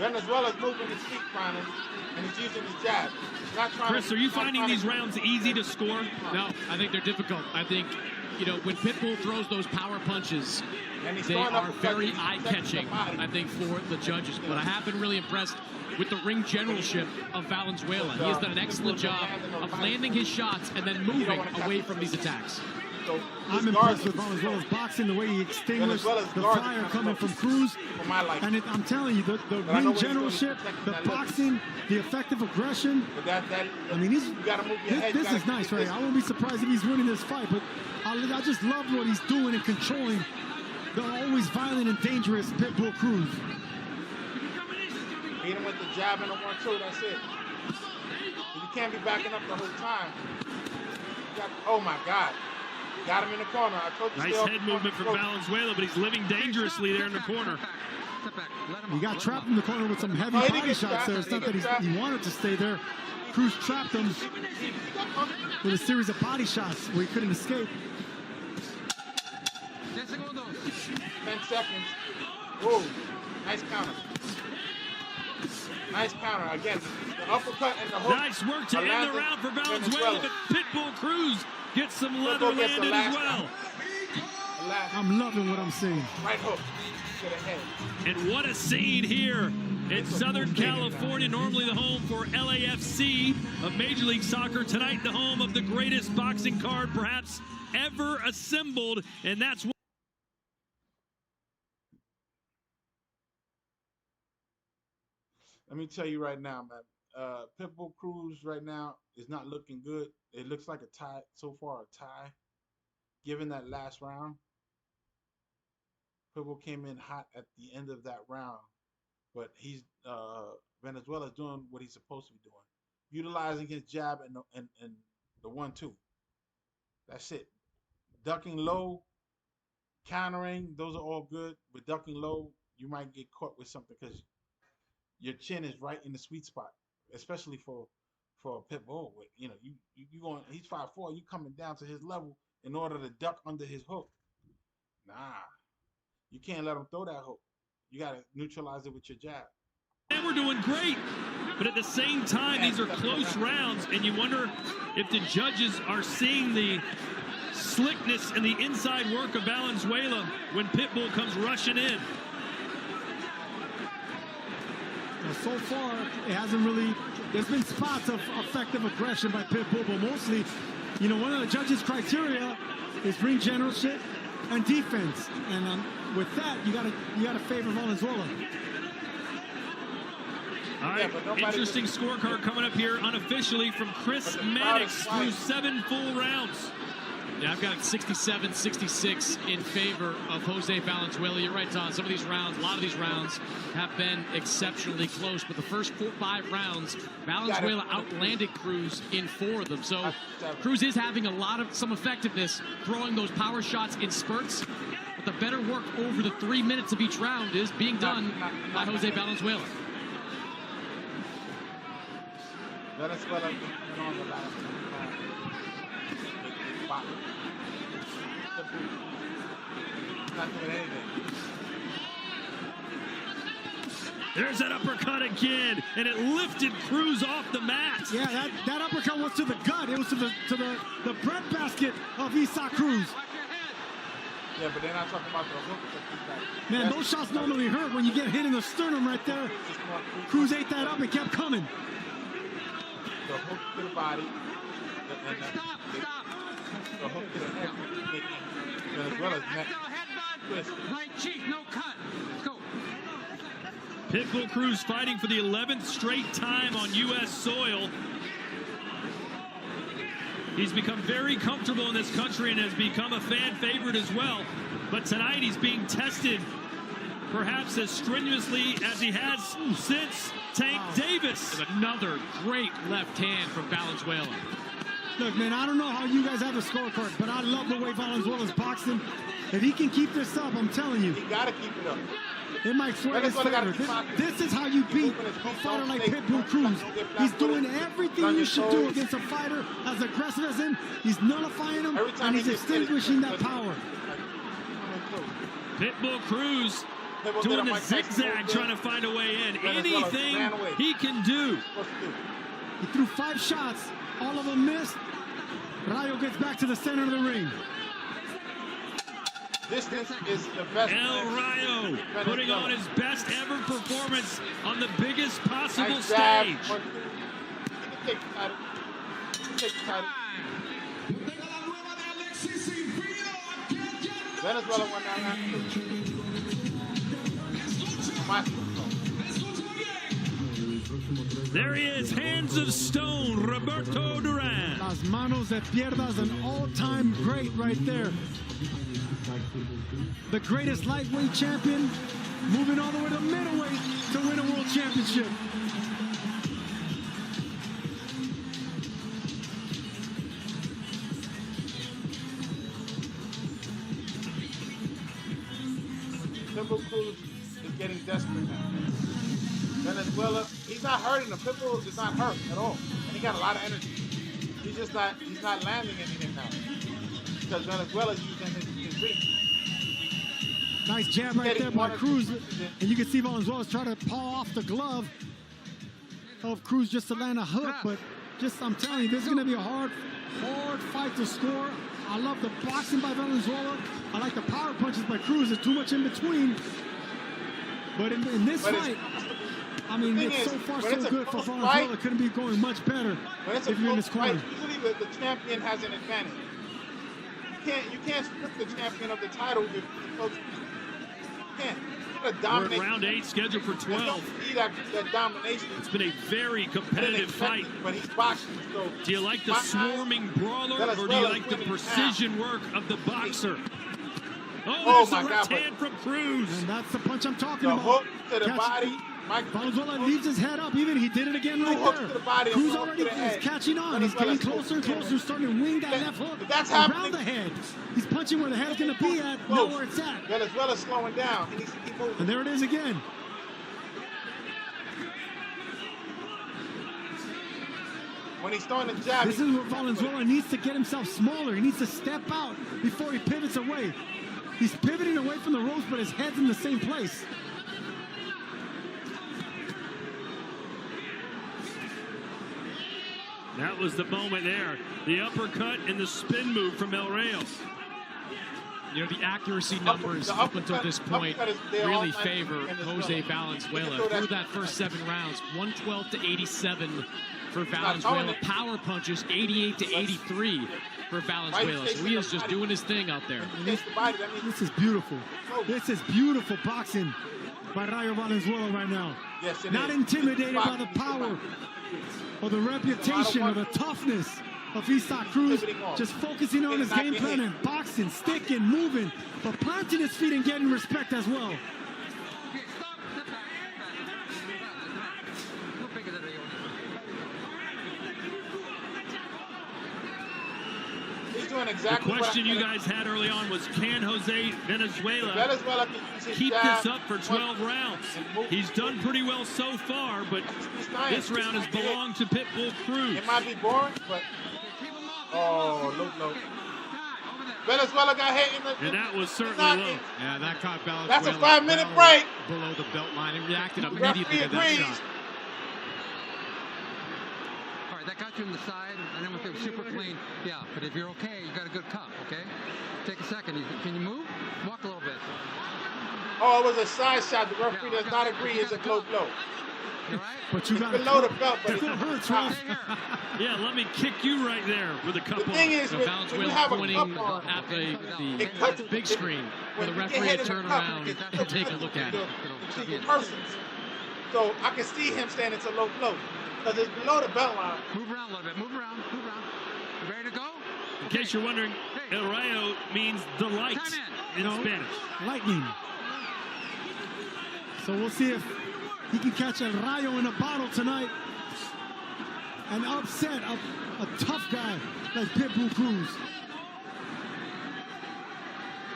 Venezuela's moving his feet, Brian, and he's using his jab. Chris, are you finding these rounds easy to score? No, I think they're difficult. I think, you know, when Pitbull throws those power punches, they are very eye-catching, I think, for the judges. But I have been really impressed with the ring generalship of Valenzuela. He has done an excellent job of landing his shots and then moving away from these attacks. I'm impressed with Valenzuela's boxing, the way he extinguished the fire coming from Cruz. And I'm telling you, the ring generalship, the boxing, the effective aggression. I mean, this is nice, right? I won't be surprised if he's winning this fight, but I just love what he's doing and controlling the always violent and dangerous Pitbull Cruz. Beat him with the jab and the 1-2, that's it. You can't be backing up the whole time. Oh my God. Got him in the corner. I told you. Nice head movement from Valenzuela, but he's living dangerously there in the corner. He got trapped in the corner with some heavy body shots there. It's not that he wanted to stay there. Cruz trapped him with a series of body shots where he couldn't escape. 10 seconds. Whoa. Nice counter. Nice counter. Again, the uppercut and the hook. Nice work to end the round for Valenzuela, but Pitbull Cruz gets some leather landed as well. I'm loving what I'm seeing. Right hook to the head. And what a scene here in Southern California, normally the home for LAFC of Major League Soccer. Tonight, the home of the greatest boxing card perhaps ever assembled, and that's what. Let me tell you right now, man. Pitbull Cruz right now is not looking good. It looks like a tie so far, a tie. Given that last round, Pitbull came in hot at the end of that round, but he's Venezuela's doing what he's supposed to be doing, utilizing his jab and the 1-2. That's it. Ducking low, countering, those are all good. But ducking low, you might get caught with something because your chin is right in the sweet spot, especially for a Pitbull. You know, you going. He's 5'4". You coming down to his level in order to duck under his hook. Nah, you can't let him throw that hook. You got to neutralize it with your jab. And we're doing great, but at the same time, these are close rounds, and you wonder if the judges are seeing the slickness and the inside work of Valenzuela when Pitbull comes rushing in. So far, it hasn't really. There's been spots of effective aggression by Pitbull, but mostly, you know, one of the judges' criteria is ring generalship and defense, and with that, you gotta favor Valenzuela. All right, interesting scorecard coming up here unofficially from Chris Mannix through 7 full rounds. Yeah, I've got 67-66 in favor of Jose Valenzuela. You're right, Tom. Some of these rounds, a lot of these rounds have been exceptionally close, but the first 5 rounds, Valenzuela outlanded Cruz in 4 of them. So Cruz is having some effectiveness throwing those power shots in spurts, but the better work over the 3 minutes of each round is being done by Jose Valenzuela. Venezuela on the last not doing anything. There's that uppercut again, and it lifted Cruz off the mat. Yeah, that uppercut was to the gut. It was to the breadbasket of Isaac Cruz. Yeah, but they're not talking about the hook. Man, those shots normally hurt when you get hit in the sternum right there. Cruz ate that up and kept coming. The hook to the body. The hook to the head. As well as neck. Right cheek, no cut. Let's go. Pitbull Cruz fighting for the 11th straight time on U.S. soil. He's become very comfortable in this country and has become a fan favorite as well. But tonight he's being tested perhaps as strenuously as he has since Tank Davis. Another great left hand from Valenzuela. Look, man, I don't know how you guys have a scorecard, but I love the way Valenzuela's boxing. If he can keep this up, I'm telling you. He got to keep it up. It might swear his favor. This is how you beat a fighter like Pitbull Cruz. He's doing everything you should do against a fighter as aggressive as him. He's nullifying him, and he's extinguishing that power. Pitbull Cruz doing the zigzag, trying to find a way in. Anything he can do. He threw 5 shots. All of them missed. Rayo gets back to the center of the ring. This is the best. El Rayo putting on his best ever performance on the biggest possible stage. Venezuela won that round. There he is, hands of stone, Roberto Duran. Las manos de pierdas, an all-time great right there. The greatest lightweight champion, moving all the way to middleweight to win a world championship. Pitbull Cruz is getting desperate now. Venezuela, he's not hurting him. Pitbull is not hurt at all. And he got a lot of energy. He's not landing anything now. Because Venezuela's using his reach. Nice jab right there by Cruz. And you can see Valenzuela's trying to paw off the glove of Cruz just to land a hook. But just, I'm telling you, this is going to be a hard fight to score. I love the boxing by Valenzuela. I like the power punches by Cruz. There's too much in between. But in this fight, I mean, it's so far so good for Valenzuela. It couldn't be going much better if you're in this corner. Usually the champion has an advantage. You can't strip the champion of the title if you can't. We're at round 8, scheduled for 12. That domination. It's been a very competitive fight. But he's boxing, so do you like the swarming brawler, or do you like the precision work of the boxer? Oh, there's a left hand from Cruz. And that's the punch I'm talking the about. Hook to the body. Valenzuela leaves his head up. Even he did it again right there. Cruz already is catching on. He's getting closer and closer, starting to wing that left hook around the head. He's punching where the head's going to be at, not where it's at. Venezuela's slowing down. He needs to keep moving. And there it is again. When he's throwing the jab. This is where Valenzuela needs to get himself smaller. He needs to step out before he pivots away. He's pivoting away from the ropes, but his head's in the same place. That was the moment there. The uppercut and the spin move from El Reyes. You know, the accuracy numbers up until this point really favor Jose Valenzuela. Through that first 7 rounds, 112 to 87 for Valenzuela. Power punches, 88 to 83 for Valenzuela. So he is just doing his thing out there. This is beautiful. This is beautiful boxing by Rayo Valenzuela right now. Not intimidated by the power or the reputation or the toughness of Isaac Cruz, just focusing on his game plan and boxing, sticking, moving, but planting his feet and getting respect as well. He's doing exactly the question you guys had early on was, can Jose Venezuela keep this up for 12 rounds? He's done pretty well so far, but this round has belonged to Pitbull Cruz. It might be boring, but low. Venezuela got hit in the... And that was certainly low. Yeah, that caught Valenzuela. That's a 5-minute break. Below the belt line. He reacted immediately to that shot. All right, that got you in the side, and then with it super clean. Yeah, but if you're okay, you got a good cup, okay? Take a second. Can you move? Walk a little bit. Oh, it was a side shot. The referee does not agree. It's a close blow. But you got below the belt, but it hurts, right? Yeah, let me kick you right there with a cup on. The thing is, when you have a pointing cup on, at the big screen for the referee to turn around and take a look at it. So I can see him saying it's a low blow because it's below the belt line. Move around a little bit. Move around. You ready to go? In case you're wondering, El Rayo means the light in Spanish. Lightning. So we'll see if he can catch El Rayo in a bottle tonight and upset a tough guy like Pitbull Cruz.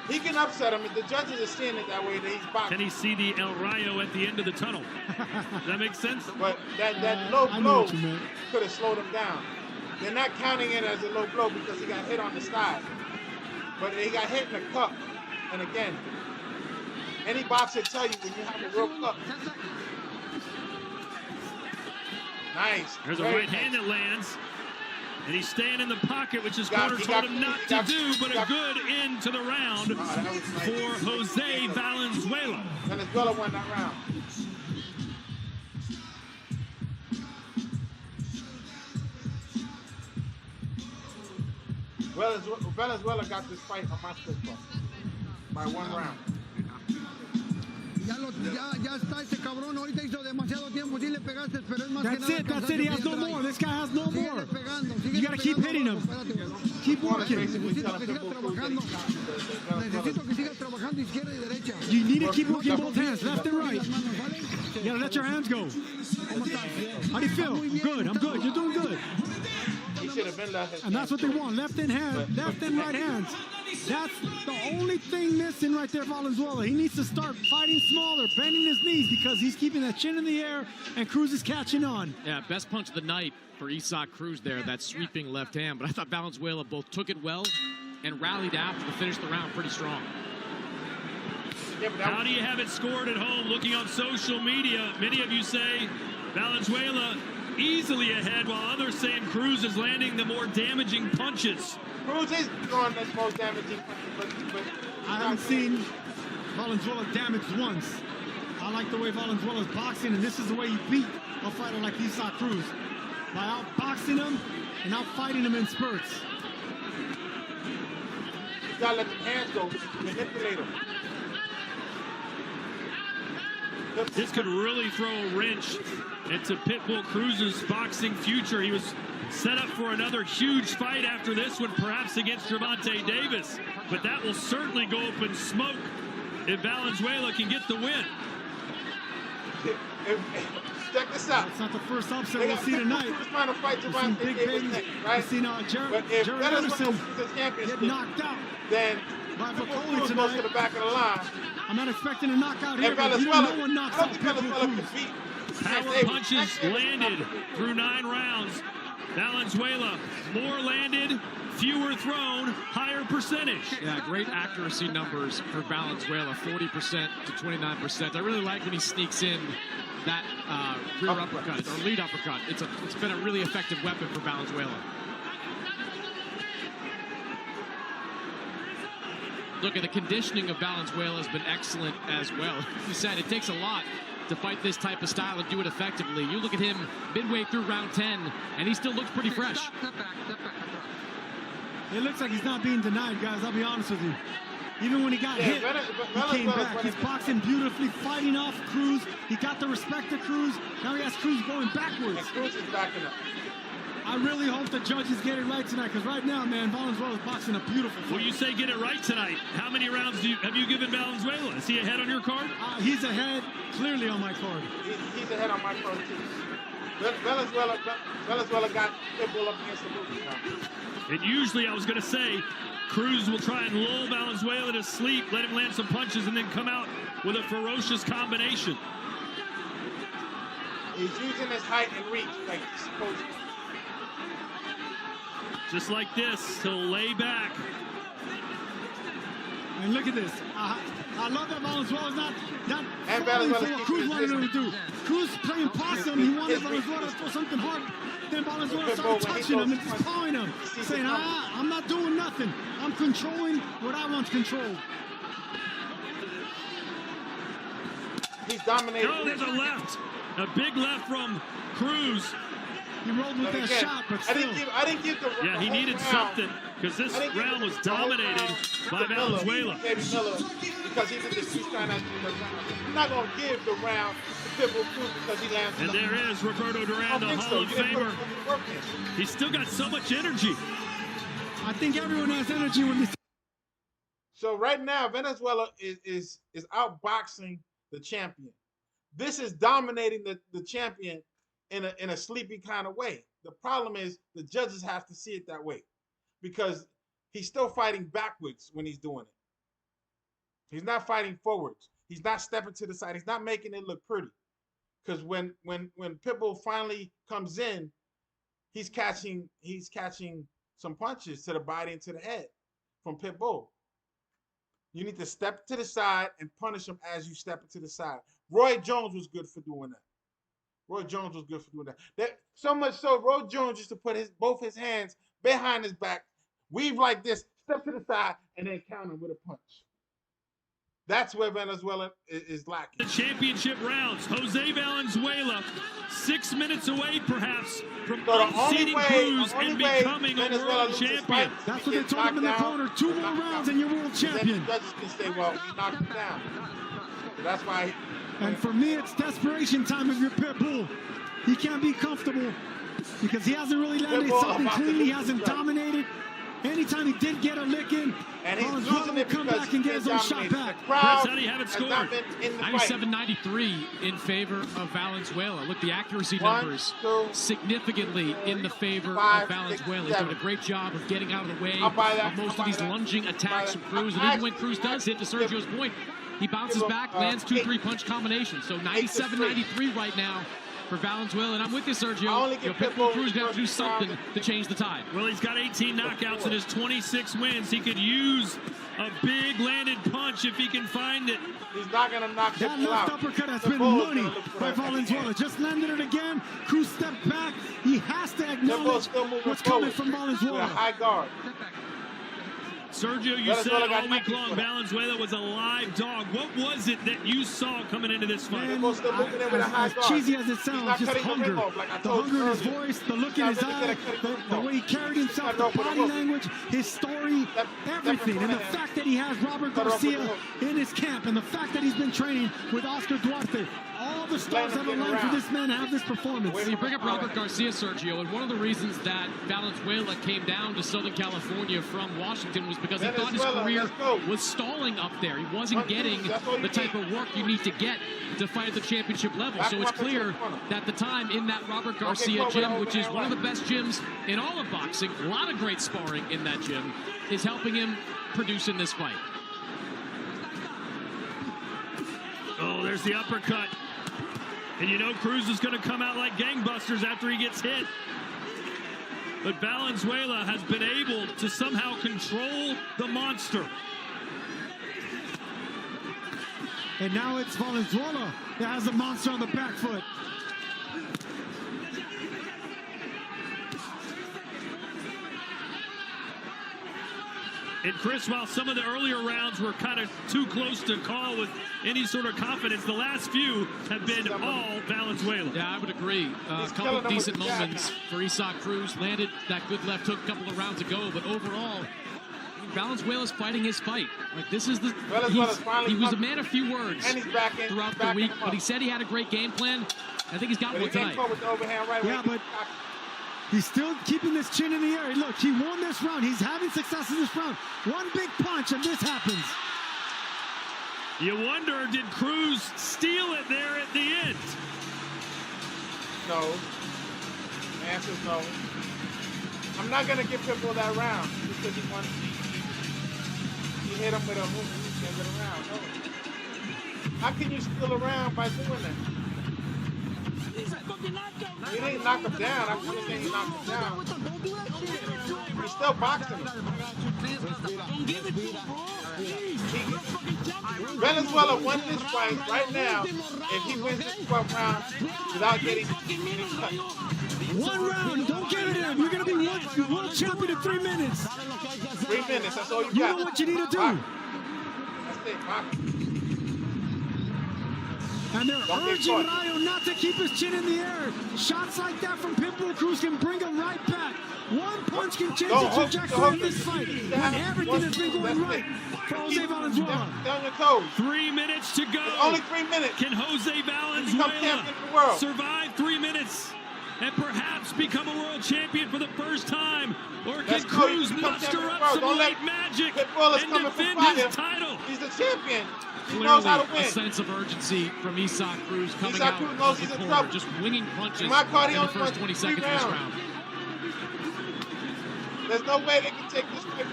He can upset him. The judges are seeing it that way that he's boxing. Can he see the El Rayo at the end of the tunnel? Does that make sense? But that low blow could have slowed him down. They're not counting it as a low blow because he got hit on the side. But he got hit in the cup. And again, any boxer tell you when you have a real cup. Nice. There's a right hand that lands. And he's staying in the pocket, which his corner told him not to do, but a good end to the round for Jose Valenzuela. Venezuela won that round. Venezuela got this fight on my scorecard by 1 round. That's it. He has no more. This guy has no more. You got to keep hitting him. Keep working. You need to keep working both hands, left and right. You got to let your hands go. How do you feel? Good. I'm good. You're doing good. He should have been left. And that's what they want. Left and right hands. That's the only thing missing right there, Valenzuela. He needs to start fighting smaller, bending his knees, because he's keeping that chin in the air, and Cruz is catching on. Yeah, best punch of the night for Isaac Cruz there, that sweeping left hand. But I thought Valenzuela both took it well and rallied after to finish the round pretty strong. How do you have it scored at home? Looking on social media, many of you say Valenzuela easily ahead, while others saying Cruz is landing the more damaging punches. Cruz is throwing the most damaging punches, but I haven't seen Valenzuela damaged once. I like the way Valenzuela's boxing, and this is the way you beat a fighter like Isaac Cruz, by outboxing him and outfighting him in spurts. You gotta let the hands go, manipulate him. This could really throw a wrench into Pitbull Cruz's boxing future. He was set up for another huge fight after this one, perhaps against Gervonta Davis. But that will certainly go up in smoke if Valenzuela can get the win. Check this out. It's not the first upset we'll see tonight. Trying to fight Gervonta Davis next, right? We've seen Jared Anderson get knocked out. Then by Cruz goes to the back of the line. I'm not expecting a knockout here, but Venezuela, no one knocks out Pitbull Cruz. Power punches landed through 9 rounds. Valenzuela, more landed, fewer thrown, higher percentage. Yeah, great accuracy numbers for Valenzuela, 40% to 29%. I really like when he sneaks in that rear uppercut, or lead uppercut. It's been a really effective weapon for Valenzuela. Look, at the conditioning of Valenzuela has been excellent as well. You said it takes a lot to fight this type of style and do it effectively. You look at him midway through round 10, and he still looks pretty fresh. It looks like he's not being denied, guys. I'll be honest with you. Even when he got hit, he came back. He's boxing beautifully, fighting off Cruz. He got the respect of Cruz. Now he has Cruz going backwards. Cruz is backing up. I really hope the judges get it right tonight, because right now, man, Valenzuela's boxing a beautiful fight. Well, you say get it right tonight. How many rounds have you given Valenzuela? Is he ahead on your card? He's ahead, clearly on my card. He's ahead on my card, too. Venezuela got Pitbull up against the movie now. And usually, I was going to say, Cruz will try and lull Valenzuela to sleep, let him land some punches, and then come out with a ferocious combination. He's using his height and reach like he's supposed to. Just like this, he'll lay back. And look at this. I love that Valenzuela's not falling for what Cruz wanted him to do. Cruz playing possum. He wanted Valenzuela to throw something hard. Then Valenzuela started touching him and just pawing him, saying, I'm not doing nothing. I'm controlling what I want to control. He's dominating. Oh, there's a left. A big left from Cruz. He rolled with that shot, but still. I didn't give the Yeah, he needed something, because this round was dominated by Valenzuela. Because he did this, he's trying not to do the round. He's not going to give the round to Pitbull Cruz because he lands. And there is Roberto Duran, the Hall of Famer. He's still got so much energy. I think everyone has energy when this. So right now, Venezuela is outboxing the champion. This is dominating the champion in a sleepy kind of way. The problem is the judges have to see it that way, because he's still fighting backwards when he's doing it. He's not fighting forwards. He's not stepping to the side. He's not making it look pretty. Because when Pitbull finally comes in, he's catching some punches to the body and to the head from Pitbull. You need to step to the side and punish him as you step to the side. Roy Jones was good for doing that. Roy Jones was good for doing that. So much so, Roy Jones used to put both his hands behind his back, weave like this, step to the side, and then counter with a punch. That's where Venezuela is lacking. The championship rounds. Jose Valenzuela, 6 minutes away, perhaps, from unseating Cruz and becoming a world champion. That's what they told him in the corner. 2 more rounds and you're world champion. The judges can say, well, we knocked him down. So that's why. And for me, it's desperation time if you're Pitbull. He can't be comfortable because he hasn't really landed something clean. He hasn't dominated. Anytime he did get a lick in, and he's Valenzuela losing will it come because back and get his own shot back. Chris, how do you have it scored? 97-93 in favor of Valenzuela. Look, the accuracy numbers significantly in the favor of Valenzuela. He's doing a great job of getting out of the way of most of these lunging attacks from Cruz. And even when Cruz does hit, to Sergio's point, he bounces back, lands 2-3 punch combinations. So 97-93 right now for Valenzuela. And I'm with you, Sergio. Pitbull Cruz got to do something to change the tide. Well, he's got 18 knockouts in his 26 wins. He could use a big landed punch if he can find it. He's not going to knock that Pitbull left out. uppercut has been money by Valenzuela. Just landed it again. Cruz stepped back. He has to acknowledge what's coming from Valenzuela. High guard. Sergio, you said all week long Valenzuela was a live dog. What was it that you saw coming into this fight? As cheesy as it sounds, just hunger. The hunger in his voice, the look in his eye, the way he carried himself, the body language, his story, everything. And the fact that he has Robert Garcia in his camp, and the fact that he's been training with Oscar Duarte. All the stars that aligned for this man have this performance. You bring up Robert Garcia, Sergio, and one of the reasons that Valenzuela came down to Southern California from Washington was because he thought his career was stalling up there. He wasn't getting the type of work you need to get to fight at the championship level. So it's clear that the time in that Robert Garcia gym, which is one of the best gyms in all of boxing, a lot of great sparring in that gym, is helping him produce in this fight. Oh, there's the uppercut. And you know Cruz is going to come out like gangbusters after he gets hit. But Valenzuela has been able to somehow control the monster. And now it's Valenzuela that has the monster on the back foot. And Chris, while some of the earlier rounds were kind of too close to call with any sort of confidence, the last few have been all Valenzuela. Yeah, I would agree. A couple of decent moments for Isaac Cruz. Landed that good left hook a couple of rounds ago, but overall, Valenzuela's fighting his fight. Like, this is the he was a man of few words throughout the week, but he said he had a great game plan. I think he's got one tonight. Yeah, but he's still keeping this chin in the air. Look, he won this round. He's having success in this round. One big punch, and this happens. You wonder, did Cruz steal it there at the end? No. The answer is no. I'm not going to give Pitbull that round because he won. He hit him with a move. He gave it a round. No. How can you steal a round by doing that? He didn't knock him down. I'm just saying he knocked him down. He's still boxing him. Venezuela won this fight right now if he wins this 12th round without getting cut. One round, don't give it in. You're going to be world champion in 3 minutes. 3 minutes, that's all you got. You know what you need to do. That's it, and they're urging Rayo not to keep his chin in the air. Shots like that from Pitbull Cruz can bring him right back. One punch can change the trajectory of this fight. And everything has been going right for Jose Valenzuela. Down your toes. 3 minutes to go. Only 3 minutes. Can Jose Valenzuela survive 3 minutes and perhaps become a world champion for the first time? Or can Cruz muster up some light magic and defend his title? He's the champion. He Clearly, knows how to win. a sense of urgency from Isaac Cruz coming Isaac out Cruz knows of he's the in corner, trouble. just winging punches in the first 20 seconds of this round. There's no way they can take this fight.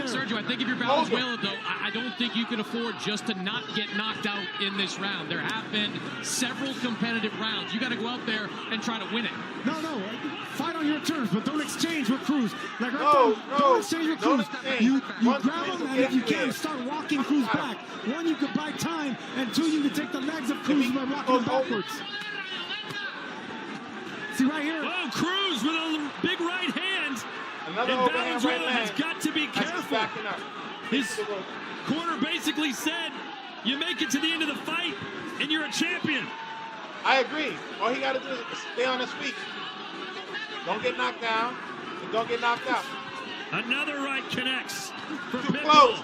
Sergio, I think if you're Valenzuela, though, I don't think you can afford just to not get knocked out in this round. There have been several competitive rounds. You got to go out there and try to win it. No. Fight on your terms, but don't exchange with Cruz. Like don't exchange with Cruz. You grab him, and if you can, start walking Cruz back. One, you can buy time, and two, you can take the legs of Cruz by walking him backwards. See right here. Oh, Cruz with a big right hand. Another and Valenzuela right has got to be careful. His corner basically said, you make it to the end of the fight, and you're a champion. I agree. All he got to do is stay on his feet. Don't get knocked down, and don't get knocked out. Another right connects for Too Pitbull. close.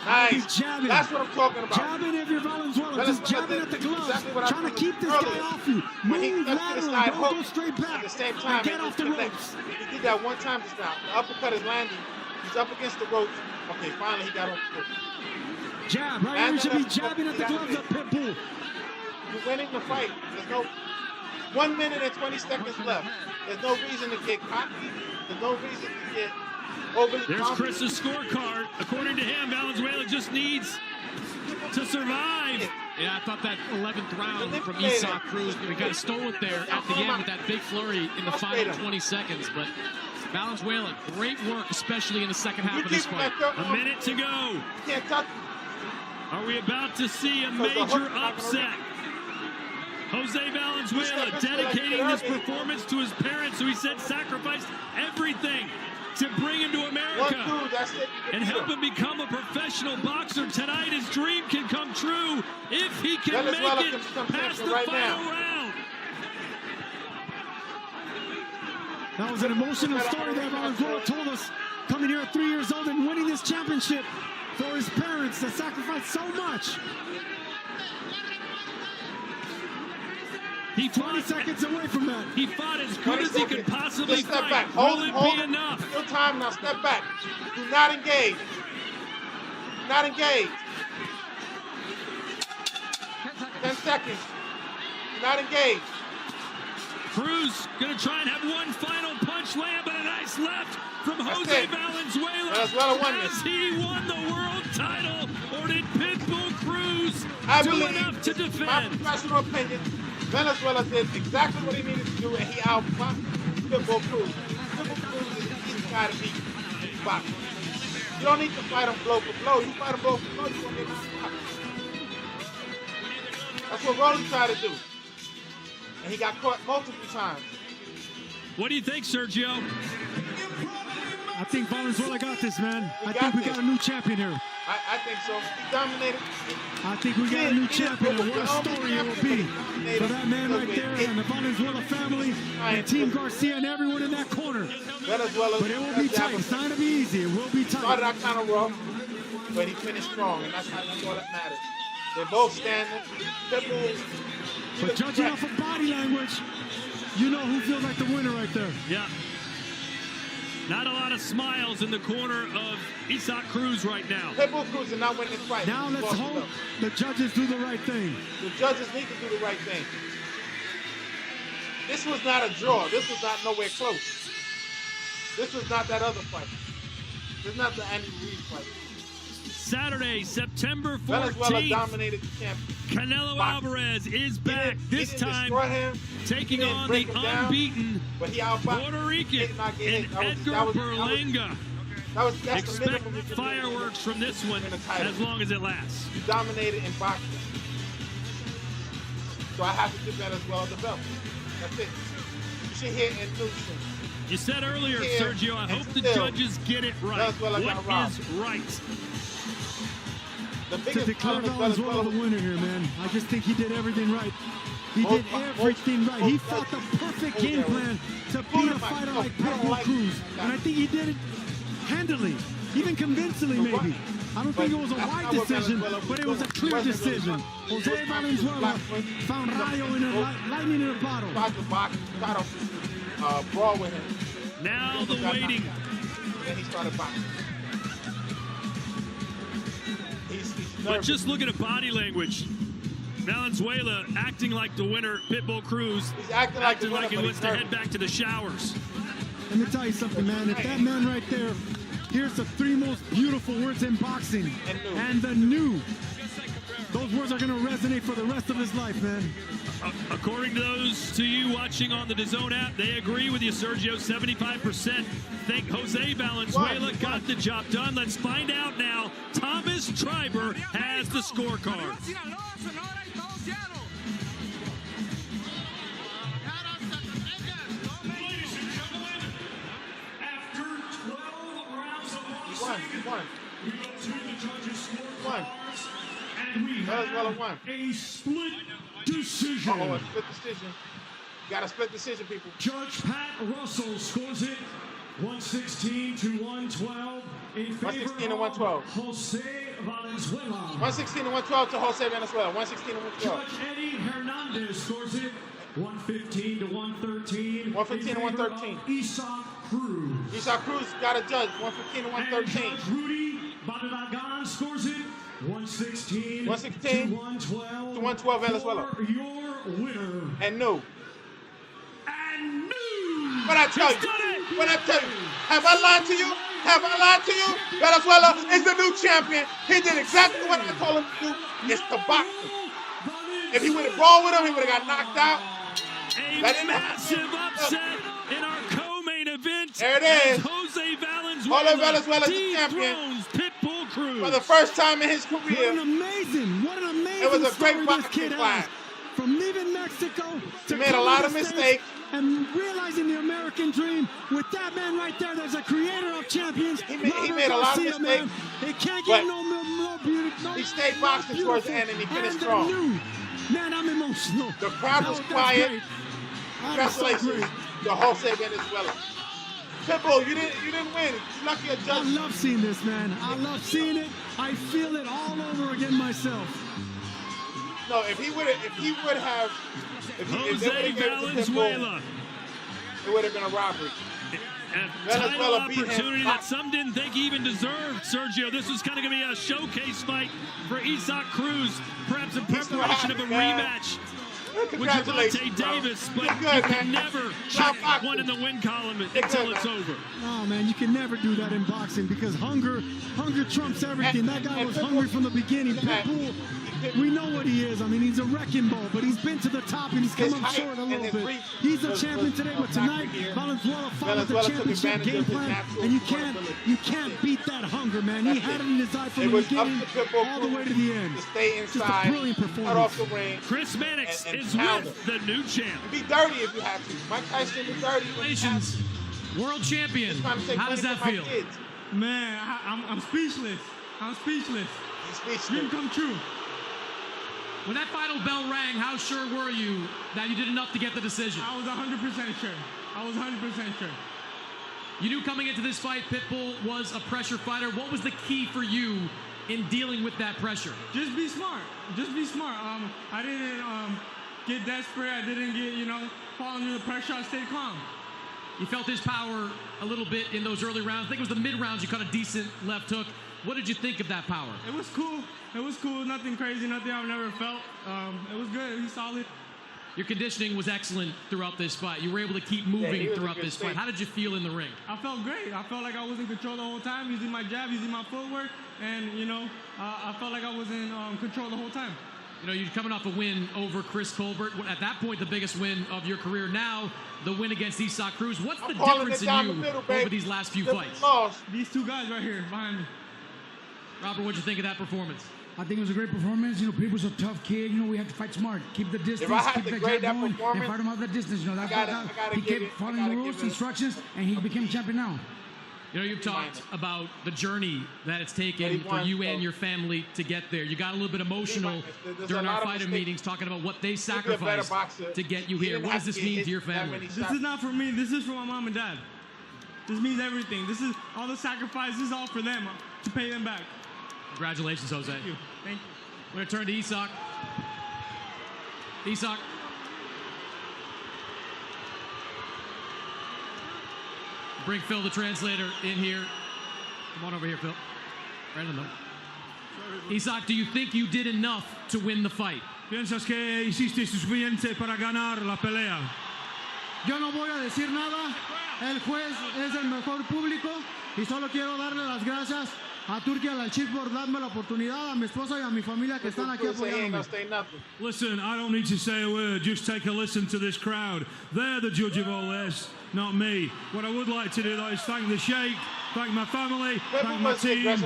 Nice. Jabbing. That's what I'm talking about. Jabbing if you're Valenzuela. Just jabbing at the gloves. Exactly trying to keep this guy off you. Move lateral. Don't go straight back. At the same time, get off the ropes. He did that one time just now. The uppercut is landing. He's up against the ropes. Okay, finally he got off the ropes. Jab. Right here, you should be jabbing at the gloves of Pitbull. You're winning the fight. There's no 1 minute and 20 seconds left. There's no reason to get cocky. There's no reason to get overly There's confident. Chris's scorecard. According to him, Valenzuela just needs to survive. Yeah, I thought that 11th round from Isaac Cruz, we kind of stole it there at the end with that big flurry in the final 20 seconds. But Valenzuela, great work, especially in the second half of this fight. A minute to go. You can't touch him. Are we about to see a major upset? Jose Valenzuela dedicating this performance to his parents, who he said sacrificed everything to bring him to America and help him become a professional boxer. Tonight, his dream can come true if he can make it past the final round. That was an emotional story that Valenzuela told us, coming here at 3 years old and winning this championship for his parents that sacrificed so much. He 20 seconds away from that. He fought as good as he could possibly Just step fight. back. Will it be Hold enough? Your time now. Step back. Do not engage. Do not engage. 10 seconds. Do not engage. Cruz gonna try and have one final punch land, but a nice left from Jose Valenzuela. Has he won the world title, or did Pitbull Cruz do enough to defend? My professional opinion, Venezuela did exactly what he needed to do, and he outboxed Pitbull Cruz. Pitbull Cruz is an easy guy to beat in boxing. You don't need to fight him blow for blow. You fight him blow for blow, you're going to get knocked out. That's what Rolly tried to do. And he got caught multiple times. What do you think, Sergio? I think Valenzuela got this, man. I think we got a new champion here. I think so. He dominated. I think we got a new champion, and what a story it will be for that man right there and the Valenzuela family and Team Garcia and everyone in that corner. But it will be tight. It's not going to be easy. It will be tight. Started out kind of rough, but he finished strong, and that's all that matters. They're both standing. But judging off of body language, you know who feels like the winner right there. Yeah. Not a lot of smiles in the corner of Isaac Cruz right now. Pitbull Cruz did not win this fight. Now let's hope the judges do the right thing. The judges need to do the right thing. This was not a draw. This was not nowhere close. This was not that other fight. This is not the Andy Ruiz fight. Saturday, September 14th. Venezuela dominated the champion. Canelo Alvarez is back, this time taking on the unbeaten Puerto Rican in Edgar Berlanga. Expect fireworks from this one as long as it lasts. He dominated in boxing. So I have to give Venezuela the belt. That's it. You should hear in news. You said earlier, Sergio, I hope the judges get it right. What is right? To declare Valenzuela the winner here, man. I just think he did everything right. He did everything right. He fought the perfect game plan to beat a fighter like Pitbull Cruz. And I think he did it handily, even convincingly maybe. I don't think it was a wide decision, but it was a clear decision. Jose Valenzuela found rayo in a lightning in a bottle. Tried to box, tried to brawl with him. Now the waiting. Then he started boxing. But just look at the body language. Valenzuela acting like the winner, Pitbull Cruz He's acting like he wants to head back to the showers. Let me tell you something, man. If that man right there hears the three most beautiful words in boxing, and the new, those words are going to resonate for the rest of his life, man. According to those to you watching on the DAZN app, they agree with you, Sergio. 75% think Jose Valenzuela got the job done. Let's find out now. Thomas Triber has the scorecard. A split decision. A split decision. You got a split decision, people. Judge Pat Russell scores it 116 to 112. 116 and 112. Jose Valenzuela. 116 and 112 to Jose Venezuela. 116 and 112. Judge Eddie Hernandez scores it 115 to 113. 115 to 113. Isaac Cruz. Isaac Cruz got a judge. 115 to 113. And Judge Rudy Badalagan scores it 116 to 112. To 112 Venezuela. For your winner. And new. And new. What I tell you? What I tell you? Have I lied to you? Have I lied to you? Venezuela is the new champion. He did exactly what I told him to do. It's to box him. If he would have rolled with him, he would have got knocked out. A massive upset in our co-main event. There it is. Jose Valenzuela. Jose Venezuela is the champion. Pitbull Cruz. For the first time in his career. What an amazing It was a great story this boxing kid class. has. From leaving Mexico to He made a lot of mistakes. and realizing the American dream. With that man right there, there's a creator of champions. He made a lot of mistakes. Man. It can't get no beauty. He stayed boxing towards the end and he finished strong. Man, I'm emotional. The crowd was quiet. Congratulations to Jose Venezuela. Pitbull, you didn't win. You lucky a judge. I love seeing this, man. I love seeing it. I feel it all over again myself. No, if they would have Jose Valenzuela. It would have been a robbery. A title opportunity that some didn't think he even deserved, Sergio. This was kind of going to be a showcase fight for Isaac Cruz, perhaps in preparation of a rematch with Gervonta Davis, but you can never check one in the win column until it's over. Oh, man, you can never do that in boxing because hunger trumps everything. That guy was hungry from the beginning. Pitbull, we know what he is. I mean, he's a wrecking ball, but he's been to the top and he's come up short a little bit. He's a champion today, but tonight, Valenzuela followed the championship game plan, and you can't beat that hunger, man. He had it in his eye from the beginning all the way to the end. Just a brilliant performance. Chris Mannix is with the new champ. Be dirty if you have to. Mike Tyson be dirty. Congratulations, world champion. How does that feel? Man, I'm speechless. I'm speechless. Dream come true. When that final bell rang, how sure were you that you did enough to get the decision? I was 100% sure. I was 100% sure. You knew coming into this fight, Pitbull was a pressure fighter. What was the key for you in dealing with that pressure? Just be smart. Just be smart. I didn't get desperate. I didn't get, fall under the pressure. I stayed calm. You felt his power a little bit in those early rounds. I think it was the mid-rounds you caught a decent left hook. What did you think of that power? It was cool. It was cool. Nothing crazy. Nothing I've never felt. It was good. He's solid. Your conditioning was excellent throughout this fight. You were able to keep moving throughout this fight. How did you feel in the ring? I felt great. I felt like I was in control the whole time, using my jab, using my footwork, and I felt like I was in control the whole time. You're coming off a win over Chris Colbert. At that point, the biggest win of your career. Now, the win against Isaac Cruz. What's the difference in you over these last few fights? These two guys right here behind me. Robert, what'd you think of that performance? I think it was a great performance. People's a tough kid. We have to fight smart. Keep the distance. Keep the jab going, and fight him out the distance. He kept following the rules, instructions, and he became champion now. You've talked about the journey that it's taken for you and your family to get there. You got a little bit emotional during our fighter meetings talking about what they sacrificed to get you here. What does this mean to your family? This is not for me. This is for my mom and dad. This means everything. This is all the sacrifice. This is all for them to pay them back. Congratulations, Jose. Thank you. Thank you. We're going to turn to Isaac. Isaac. Bring Phil, the translator, in here. Come on over here, Phil. Right in the middle. Isaac, do you think you did enough to win the fight? ¿Piensas que hiciste suficiente para ganar la pelea? Yo no voy a decir nada. El juez es el mejor público y solo quiero darle las gracias a Turquía al Chip por darme la oportunidad, a mi esposa y a mi familia que están aquí apoyándome. Listen, I don't need to say a word. Just take a listen to this crowd. They're the judge of all this, not me. What I would like to do, though, is thank the Sheikh, thank my family, thank my team.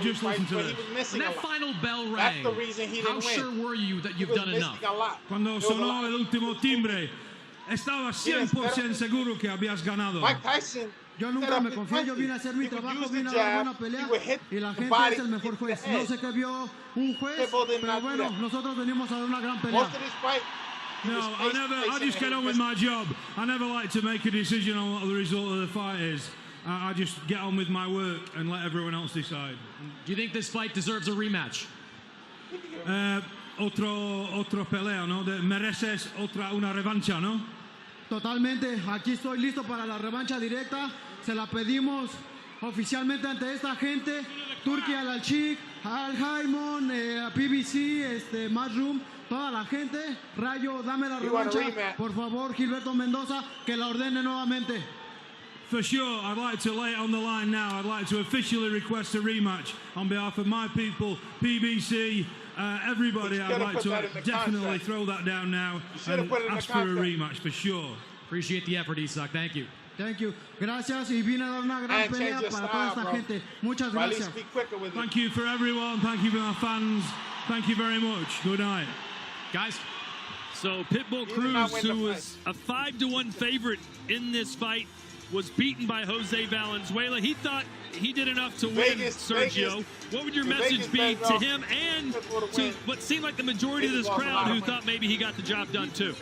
Just listen to it. When that final bell rang, that's the reason he didn't how sure were you that you've done enough? Cuando sonó el último timbre, estaba 100% seguro que habías ganado. Mike Tyson. Yo nunca me confié, yo vine a hacer mi trabajo, vine a dar buena pelea y la gente es el mejor juez. No sé qué vio un juez, pero bueno, nosotros venimos a dar una gran pelea. No, I just get on with my job. I never like to make a decision on what the result of the fight is. I just get on with my work and let everyone else decide. Do you think this fight deserves a rematch? Otro pelea, ¿no? Mereces una revancha, ¿no? Totalmente, aquí estoy listo para la revancha directa. Se la pedimos oficialmente ante esta gente. Turki Al-Alchik, Al Haimon, PBC, Madrimov, toda la gente. Rayo, dame la revancha. Por favor, Gilberto Mendoza, que la ordene nuevamente. For sure, I'd like to lay it on the line now. I'd like to officially request a rematch on behalf of my people, PBC, everybody. I'd like to definitely throw that down now and ask for a rematch for sure. Appreciate the effort, Isak. Thank you. Thank you. Gracias y vine a dar una gran pelea para toda esta gente. Muchas gracias. Thank you for everyone. Thank you for our fans. Thank you very much. Good night. Guys. So Pitbull Cruz, who was a 5-1 favorite in this fight, was beaten by Jose Valenzuela. He thought he did enough to win, Sergio. What would your message be to him and to what seemed like the majority of this crowd who thought maybe he got the job done too?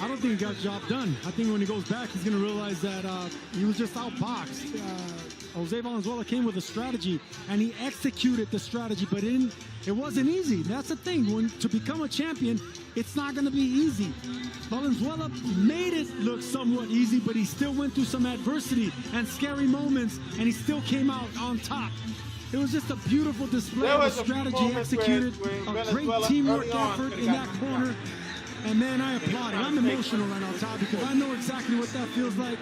I don't think he got the job done. I think when he goes back, he's going to realize that he was just outboxed. Jose Valenzuela came with a strategy, and he executed the strategy, but it wasn't easy. That's the thing. To become a champion, it's not going to be easy. Valenzuela made it look somewhat easy, but he still went through some adversity and scary moments, and he still came out on top. It was just a beautiful display of strategy executed, a great teamwork effort in that corner. And man, I applaud it. I'm emotional right now, Todd, because I know exactly what that feels like,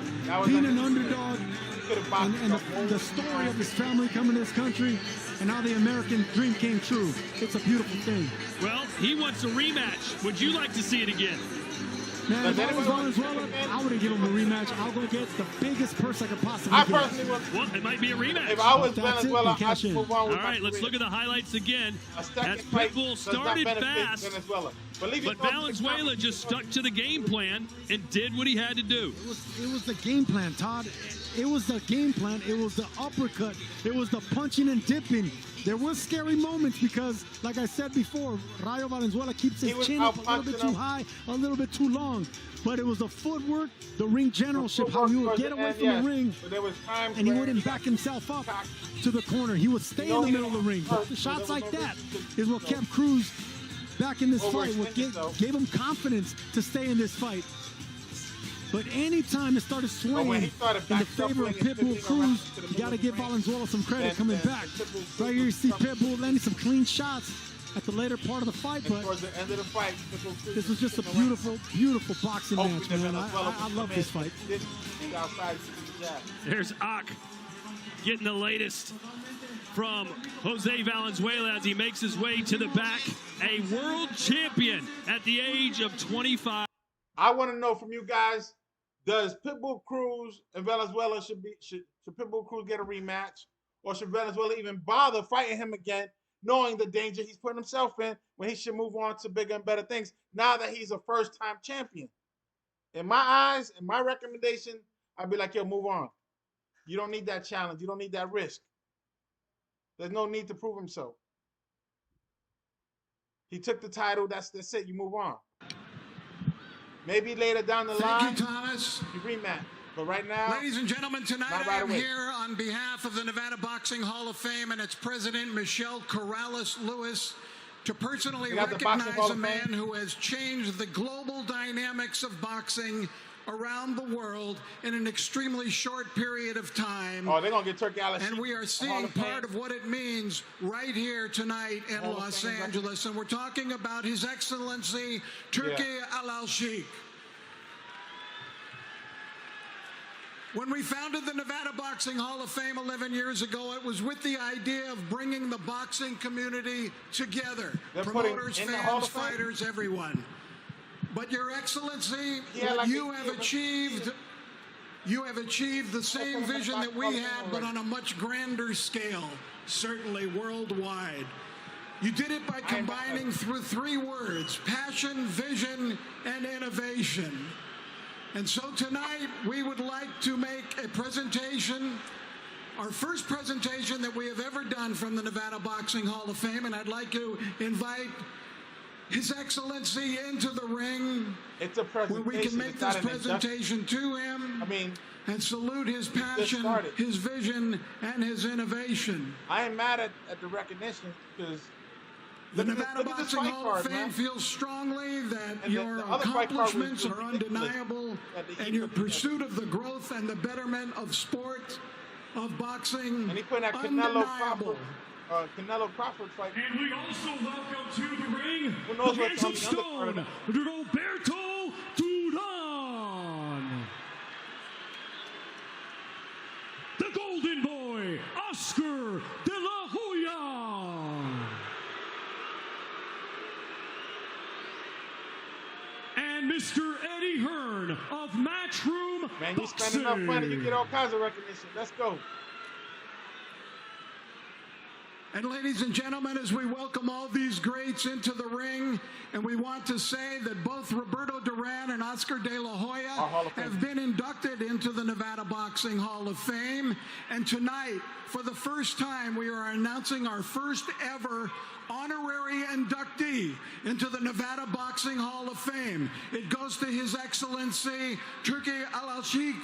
being an underdog, and the story of his family coming to this country, and how the American dream came true. It's a beautiful thing. Well, he wants a rematch. Would you like to see it again? Man, if I was Valenzuela, I wouldn't give him a rematch. I'll go get the biggest purse I could possibly get. Personally would. Well, it might be a rematch. If I was Venezuela, I'd move on with All right, let's look at the highlights again. As Pitbull started fast, but Valenzuela just stuck to the game plan and did what he had to do. It was the game plan, Todd. It was the game plan. It was the uppercut. It was the punching and dipping. There were scary moments because, like I said before, Rayo Valenzuela keeps his chin up a little bit too high, a little bit too long. But it was the footwork, the ring generalship, how he would get away from the ring, and he wouldn't back himself up to the corner. He would stay in the middle of the ring. But shots like that is what kept Cruz back in this fight, what gave him confidence to stay in this fight. But anytime it started swinging in the favor of Pitbull Cruz, you got to give Valenzuela some credit coming back. Right here you see Pitbull landing some clean shots at the later part of the fight, but towards the end of the fight, this was just a beautiful, beautiful boxing match, man. I love this fight. There's Ak getting the latest from Jose Valenzuela as he makes his way to the back. A world champion at the age of 25. I want to know from you guys, does Pitbull Cruz and Valenzuela should Pitbull Cruz get a rematch? Or should Valenzuela even bother fighting him again, knowing the danger he's putting himself in when he should move on to bigger and better things now that he's a first-time champion? In my eyes, in my recommendation, I'd be like, yo, move on. You don't need that challenge. You don't need that risk. There's no need to prove himself. He took the title. That's it. You move on. Maybe later down the line, Thank you, Thomas. You rematch. But right now, ladies and gentlemen, tonight I am here on behalf of the Nevada Boxing Hall of Fame and its president, Michelle Corrales-Lewis, to personally recognize a man who has changed the global dynamics of boxing around the world in an extremely short period of time. Oh, they're going to get Turki Al-Alchik. And we are seeing part of what it means right here tonight in Los Angeles. And we're talking about His Excellency Turki Al-Alchik. When we founded the Nevada Boxing Hall of Fame 11 years ago, it was with the idea of bringing the boxing community together. Promoters, fans, fighters, everyone. But Your Excellency, what you have achieved the same vision that we had, but on a much grander scale, certainly worldwide. You did it by combining through three words: passion, vision, and innovation. And so tonight, we would like to make a presentation, our first presentation that we have ever done from the Nevada Boxing Hall of Fame, and I'd like to invite His Excellency into the ring. It's a presentation. Where we can make this presentation to him. I mean, and salute his passion, his vision, and his innovation. I ain't mad at the recognition because the Nevada Boxing Hall of Fame feels strongly that your accomplishments are undeniable, and your pursuit of the growth and the betterment of sport, of boxing, and he put that undeniable. Canelo Crawford fight. And we also welcome to the ring the hands of stone, Roberto Duran. The Golden Boy, Oscar De La Hoya. And Mr. Eddie Hearn of Matchroom Man, you Boxing. spend enough money, you get all kinds of recognition. Let's go. And ladies and gentlemen, as we welcome all these greats into the ring, and we want to say that both Roberto Duran and Oscar De La Hoya have been inducted into the Nevada Boxing Hall of Fame. And tonight, for the first time, we are announcing our first ever honorary inductee into the Nevada Boxing Hall of Fame. It goes to His Excellency Turki Al-Sheikh.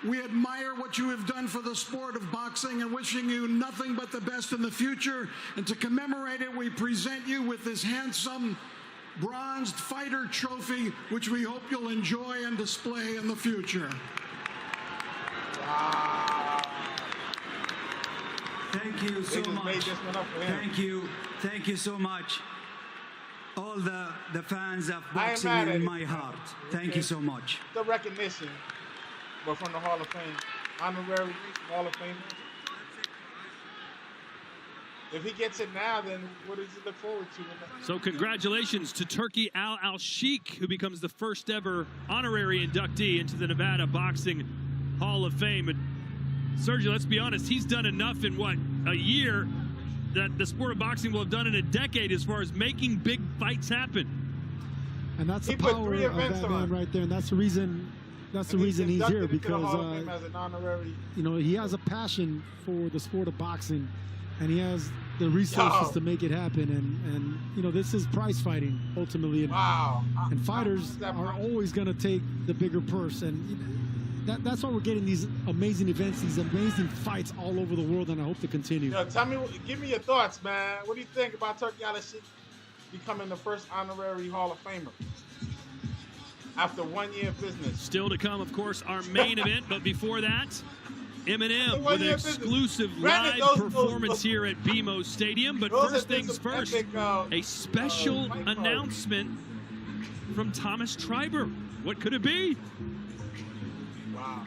We admire what you have done for the sport of boxing and wishing you nothing but the best in the future. And to commemorate it, we present you with this handsome bronzed fighter trophy, which we hope you'll enjoy and display in the future. Thank you so much. Thank you so much. All the fans of boxing in my heart. Thank you so much. The recognition. But from the Hall of Fame, honorary Hall of Fame. If he gets it now, then what does he look forward to? So congratulations to Turki Al-Sheikh, who becomes the first ever honorary inductee into the Nevada Boxing Hall of Fame. And Sergio, let's be honest, he's done enough in what, a year that the sport of boxing will have done in a decade as far as making big fights happen. And that's the power of that man right there, and that's the reason. That's the reason he's here, because you know, he has a passion for the sport of boxing, and he has the resources to make it happen. And you know, this is prize fighting ultimately, and fighters are always going to take the bigger purse, and that's why we're getting these amazing events, these amazing fights all over the world, and I hope to continue. Yo, give me your thoughts, man. What do you think about Turki Al-Sheikh becoming the first honorary Hall of Famer? After 1 year of business. Still to come, of course, our main event. But before that, Eminem with an exclusive live performance here at BMO Stadium. But first things first, a special announcement from Thomas Triber. What could it be? Wow.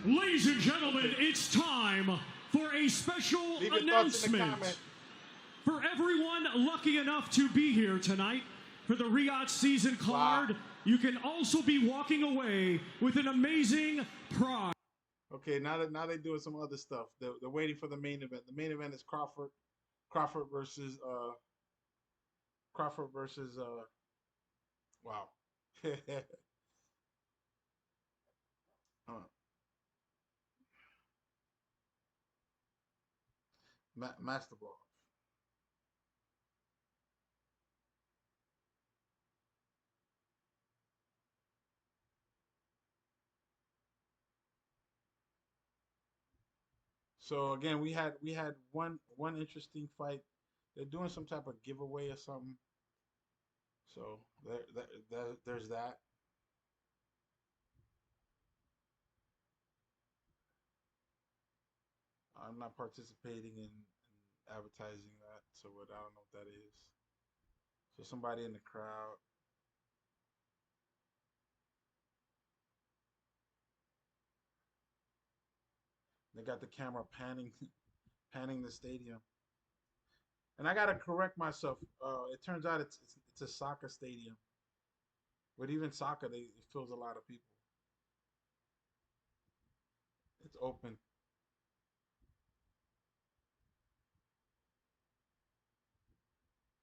Ladies and gentlemen, it's time for a special announcement. For everyone lucky enough to be here tonight for the Riyadh season card, you can also be walking away with an amazing prize. Okay, now they're doing some other stuff. They're waiting for the main event. The main event is Crawford versus wow. Master Ball. So again, we had one interesting fight. They're doing some type of giveaway or something. So there's that. I'm not participating in advertising that, so I don't know what that is. So somebody in the crowd. They got the camera panning the stadium. And I gotta correct myself. It turns out it's a soccer stadium. But even soccer, it fills a lot of people. It's open.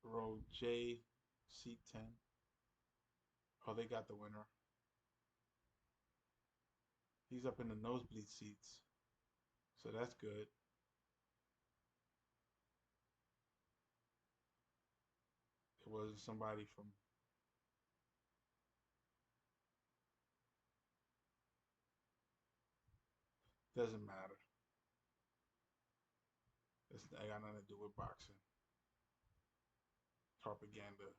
Row J, seat 10. Oh, they got the winner. He's up in the nosebleed seats. So that's good. It wasn't somebody from... Doesn't matter. It's I got nothing to do with boxing. Propaganda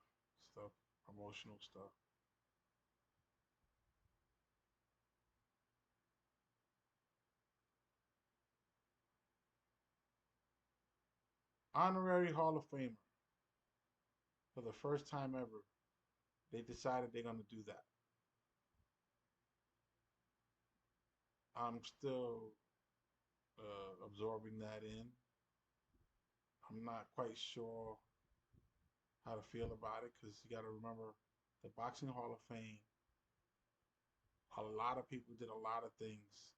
stuff, promotional stuff. Honorary Hall of Famer. For the first time ever, they decided they're going to do that. I'm still absorbing that in. I'm not quite sure how to feel about it because you got to remember the Boxing Hall of Fame. A lot of people did a lot of things,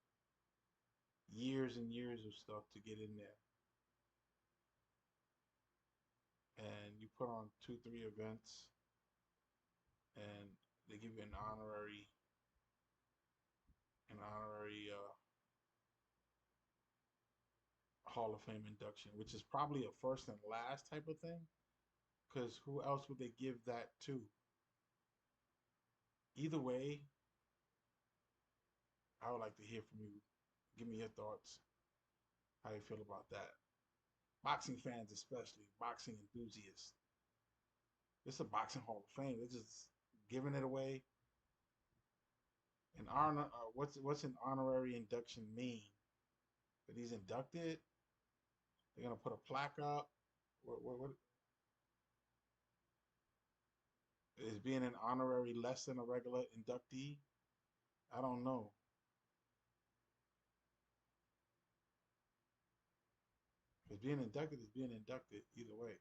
years and years of stuff to get in there. And you put on 2-3 events and they give you an honorary Hall of Fame induction, which is probably a first and last type of thing, because who else would they give that to? Either way, I would like to hear from you. Give me your thoughts, how you feel about that. Boxing fans especially, boxing enthusiasts. It's a Boxing Hall of Fame. They're just giving it away. An honor, what's an honorary induction mean? That he's inducted? They're gonna put a plaque up? What is being an honorary less than a regular inductee? I don't know. Because being inducted is being inducted either way.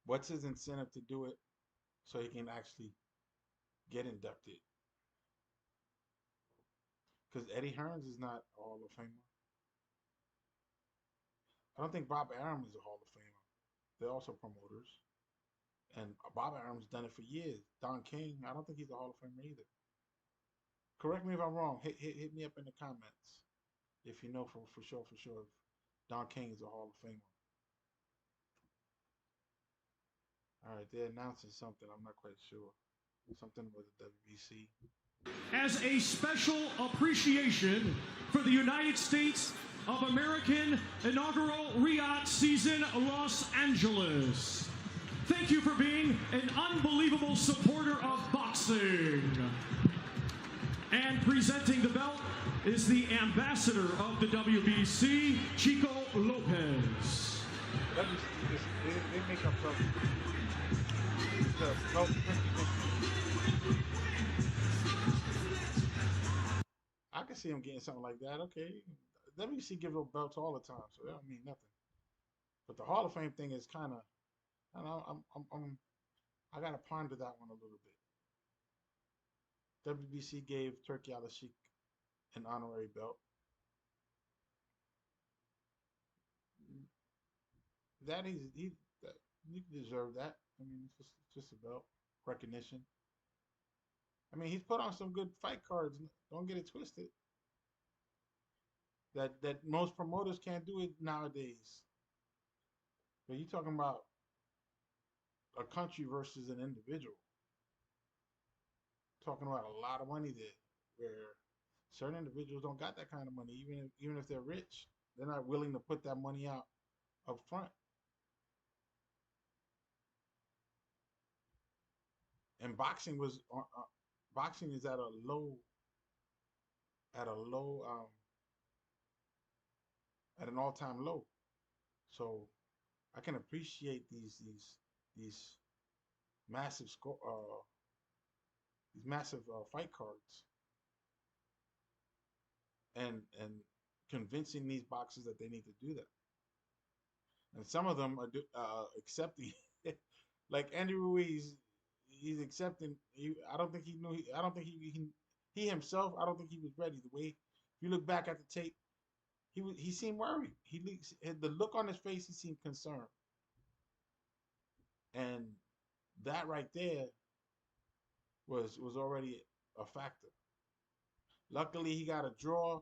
What's his incentive to do it so he can actually get inducted? Because Eddie Hearns is not a Hall of Famer. I don't think Bob Arum is a Hall of Famer. They're also promoters. And Bob Arum's done it for years. Don King, I don't think he's a Hall of Famer either. Correct me if I'm wrong. Hit me up in the comments if you know for sure if Don King is a Hall of Famer. All right, they're announcing something. I'm not quite sure. Something with the WBC. As a special appreciation for the United States of American inaugural RIAT season, Los Angeles. Thank you for being an unbelievable supporter of boxing. And presenting the belt is the ambassador of the WBC, Chico Lopez. They make up something. I can see him getting something like that. Okay, WBC gives up belts all the time, so that don't mean nothing. But the Hall of Fame thing is kind of, I don't know, I gotta ponder that one a little bit. WBC gave Turki Al-Sheikh an honorary belt. That he deserved that. I mean, it's just a belt recognition. I mean, he's put on some good fight cards. Don't get it twisted. That most promoters can't do it nowadays. But you're talking about a country versus an individual. Talking about a lot of money there, where certain individuals don't got that kind of money. Even if they're rich, they're not willing to put that money out up front. And boxing is at a low at an all-time low. So I can appreciate these massive fight cards and convincing these boxers that they need to do that. And some of them are accepting, like Andy Ruiz. He's accepting. I don't think he knew. I don't think he himself. I don't think he was ready. The way, if you look back at the tape, he seemed worried. The look on his face, he seemed concerned. And that right there was already a factor. Luckily, he got a draw.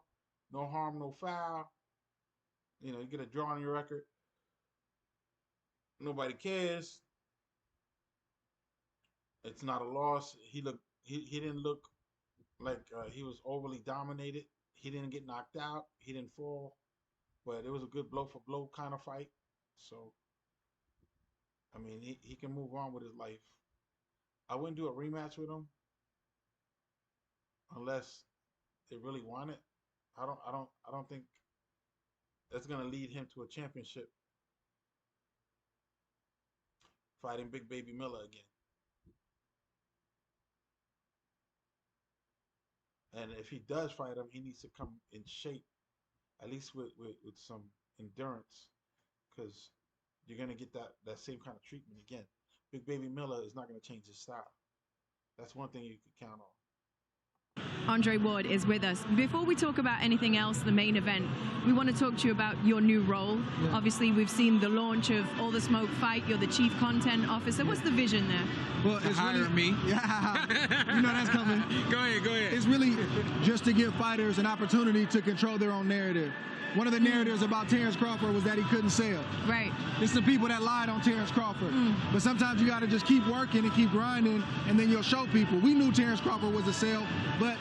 No harm, no foul. You know, you get a draw on your record. Nobody cares. It's not a loss. He didn't look like he was overly dominated. He didn't get knocked out. He didn't fall. But it was a good blow for blow kind of fight. So, I mean, he can move on with his life. I wouldn't do a rematch with him unless they really want it. I don't think that's gonna lead him to a championship. Fighting Big Baby Miller again. And if he does fight him, he needs to come in shape, at least with some endurance, because you're going to get that same kind of treatment again. Big Baby Miller is not going to change his style. That's one thing you can count on. Andre Ward is with us. Before we talk about anything else, the main event, we want to talk to you about your new role. Yeah. Obviously, we've seen the launch of All the Smoke Fight. You're the Chief Content Officer. What's the vision there? Well, it's hire me. Yeah, you know that's coming. Go ahead. It's really just to give fighters an opportunity to control their own narrative. One of the narratives about Terrence Crawford was that he couldn't sell. Right. There's some people that lied on Terrence Crawford. But sometimes you got to just keep working and keep grinding, and then you'll show people. We knew Terrence Crawford was a sell, but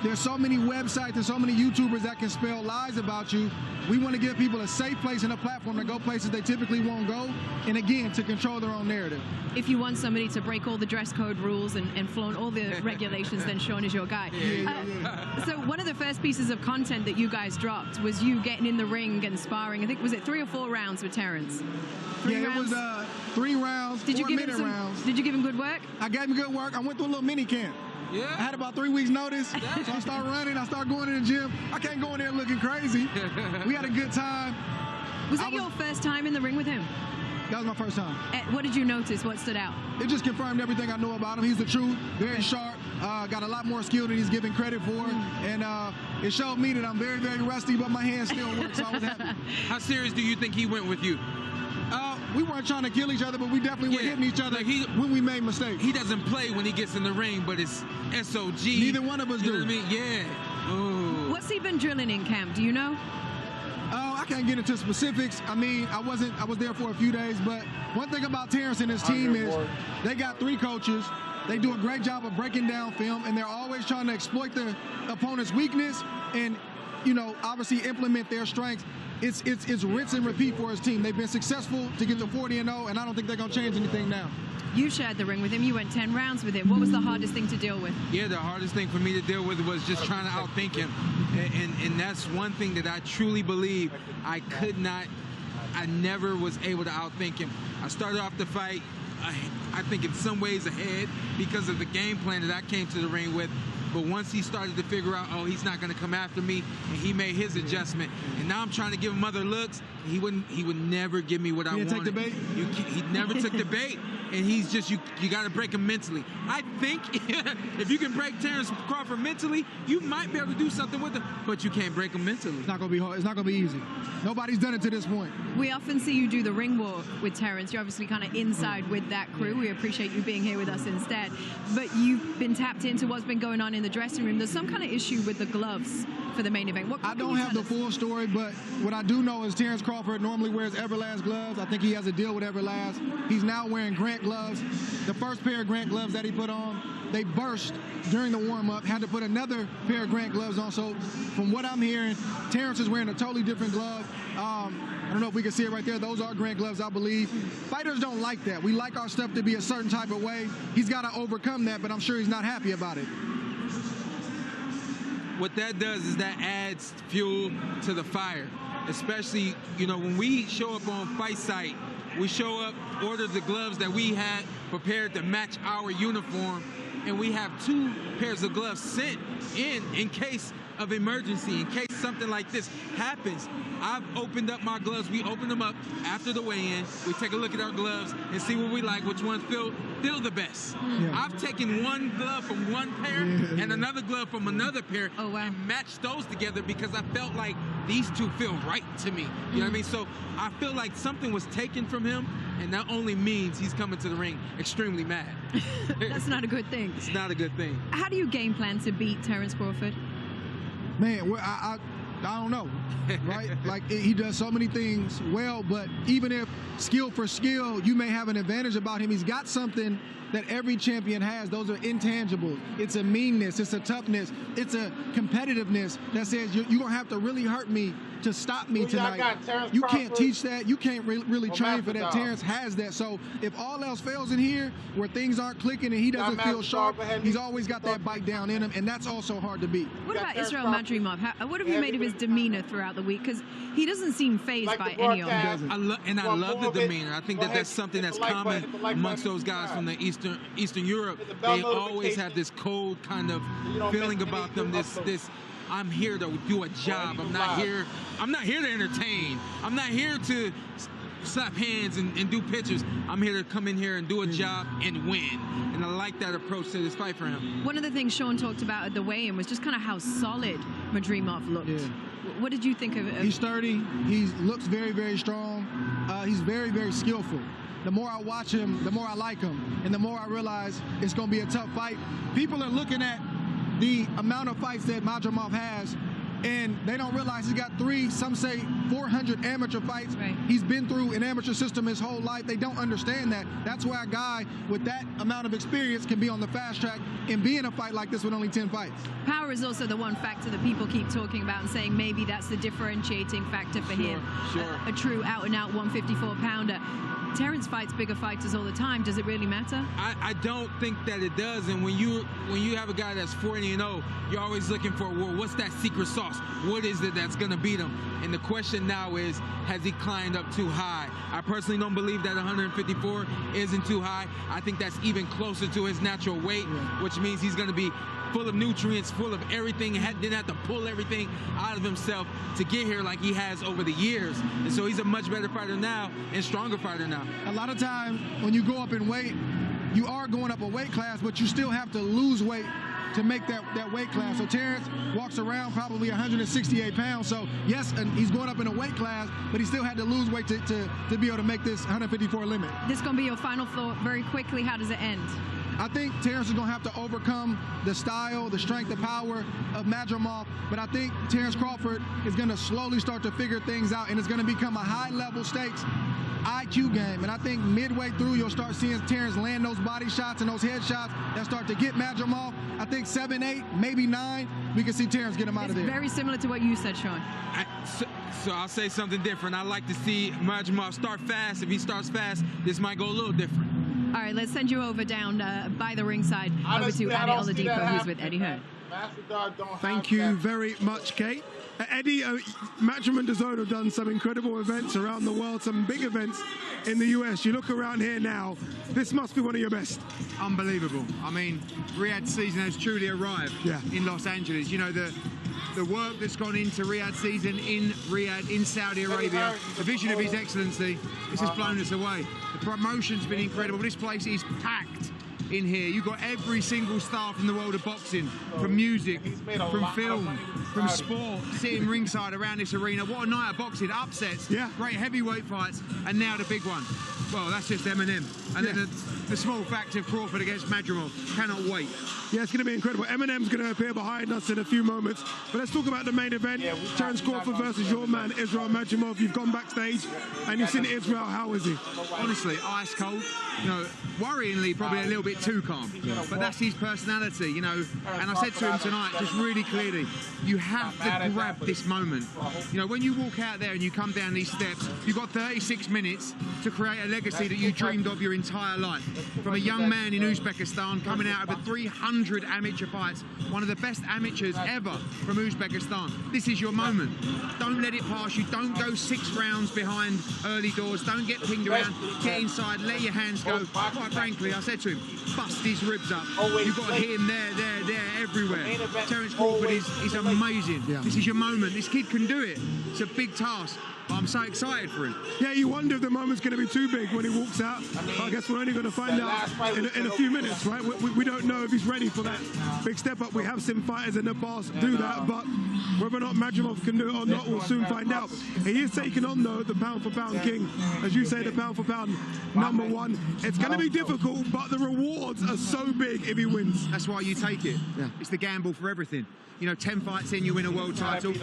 there's so many websites and so many YouTubers that can spell lies about you. We want to give people a safe place and a platform to go places they typically won't go, and again, to control their own narrative. If you want somebody to break all the dress code rules and flaunt all the regulations, then Sean is your guy. So one of the first pieces of content that you guys dropped was you getting in the ring and sparring. I think, was it 3 or 4 rounds with Terrence? 3 rounds? It was 3 rounds, did you give him rounds. Did you give him good work? I gave him good work. I went through a little mini camp. Yeah. I had about 3 weeks notice, so I started running, I started going to the gym. I can't go in there looking crazy. We had a good time. Was that your first time in the ring with him? That was my first time. What did you notice? What stood out? It just confirmed everything I know about him. He's the truth, very sharp, got a lot more skill than he's given credit for, and it showed me that I'm very, very rusty, but my hands still work, so I was happy. How serious do you think he went with you? We weren't trying to kill each other, but we definitely were hitting each other when we made mistakes. He doesn't play when he gets in the ring, but it's SOG. Neither one of us do. You know what I mean? Yeah. Ooh. What's he been drilling in camp? Do you know? I can't get into specifics. I mean, I was there for a few days, but one thing about Terrence and his team is they got 3 coaches. They do a great job of breaking down film, and they're always trying to exploit the opponent's weakness and, obviously implement their strengths. It's rinse and repeat for his team. They've been successful to get to 40-0, and I don't think they're going to change anything now. You shared the ring with him. You went 10 rounds with him. What was the hardest thing to deal with? Yeah, the hardest thing for me to deal with was just trying to outthink him. And that's one thing that I truly believe I never was able to outthink him. I started off the fight, I think in some ways ahead because of the game plan that I came to the ring with. But once he started to figure out, oh, he's not going to come after me, and he made his adjustment. And now I'm trying to give him other looks. He would never give me what I wanted. Take the bait? He never took the bait. And he's just, you got to break him mentally. I think if you can break Terrence Crawford mentally, you might be able to do something with him, but you can't break him mentally. It's not going to be hard. It's not going to be easy. Nobody's done it to this point. We often see you do the ring walk with Terrence. You're obviously kind of inside with that crew. We appreciate you being here with us instead. But you've been tapped into what's been going on in the dressing room. There's some kind of issue with the gloves for the main event. I don't have the full story, but what I do know is Terrence Crawford normally wears Everlast gloves. I think he has a deal with Everlast. He's now wearing Grant gloves. The first pair of Grant gloves that he put on, they burst during the warm-up, had to put another pair of Grant gloves on. So from what I'm hearing, Terrence is wearing a totally different glove. I don't know if we can see it right there. Those are Grant gloves, I believe. Fighters don't like that. We like our stuff to be a certain type of way. He's got to overcome that, but I'm sure he's not happy about it. What that does is that adds fuel to the fire, especially, when we show up on Fight Site, we show up, order the gloves that we had prepared to match our uniform, and we have 2 pairs of gloves sent in case of emergency, in case something like this happens. I've opened up my gloves. We open them up after the weigh-in. We take a look at our gloves and see what we like, which ones feel the best. Yeah. I've taken one glove from one pair and another glove from another pair and matched those together because I felt like these 2 feel right to me. You know what I mean? So I feel like something was taken from him, and that only means he's coming to the ring extremely mad. That's not a good thing. It's not a good thing. How do you game plan to beat Terrence Crawford? Man, I don't know, right? Like, he does so many things well, but even if skill for skill, you may have an advantage about him, he's got something that every champion has. Those are intangibles. It's a meanness, it's a toughness, it's a competitiveness that says you're going to have to really hurt me to stop me tonight. You can't teach that. You can't really train for that. Terrence has that. So if all else fails in here, where things aren't clicking and he doesn't feel sharp, he's always got that bite down in him, and that's also hard to beat. What about Israel Madrimov? What have you made of his demeanor throughout the week? Because he doesn't seem fazed by any of it. I love the demeanor. I think that's something that's common amongst those guys from the Eastern Europe. They always have this cold kind of feeling about them. This I'm here to do a job. I'm not here to entertain. I'm not here to slap hands and do pictures. I'm here to come in here and do a job and win. And I like that approach to this fight for him. One of the things Sean talked about at the weigh-in was just kind of how solid Madrimov looked. Yeah. What did you think of it? He's sturdy. He looks very, very strong. He's very, very skillful. The more I watch him, the more I like him. And the more I realize it's going to be a tough fight. People are looking at the amount of fights that Madrimov has, and they don't realize he's got 3, some say 400 amateur fights. Right. He's been through an amateur system his whole life. They don't understand that. That's why a guy with that amount of experience can be on the fast track and be in a fight like this with only 10 fights. Power is also the one factor that people keep talking about and saying maybe that's the differentiating factor for him. Sure. A true out-and-out 154-pounder. Terrence fights bigger fighters all the time. Does it really matter? I don't think that it does. And when you have a guy that's 40-0, you're always looking for, well, what's that secret sauce? What is it that's going to beat him? And the question now is, has he climbed up too high? I personally don't believe that 154 isn't too high. I think that's even closer to his natural weight, which means he's going to be full of nutrients, full of everything, didn't have to pull everything out of himself to get here like he has over the years. And so he's a much better fighter now and stronger fighter now. A lot of times when you go up in weight, you are going up a weight class, but you still have to lose weight to make that weight class. So Terrence walks around probably 168 pounds. So yes, and he's going up in a weight class, but he still had to lose weight to be able to make this 154 limit. This is going to be your final thought very quickly. How does it end? I think Terrence is going to have to overcome the style, the strength, the power of Madrimov, but I think Terrence Crawford is going to slowly start to figure things out, and it's going to become a high-level stakes IQ game. And I think midway through, you'll start seeing Terrence land those body shots and those head shots that start to get Madrimov. I think 7, 8, maybe 9, we can see Terrence get him out of there. It's very similar to what you said, Sean. So I'll say something different. I like to see Madrimov start fast. If he starts fast, this might go a little different. All right, let's send you over down by the ringside over to Eddie Oladipo, who's with Eddie Hearn. Thank you very much, Kate. Eddie, Matchroom and DAZN have done some incredible events around the world, some big events in the US. You look around here now, this must be one of your best. Unbelievable. I mean, Riyadh season has truly arrived in Los Angeles. You know, the work that's gone into Riyadh season in Riyadh, in Saudi Arabia, the vision of His Excellency, this has blown us away. The promotion's been incredible. This place is packed in here. You've got every single star from the world of boxing, from music, from film, from sport, sitting ringside around this arena. What a night of boxing, upsets, great heavyweight fights, and now the big one. Well, that's just Eminem. And then the small factor of Crawford against Madrimov. Cannot wait. Yeah, it's going to be incredible. Eminem's going to appear behind us in a few moments. But let's talk about the main event. Terrence Crawford versus your man, Israel Madrimov. You've gone backstage and you've seen Israel. How is he? Honestly, ice cold. You know, worryingly, probably a little bit too calm. But that's his personality, you know. And I said to him tonight, just really clearly, you have to grab this moment. You know, when you walk out there and you come down these steps, you've got 36 minutes to create a legacy that you dreamed of your entire life. From a young man in Uzbekistan coming out of 300 amateur fights, one of the best amateurs ever from Uzbekistan. This is your moment. Don't let it pass you. Don't go 6 rounds behind early doors. Don't get pinged around. Get inside. Let your hands go. Quite frankly, I said to him, bust his ribs up. You've got to hit him there, everywhere. Terrence Crawford is amazing. This is your moment. This kid can do it. It's a big task. I'm so excited for him. Yeah, you wonder if the moment's going to be too big when he walks out. I guess we're only going to find find out in a few minutes, right? We don't know if he's ready for that big step up. We have seen fighters in the past do that, but whether or not Madrimov can do it or not, we'll soon find out. He is taking on, though, the pound-for-pound king. As you say, the pound-for-pound #1. It's going to be difficult, but the rewards are so big if he wins. That's why you take it. Yeah. It's the gamble for everything. You know, 10 fights in, you win a world title.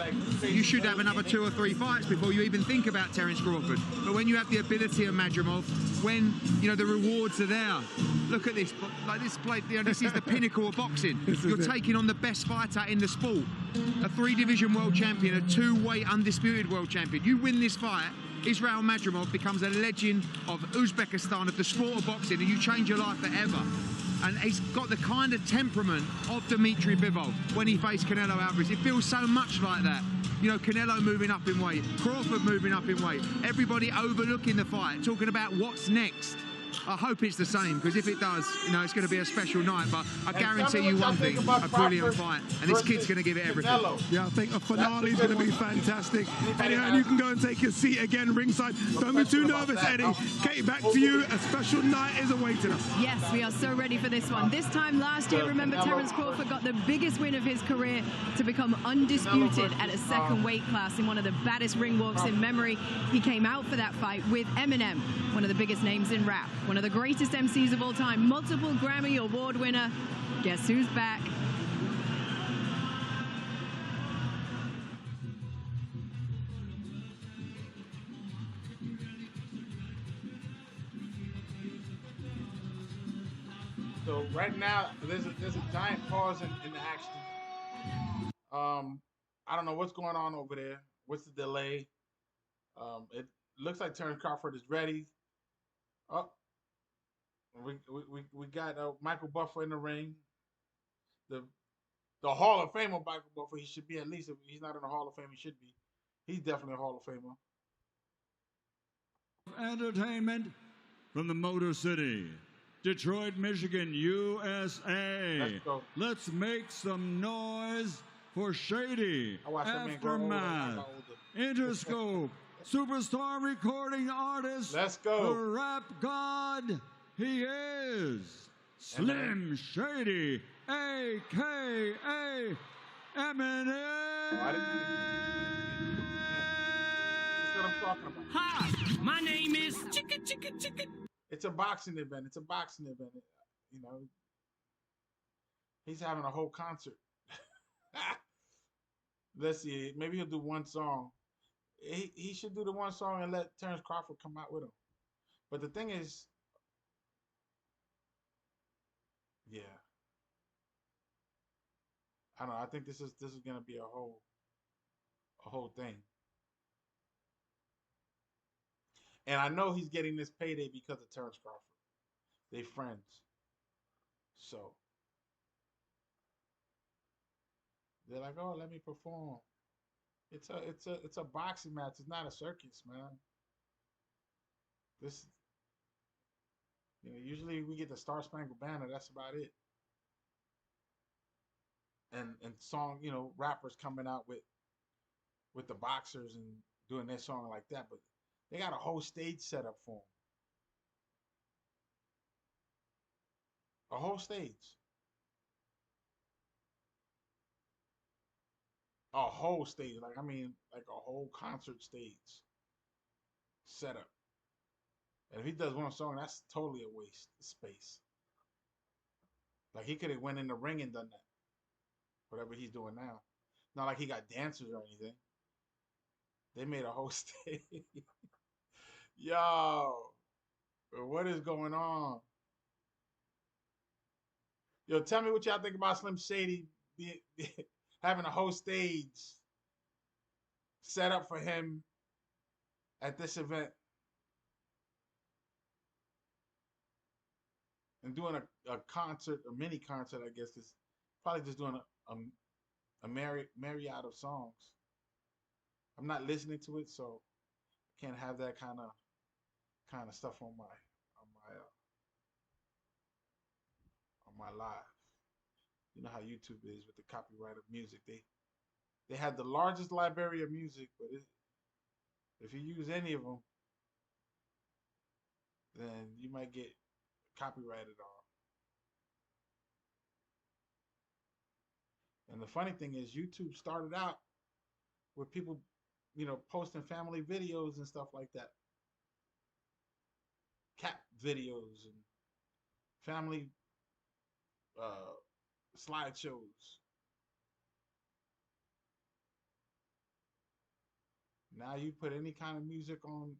You should have another 2 or 3 fights before you even think about Terence Crawford. But when you have the ability of Madrimov, when, you know, the rewards are there, look at this. Like this play, you know, this is the pinnacle of boxing. You're taking on the best fighter in the sport. A 3-division world champion, a 2-weight undisputed world champion. You win this fight, Israel Madrimov becomes a legend of Uzbekistan, of the sport of boxing, and you change your life forever. And he's got the kind of temperament of Dmitry Bivol when he faced Canelo Alvarez. It feels so much like that. You know, Canelo moving up in weight, Crawford moving up in weight, everybody overlooking the fight, talking about what's next. I hope it's the same, because if it does, you know, it's going to be a special night. But I guarantee you one thing, a brilliant fight, and this kid's going to give it everything. Yeah, I think a finale is going to be fantastic. Eddie Hearn, you can go and take your seat again ringside. Don't be too nervous, Eddie. Kate, back to you. A special night is awaiting us. Yes, we are so ready for this one. This time last year, remember, Terence Crawford got the biggest win of his career to become undisputed at a second weight class in one of the baddest ring walks in memory. He came out for that fight with Eminem, one of the biggest names in rap, one of the greatest MCs of all time, multiple Grammy Award winner. Guess who's back? So right now, there's a giant pause in the action. I don't know what's going on over there. What's the delay? It looks like Terence Crawford is ready. Oh, we got Michael Buffer in the ring. The Hall of Famer Michael Buffer. He should be, at least if he's not in the Hall of Fame, he should be. He's definitely a Hall of Famer. Entertainment from the Motor City, Detroit, Michigan, USA. Let's make some noise for Shady, Aftermath, Interscope, Superstar Recording Artist. Let's go. The Rap God, he is Slim Shady, a.k.a. Eminem. Hi, my name is Chicken. It's a boxing event. It's a boxing event. You know, he's having a whole concert. Let's see. Maybe he'll do one song. He should do the one song and let Terence Crawford come out with him. But the thing is, yeah, I don't know. I think this is gonna be a whole thing. And I know he's getting this payday because of Terence Crawford. They friends. So they're like, oh, let me perform. It's a boxing match. It's not a circus, man. This, you know, usually we get the Star Spangled Banner. That's about it. And song, you know, rappers coming out with the boxers and doing their song like that, but they got a whole stage set up for them. A whole stage. A whole stage. Like, I mean, like a whole concert stage set up. And if he does one song, that's totally a waste of space. Like, he could have went in the ring and done that. Whatever he's doing now. Not like he got dancers or anything. They made a whole stage. Yo, what is going on? Yo, tell me what y'all think about Slim Shady having a whole stage set up for him at this event and doing a concert, a mini concert, I guess, because probably just doing a myriad of songs. I'm not listening to it, so I can't have that kind of stuff on my live. You know how YouTube is with the copyright of music. They have the largest library of music, but if you use any of them, then you might get copyrighted all. And the funny thing is, YouTube started out with people, posting family videos and stuff like that. Cat videos and family slideshows. Now you put any kind of music on,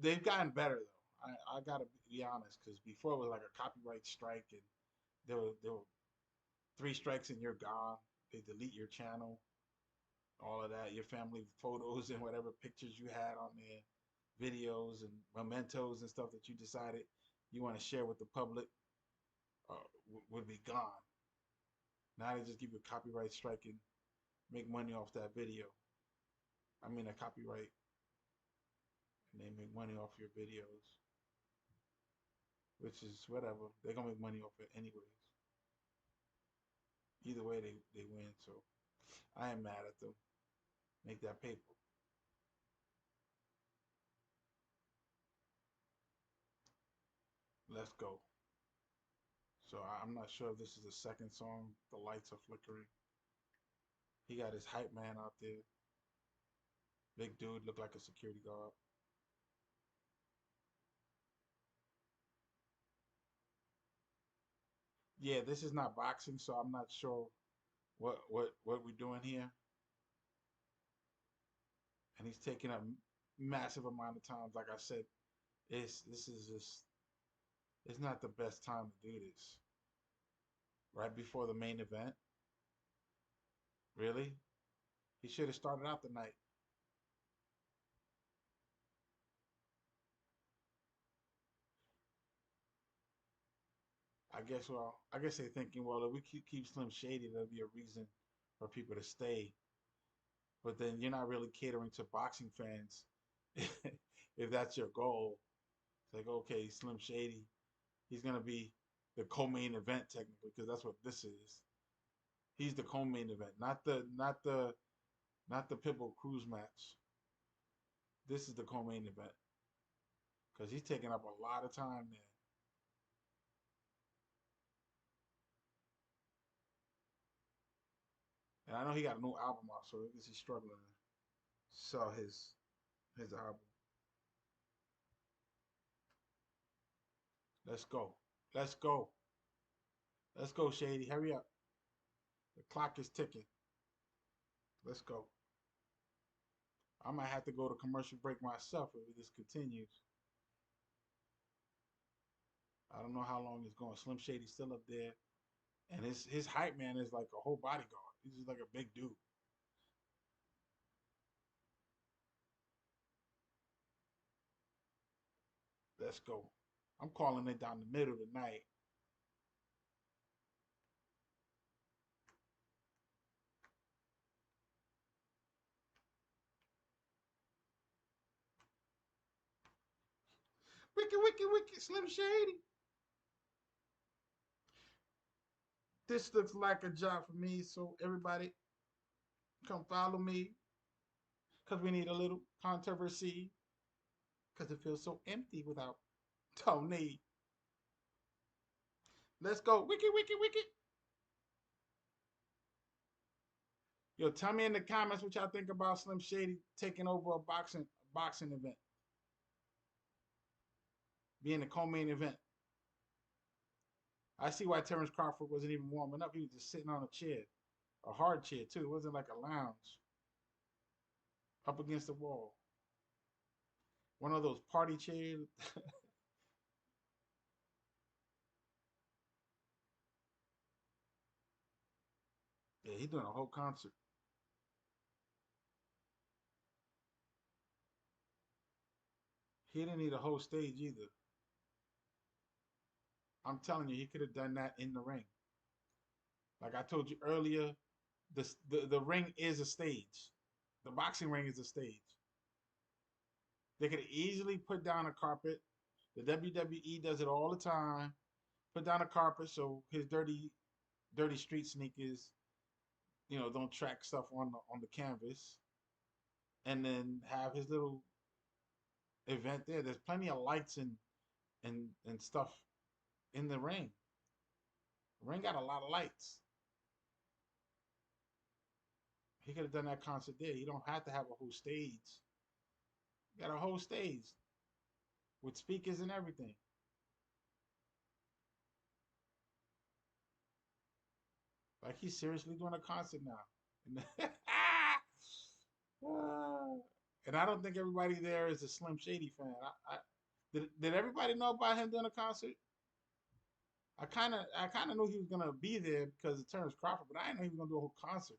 they've gotten better though. I gotta be honest, because before it was like a copyright strike, and there were 3 strikes and you're gone. They delete your channel, all of that, your family photos and whatever pictures you had on there, videos and mementos and stuff that you decided you want to share with the public would be gone. Now they just give you a copyright strike and make money off that video. I mean a copyright, and they make money off your videos, which is whatever. They're gonna make money off it anyways. Either way, they win. So I am mad at them. Make that paper. Let's go. So I'm not sure if this is the second song. The lights are flickering. He got his hype man out there. Big dude, looked like a security guard. Yeah, this is not boxing, so I'm not sure what we're doing here. And he's taking a massive amount of time. Like I said, this is just, it's not the best time to do this. Right before the main event. Really? He should have started out the night. I guess they're thinking, well, if we keep Slim Shady, there'll be a reason for people to stay. But then you're not really catering to boxing fans if that's your goal. It's like, okay, Slim Shady, he's gonna be the co-main event technically, because that's what this is. He's the co-main event, not the Pitbull Cruz match. This is the co-main event, because he's taking up a lot of time there. And I know he got a new album out, so I guess he's struggling to sell his album. Let's go. Let's go. Let's go, Shady. Hurry up. The clock is ticking. Let's go. I might have to go to commercial break myself if this continues. I don't know how long it's going. Slim Shady's still up there. And his hype man is like a whole bodyguard. He's just like a big dude. Let's go. I'm calling it down the middle tonight. Wicked, Slim Shady. This looks like a job for me, so everybody come follow me, because we need a little controversy, because it feels so empty without Tony. Let's go. Wicked. Yo, tell me in the comments what y'all think about Slim Shady taking over a boxing event. Being the co-main event. I see why Terrence Crawford wasn't even warming up. He was just sitting on a chair. A hard chair, too. It wasn't like a lounge. Up against the wall. One of those party chairs. Yeah, he's doing a whole concert. He didn't need a whole stage either. I'm telling you, he could have done that in the ring. Like I told you earlier, the ring is a stage. The boxing ring is a stage. They could easily put down a carpet. The WWE does it all the time. Put down a carpet so his dirty street sneakers, don't track stuff on the canvas. And then have his little event there. There's plenty of lights and and stuff in the ring. The ring got a lot of lights. He could have done that concert there. You don't have to have a whole stage. You got a whole stage with speakers and everything. Like he's seriously doing a concert now. And I don't think everybody there is a Slim Shady fan. Did everybody know about him doing a concert? I kind of knew he was gonna be there because of Terrence Crawford, but I didn't know he was gonna do a whole concert.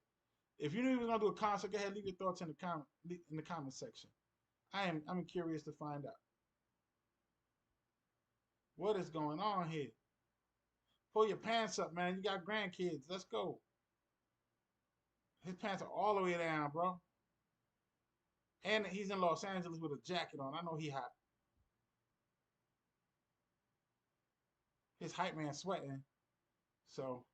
If you knew he was gonna do a concert, go ahead, leave your thoughts in the comment section. I'm curious to find out what is going on here. Pull your pants up, man. You got grandkids. Let's go. His pants are all the way down, bro. And he's in Los Angeles with a jacket on. I know he hot. His hype man sweating. So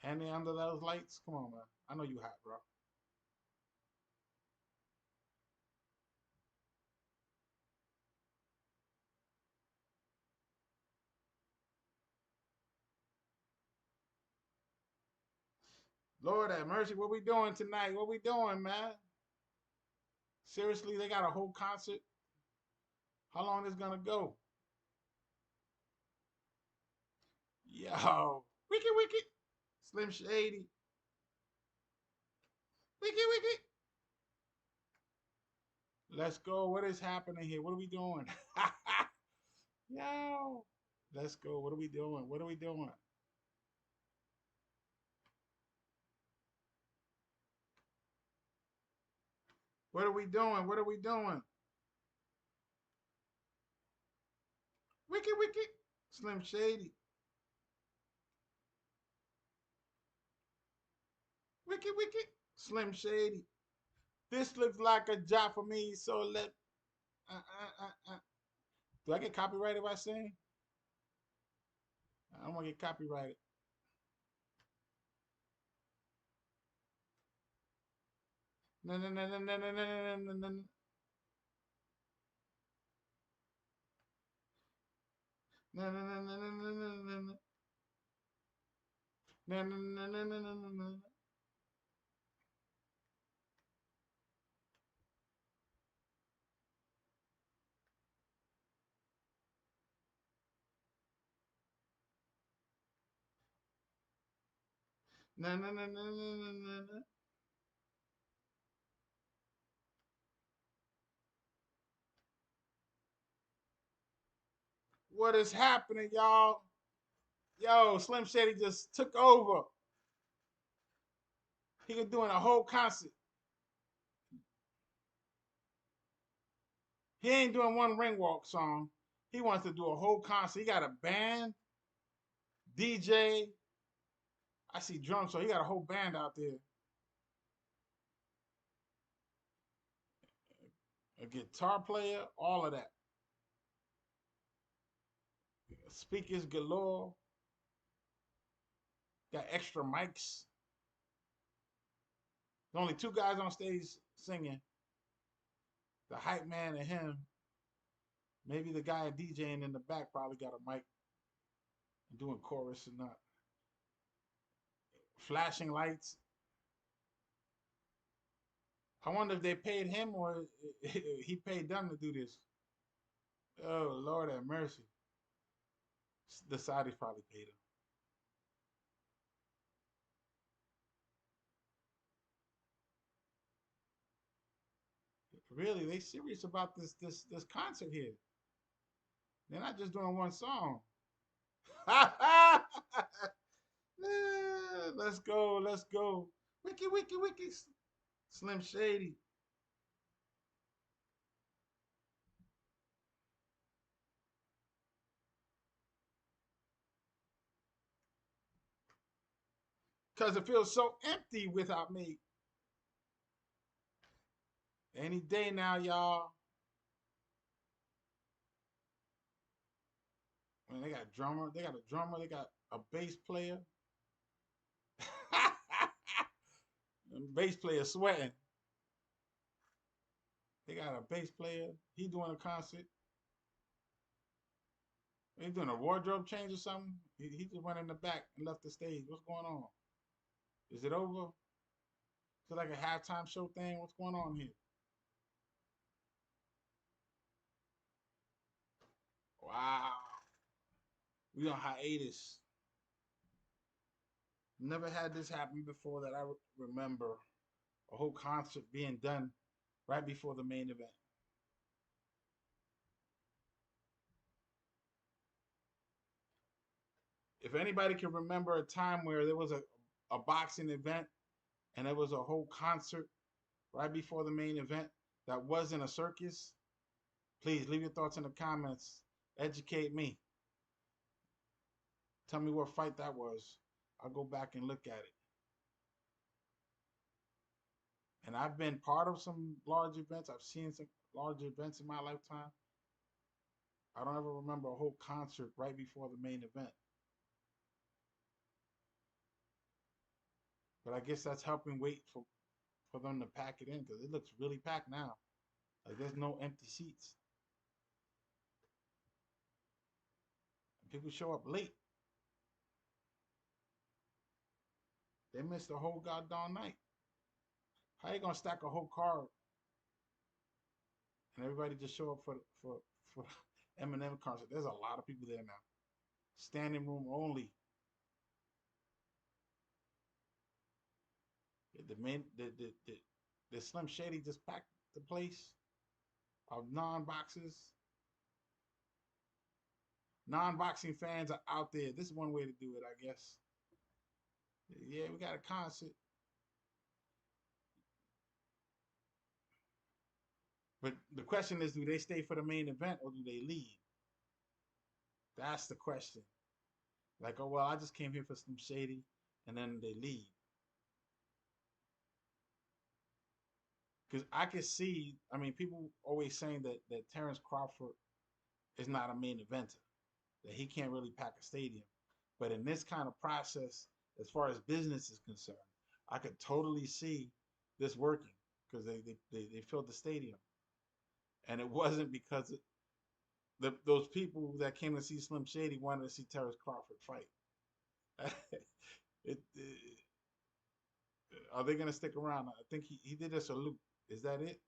and they under those lights. Come on, man. I know you hot, bro. Lord have mercy. What we doing tonight? What we doing, man? Seriously, they got a whole concert. How long is gonna go? Yo, wiki. Slim Shady. Wiki. Let's go. What is happening here? What are we doing? Yo, let's go. What are we doing? What are we doing? What are we doing? What are we doing? Wiki. Slim Shady. Wiki. Slim Shady. This looks like a job for me, so let... Do I get copyrighted by saying? I don't want to get copyrighted. No. What is happening, y'all? Yo, Slim Shady just took over. He was doing a whole concert. He ain't doing one ring walk song. He wants to do a whole concert. He got a band, DJ. I see drums, so he got a whole band out there. A guitar player, all of that. Speakers galore. Got extra mics. There's only two guys on stage singing. The hype man and him. Maybe the guy DJing in the back probably got a mic and doing chorus and not. Flashing lights. I wonder if they paid him or he paid them to do this. Oh, Lord have mercy. The Saudis probably paid him. Really, they serious about this concert here. They're not just doing one song. Let's go. Wiki. Slim Shady. Because it feels so empty without me. Any day now, y'all. I mean, they got a drummer, they got a bass player. bass player sweating. They got a bass player. He doing a concert. They doing a wardrobe change or something. He just went in the back and left the stage. What's going on? Is it over? Is it like a halftime show thing? What's going on here? Wow. We on hiatus. Never had this happen before that I remember. A whole concert being done right before the main event. If anybody can remember a time where there was a boxing event and there was a whole concert right before the main event that wasn't a circus, please leave your thoughts in the comments. Educate me. Tell me what fight that was. I'll go back and look at it. And I've been part of some large events. I've seen some large events in my lifetime. I don't ever remember a whole concert right before the main event. But I guess that's helping wait for them to pack it in, because it looks really packed now. Like there's no empty seats. And people show up late. They missed the whole goddamn night. How you gonna stack a whole card and everybody just show up for Eminem concert? There's a lot of people there now. Standing room only. The Slim Shady just packed the place of non-boxers. Non-boxing fans are out there. This is one way to do it, I guess. Yeah, we got a concert. But the question is, do they stay for the main event or do they leave? That's the question. Like, oh, well, I just came here for Slim Shady, and then they leave. Because I can see, I mean, people always saying that Terrence Crawford is not a main eventer, that he can't really pack a stadium. But in this kind of process, as far as business is concerned, I could totally see this working, because they filled the stadium. And it wasn't because those people that came to see Slim Shady wanted to see Terrence Crawford fight. Are they going to stick around? I think he did a salute. Is that it?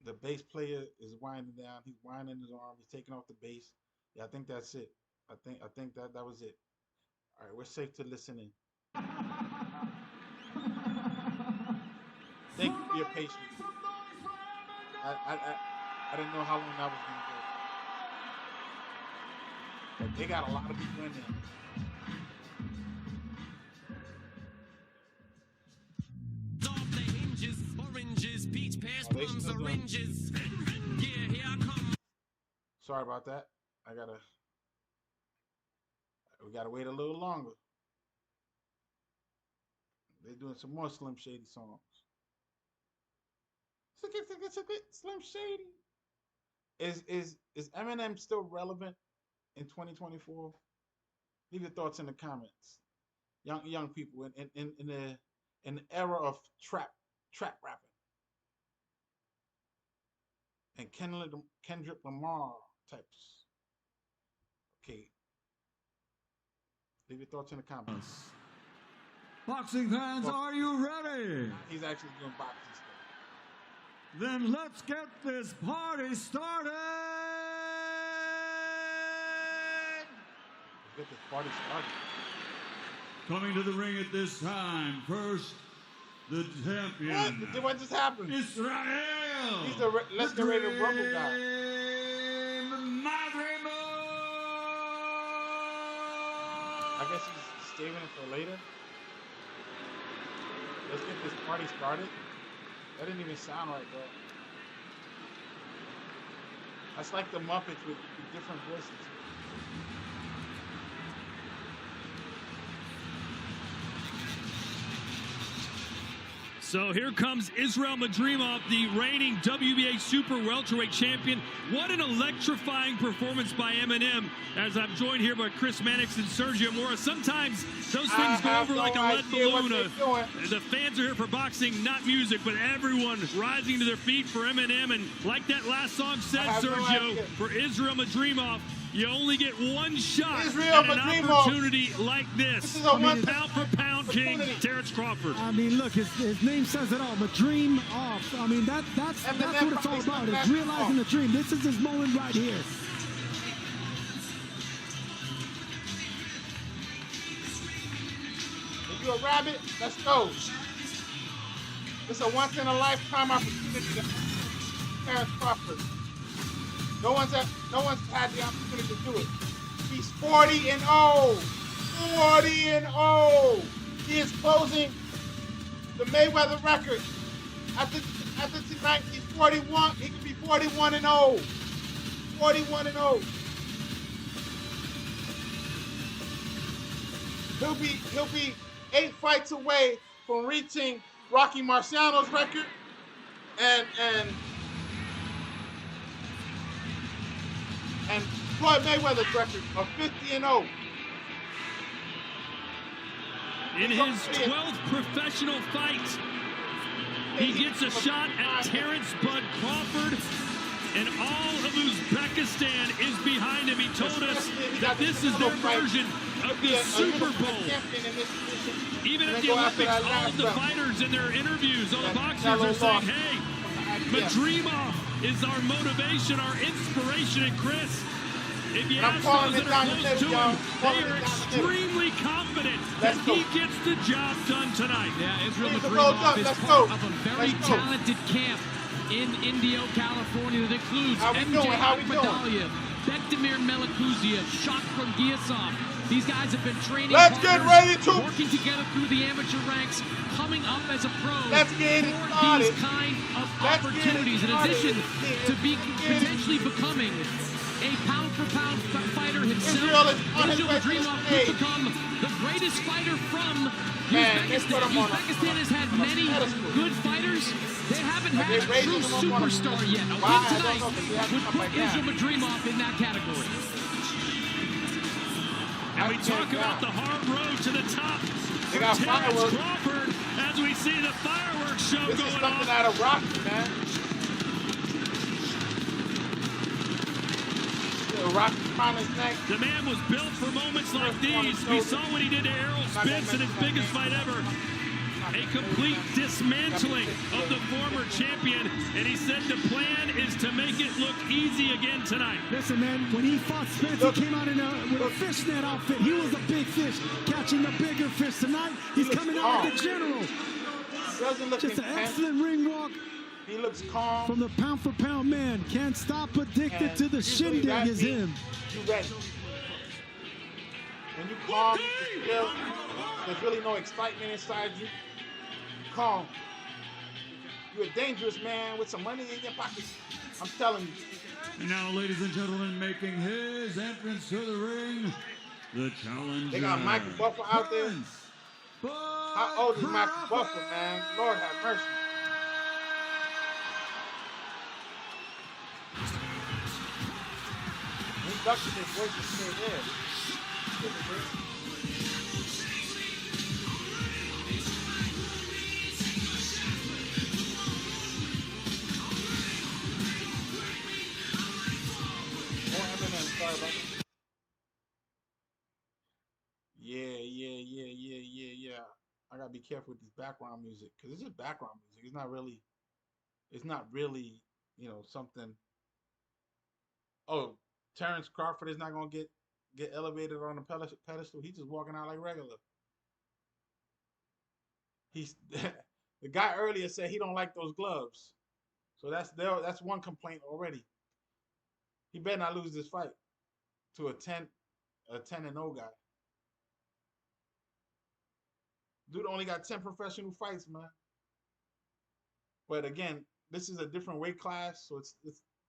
The bass player is winding down. He's winding his arm. He's taking off the bass. Yeah, I think that's it. I think that was it. All right, we're safe to listen in. Thank you for your patience. I didn't know how long that was going to go. But they got a lot of people in there. Oranges, peach, pears, plums, oranges. Yeah, here I come. Sorry about that. We gotta wait a little longer. They're doing some more Slim Shady songs. Slim Shady. Is Eminem still relevant in 2024? Leave your thoughts in the comments. Young people in the era of trap rapping and Kendrick Lamar types. Okay. Leave your thoughts in the comments. Boxing fans, are you ready? He's actually doing boxing stuff. Then let's get this party started! Let's get this party started. Coming to the ring at this time, first, the champion. What just happened? Israel! He's the Let's Get Ready to Rumble guy. Madrimov! I guess he's saving it for later. Let's get this party started. That didn't even sound right, bro. That's like the Muppets with different voices. So here comes Israel Madrimov, the reigning WBA Super Welterweight Champion. What an electrifying performance by Eminem, as I'm joined here by Chris Mannix and Sergio Mora. Sometimes those things go over like a lead balloon. The fans are here for boxing, not music, but everyone rising to their feet for Eminem. And like that last song said, Sergio, for Israel Madrimov, you only get one shot at an opportunity like this. Pound-for-pound king, Terrence Crawford. I mean, look, his name says it all. Madrimov. I mean, that's what it's all about. It's realizing the dream. This is his moment right here. If you're a rabbit, let's go. It's a once-in-a-lifetime opportunity. Terrence Crawford. No one's had the opportunity to do it. He's 40-0. 40-0. He is closing the Mayweather record. After tonight, he's 41. He could be 41-0. 41-0. He'll be 8 fights away from reaching Rocky Marciano's record and Floyd Mayweather's record of 50-0. In his 12th professional fight, he gets a shot at Terrence Bud Crawford, and all of Uzbekistan is behind him. He told us that this is their version of the Super Bowl. Even at the Olympics, all of the fighters in their interviews, all the boxers are saying, hey, Madrimov is our motivation, our inspiration. And Chris, if you ask those that are close to him, they are extremely confident that he gets the job done tonight. Yeah, Israel Madrimov is part of a very talented camp in Indio, California that includes MJ Akbadalia, Bektemir Melikuziev, Shak from Giasov. These guys have been training working together through the amateur ranks, coming up as a pro for these kind of opportunities. In addition to potentially becoming a pound-for-pound fighter himself, Israel Madrimov could become the greatest fighter from Uzbekistan. Uzbekistan has had many good fighters. They haven't had a true superstar yet. A win tonight would put Israel Madrimov in that category. And we talk about the hard road to the top for Terrence Crawford as we see the fireworks show going on. This is something out of Rocky, man. The man was built for moments like these. We saw what he did to Errol Spence in his biggest fight ever. A complete dismantling of the former champion, and he said the plan is to make it look easy again tonight. Listen, man, when he fought Spence, he came out with a fishnet outfit. He was a big fish, catching the bigger fish. Tonight, he's coming out like a general. Just an excellent ring walk. He looks calm. From the pound-for-pound man, can't stop addicted to the shindig is him. You ready. When you calm, there's really no excitement inside you. Calm. You're a dangerous man with some money in your pocket. I'm telling you. And now, ladies and gentlemen, making his entrance to the ring, the challenger. They got Michael Buffer out there. How old is Michael Buffer, man? Lord have mercy. Production is voice is in there. Yeah. I gotta be careful with this background music because it's just background music. It's not really, something. Oh, Terrence Crawford is not gonna get elevated on the pedestal. He's just walking out like regular. He's the guy earlier said he don't like those gloves, so that's one complaint already. He better not lose this fight to a 10-0 guy. Dude only got 10 professional fights, man. But again, this is a different weight class, so it's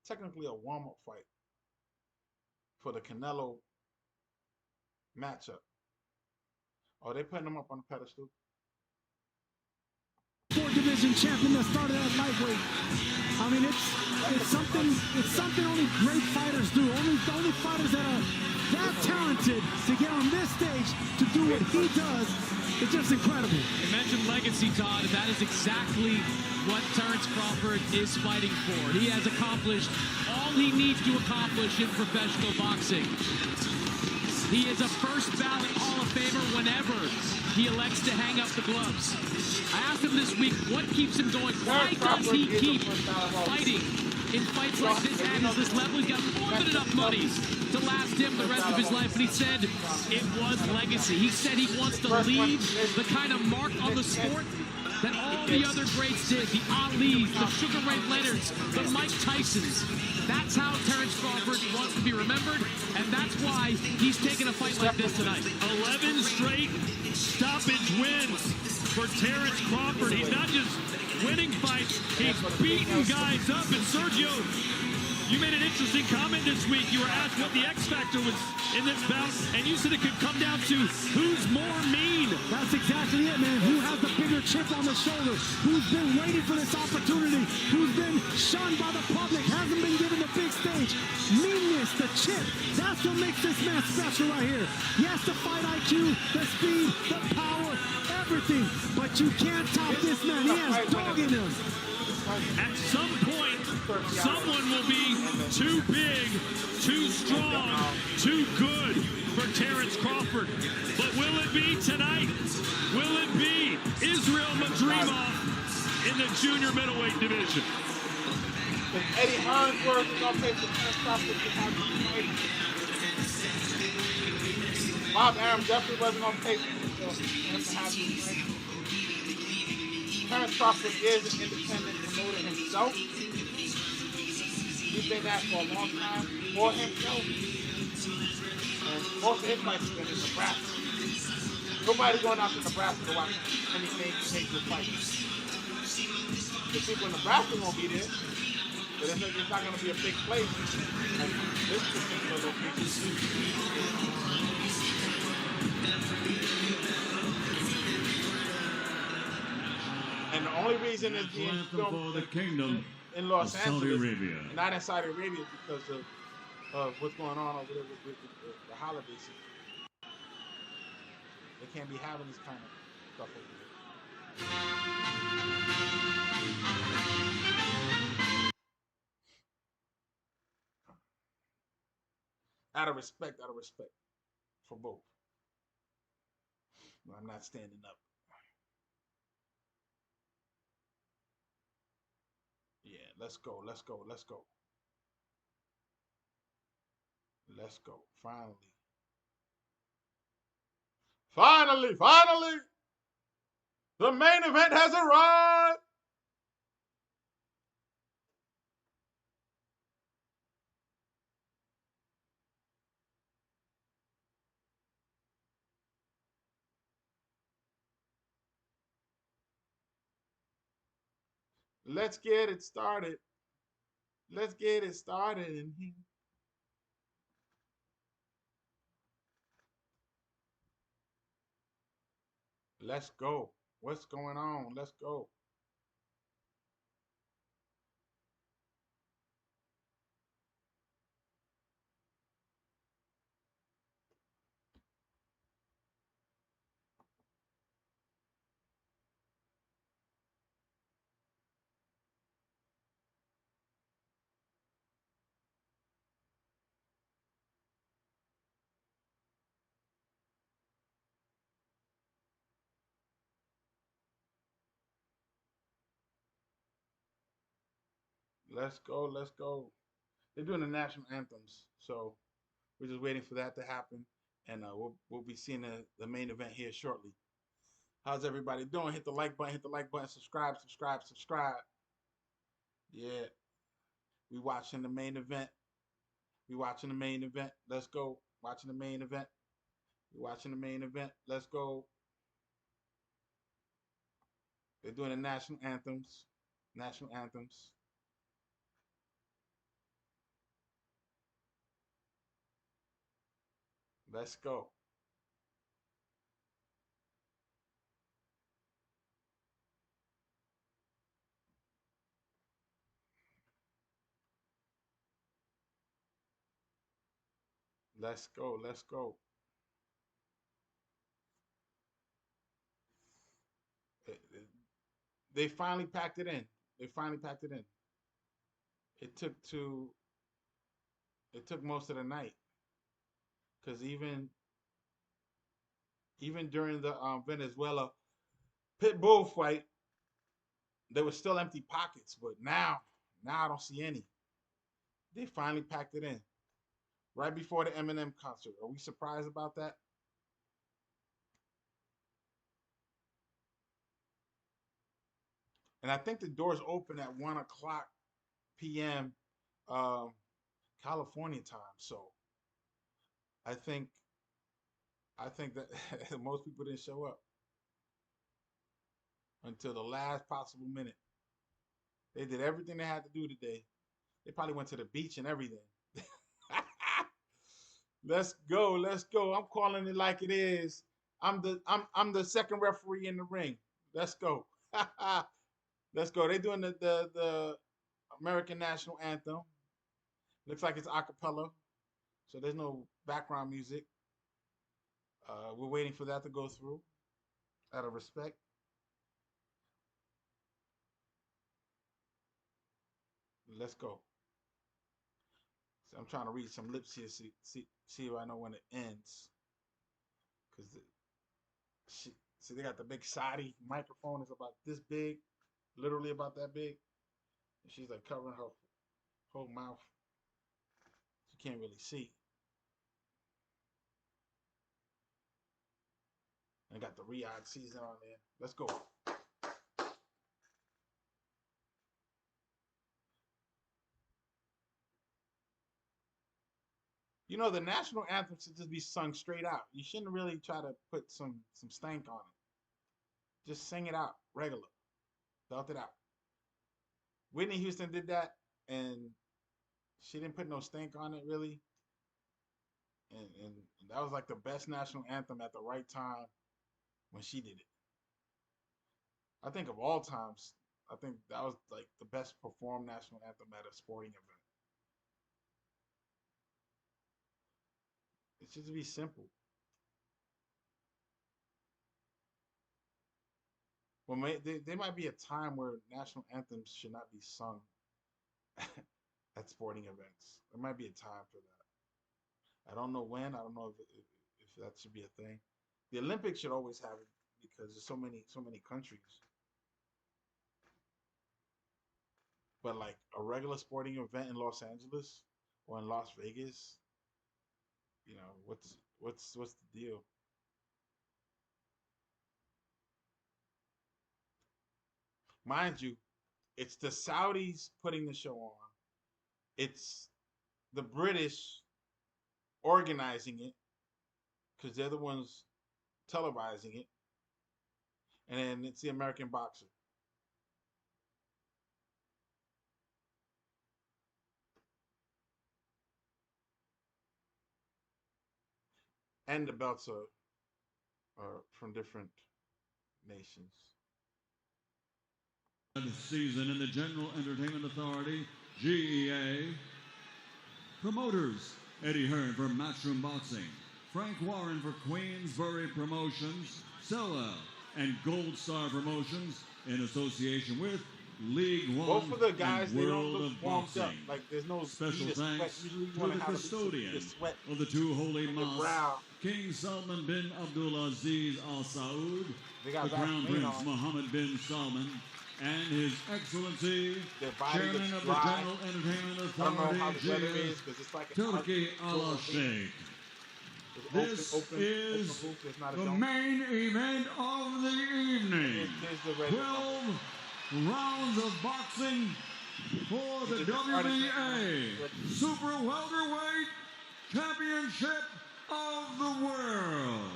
technically a warm-up fight for the Canelo matchup. Oh, they're putting him up on the pedestal. division champion that started at lightweight. I mean, it's something only great fighters do. Only fighters that are that talented to get on this stage to do what he does. It's just incredible. You mentioned legacy, Todd, and that is exactly what Terrence Crawford is fighting for. He has accomplished all he needs to accomplish in professional boxing. He is a first ballot Hall of Famer whenever he elects to hang up the gloves. I asked him this week, what keeps him going? Why does he keep fighting in fights like this at this level? He's got more than enough money to last him the rest of his life, but he said it was legacy. He said he wants to leave the kind of mark on the sport that all the other greats did. The Alis, the Sugar Ray Leonards, the Mike Tysons. That's how Terrence Crawford wants to be remembered, and that's why he's taking a fight like this tonight. 11 straight stoppage wins for Terrence Crawford. He's not just winning fights, he's beating guys up. And Sergio, you made an interesting comment this week. You were asked what the X factor was in this bout, and you said it could come down to who's more mean. That's exactly it, man. Who has the bigger chip on the shoulder? Who's been waiting for this opportunity? Who's been shunned by the public? Hasn't been given the big stage? Meanness, the chip. That's what makes this man special right here. Yes, the fight IQ, the speed, the power, everything. But you can't top this man. He has dog in him. At some point, someone will be too big, too strong, too good for Terrence Crawford. But will it be tonight? Will it be Israel Madrimov in the junior middleweight division? Eddie Harnsworth is going to face the Terrence Crawford to have the fight. Bob Arum definitely wasn't on pace to have the fight. Terrence Crawford is an independent promoter himself. He's been that for a long time for himself. And most of his fights have been in Nebraska. Nobody's going out to Nebraska to watch anything major fights. The people in Nebraska won't be there, but it's not going to be a big place like this particular location. And the only reason it's being filmed in Los Angeles, and not in Saudi Arabia, is because of what's going on over there with the holiday season. They can't be having this kind of stuff over there. Out of respect for both. I'm not standing up. Yeah, let's go. Let's go. Finally! The main event has arrived! Let's get it started. In here. Let's go. What's going on? Let's go. Let's go. They're doing the national anthems, so we're just waiting for that to happen, and we'll be seeing the main event here shortly. How's everybody doing? Hit the like button, subscribe. Yeah, we watching the main event. Let's go. Watching the main event. Let's go. They're doing the national anthems. Let's go. Let's go. Let's go. They finally packed it in. They finally packed it in. It took most of the night, because even during the Venezuela pit bull fight, there were still empty pockets. But now I don't see any. They finally packed it in right before the Eminem concert. Are we surprised about that? And I think the doors open at 1 o'clock p.m. California time. So I think that most people didn't show up until the last possible minute. They did everything they had to do today. They probably went to the beach and everything. Let's go. Let's go. I'm calling it like it is. I'm the second referee in the ring. Let's go. Let's go. They're doing the American national anthem. Looks like it's a cappella, so there's no background music. We're waiting for that to go through out of respect. Let's go. So I'm trying to read some lips here, see if I know when it ends. Because see, they got the big Saudi microphone. It's about this big, literally about that big. And she's like covering her whole mouth. You can't really see. And I got the Riyadh season on there. Let's go. You know, the national anthem should just be sung straight out. You shouldn't really try to put some stank on it. Just sing it out, regular. Belt it out. Whitney Houston did that, and she didn't put no stank on it, really. And that was like the best national anthem at the right time when she did it. I think of all times, I think that was like the best performed national anthem at a sporting event. It should be simple. Well, there might be a time where national anthems should not be sung at sporting events. There might be a time for that. I don't know when. I don't know if that should be a thing. The Olympics should always have it because there's so many countries. But like a regular sporting event in Los Angeles or in Las Vegas, you know, what's the deal? Mind you, it's the Saudis putting the show on. It's the British organizing it because they're the ones televising it. And then it's the American boxer. And the belts are from different nations. Season in the General Entertainment Authority, GEA. Promoters, Eddie Hearn for Matchroom Boxing, Frank Warren for Queensbury Promotions, Sella and Gold Star Promotions in association with League One. Both of the guys, and they don't World look of warmed Boxing. up. Like there's no Special thanks to the have custodian the of the two holy on your mosques, brow. King Salman bin Abdulaziz Al Saud, They got the Crown Vaseline Prince on. Mohammed bin Salman, and His Excellency, Their body Chairman looks of the dry. General Entertainment I don't know how the weather Authority, is because it's like Turkey Al Sheikh. This is the main event of the evening. 12 rounds of boxing for the WBA Super Welterweight Championship of the World.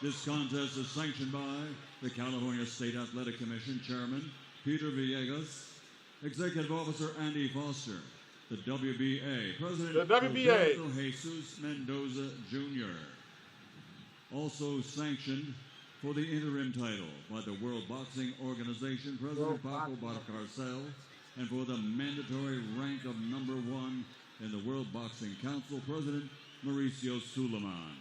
This contest is sanctioned by the California State Athletic Commission Chairman Peter Villegas, Executive Officer Andy Foster, the WBA President Roberto Jesus Mendoza Jr. Also sanctioned for the interim title by the World Boxing Organization President Paco Barcarcel, and for the mandatory rank of #1 in the World Boxing Council President Mauricio Suleiman.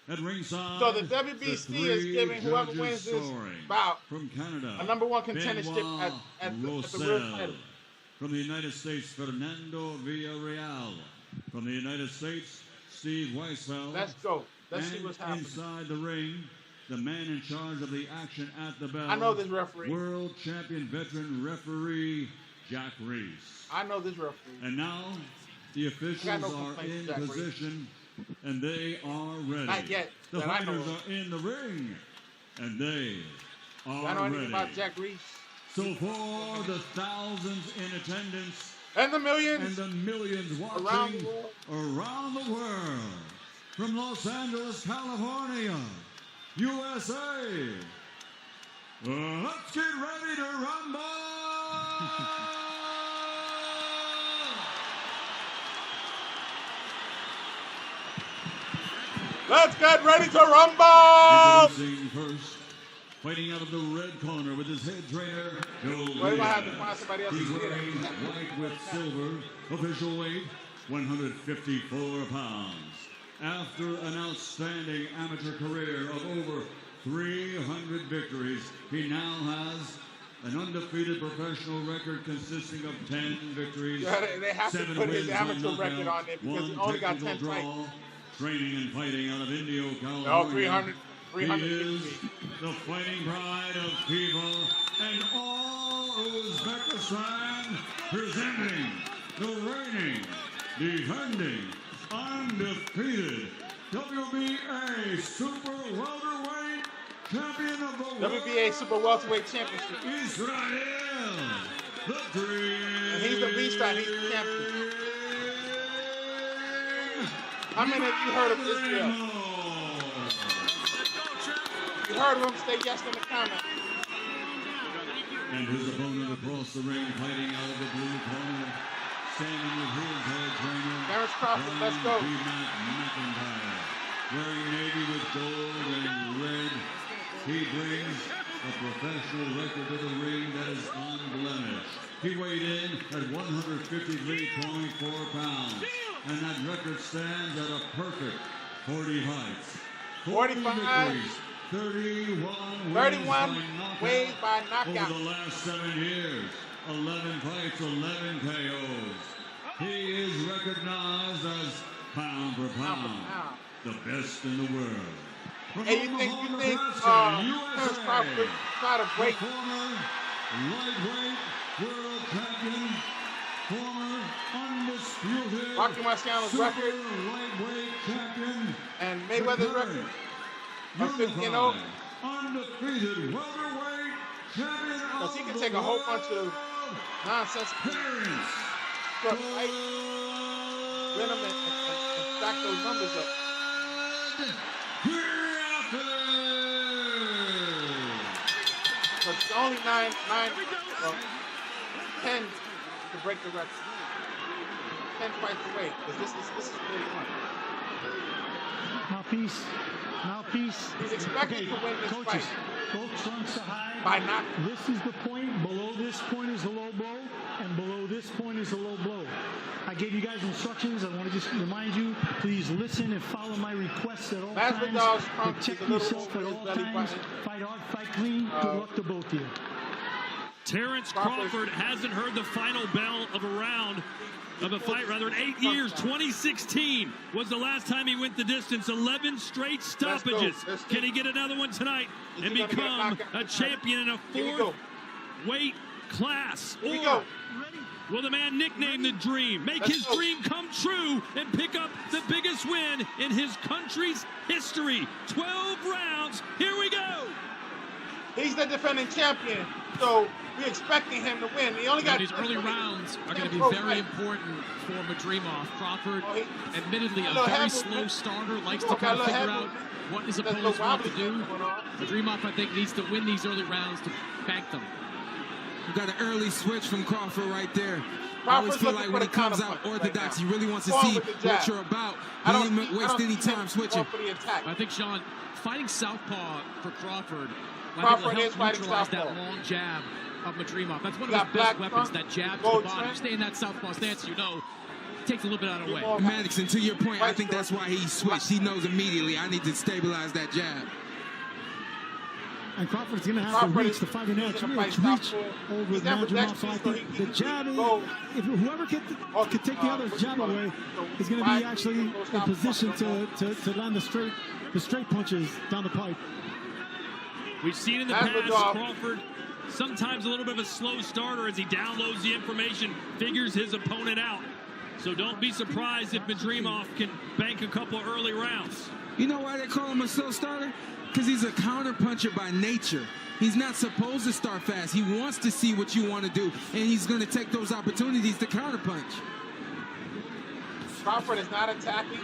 At ringside, So the WBC is giving whoever wins this bout from Canada, a #1 contendership at the real title. From the United States, Fernando Villarreal. From the United States, Steve Weisfeld. Let's go. Let's see what's happening. Inside the ring, the man in charge of the action at the bell. I know this referee. World champion veteran referee Jack Reese. I know this referee. And now the officials are in position and they are ready. Not yet. The fighters are in the ring and they are I know anything ready. about Jack Reese. So for the thousands in attendance and the millions watching around the world, from Los Angeles, California, USA, let's get ready to rumble! Let's get ready to rumble! Introducing first, fighting out of the red corner with his head trainer, Joe Wait, I have to find somebody else. He's wearing white with silver, official weight 154 pounds. After an outstanding amateur career of over 300 victories, he now has an undefeated professional record consisting of 10 victories, they have 7 to put wins his amateur on record on there because he only got 10 draw, fights. training and fighting out of Indio, California. No, 300 he is the fighting pride of Piva and all Uzbekistan, presenting the reigning, defending, undefeated WBA Super Welterweight Champion of the World. WBA Super Welterweight Championship. Israel, the Dream. And he's the beast and he's the champion. How many of you heard of Israel? You heard of him? Say yes in the comments. And his opponent across the ring, fighting out of the blue corner, standing with his head trainer, Terrence Crawford, let's go. Matt McIntyre. Wearing navy with gold and red, he brings a professional record to the ring that is unblemished. He weighed in at 153.4 pounds, and that record stands at a perfect 40 fights. 45. Victories, 31 ways by knockout. Over the last 7 years, 11 fights, 11 KOs. He is recognized as pound for pound, the best in the world. Hey, you think Terrence Crawford try to break? Former lightweight world champion, former undisputed Rocky Marciano's record lightweight champion, and Mayweather's record. Unified, undefeated welterweight champion. Because he can take a whole bunch of nonsense, win them and stack those numbers up. But it's only 10 to break the record. 10 fights away, because this is really fun. Mouthpiece. Mouthpiece. He's expected to win this coaches, fight. Coach wants to hide. By not. This is the point. Below this point is the low blow, and below this point is the low blow. I gave you guys instructions. I want to just remind you, please listen and follow my requests at all times. Protect yourself at all times. Fight hard, fight clean. Good luck to both of you. Terrence Crawford hasn't heard the final bell of a round. Of a fight, rather, in 8 years. 2016 was the last time he went the distance. 11 straight stoppages. Can he get another one tonight and become a champion in a 4th weight class? Or will the man nicknamed the Dream make his dream come true and pick up the biggest win in his country's history? 12 rounds. Here we go. He's the defending champion, so we're expecting him to win. He only got these early rounds are going to be very important for Madrimov. Crawford, admittedly a very slow starter, likes to kind of figure out what his opponents want to do. Madrimov, I think, needs to win these early rounds to bank them. You got an early switch from Crawford right there. I always feel like when he comes out orthodox, he really wants to see what you're about. He didn't waste any time switching. I think, Sean, fighting southpaw for Crawford, Crawford will is help fighting neutralize southpaw. that long jab of Madrimov. That's one of his best weapons, that jab to the bottom. Stay in that southpaw stance, you know. takes a little bit out of the way. Madison, to your point, I think that's why he switched. He knows immediately I need to stabilize that jab. And Crawford's going to have to reach the fighting edge. Reach over Madrimov. So I think the jab, if whoever can take the other jab away is going to be actually in position to land the straight punches down the pipe. We've seen in the past Crawford sometimes a little bit of a slow starter as he downloads the information, figures his opponent out. So don't be surprised if Madrimov can bank a couple early rounds. You know why they call him a slow starter? Because he's a counter puncher by nature. He's not supposed to start fast. He wants to see what you want to do, and he's going to take those opportunities to counter punch. Crawford is not attacking.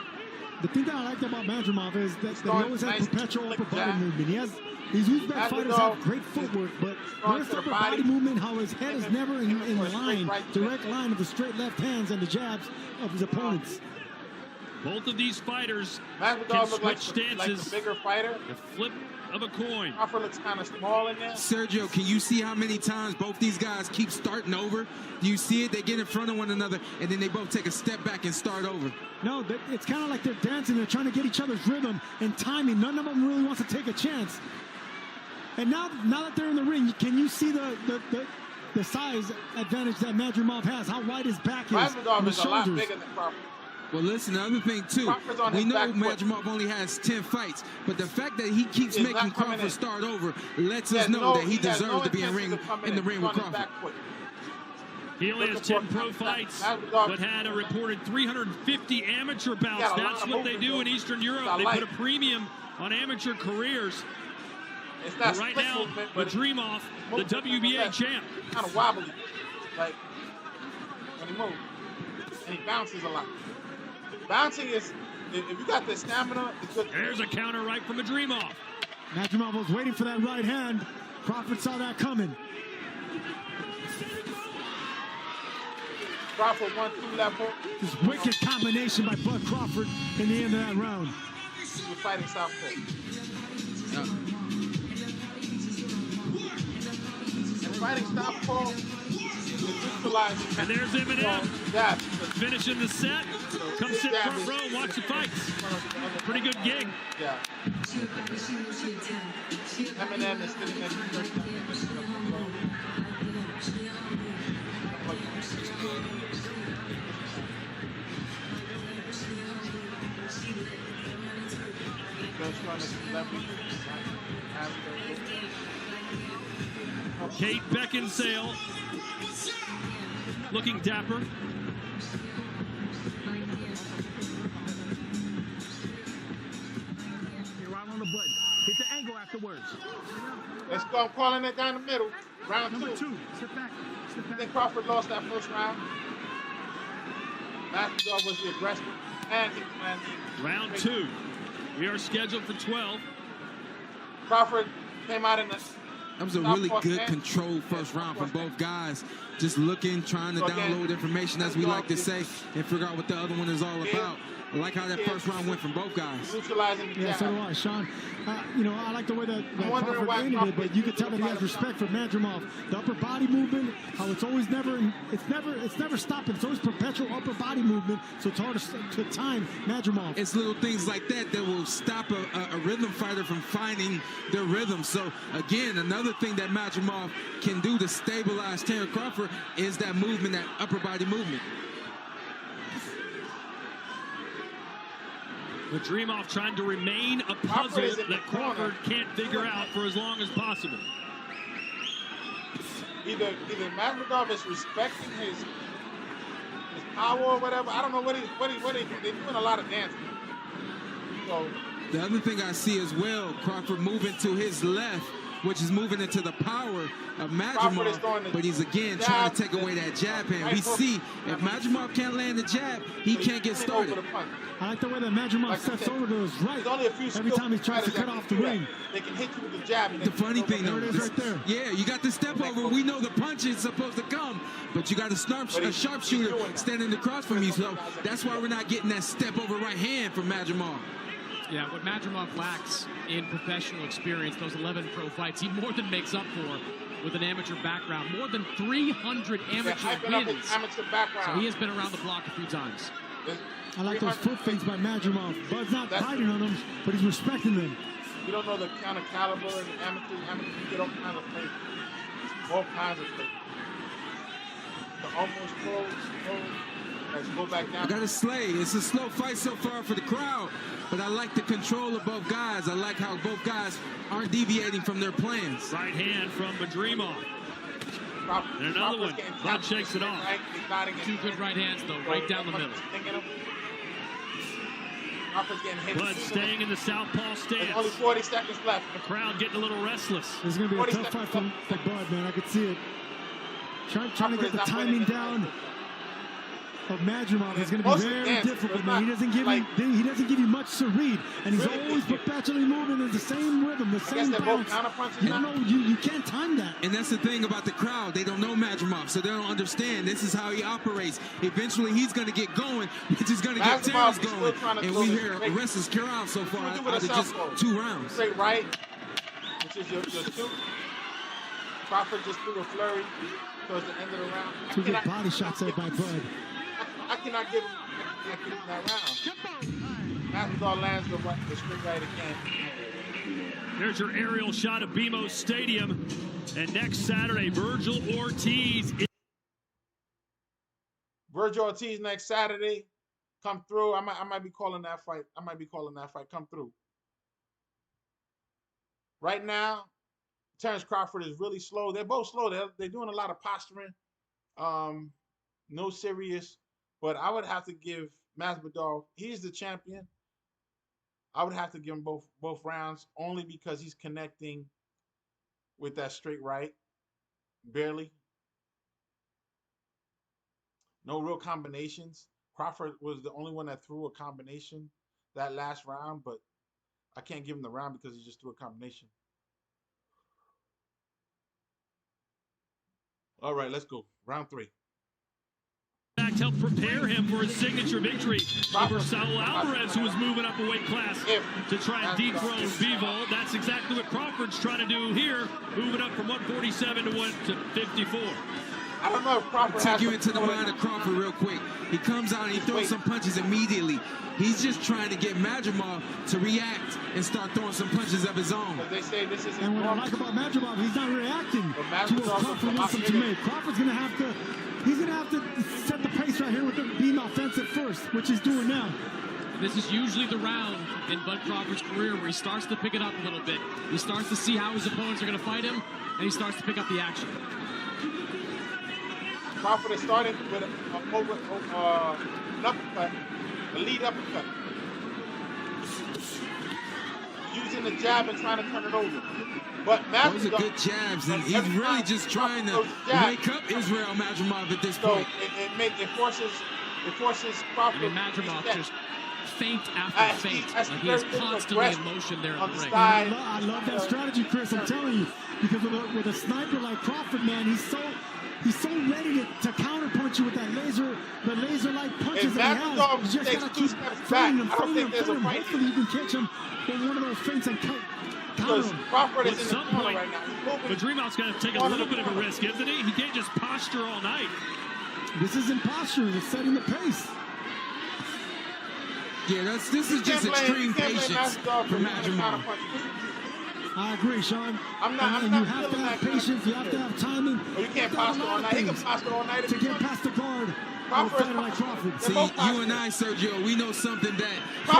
The thing that I liked about Madrimov is that he always has perpetual upper body movement. These Uzbek fighters have great footwork, but their upper body movement, how his head is never in line, direct line of the straight left hands and the jabs of his opponents. Both of these fighters Madrimov can looks switch stances. like the bigger fighter. The flip of a coin. Crawford looks kind of small in there. Sergio, can you see how many times both these guys keep starting over? Do you see it? They get in front of one another, and then they both take a step back and start over. No, it's kind of like they're dancing. They're trying to get each other's rhythm and timing. None of them really wants to take a chance. And now that they're in the ring, can you see the size advantage that Madrimov has? How wide his back is. Madrimov is a lot bigger than Crawford. Well, listen, the other thing, too, we know Madrimov only has 10 fights, but the fact that he keeps making Crawford start over lets us know that he deserves to be in the ring with Crawford. He only has 10 pro fights, but had a reported 350 amateur bouts. That's what they do in Eastern Europe. They put a premium on amateur careers. But right now, Madrimov, the WBA champ. Kind of wobbly, like when he moves, and he bounces a lot. Bouncing is, if you got the stamina, it's good. There's a counter right from Madrimov. Madrimov was waiting for that right hand. Crawford saw that coming. Crawford 1-2 level. This wicked combination by Bud Crawford in the end of that round. He was fighting southpaw. And fighting southpaw. And there's Eminem finishing the set. Come sit front row and watch the fights. Pretty good gig. Yeah. Eminem is sitting at the first Kate Beckinsale looking dapper. You're right on the button. Hit the angle afterwards. Let's go. I'm calling it down the middle. Round Number 2. two. Step back. Step I back. think Crawford lost that first round. Madrimov was the aggressor. And he commanded. Round 2. We are scheduled for 12. Crawford came out in the... That was a really good controlled first round from both guys. Just looking, trying to download information, as we like to say, and figure out what the other one is all about. I like how that first round went from both guys. Yeah, so do I, Sean. I like the way that Crawford ended it, but you could tell that he has respect for Madrimov. The upper body movement, how it's always it's never stopping. It's always perpetual upper body movement, so it's hard to time Madrimov. It's little things like that that will stop a rhythm fighter from finding their rhythm. So, again, another thing that Madrimov can do to stabilize Terence Crawford is that movement, that upper body movement. Madrimov trying to remain a puzzle that Crawford can't figure out for as long as possible. Either Madrimov is respecting his power or whatever. I don't know what he's doing. They're doing a lot of dancing. So the other thing I see as well, Crawford moving to his left, which is moving into the power of Madrimov, but he's again trying to take away that jab hand. We see if Madrimov can't land the jab, he can't get started. I like the way that Madrimov steps over to his right every time he tries to cut off the ring. They can hit you with the jab. The funny thing, though, is right there. Yeah, you got the step over. We know the punch is supposed to come, but you got a sharpshooter standing across from you, so that's why we're not getting that step over right hand from Madrimov. Yeah, what Madrimov lacks in professional experience, those 11 pro fights, he more than makes up for with an amateur background. More than 300 amateur wins. Amateur background. So he has been around the block a few times. I like those foot feints by Madrimov. Bud's not fighting on them, but he's respecting them. You don't know the kind of caliber of amateur. You get all kinds of plays. All kinds of plays. The almost pro. Let's go back down. I got to slay. It's a slow fight so far for the crowd, but I like the control of both guys. I like how both guys aren't deviating from their plans. Right hand from Madrimov. And another one. Bud shakes it off. Two good right hands, though, right down the middle. Bud staying in the southpaw stance. There's only 40 seconds left. The crowd getting a little restless. It's going to be a tough fight for Bud, man. I could see it. Trying to get the timing down of Madrimov is going to be very difficult, man. He doesn't give you much to read, and he's always perpetually moving in the same rhythm, the same bounce. You can't time that. And that's the thing about the crowd. They don't know Madrimov, so they don't understand. This is how he operates. Eventually, he's going to get going, which is going to get Terrence going. And we hear a restless crowd so far out of just 2 rounds. Straight right, which is your 2. Crawford just threw a flurry towards the end of the round. 2 good body shots there by Bud. I cannot give him that round. Masvidal lands the straight right again. There's your aerial shot of BMO Stadium. And next Saturday, Virgil Ortiz. Virgil Ortiz next Saturday. Come through. I might be calling that fight. Come through. Right now, Terrence Crawford is really slow. They're both slow. They're doing a lot of posturing. No serious. But I would have to give Masvidal, he's the champion. I would have to give him both rounds only because he's connecting with that straight right. Barely. No real combinations. Crawford was the only one that threw a combination that last round, but I can't give him the round because he just threw a combination. All right, let's go. Round 3. Helped prepare him for his signature victory over Saul Alvarez, who was moving up a weight class to try and dethrone Bivol. That's exactly what Crawford's trying to do here, moving up from 147 to 54. I don't know if Crawford take you into the mind of Crawford real quick. He comes out and he throws some punches immediately. He's just trying to get Madrimov to react and start throwing some punches of his own. They say this is. And what I like about Madrimov, he's not reacting to what Crawford wants him to make. Crawford's going to have to. He's going to have to set the pace right here with him being offensive first, which he's doing now. This is usually the round in Bud Crawford's career where he starts to pick it up a little bit. He starts to see how his opponents are going to fight him, and he starts to pick up the action. Crawford is starting with an uppercut, a lead uppercut. Using the jab and trying to turn it over. But those are good jabs, and he's really just trying to wake up Israel Madrimov at this point. It forces Crawford. I mean, Madrimov just feint after feint. Like he is constantly in motion there in the ring. I love that strategy, Chris. I'm telling you, because with a sniper like Crawford, man, he's so ready to counterpunch you with that laser-like punches that he has. You just gotta keep feigning him. Hopefully you can catch him in one of those feints and counter him. Crawford is in the corner right now. Madrimov's got to take a little bit of a risk, isn't he? He can't just posture all night. This isn't posturing, it's setting the pace. Yeah, this is just extreme patience for Madrimov. I agree, Sean. I'm not you have to have patience, you have to have timing. You can't posture all night. He can posture all night to get past the guard. Crawford. See, you and I, Sergio, we know something that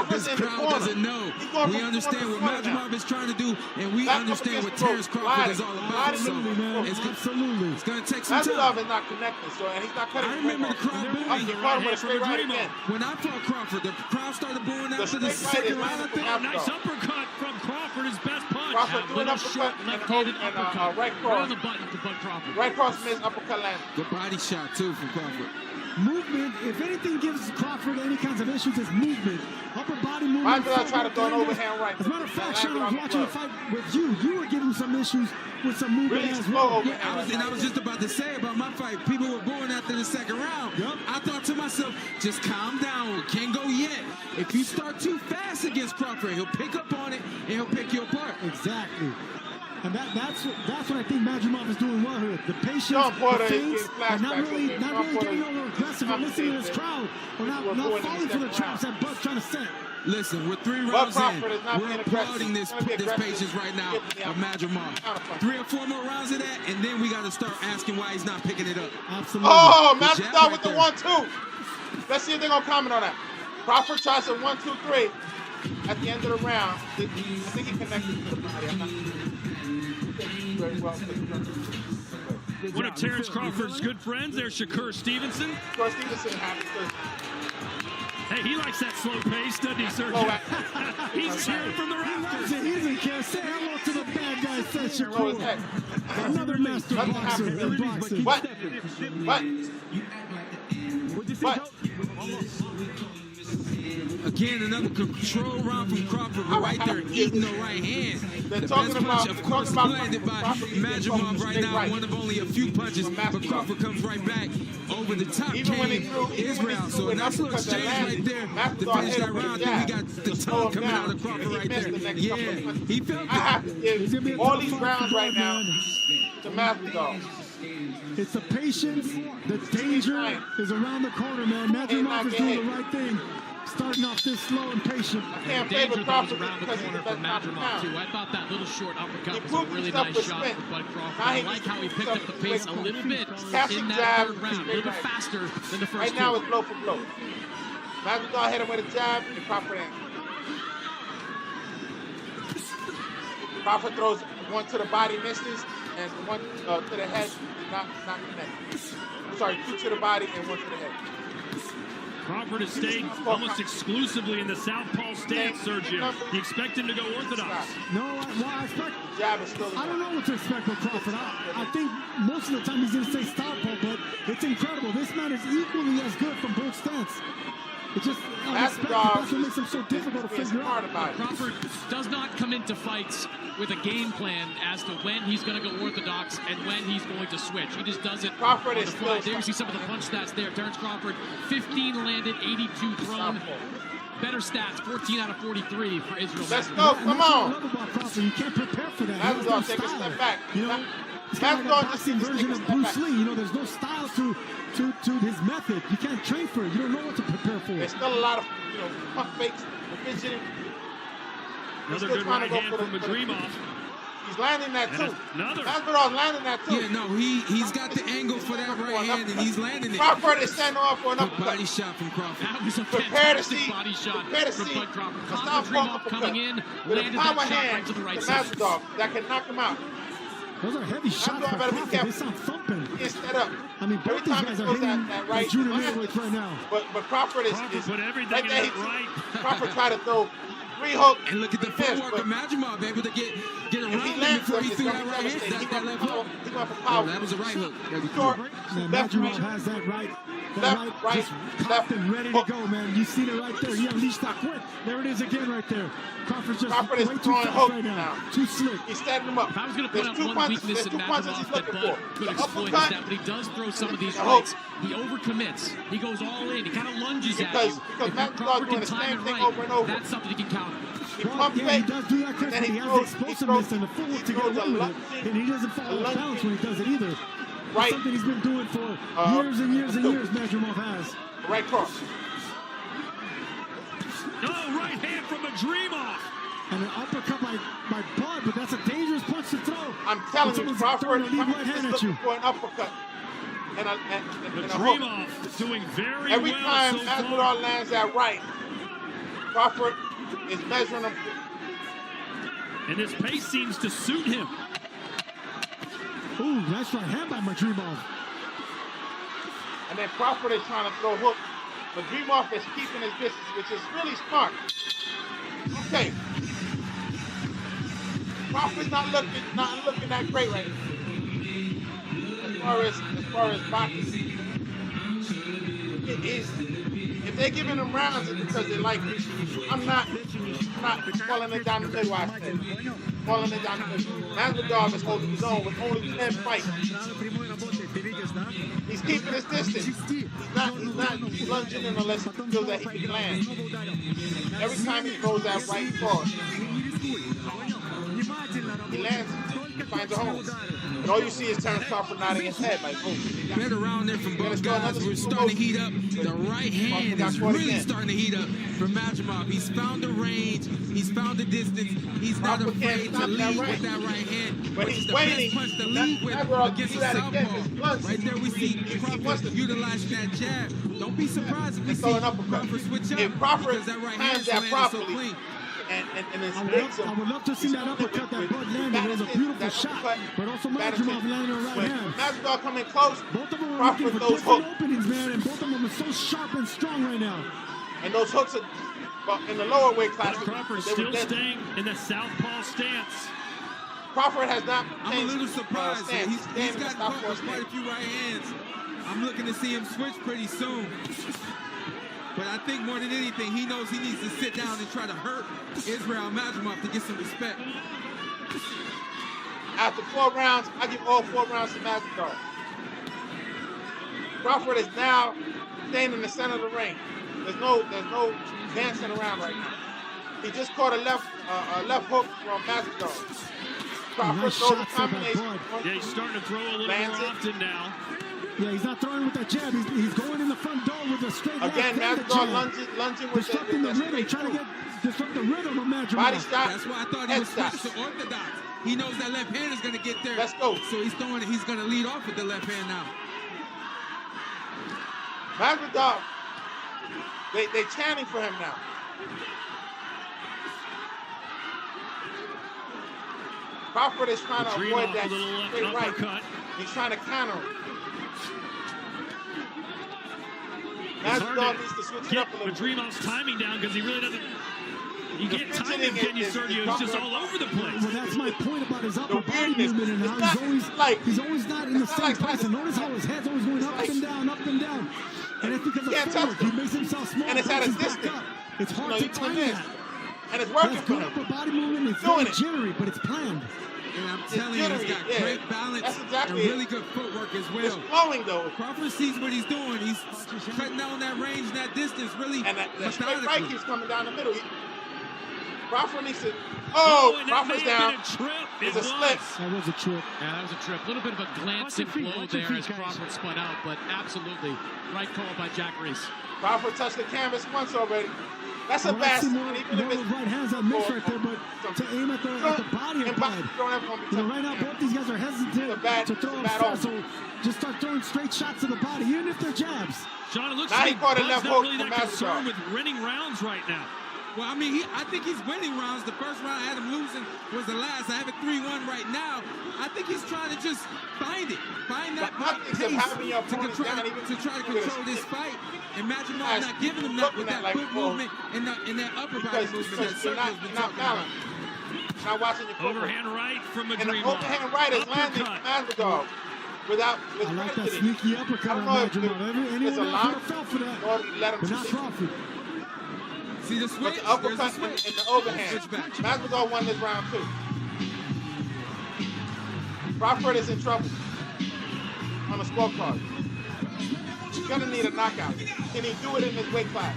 this crowd doesn't know. We understand what Madrimov is trying to do, and we understand what Terrence Crawford is all about. Absolutely. It's going to take some time. Madrimov is not connected, so and he's not cutting. I remember the crowd booing. When I fought Crawford, the crowd started booing after the second round. Nice uppercut from Crawford, his best punch. Crawford doing little short left-handed uppercut. Right cross. On the button to Bud Crawford. Right cross missed uppercut land. Good body shot, too, from Crawford. Movement, if anything gives Crawford any kinds of issues, it's movement. Upper body movement. I'm trying to throw an overhand right. As a matter of fact, Sean, I was watching the fight with you. You were getting some issues with some movement really as well. I was just about to say about my fight. People were booing after the second round. Yep. I thought to myself, just calm down. Can't go yet. If you start too fast against Crawford, he'll pick up on it and he'll pick you apart. Exactly. And that's what I think Madrimov is doing well here. The patience, Porter the feints, is and not really Porter getting over aggressive or listening to this crowd, or not falling for the traps that Bud's trying to set. Listen, we're 3 rounds in. We're applauding this patience right now of Madrimov. 3 or 4 more rounds of that, and then we got to start asking why he's not picking it up. Absolutely. Oh, Madrimov with the 1-2. Let's see if they're going to comment on that. Crawford tries a 1-2-3 at the end of the round. I think he connected to the body. I'm not very well. One of Terrence Crawford's good friends there, Shakur Stevenson. Shakur Stevenson happens to. Hey, he likes that slow pace, doesn't he, Sergio? He's cheering from the rafters. He doesn't care. Say hello to the bad guy, says Shakur. Another master boxer in boxing. What? Again, another control round from Crawford right there, eating the right hand. The best punch, of course, landed by Madrimov right now. One of only a few punches, but Crawford comes right back. Over the top came Israel. So a nice little exchange right there to finish that round. Then we got the tongue coming out of Crawford right there. Yeah, he felt it. I have to give all these rounds right now to Madrimov. It's the patience, the danger is around the corner, man. Madrimov is doing the right thing. Starting off this slow and patient. Can't danger favor that was Crawford around the corner for Madrimov, too. I thought that little short uppercut was a really nice shot for Bud Crawford. I like how he picked up the pace a little bit in that third round, a little bit faster than the first two. Right now it's blow for blow. Madrimov hit him with a jab and Crawford answered. Crawford throws one to the body, misses, and one to the head, not connected. I'm sorry, 2 to the body and 1 to the head. Crawford has stayed almost exclusively in the southpaw stance, Sergio. You expect him to go orthodox? No, I expect. I don't know what to expect with Crawford. I think most of the time he's going to say southpaw, but it's incredible. This man is equally as good from both stance. It's just unexpected. That's what makes him so difficult to figure out. Crawford does not come into fights with a game plan as to when he's going to go orthodox and when he's going to switch. He just does it on the fly. There you see some of the punch stats there. Terrence Crawford, 15 landed, 82 thrown. Better stats, 14 out of 43 for Israel. Let's go, come on. You can't prepare for that. That's going to take a step back. You know, it's kind of like a boxing version of Bruce Lee. You know, there's no style to his method. You can't train for it. You don't know what to prepare for. There's still a lot of, pump fakes, fidgeting. Another good right hand from Madrimov. He's landing that too. Madrimov's landing that too. Yeah, no, he's got the angle for that right hand, and he's landing it. Crawford is standing off for an uppercut. Body shot from Crawford. That was a Prepare to fantastic see. body shot Prepare to from see. Bud Crawford. Madrimov coming in, with landed a power that shot hand right to the right to side. Madrimov that can knock him out. Those are heavy shots for Crawford. They sound thumping. Instead up. I mean, both these guys are hitting right, junior middleweights right now. But Crawford is put everything right in there. that right. Crawford tried to throw 3 hooks. And look at the footwork of Madrimov, able to get around him before he threw that right hand. That left hook. Oh, that was a right hook. Madrimov has that right. Just cocked and ready to go, man. You seen it right there. He unleashed that quick. There it is again right there. Crawford's just way too fast right now. Too slick. He's setting him up. If I was going to point out one weakness in Madrimov that Bud could exploit is that when he does throw some of these fights, he overcommits. He goes all in. He kind of lunges at you. If Crawford can time it right, that's something he can counter. He does do that quickly. He has explosiveness and the footwork to get away with it. And he doesn't fall off balance when he does it either. That's something he's been doing for years and years and years, Madrimov has. Right cross. Oh, right hand from Madrimov. And an uppercut by Bud, but that's a dangerous punch to throw. I'm telling you, Crawford is looking for an uppercut. And a Madrimov doing very Every well time so Masvidal far. lands that right, Crawford is measuring him. And his pace seems to suit him. Ooh, nice right hand by Madrimov. And then Crawford is trying to throw hook. Madrimov is keeping his distance, which is really smart. Okay. Crawford's not looking that great right now. As far as boxing. If they're giving him rounds, it's because they like it. I'm not falling it down the middle, I said. Falling it down the middle. Madrimov is holding his own with only 10 fights. He's keeping his distance. He's not lunging in unless he feels that he can land. Every time he throws that right cross, he lands. he finds a home. And all you see is Terrence Crawford nodding his head like, oh. Better round there from both guys. We're starting to heat up. The right hand is really starting to heat up for Madrimov. He's found the range. He's found the distance. He's not afraid to lead with that right hand. But he's the waiting. best punch to lead with against a southpaw. Right there we see Crawford utilizing that jab. Don't be surprised if we see Crawford switch up. If Crawford because that right hands hand that is properly, so clean. I would love to see that uppercut that Bud landed. It was a beautiful shot, but also Madrimov landed a right hand. Madrimov coming close. Both of them are Crawford looking for different openings, man, and both of them are so sharp and strong right now. And those hooks are in the lower weight class. Crawford still staying in the southpaw stance. Crawford has not. I'm a little surprised. He's got caught with quite a few right hands. I'm looking to see him switch pretty soon. But I think more than anything, he knows he needs to sit down and try to hurt Israel Madrimov to get some respect. After 4 rounds, I give all 4 rounds to Madrimov. Crawford is now staying in the center of the ring. There's no dancing around right now. He just caught a left hook from Madrimov. Crawford throws a combination. Yeah, he's starting to throw a little more often now. Yeah, he's not throwing with that jab. He's going in the front door with a straight left. Again, Madrimov lunging with disrupting the rhythm, trying to disrupt the rhythm of Madrimov. Body shot. That's why I thought he was switching to orthodox. He knows that left hand is going to get there. Let's go. So he's going to lead off with the left hand now. Madrimov, they chanting for him now. Crawford is trying to avoid that straight right. He's trying to counter him. Madrimov needs to switch it up a little bit. Madrimov's timing down because he really doesn't. You can't time him, can you, Sergio? He's just all over the place. Well, that's my point about his upper body movement and how he's always not in the same place. And notice how his head's always going up and down, up and down. And it's because of footwork. He makes himself small. And it's at a distance. It's hard to time that. And it's working That's for good him. upper body movement. It's very jittery, but it's planned. And I'm telling you, he's got great balance and really good footwork as well. It's flowing, though. Crawford sees what he's doing. He's cutting down that range, that distance, really that straight right keeps coming down the middle. Crawford needs to. Crawford's down. It's a slip. That was a trip. Yeah, that was a trip. A little bit of a glancing blow there as Crawford spun out, but absolutely right call by Jack Reese. Crawford touched the canvas once already. That's a bad spin. Even if it's right hands on mix right there, but to aim at the body of Bud. Right now, both these guys are hesitant to throw a fast, so just start throwing straight shots to the body, even if they're jabs. Sean, it looks now like Bud's not really that concerned with winning rounds right now. Well, I mean, I think he's winning rounds. The first round I had him losing was the last. I have it 3-1 right now. I think he's trying to just find that pace to try to control this fight. And Madrimov not giving him that with that foot movement and that upper body movement that Sergio's been talking about. Not watching your overhand right from Madrimov. And the overhand right is landing Madrimov without. I like that sneaky uppercut on Madrimov. Anyone else would have fell for that, but not Crawford. See the switch? The uppercut and the overhand. Madrimov won this round too. Crawford is in trouble on the scorecard. He's gonna need a knockout. Can he do it in his weight class?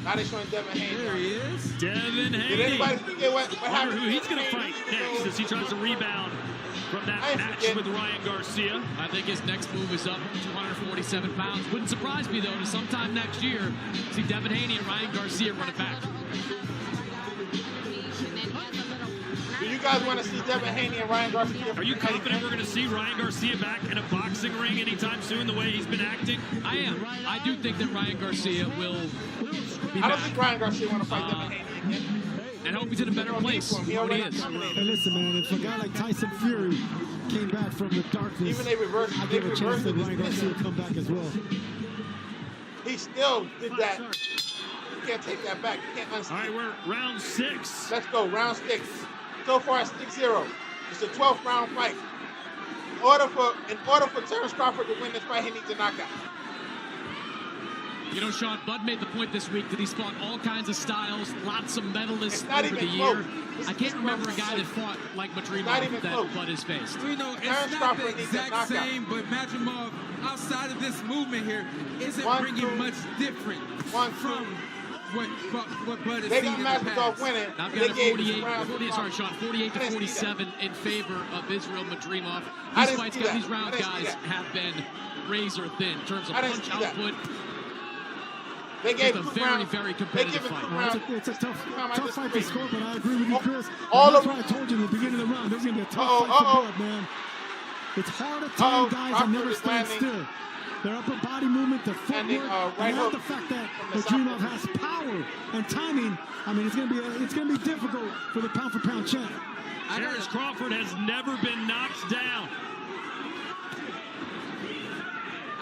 Now they're showing Devin Haney. There he is. Devin Haney. Did anybody forget what happened? Who he's gonna fight next as he tries to rebound from that match with Ryan Garcia. I think his next move is up 247 pounds. Wouldn't surprise me, though, to sometime next year see Devin Haney and Ryan Garcia run it back. Do you guys want to see Devin Haney and Ryan Garcia? Are you confident we're going to see Ryan Garcia back in a boxing ring anytime soon, the way he's been acting? I am. I do think that Ryan Garcia will be back. I don't think Ryan Garcia want to fight Devin Haney again. And hope he's in a better place than what he is. Hey, listen, man, if a guy like Tyson Fury came back from the darkness, even they reversed, I give a chance that Ryan Garcia will come back as well. He still did that. You can't take that back. You can't unstick. All right, we're round 6. Let's go, round 6. So far, it's 6-0. It's a 12th round fight. In order for Terrence Crawford to win this fight, he needs a knockout. You know, Sean, Bud made the point this week that he's fought all kinds of styles, lots of medalists over the year. I can't remember a guy that fought like Madrimov that Bud has faced. You know, it's not the exact same, but Madrimov, outside of this movement here, isn't bringing much different from what Bud is They seeing got in the Masvidal past. winning. I've They got a gave 48 to 47 in favor of Israel Madrimov. I These didn't fights, see that. these round I didn't see guys that. have been razor thin in terms of I didn't punch see that. output. They gave Just a 2 very, rounds. very They competitive give it 2 fight. rounds. It's a tough I fight to disagree. score, but I agree with you, Chris. All That's of why I told you in the beginning of the round, there's going to be a tough Uh-oh, fight for uh-oh. Bud, man. It's hard to tame guys that never Crawford is stand landing. still. Their upper body movement, their Landing, footwork, right and hook the fact that from the Madrimov side. has power and timing. I mean, it's going to be difficult for the pound-for-pound champ. Terrence Crawford has never been knocked down.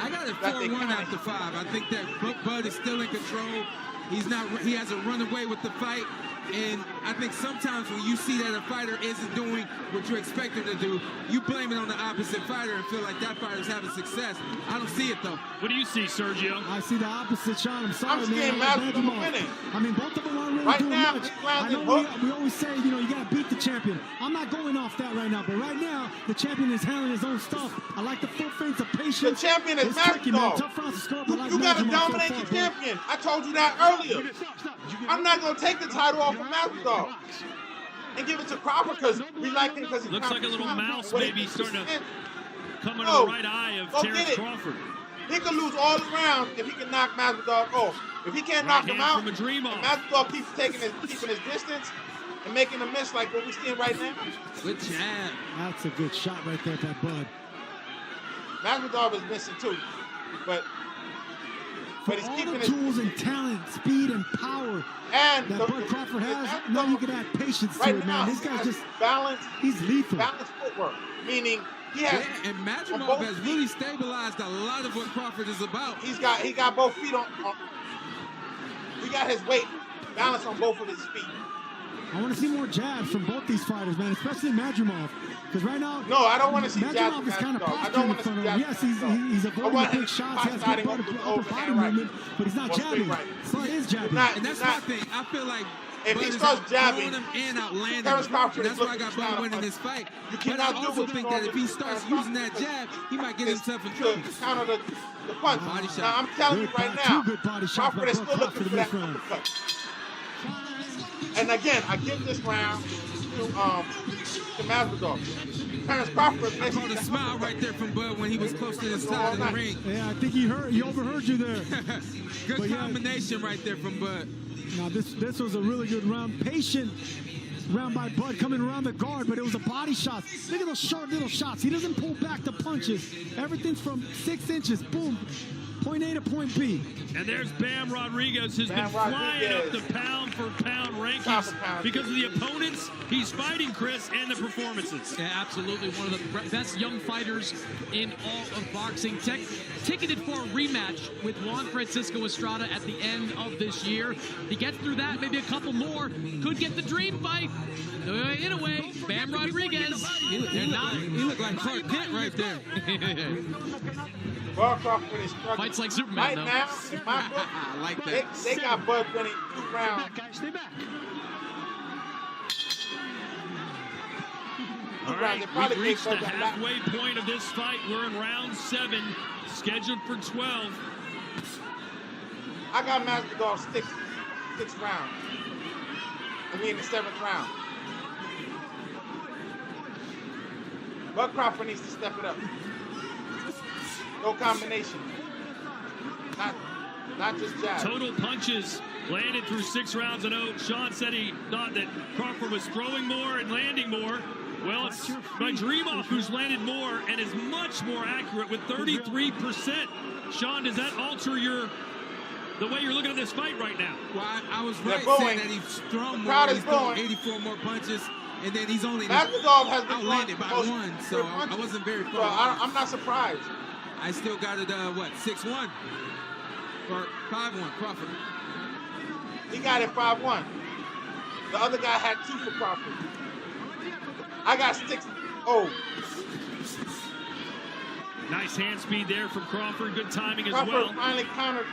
I got it 4-1 after 5. I think that Bud is still in control. He hasn't run away with the fight. And I think sometimes when you see that a fighter isn't doing what you expect him to do, you blame it on the opposite fighter and feel like that fighter's having success. I don't see it, though. What do you see, Sergio? I see the opposite, Sean. I'm sorry, I'm seeing man. Madrimov winning. I mean, both of them aren't really Right doing now, much. this I round know is we always say, you got to beat the champion. I'm not going off that right now, but right now, the champion is handling his own stuff. I like the full feints of patience. The champion is It's tricky, man. Masvidal. Tough rounds to score, but I like You got to Madrimov dominate so far, the bro. champion. I told you that earlier. I'm not going to take the title off of Masvidal and give it to Crawford because we like him because he Looks like a little mouse What maybe he- starting to come under No, the right eye of go Terrence get it. Crawford. He can lose all the rounds if he can knock Masvidal off. If he can't knock him hand out, from Madrimov. and Masvidal keeps keeping his distance and making a miss like what we're seeing right now. Good jab. That's a good shot right there by Bud. Masvidal is missing too, but he's all keeping the his tools and talent, speed and power and that Bud Crawford has, now you can add patience to right it, now. man. This he guy's has just, balance, he's lethal. balanced footwork, meaning he has. Yeah, and on Madrimov both has feet. really stabilized a lot of what Crawford is about. He got both feet on. He got his weight balance on both of his feet. I want to see more jabs from both these fighters, man, especially Madrimov. Because right now, No, I don't want to see jabs Madrimov from is kind of Masvidal. I posturing don't in want to front see of him. jabs Yes, from he's Masvidal. I avoiding want the him big shots. He has fighting good upper body overhand right. movement, but he's not Or straight jabbing. right. So he is jabbing. Not- And that's not- my thing. I feel like If Bud he is starts out jabbing, throwing him and outlanding Terrence him. Crawford And is that's why I looking got to Bud counter winning punch. this fight. You But cannot I do also what think you that know if he with starts Terrence using that jab, he might get Is himself in to trouble. counter the punch. Body shot. Now I'm telling Good you right body- now, two good body shots Crawford by is Bud still looking Crawford for in that this round. uppercut. And again, I give this round to Masvidal. Terrence Crawford I caught a smile right there from Bud when he was close to the side of the ring. Yeah, I think he overheard you there. Good But yeah. combination right there from Bud. Now this was a really good round. Patient round by Bud coming around the guard, but it was a body shot. Look at those short little shots. He doesn't pull back the punches. Everything's from 6 inches. Boom. Point A to point B. And there's Bam Rodriguez, who's been Bam flying up Rodriguez. the pound-for-pound Pound rankings for pound. because of the opponents he's fighting, Chris, and the performances. Yeah, absolutely. One of the best young fighters in all of boxing. Ticketed for a rematch with Juan Francisco Estrada at the end of this year. He gets through that, maybe a couple more. Could get the dream fight. In a way, Bam Rodriguez. He looked like Clark Kent right there. Bud Crawford is struggling. Fights like Superman, Right though. now, in my book, I like that. they got Bud winning 2 rounds. Stay back. All right, They probably we've reached the gave Bud that halfway point of this fight. We're in round 7, scheduled for 12. I got Masvidal 6 rounds. I mean the 7th round. Bud Crawford needs to step it up. No combination. Not just jab. Total punches landed through 6 rounds in 0. Sean said he thought that Crawford was throwing more and landing more. Well, it's Madrimov who's landed more and is much more accurate with 33%. Sean, does that alter the way you're looking at this fight right now? Well, I was right booing. saying that he's thrown The more. crowd is He's thrown booing. 84 more punches, and then he's only Masvidal has been outlanded throwing by most 1, so I punches. wasn't very So far. I'm not surprised. I still got it, 6-1? Or 5-1, Crawford. He got it 5-1. The other guy had 2 for Crawford. I got 6-0. Nice hand speed there from Crawford. Good timing as Crawford well. finally countered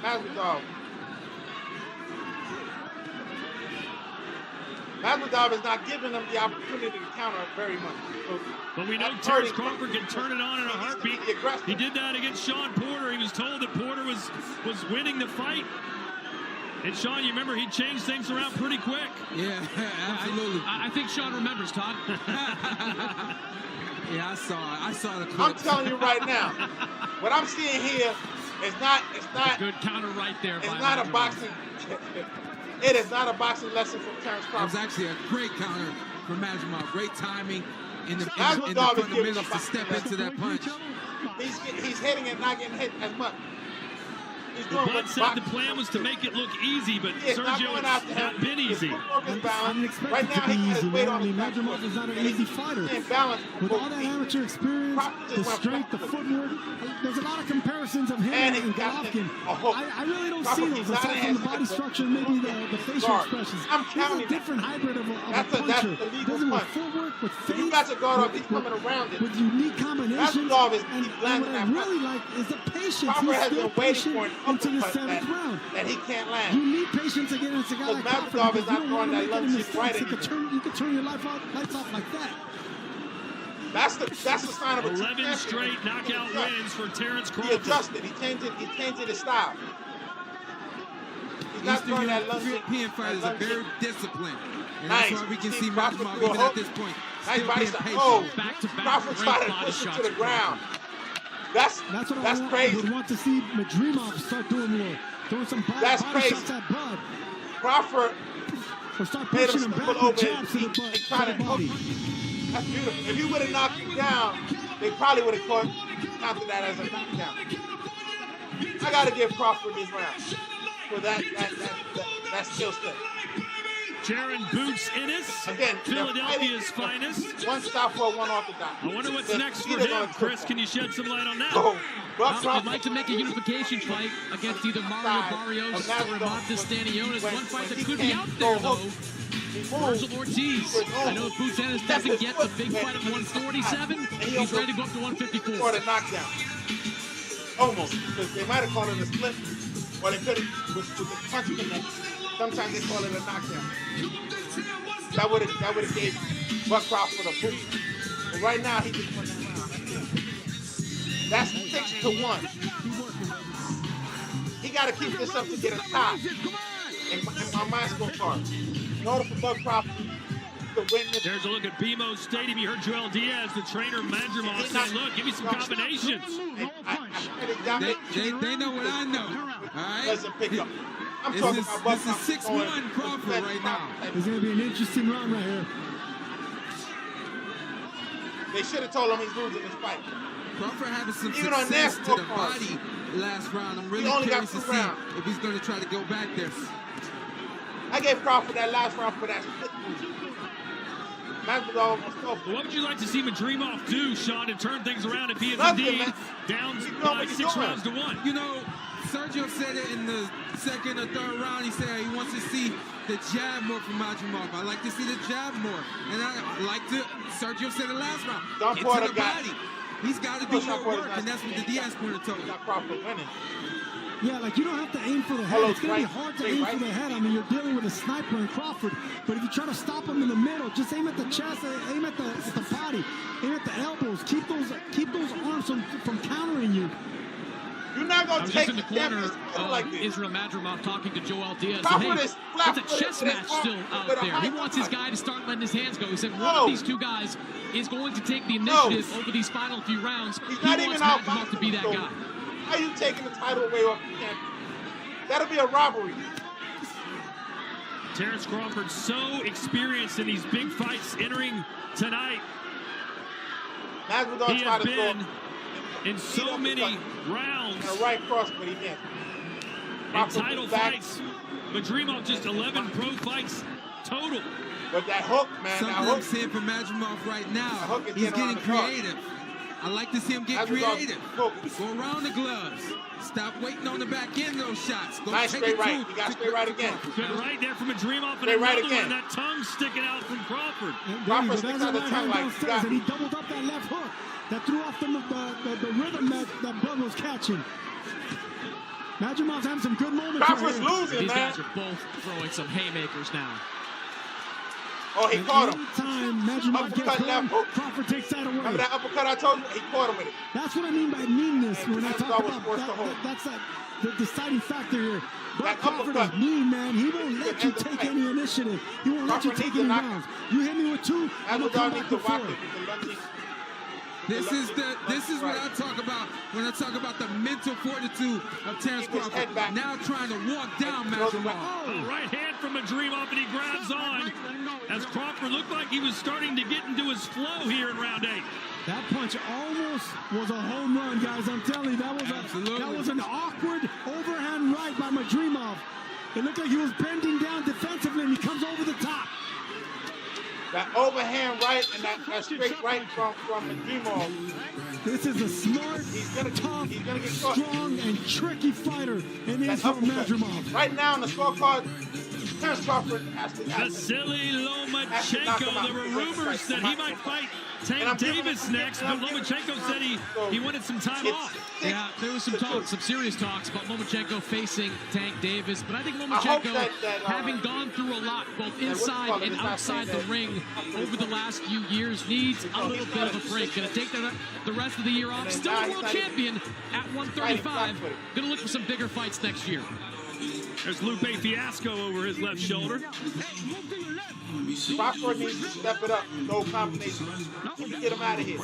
Masvidal. Masvidal is not giving him the opportunity to counter very much. So But we know that's Terrence hurting. Crawford can turn it on in a heartbeat. Be aggressive. He did that against Sean Porter. He was told that Porter was winning the fight. And Sean, you remember he changed things around pretty quick. Yeah, absolutely. I think Sean remembers, Todd. Yeah, I saw the clip. I'm telling you right now, what I'm seeing here is not. A good counter right there. It's not a boxing. It is not a boxing lesson from Terrence Crawford. It was actually a great counter from Madrimov. Great timing in the Madrimov is fundamentals to step into that punch. He's hitting and not getting hit as much. Bud said the plan was to make it look easy, but Sergio, it's not been easy. I didn't expect it to be easy, man. I mean, Madrimov is not an easy fighter. With all that amateur experience, the strength, the footwork, there's a lot of comparisons of him and Golovkin. I really don't see those aside from the body structure, maybe the facial expressions. He's a different hybrid of a puncher. Does it with footwork, with face, with unique combinations. And what I really like is the patience. He's still patient into the 7th round. That he can't land. You need patience against a guy like Crawford because you don't want to make any mistakes. You could turn your lights off like that. That's the sign of a 11 straight knockout wins for Terrence Crawford. He adjusted. He changed his style. He's not throwing that lunging. European fighters are very disciplined. And that's why we can see Madrimov even at this point. Nice body shot. Oh, Crawford tried to push him to the ground. That's crazy. I would want to see Madrimov start doing more. Throwing some body shots at Bud. Crawford or start pushing him back with jabs to the body. That's beautiful. If he would have knocked him down, they probably would have counted that as a knockdown. I got to give Crawford this round for that skill set. Jaron Boots Ennis, again, Philadelphia's finest. One southpaw, one orthodox. I wonder what's next for him. Chris, can you shed some light on that? I'd like to make a unification fight against either Mario Barrios or Montes Stanionis. One fight that could be out there, though. Virgil Ortiz. I know if Boots Ennis doesn't get the big fight at 147, he's ready to go up to 154. For the knockdown. Almost. Because they might have called it a split, or they could have with the punch connect. Sometimes they call it a knockdown. That would have gave Buck Crawford a boost. But right now he just won that round. That's 6-1. He got to keep this up to get a tie in my scorecard. In order for Buck Crawford to win this. There's a look at BMO Stadium. You heard Joel Diaz, the trainer, Madrimov, saying, look, give me some combinations. They know what I know. All right? Doesn't pick up. This is 6-1 Crawford right now. It's going to be an interesting round right here. They should have told him he's losing this fight. Crawford having some success to the body last round. I'm really curious to see if he's going to try to go back there. I gave Crawford that last round for that split move. What would you like to see Madrimov do, Sean, to turn things around if he is indeed down by 6 rounds to 1? You know, Sergio said it in the 2nd or 3rd round. He said he wants to see the jab more from Madrimov. I like to see the jab more. And I like to, Sergio said it last round, get to the body. He's got to do more work, and that's what the Diaz corner told him. Yeah, like you don't have to aim for the head. It's going to be hard to aim for the head. I mean, you're dealing with a sniper in Crawford. But if you try to stop him in the middle, just aim at the chest, aim at the body, aim at the elbows. Keep those arms from countering you. You're not going to take in the corner like Israel Madrimov talking to Joel Diaz. Hey, it's a chess match still out there. He wants his guy to start letting his hands go. He said one of these two guys is going to take the initiative over these final few rounds. He wants Madrimov to be that guy. How are you taking the title away off the camp? That'll be a robbery. Terrence Crawford so experienced in these big fights entering tonight. He has been in so many rounds. And a right cross, but he missed. In title fights, Madrimov just 11 pro fights total. But that hook, man. Something I'm saying for Madrimov right now, he's getting creative. I like to see him get creative. Go around the gloves. Stop waiting on the back end of those shots. Go nice straight right. You got straight right again. Good right there from Madrimov. And another one, that tongue sticking out from Crawford. Crawford sticks out the tongue like and he doubled up that left hook that threw off the rhythm that Bud was catching. Madrimov's having some good moments. Crawford's losing, These man. guys are both throwing some haymakers now. Oh, he caught him. Anytime Madrimov gets home, Crawford takes that away. Remember that uppercut I told you? He caught him with it. That's what I mean by meanness when I talk about that. the deciding factor here. But Crawford is mean, man. He won't let you take any initiative. He won't let you take any rounds. You hit me with 2, I'm going to come back to 4. This is what I talk about when I talk about the mental fortitude of Terrence Crawford. Now trying to walk down Madrimov. Oh, right hand from Madrimov, and he grabs on as Crawford looked like he was starting to get into his flow here in round 8. That punch almost was a home run, guys. I'm telling you, that was an awkward overhand right by Madrimov. It looked like he was bending down defensively, and he comes over the top. That overhand right and that straight right from Madrimov. This is a smart, tough, strong, and tricky fighter in Israel Madrimov. Right now on the scorecard, Terrence Crawford has to Vasily Lomachenko. There were rumors that he might fight Tank Davis next, but Lomachenko said he wanted some time off. Yeah, there was some talk, some serious talks about Lomachenko facing Tank Davis, but I think Lomachenko, having gone through a lot, both inside and outside the ring over the last few years, needs a little bit of a break. Going to take the rest of the year off. Still a world champion at 135. Going to look for some bigger fights next year. There's Lupe Fiasco over his left shoulder. Crawford needs to step it up. No combination. Get him out of here.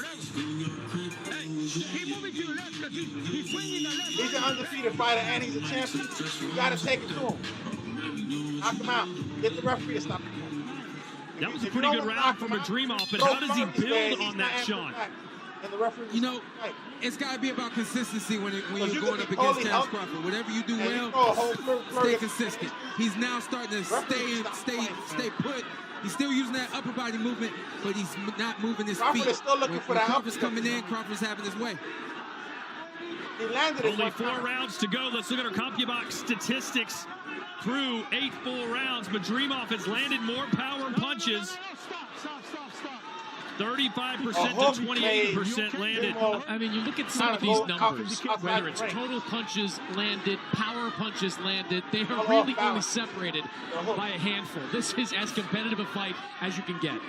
He's an undefeated fighter and he's a champion. You got to take it to him. Knock him out. Get the referee to stop him. That was a pretty good round from Madrimov, but how does he build on that, Sean? You know, it's got to be about consistency when you're going up against Terrence Crawford. Whatever you do well, stay consistent. He's now starting to stay put. He's still using that upper body movement, but he's not moving his feet. When Crawford's coming in, Crawford's having his way. Only 4 rounds to go. Let's look at our CompuBox statistics. Through 8 full rounds, Madrimov has landed more power punches. 35% to 28% landed. I mean, you look at some of these numbers, whether it's total punches landed, power punches landed, they are really only separated by a handful. This is as competitive a fight as you can get.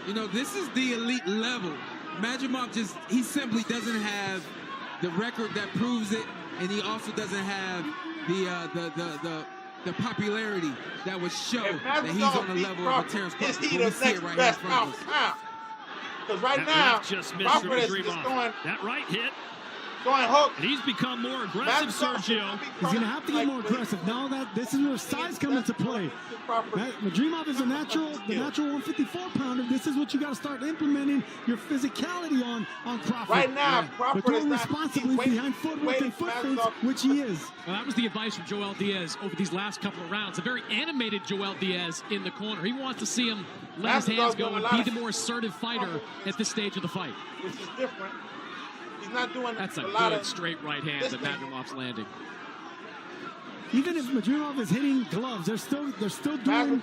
You know, this is the elite level. Madrimov he simply doesn't have the record that proves it, and he also doesn't have the popularity that would show that he's on the level of a Terrence Crawford. Is he the next best pound for pound? Because right now, Crawford is just going that right hit. Going hook. And he's become more aggressive, Sergio. He's going to have to get more aggressive. Now that this is where size comes into play. Madrimov is the natural 154-pounder. This is what you got to start implementing your physicality on Crawford. Right now, Crawford but going is not responsibly behind footwork and foot feints, which he is. Well, that was the advice from Joel Diaz over these last couple of rounds. A very animated Joel Diaz in the corner. He wants to see him let his hands go and be the more assertive fighter at this stage of the fight. Which is different. He's not doing That's a good straight right hand that Madrimov's landing. Even if Madrimov is hitting gloves, they're still doing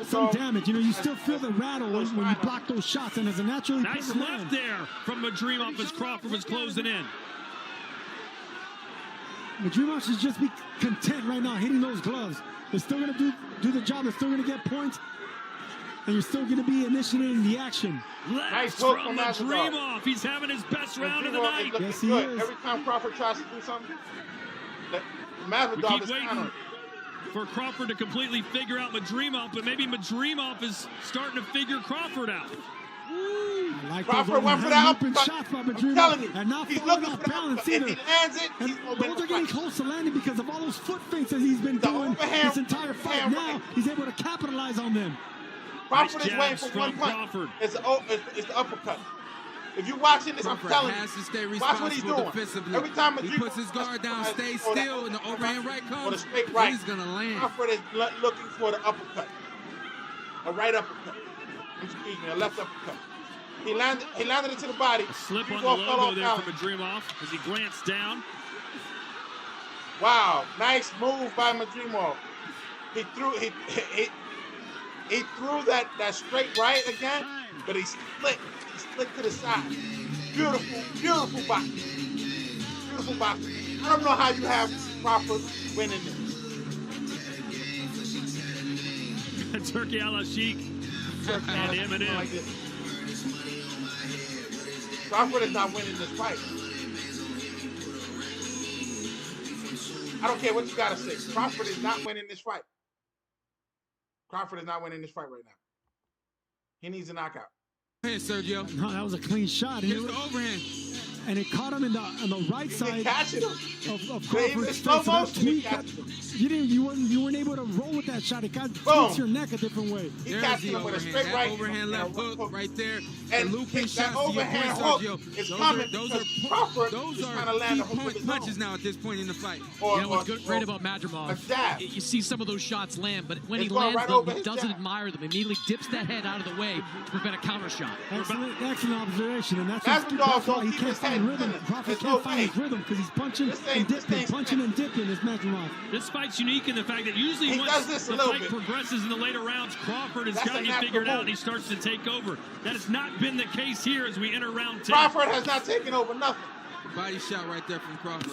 some damage. You know, you still feel the rattle when you block those shots, and as a naturally nice left there from Madrimov as Crawford was closing in. Madrimov should just be content right now hitting those gloves. They're still going to do the job. They're still going to get points, and you're still going to be initiating the action. Nice from Madrimov. He's having his best round of the night. Yes, he is. Every time Crawford tries to do something, we keep waiting for Crawford to completely figure out Madrimov, but maybe Madrimov is starting to figure Crawford out. Crawford went for that shots by Madrimov. I'm telling you, and not he's falling looking off for balance that. either. If he lands it, he's going to win those the are getting fight. close to landing because of all those foot feints that he's been doing this entire fight. Now he's able to capitalize on them. Crawford is waiting for one punch. It's the uppercut. If you're watching this, Crawford I'm telling has to stay you, watch what he's doing. Defensively. Every time he puts his guard down, stays still, and the overhand right comes, or the straight right, he's going to land. Crawford is looking for the uppercut. A right uppercut. Excuse me, a left uppercut. He landed it to the body. A slip on the logo there from Madrimov as he glanced down. Wow, nice move by Madrimov. He threw that straight right again, but he split to the side. Beautiful boxing. Beautiful boxing. I don't know how you have Crawford winning this. Turkey a la Sheik and Eminem. Crawford is not winning this fight. I don't care what you gotta say. Crawford is not winning this fight. Crawford is not winning this fight right now. He needs a knockout. Hey, Sergio. No, that was a clean shot. Here's the overhand. And it caught him on the right side of Crawford's slow face. motion. You weren't able to roll with that shot. It got tweaks your neck a different way. He catched him with a straight right. Overhand left hook right there. And looping that overhand hook is coming. Those are trying to land key punches now at this point in the fight. What's great about Madrimov, you see some of those shots land, but when he lands them, he doesn't admire them. He immediately dips that head out of the way to prevent a counter shot. Excellent observation, and that's why he can't find rhythm. Crawford can't find his rhythm because he's punching and dipping. Is Madrimov. This fight's unique in the fact that usually once the fight progresses in the later rounds, Crawford has got you figured out and he starts to take over. That has not been the case here as we enter round 10. Crawford has not taken over nothing. Body shot right there from Crawford.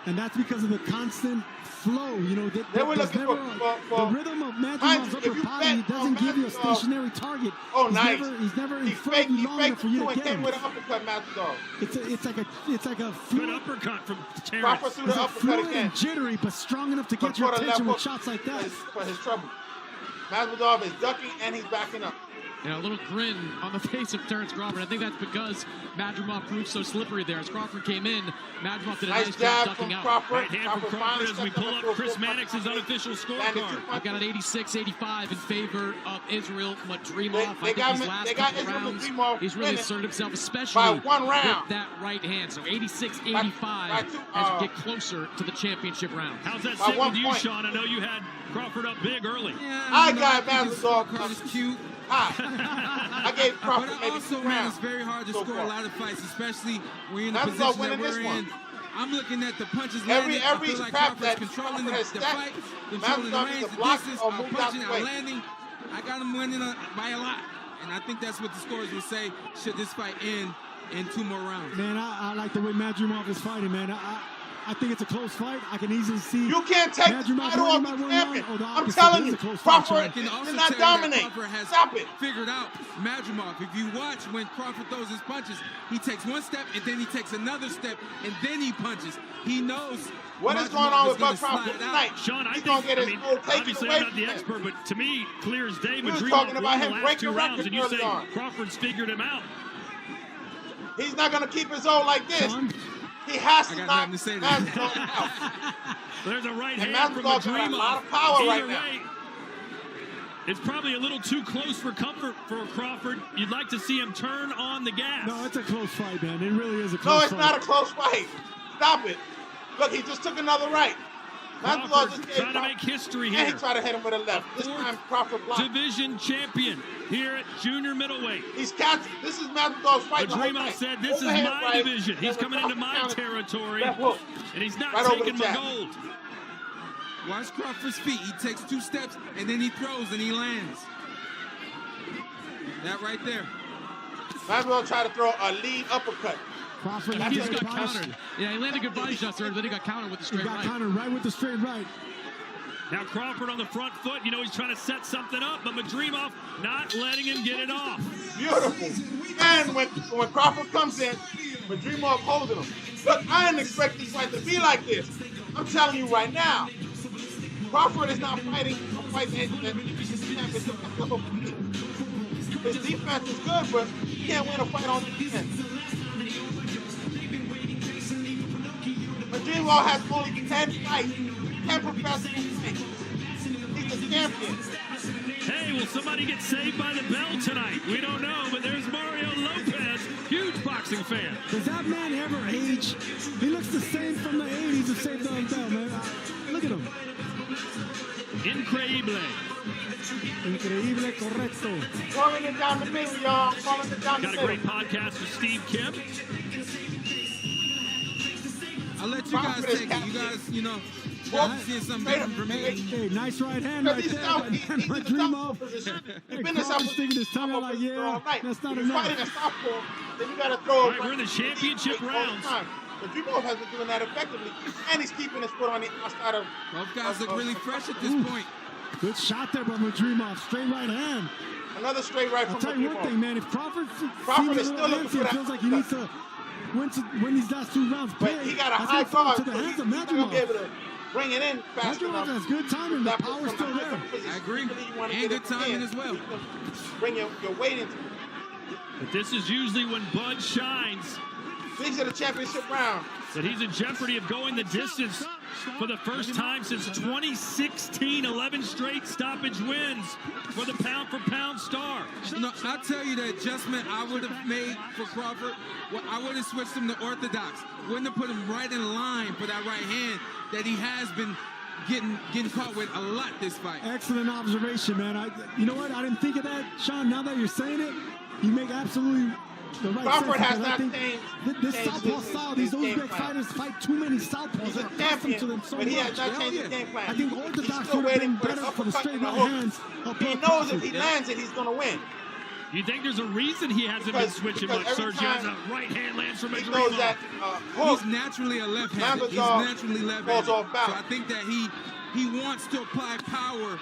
And that's because of the constant flow. You know, the rhythm of Madrimov's upper body doesn't give you a stationary target. Oh, nice. He's never in front of you long enough for you to get him. With an uppercut, Madrimov. It's like a good uppercut from Terrence. Crawford threw the uppercut again. And jittery, but strong enough to get your attention with shots like that. For his trouble. Madrimov is ducking and he's backing up. And a little grin on the face of Terrence Crawford. I think that's because Madrimov proved so slippery there. As Crawford came in, Madrimov did a nice job ducking out. Right hand from Crawford as we pull up Chris Mannix's unofficial scorecard. I've got an 86-85 in favor of Israel Madrimov. I think these last couple rounds, he's really asserted himself, especially with that right hand. So 86-85 as we get closer to the championship round. How's that sit with you, Sean? I know you had Crawford up big early. Yeah, I got Madrimov. Is cute. I gave Crawford but also, man, it's very hard to score a lot of fights, especially when you're in the position that we're in. I'm looking at the punches landing. I feel like Crawford's controlling the fight, controlling the range, the distance, punching, landing. I got him winning by a lot. And I think that's what the scores would say should this fight end in 2 more rounds. Man, I like the way Madrimov is fighting, man. I think it's a close fight. I can easily see. You can't take the title off the champion. I'm telling you, Crawford did not dominate. Stop it. Figured out Madrimov. If you watch when Crawford throws his punches, he takes one step and then he takes another step and then he punches. He knows what is going on with Buck Crawford tonight. Sean, I think, obviously I'm not the expert, but to me, clear as day, Madrimov talking about won him the last breaking 2 rounds, and you say on. Crawford's figured him out. He's not going to keep his own like this. He has to knock Madrimov out. There's a right hand from Madrimov got a lot of power right now. It's probably a little too close for comfort for Crawford. You'd like to see him turn on the gas. No, it's a close fight, man. It really is a close fight. No, it's not a close fight. Stop it. Look, he just took another right. Crawford trying to make history here. And he tried to hit him with a left. This time Crawford blocked. Division champion here at junior middleweight. He's catching. This is Madrimov's fight. Madrimov said, this is my division. He's coming into my territory, and he's not taking my gold. Watch Crawford's feet. He takes 2 steps, and then he throws, and he lands. That right there. Madrimov tried to throw a lead uppercut. Crawford he just got countered. Yeah, he landed good body shots there, then he got countered with the straight right. He got countered right with the straight right. Now Crawford on the front foot. You know he's trying to set something up, but Madrimov not letting him get it off. Beautiful. And when Crawford comes in, Madrimov holding him. Look, I didn't expect this fight to be like this. I'm telling you right now. Crawford is not fighting a fight that his defense is good, but he can't win a fight on defense. Madrimov has only 10 fights, 10 professional fights. He's the champion. Hey, will somebody get saved by the bell tonight? We don't know, but there's Mario Lopez, huge boxing fan. Does that man ever age? He looks the same from the 80s to save the bell, man. Look at him. Increíble. Increíble, correcto. Calling it down the middle, y'all. Calling it down the middle. Got a great podcast with Steve Kim. I'll let you guys take it. You guys, you know, seeing something different from me. Hey, nice right hand right there. Madrimov. Crawford's sticking his tongue out like, yeah, that's not enough. Fighting a southpaw, then you got to throw it. We're in the championship rounds. Madrimov has been doing that effectively, and he's keeping his foot on the outside of. Both guys look really fresh at this point. Good shot there by Madrimov. Straight right hand. Another straight right from Madrimov. I'll tell you one thing, man. If Crawford is still looking for that, feels like he needs to win these last 2 rounds. But he got a high guard. To the hands of Madrimov. bring it in fast enough. Madrimov has good timing. The power's still there. I agree. And good timing as well. Bring your weight into it. But this is usually when Bud shines. These are the championship round. That he's in jeopardy of going the distance for the first time since 2016. 11 straight stoppage wins for the pound-for-pound star. You know, I'll tell you the adjustment I would have made for Crawford. Well, I would have switched him to orthodox. Wouldn't have put him right in line for that right hand that he has been getting caught with a lot this fight. Excellent observation, man. You know what? I didn't think of that, Sean. Now that you're saying it, you make absolutely the right Crawford sense. has not changed. This southpaw style, these Uzbek fighters fight too many southpaws. He's a They're accustomed champion, to them so but he has much. not changed his game plan. I think orthodox He's still would have been waiting for better the for the uppercut straight and the right hook. hands. He knows if he lands it, he's going to win. You think there's a reason he hasn't been switching much, every Sergio? time As a right hand lands from he Madrimov. knows that hook. He's naturally a left-handed. He's Lambert naturally left-handed. falls off balance. So I think that he wants to apply power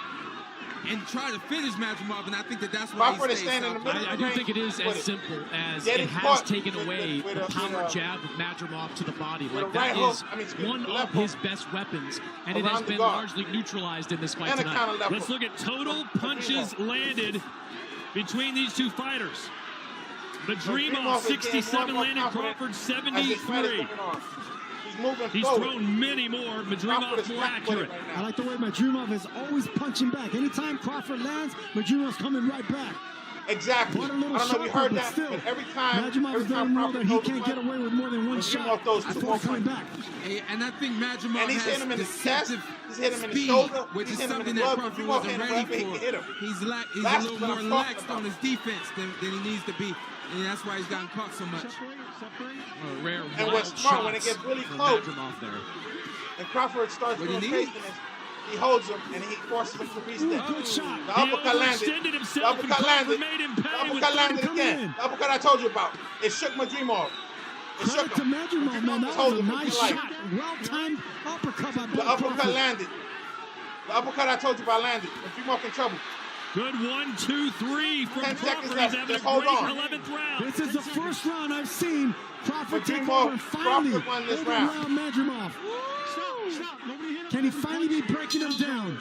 and try to finish Madrimov, and I think that's why Crawford is he stays standing in the middle. I do think it is as simple as Getting it has caught taken away with the a- power jab of Madrimov to the body. with Like a right that hook, is excuse me, one a of left his hook best weapons, and it around has the been guard. largely neutralized in this fight And a counter tonight. left Let's hook. look at total punches landed between these two fighters. Madrimov, is getting 67 more landed, confident Crawford, as this fight is 73. going on. He's moving He's forward. thrown many more. Crawford Madrimov is more flat-footed accurate. right I now. like the way Madrimov is always punching back. Anytime Crawford lands, Madrimov's coming right back. Exactly. What a I little don't know if you sharper, heard but that, still, but every time Madrimov is letting him know Crawford that he throws a can't get punch, away with more than one Madrimov shot throws two before more coming punches. back. And I think Madrimov And he's has hitting him in his chest, deceptive he's hitting him in his speed, shoulder, which he's is hitting him in something the that glove. Crawford Madrimov wasn't hitting him ready wherever he for. can hit him. He's a That's little what more I'm talking relaxed about. on his defense than he needs to be, and that's why he's gotten caught so much. Rare And wild what's smart, when it shots gets really from close, Madrimov there. and Crawford starts What doing he needs. craziness, he holds him and he forces him to re-step. Good shot. The uppercut landed. Overextended The himself, and uppercut Crawford landed. made him The pay with uppercut landed coming again. in. The uppercut I told you about. It shook Madrimov. It Credit shook to him. Madrimov, man. That was Hold a him nice for life. shot. Well-timed uppercut by The both uppercut Crawford. landed. The uppercut I told you about landed. Madrimov in trouble. Good 1, 2, 3 from 10 seconds Crawford. left. He's having Just a hold great on. 11th round. This is the first round I've seen Crawford take Madrimov, over and finally Crawford won this round. overwhelm Madrimov. Can he finally be breaking him down?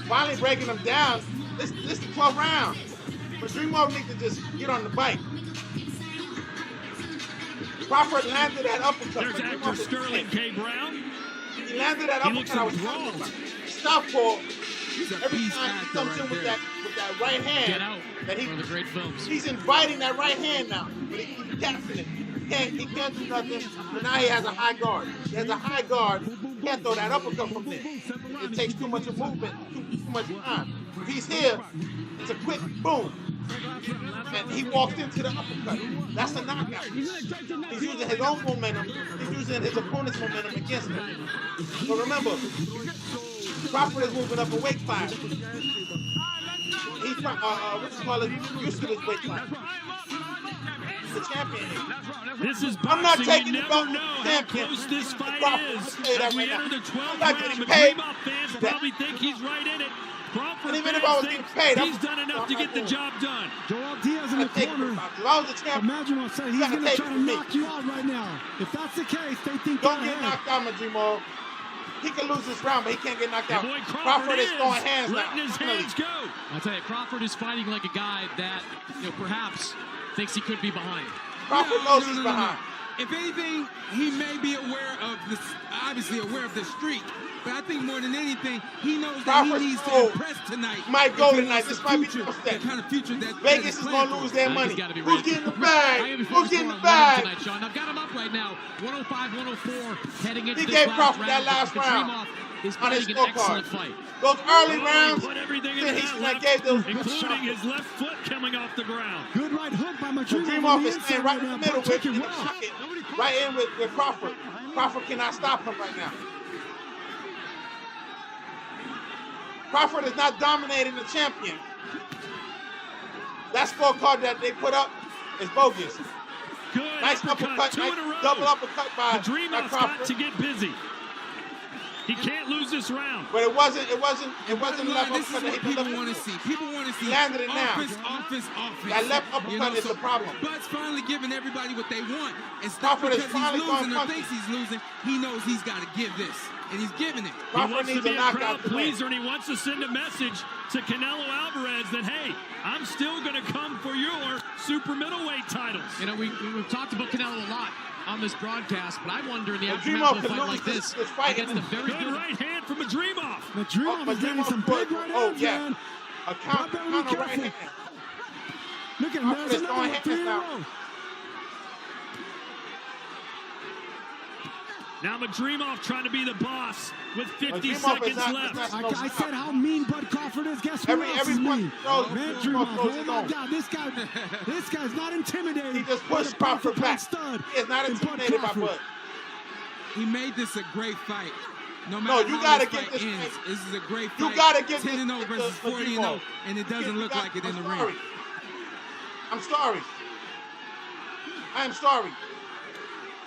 Finally breaking him down. This is the 12th round. Madrimov needs to just get on the bike. Crawford landed that uppercut. There's Madrimov actor is Sterling pissed. K. Brown. He landed that He looks uppercut I was talking enthralled. about. Southpaw. He's a Every beast time he actor comes right in with there. that right hand, Get out. that One of the great films. he's inviting that right hand now. But he keeps tapping it. He can't do nothing. But now he has a high guard. He has a high guard. He can't throw that uppercut from there. It takes too much movement, too much time. If he's here, it's a quick boom. And he walked into the uppercut. That's a knockout. He's using his own momentum. He's using his opponent's momentum against him. But remember, Crawford is moving up a weight class. He's used to this weight class. He's the champion. This is I'm not boxing. taking You the never belt know from the how champion. close this fight Crawford, is. I'll tell you that As we right enter now. the 12th I'm not round, getting paid. Madrimov fans probably think he's right in it. Crawford And even if fans I was think getting paid, he's done enough to get the job done. Joel Diaz in the corner. If I was a champion, Madrimov said he's gotta going to take try it to from me. knock you out right now. If that's the case, they think don't they're get ahead. knocked out, Madrimov. He can lose this round, but he can't get knocked out. And boy, Crawford is throwing hands now. letting his hands go. I tell you, Crawford is fighting like a guy that perhaps thinks he could be behind. Crawford knows he's behind. If anything, he may be aware of this, obviously aware of the streak. But I think more than anything, he knows that Crawford he needs to impress tonight. might go if he tonight. wants This the might be future, the step. kind of future that Vegas is planned going to for lose him. their He's money. gotta be Who's ready. getting the bag? Who's Who's getting the bag? tonight, Sean? I've got him up right now. 105, 104, heading into He this gave last Crawford round. that last round Madrimov is on his fighting an scorecard. excellent fight. Those early rounds, Put everything in then that he left, gave those including his left foot coming off the ground. Good right hook by Madrimov. Madrimov is staying right in the middle with in the pocket, right in with Crawford. Crawford cannot stop him right now. Crawford is not dominating the champion. That scorecard that they put up is bogus. Good Nice uppercut, uppercut, two nice in a row. double uppercut by Madrimov's got Crawford. to get busy. He can't lose this round. But it wasn't left This is what people want to see. People want to see landed it now. offense. That left uppercut is the problem. Bud's finally giving everybody what they want. It's Crawford not is because finally he's losing going or thinks he's losing. He knows he's got to give this, and he's giving it. He wants to be a crowd pleaser, and he wants to send a message to Canelo Alvarez that, hey, I'm still going to come for your super middleweight titles. You know, we've talked about Canelo a lot on this broadcast, but I wonder in the aftermath of a fight like this against the very good right hand from Madrimov. Madrimov is getting some big right hands, man. A counter right hand. Look at him, there's another one, 3 in a row. Now Madrimov trying to be the boss with 50 seconds left. I said how mean Bud Crawford is. Guess who else is mean? Madrimov. Oh my God, this guy's not intimidated. He just pushed Crawford back. He is not intimidated by Bud. He made this a great fight. No matter you how gotta this get fight this ends, fight. this is a great fight. You gotta get 10-0 versus 40-0, and it doesn't look like it in the ring. I'm sorry. I am sorry.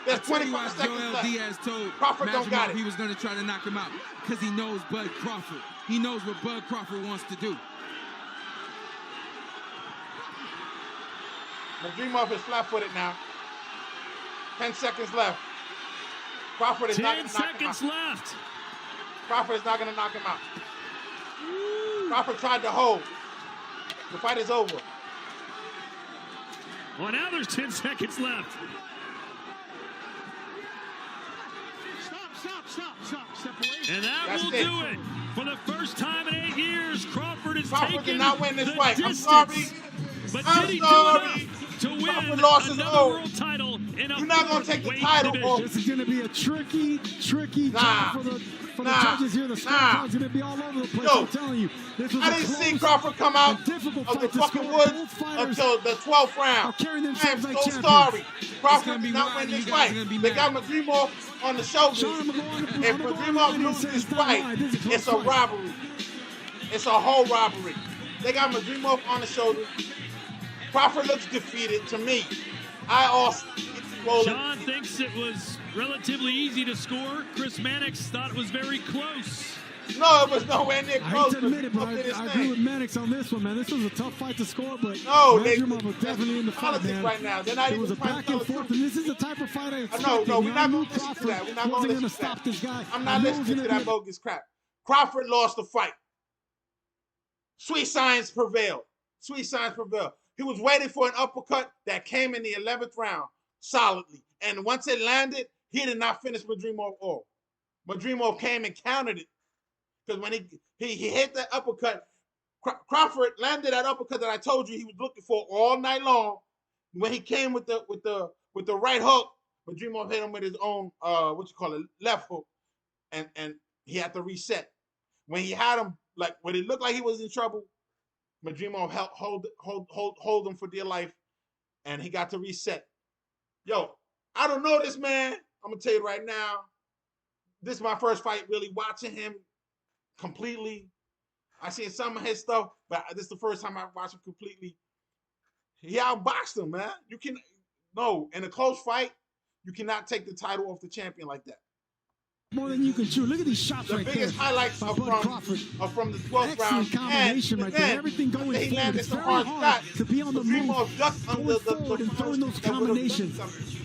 There's 25 seconds Joel left. Diaz told Crawford don't got it. he was going to try to knock him out because he knows Bud Crawford. He knows what Bud Crawford wants to do. Madrimov is flat-footed now. 10 seconds left. Crawford is not going to knock him out. 10 seconds left. Crawford is not going to knock him out. Crawford tried to hold. The fight is over. Well, now there's 10 seconds left. Stop. And that will do it. For the first time in 8 years, Crawford is Crawford taking did not win this the fight. distance. I'm sorry. But I'm did he sorry. do enough to win Crawford lost his another own. world title in a You're not going to take the title off. This is going to be a tricky job for the judges here. The scorecard's going to be all over the place. I'm telling you. This was I didn't see Crawford come out of the fucking woods until the 12th round. I am so sorry. Crawford did not win this fight. They got Madrimov on the shoulders. If Madrimov loses this fight, it's a robbery. It's a whole robbery. They got Madrimov on the shoulders. Crawford looks defeated to me. John thinks it was relatively easy to score. Chris Mannix thought it was very close. No, it was nowhere near close. I hate to admit it, but I agree with Mannix on this one, man. This was a tough fight to score, but no, Madrimov was definitely in the fight, man. Right now. They're not it was a back and forth, and this is the type of fight I expected. No, we're not going to listen to that. We're not going to stop this guy. I'm not listening to that bogus crap. Crawford lost the fight. Sweet signs prevailed. Sweet signs prevailed. He was waiting for an uppercut that came in the 11th round solidly. And once it landed, he did not finish Madrimov off. Madrimov came and countered it. Because when he hit that uppercut, Crawford landed that uppercut that I told you he was looking for all night long. When he came with the right hook, Madrimov hit him with his own left hook, and he had to reset. When he had him when it looked like he was in trouble, Madrimov hold him for dear life, and he got to reset. Yo, I don't know this man. I'm gonna tell you right now. This is my first fight really watching him completely. I seen some of his stuff, but this is the first time I watched him completely. He outboxed him, man. In a close fight, you cannot take the title off the champion like that. More than you can chew. Look at these shots right there. The biggest highlights are from the 12th round. Excellent combination right there. Everything going forward. It's very hard to be on the move, going forward and throwing those combinations.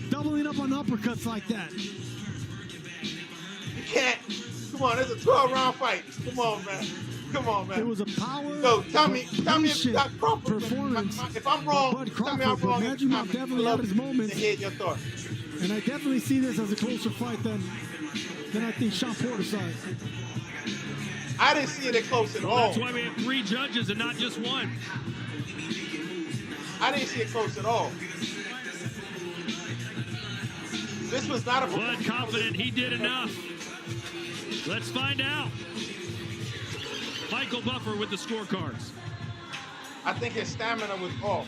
Doubling up on uppercuts like that. You can't. Come on, it's a 12-round fight. Come on, man. It was a power. So tell me if you got Crawford performance. If I'm wrong, tell me I'm wrong. Madrimov definitely had his moments. To hear your thoughts. And I definitely see this as a closer fight than I think Sean Porter side. I didn't see it close at all. That's why we have 3 judges and not just 1. I didn't see it close at all. This was not a... Bud confident he did enough. Let's find out. Michael Buffer with the scorecards. I think his stamina was off.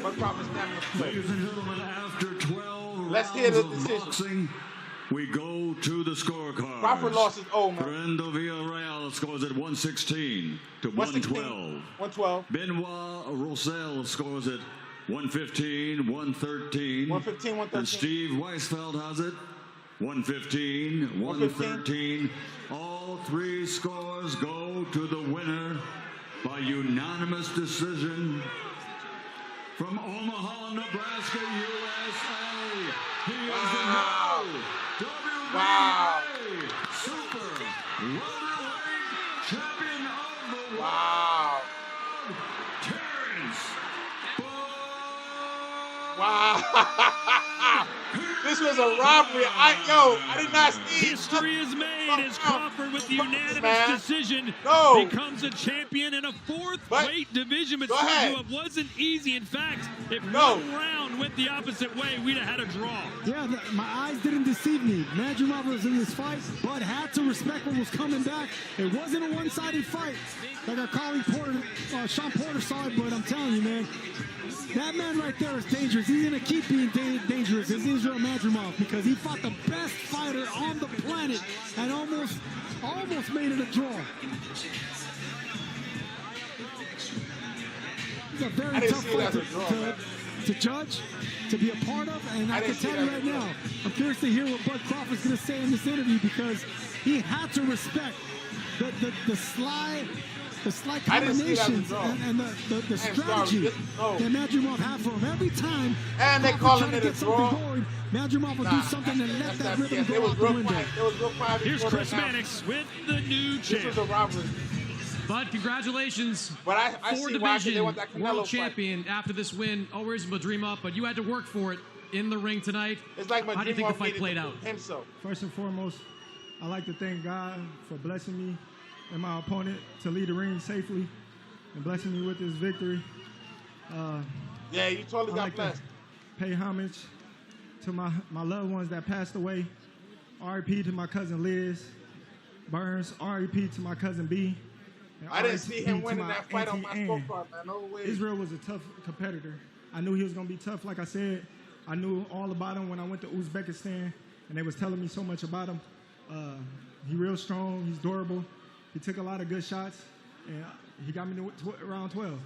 What proper stamina? Ladies and gentlemen, after 12 Let's hear the rounds of decision. boxing, we go to the scorecard. Crawford lost his own, man. Fernando Villarreal scores at 116 to 112. 112. Benoit Roussel scores at 115, 113. 115, 113. And Steve Weisfeld has it 115, 113. All three scores go to the winner by unanimous decision. From Omaha, Nebraska, USA, he is the new WBA Super Welterweight Champion of the World, Terrence. Wow. This was a robbery. I did not see. History is made as Crawford, with the unanimous decision, becomes a champion in a fourth-weight division. But it wasn't easy. In fact, if one round went the opposite way, we'd have had a draw. Yeah, my eyes didn't deceive me. Madrimov was in this fight, but had to respect what was coming back. It wasn't a one-sided fight like our colleague Sean Porter saw it, but I'm telling you, man, that man right there is dangerous. He's going to keep being dangerous. It's Israel Madrimov, because he fought the best fighter on the planet and almost made it a draw. It's a very tough fight to judge, to be a part of, and I can tell you right now, I'm curious to hear what Bud Crawford's going to say in this interview, because he had to respect the sly combinations and the strategy that Madrimov had for him. Every time they calling it a draw, Madrimov would do something and let that rhythm go out the window. Here's Chris Mannix with the new champ. This was a robbery. Bud, congratulations. But I see why they want that Canelo world champion after this win. Always Madrimov, but you had to work for it in the ring tonight. It's like how do you think the fight played out? First and foremost, I like to thank God for blessing me and my opponent to lead the ring safely and blessing me with this victory. Yeah, you totally got blessed. Pay homage to my loved ones that passed away. R.I.P. to my cousin Liz Burns. R.I.P. to my cousin B. I didn't see him winning that fight on my scorecard, man. No way. Israel was a tough competitor. I knew he was going to be tough. Like I said, I knew all about him when I went to Uzbekistan, and they was telling me so much about him. He's real strong. He's durable. He took a lot of good shots, and he got me to around 12.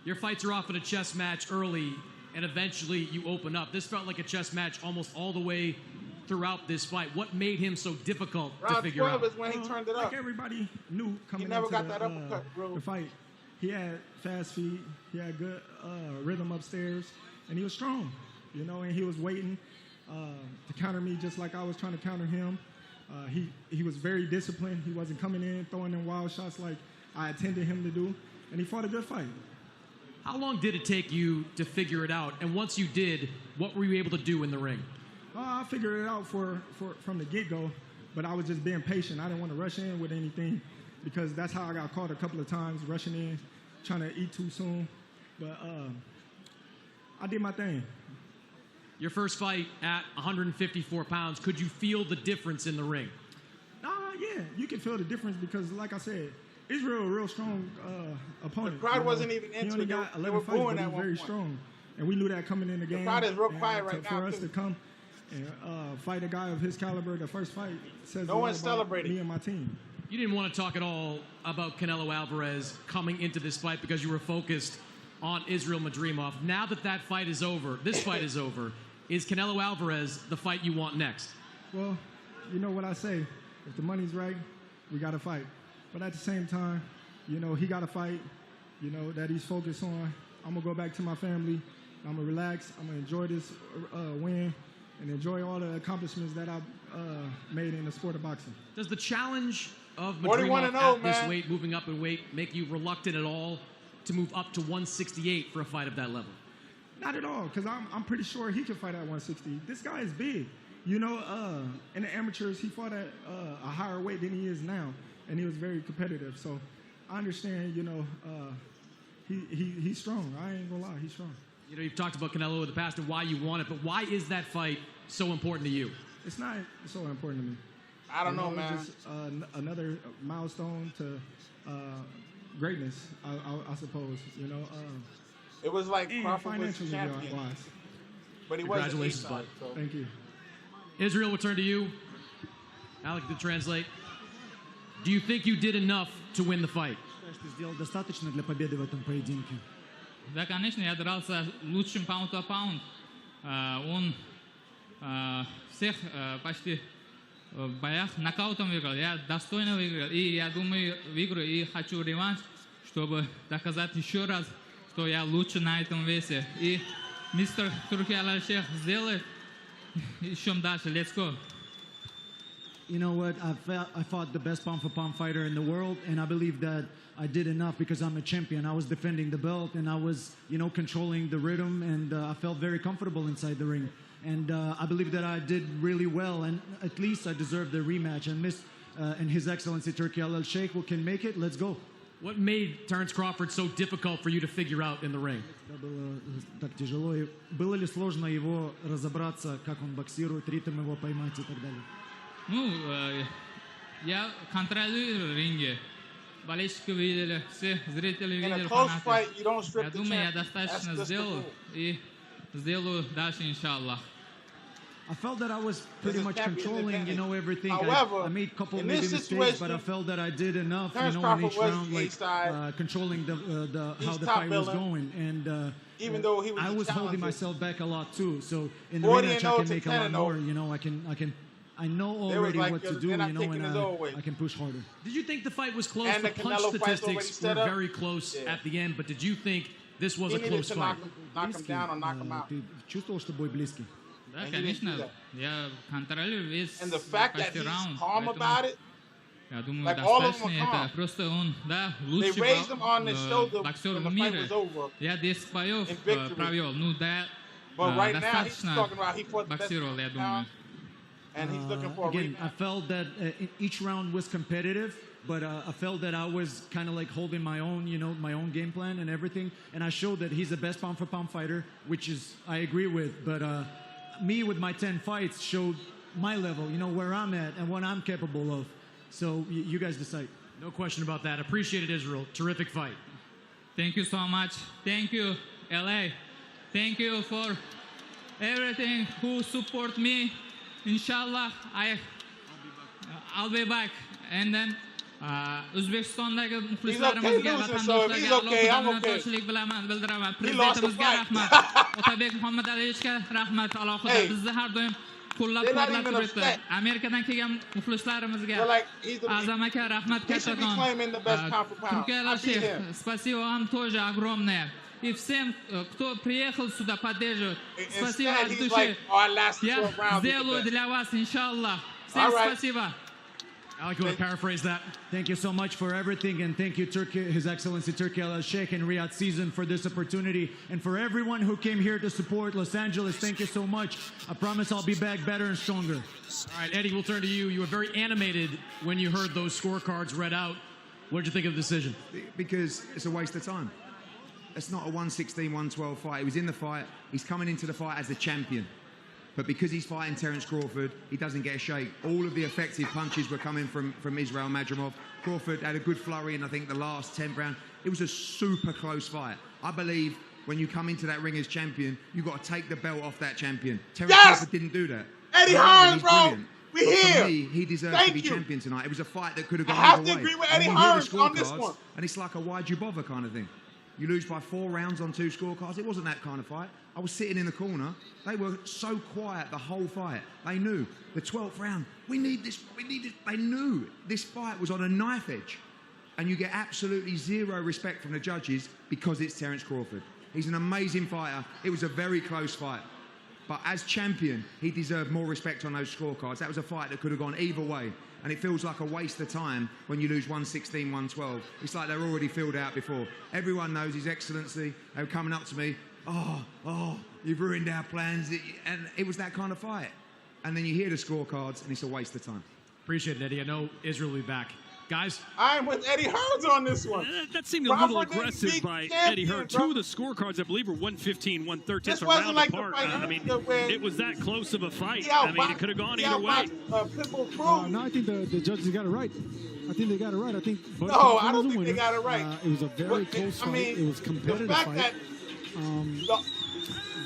Your fights are often a chess match early, and eventually you open up. This felt like a chess match almost all the way throughout this fight. What made him so difficult to figure out? Round 12 is when he turned it up. Like everybody knew coming into the fight. He had fast feet. He had good rhythm upstairs, and he was strong, and he was waiting to counter me just like I was trying to counter him. He was very disciplined. He wasn't coming in throwing in wild shots like I intended him to do, and he fought a good fight. How long did it take you to figure it out? And once you did, what were you able to do in the ring? I figured it out from the get-go, but I was just being patient. I didn't want to rush in with anything, because that's how I got caught a couple of times, rushing in, trying to eat too soon. But I did my thing. Your first fight at 154 pounds, could you feel the difference in the ring? Yeah, you can feel the difference, because, like I said, Israel a real strong opponent. The crowd wasn't even into it. He only got 11 fights, but he's very strong. And we knew that coming in the game. The crowd is real quiet right now. For us to come and fight a guy of his caliber, the first fight, says no one's celebrating me and my team. You didn't want to talk at all about Canelo Alvarez coming into this fight because you were focused on Israel Madrimov. Now that fight is over, this fight is over, is Canelo Alvarez the fight you want next? Well, you know what I say. If the money's right, we got to fight. But at the same time, he got to fight, that he's focused on. I'm going to go back to my family. I'm going to relax. I'm going to enjoy this win and enjoy all the accomplishments that I've made in the sport of boxing. Does the challenge of Madrimov at this weight, moving up in weight, make you reluctant at all to move up to 168 for a fight of that level? Not at all, because I'm pretty sure he can fight at 160. This guy is big. In the amateurs, he fought at a higher weight than he is now, and he was very competitive. So I understand, he's strong. I ain't gonna lie, he's strong. You've talked about Canelo in the past and why you want it, but why is that fight so important to you? It's not so important to me. I don't know, man. Just another milestone to greatness, I suppose. It was like Crawford was champion, but he wasn't. Congratulations, bud. So. Thank you. Israel, we'll turn to you. Alec, to translate. Do you think you did enough to win the fight? Да, конечно, я дрался лучшим паунд-то-паунд. Он всех почти в боях нокаутом выиграл. Я достойно выиграл. И я думаю, выиграю. И хочу реванш, чтобы доказать еще раз, что я лучше на этом весе. И мистер Турки Аль-Шейх сделает еще дальше. Let's go. You know what? I fought the best pound-for-pound fighter in the world, and I believe that I did enough because I'm a champion. I was defending the belt, and I was, controlling the rhythm, and I felt very comfortable inside the ring. And I believe that I did really well, and at least I deserve the rematch. And His Excellency Turki Al-Sheikh can make it. Let's go. What made Terence Crawford so difficult for you to figure out in the ring? Было так тяжело. Было ли сложно его разобраться, как он боксирует, ритм его поймать и так далее? Я контролирую ринге. Болельщики видели, все зрители видели, фанаты. Я думаю, я достаточно сделал и сделаю дальше, иншаллах. I felt that I was pretty much controlling, everything. I made a couple maybe mistakes, but I felt that I did enough, in each round, controlling how the fight was going. And even though he was I was holding myself back a lot too. So in the rematch, I can make a lot more. I know already what to do, and I can push harder. Did you think the fight was close? The punch statistics were very close at the end, but did you think this was a close fight? Knock him down or knock him out. Ты чувствовал, что бой близкий? Да, конечно. Я контролирую весь почти раунд. Я думаю, достаточно это. Просто он, лучший боксер в мире. Я 10 боев провел. Достаточно боксировал, я думаю. Again, I felt that each round was competitive, but I felt that I was kind of like holding my own, my own game plan and everything. And I showed that he's the best pound-for-pound fighter, which is I agree with. But me with my 10 fights showed my level, where I'm at and what I'm capable of. So you guys decide. No question about that. Appreciate it, Israel. Terrific fight. Thank you so much. Thank you, LA. Thank you for everything who support me. Inshallah, I'll be back. And then O'zbekistondagi muxlislarimizga, vatandoshlarga alohida minnatdorchilik bildiraman. Prezidentimizga rahmat. Otabek Muhammadayevichga rahmat alohida. Bizni har doim qo'llab-quvvatlab turibdi. Amerikadan kelgan muxlislarimizga Azam aka rahmat kattakon. Turkiya Al-Sheikh, спасибо вам тоже огромное. И всем, кто приехал сюда поддерживать, спасибо от души. Я сделаю для вас, иншаллах. Всем спасибо. Alec, you want to paraphrase that? Thank you so much for everything, and thank you, His Excellency Turki Al-Sheikh and Riyadh Season for this opportunity, and for everyone who came here to support Los Angeles. Thank you so much. I promise I'll be back better and stronger. All right, Eddie, we'll turn to you. You were very animated when you heard those scorecards read out. What did you think of the decision? Because it's a waste of time. It's not a 116-112 fight. He was in the fight. He's coming into the fight as a champion. But because he's fighting Terence Crawford, he doesn't get a shake. All of the effective punches were coming from Israel Madrimov. Crawford had a good flurry in, I think, the last 10th round. It was a super close fight. I believe when you come into that ring as champion, you've got to take the belt off that champion. Terence Crawford didn't do that. Eddie Hearns, bro. We here. For me, he deserves to be champion tonight. It was a fight that could have gone either way. I have to agree with Eddie Hearns on this one. And it's like a why'd you bother kind of thing. You lose by 4 rounds on 2 scorecards. It wasn't that kind of fight. I was sitting in the corner. They were so quiet the whole fight. They knew the 12th round, we need this. They knew this fight was on a knife edge. And you get absolutely zero respect from the judges because it's Terence Crawford. He's an amazing fighter. It was a very close fight. But as champion, he deserved more respect on those scorecards. That was a fight that could have gone either way. And it feels like a waste of time when you lose 116, 112. It's like they're already filled out before. Everyone knows His Excellency. They were coming up to me, you've ruined our plans. And it was that kind of fight. And then you hear the scorecards, and it's a waste of time. Appreciate it, Eddie. I know Israel will be back. Guys? I'm with Eddie Hearns on this one. That seemed a little aggressive by Eddie Hearns. 2 of the scorecards, I believe, were 115, 113. This wasn't like apart. I mean, it was that close of a fight. I mean, it could have gone either way. No, I think the judges got it right. I think they got it right. I think. No, I don't think they got it right. It was a very close fight. It was a competitive fight.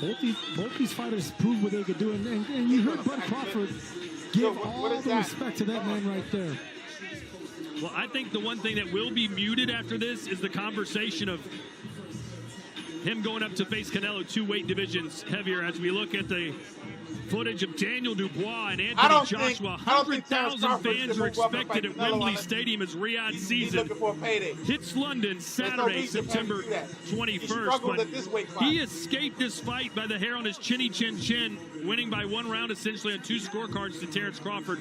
Both these fighters proved what they could do, and you heard Bud Crawford give all the respect to that man right there. Well, I think the one thing that will be muted after this is the conversation of him going up to face Canelo 2 weight divisions heavier as we look at the footage of Daniel Dubois and Anthony Joshua. 100,000 fans are expected at Wembley Stadium as Riyadh season hits London Saturday, September 21st. But he escaped this fight by the hair on his chinny chin, winning by 1 round essentially on 2 scorecards to Terrence Crawford.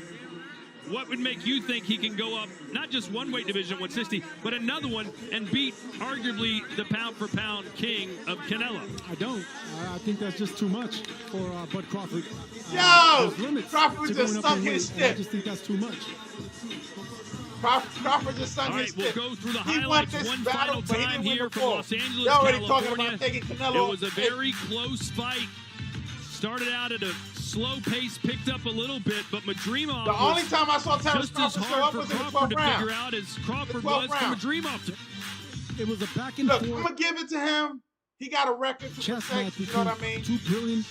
What would make you think he can go up not just one weight division, 160, but another one and beat arguably the pound-for-pound king of Canelo? I don't. I think that's just too much for Bud Crawford. Yo! Crawford just sunk his stick. I just think that's too much. Crawford just sunk his stick. We'll go through the highlights one final time here from Los Angeles, California. It was a very close fight. Started out at a slow pace, picked up a little bit, but Madrimov the only time I saw Terrence just as Crawford show up hard was in the for 12th Crawford to round. figure out as Crawford was for Madrimov. It was a back and forth. forth. I'm going to give it to him. He got a record to chess protect, match you know what I mean? 2 brilliant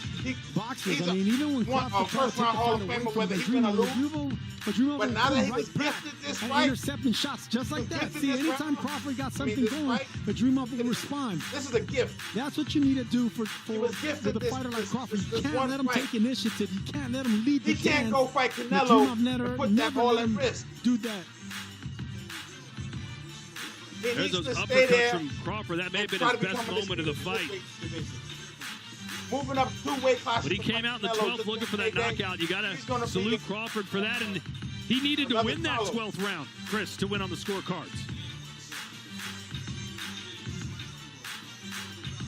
boxers. I mean, even when Crawford first round Hall of Famer, whether he's going to lose. But now that he was gifted this fight, intercepting shots just like that. See, anytime Crawford got something going, Madrimov will respond. This is a gift. That's what you need to do for a fighter like Crawford. You can't let him take initiative. You can't let him lead the He can't go fight Canelo and put that ball at risk. Do that. There's those uppercuts from Crawford. That may have been his best moment of the fight. Moving up 2 weight classes. But he came out in the 12th looking for that knockout. You got to salute Crawford for that. And he needed to win that 12th round, Chris, to win on the scorecards.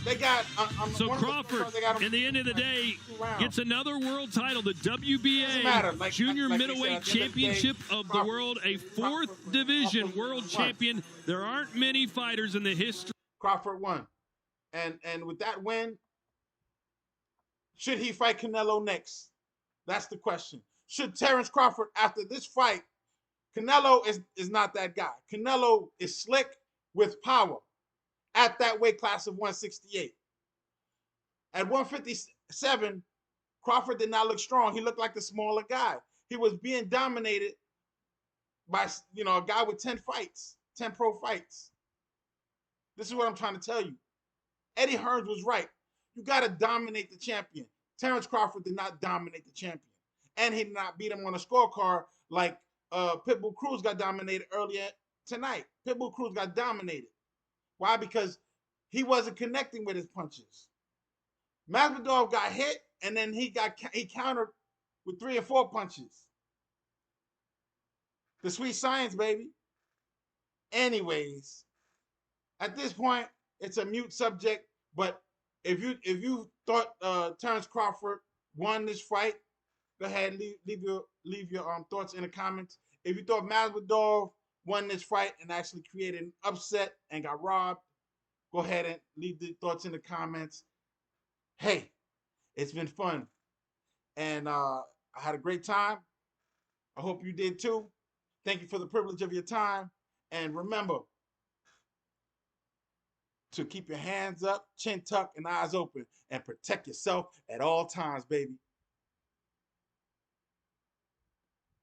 They got so Crawford, in the end of the day, gets another world title, the WBA Junior Middleweight Championship of the World, a 4th division world champion. There aren't many fighters in the history. Crawford won, and with that win, should he fight Canelo next? That's the question. Should Terrence Crawford, after this fight, Canelo is not that guy. Canelo is slick with power. At that weight class of 168. At 157, Crawford did not look strong. He looked like the smaller guy. He was being dominated by, a guy with 10 fights, 10 pro fights. This is what I'm trying to tell you. Eddie Hearns was right. You got to dominate the champion. Terrence Crawford did not dominate the champion. And he did not beat him on a scorecard like Pitbull Cruz got dominated earlier tonight. Pitbull Cruz got dominated. Why? Because he wasn't connecting with his punches. Madrimov got hit, and then he countered with 3 or 4 punches. The sweet science, baby. Anyways, at this point, it's a mute subject. But if you thought Terrence Crawford won this fight, go ahead and leave your thoughts in the comments. If you thought Madrimov won this fight and actually created an upset and got robbed, go ahead and leave the thoughts in the comments. Hey, it's been fun. And I had a great time. I hope you did too. Thank you for the privilege of your time. And remember to keep your hands up, chin tucked, and eyes open, and protect yourself at all times, baby.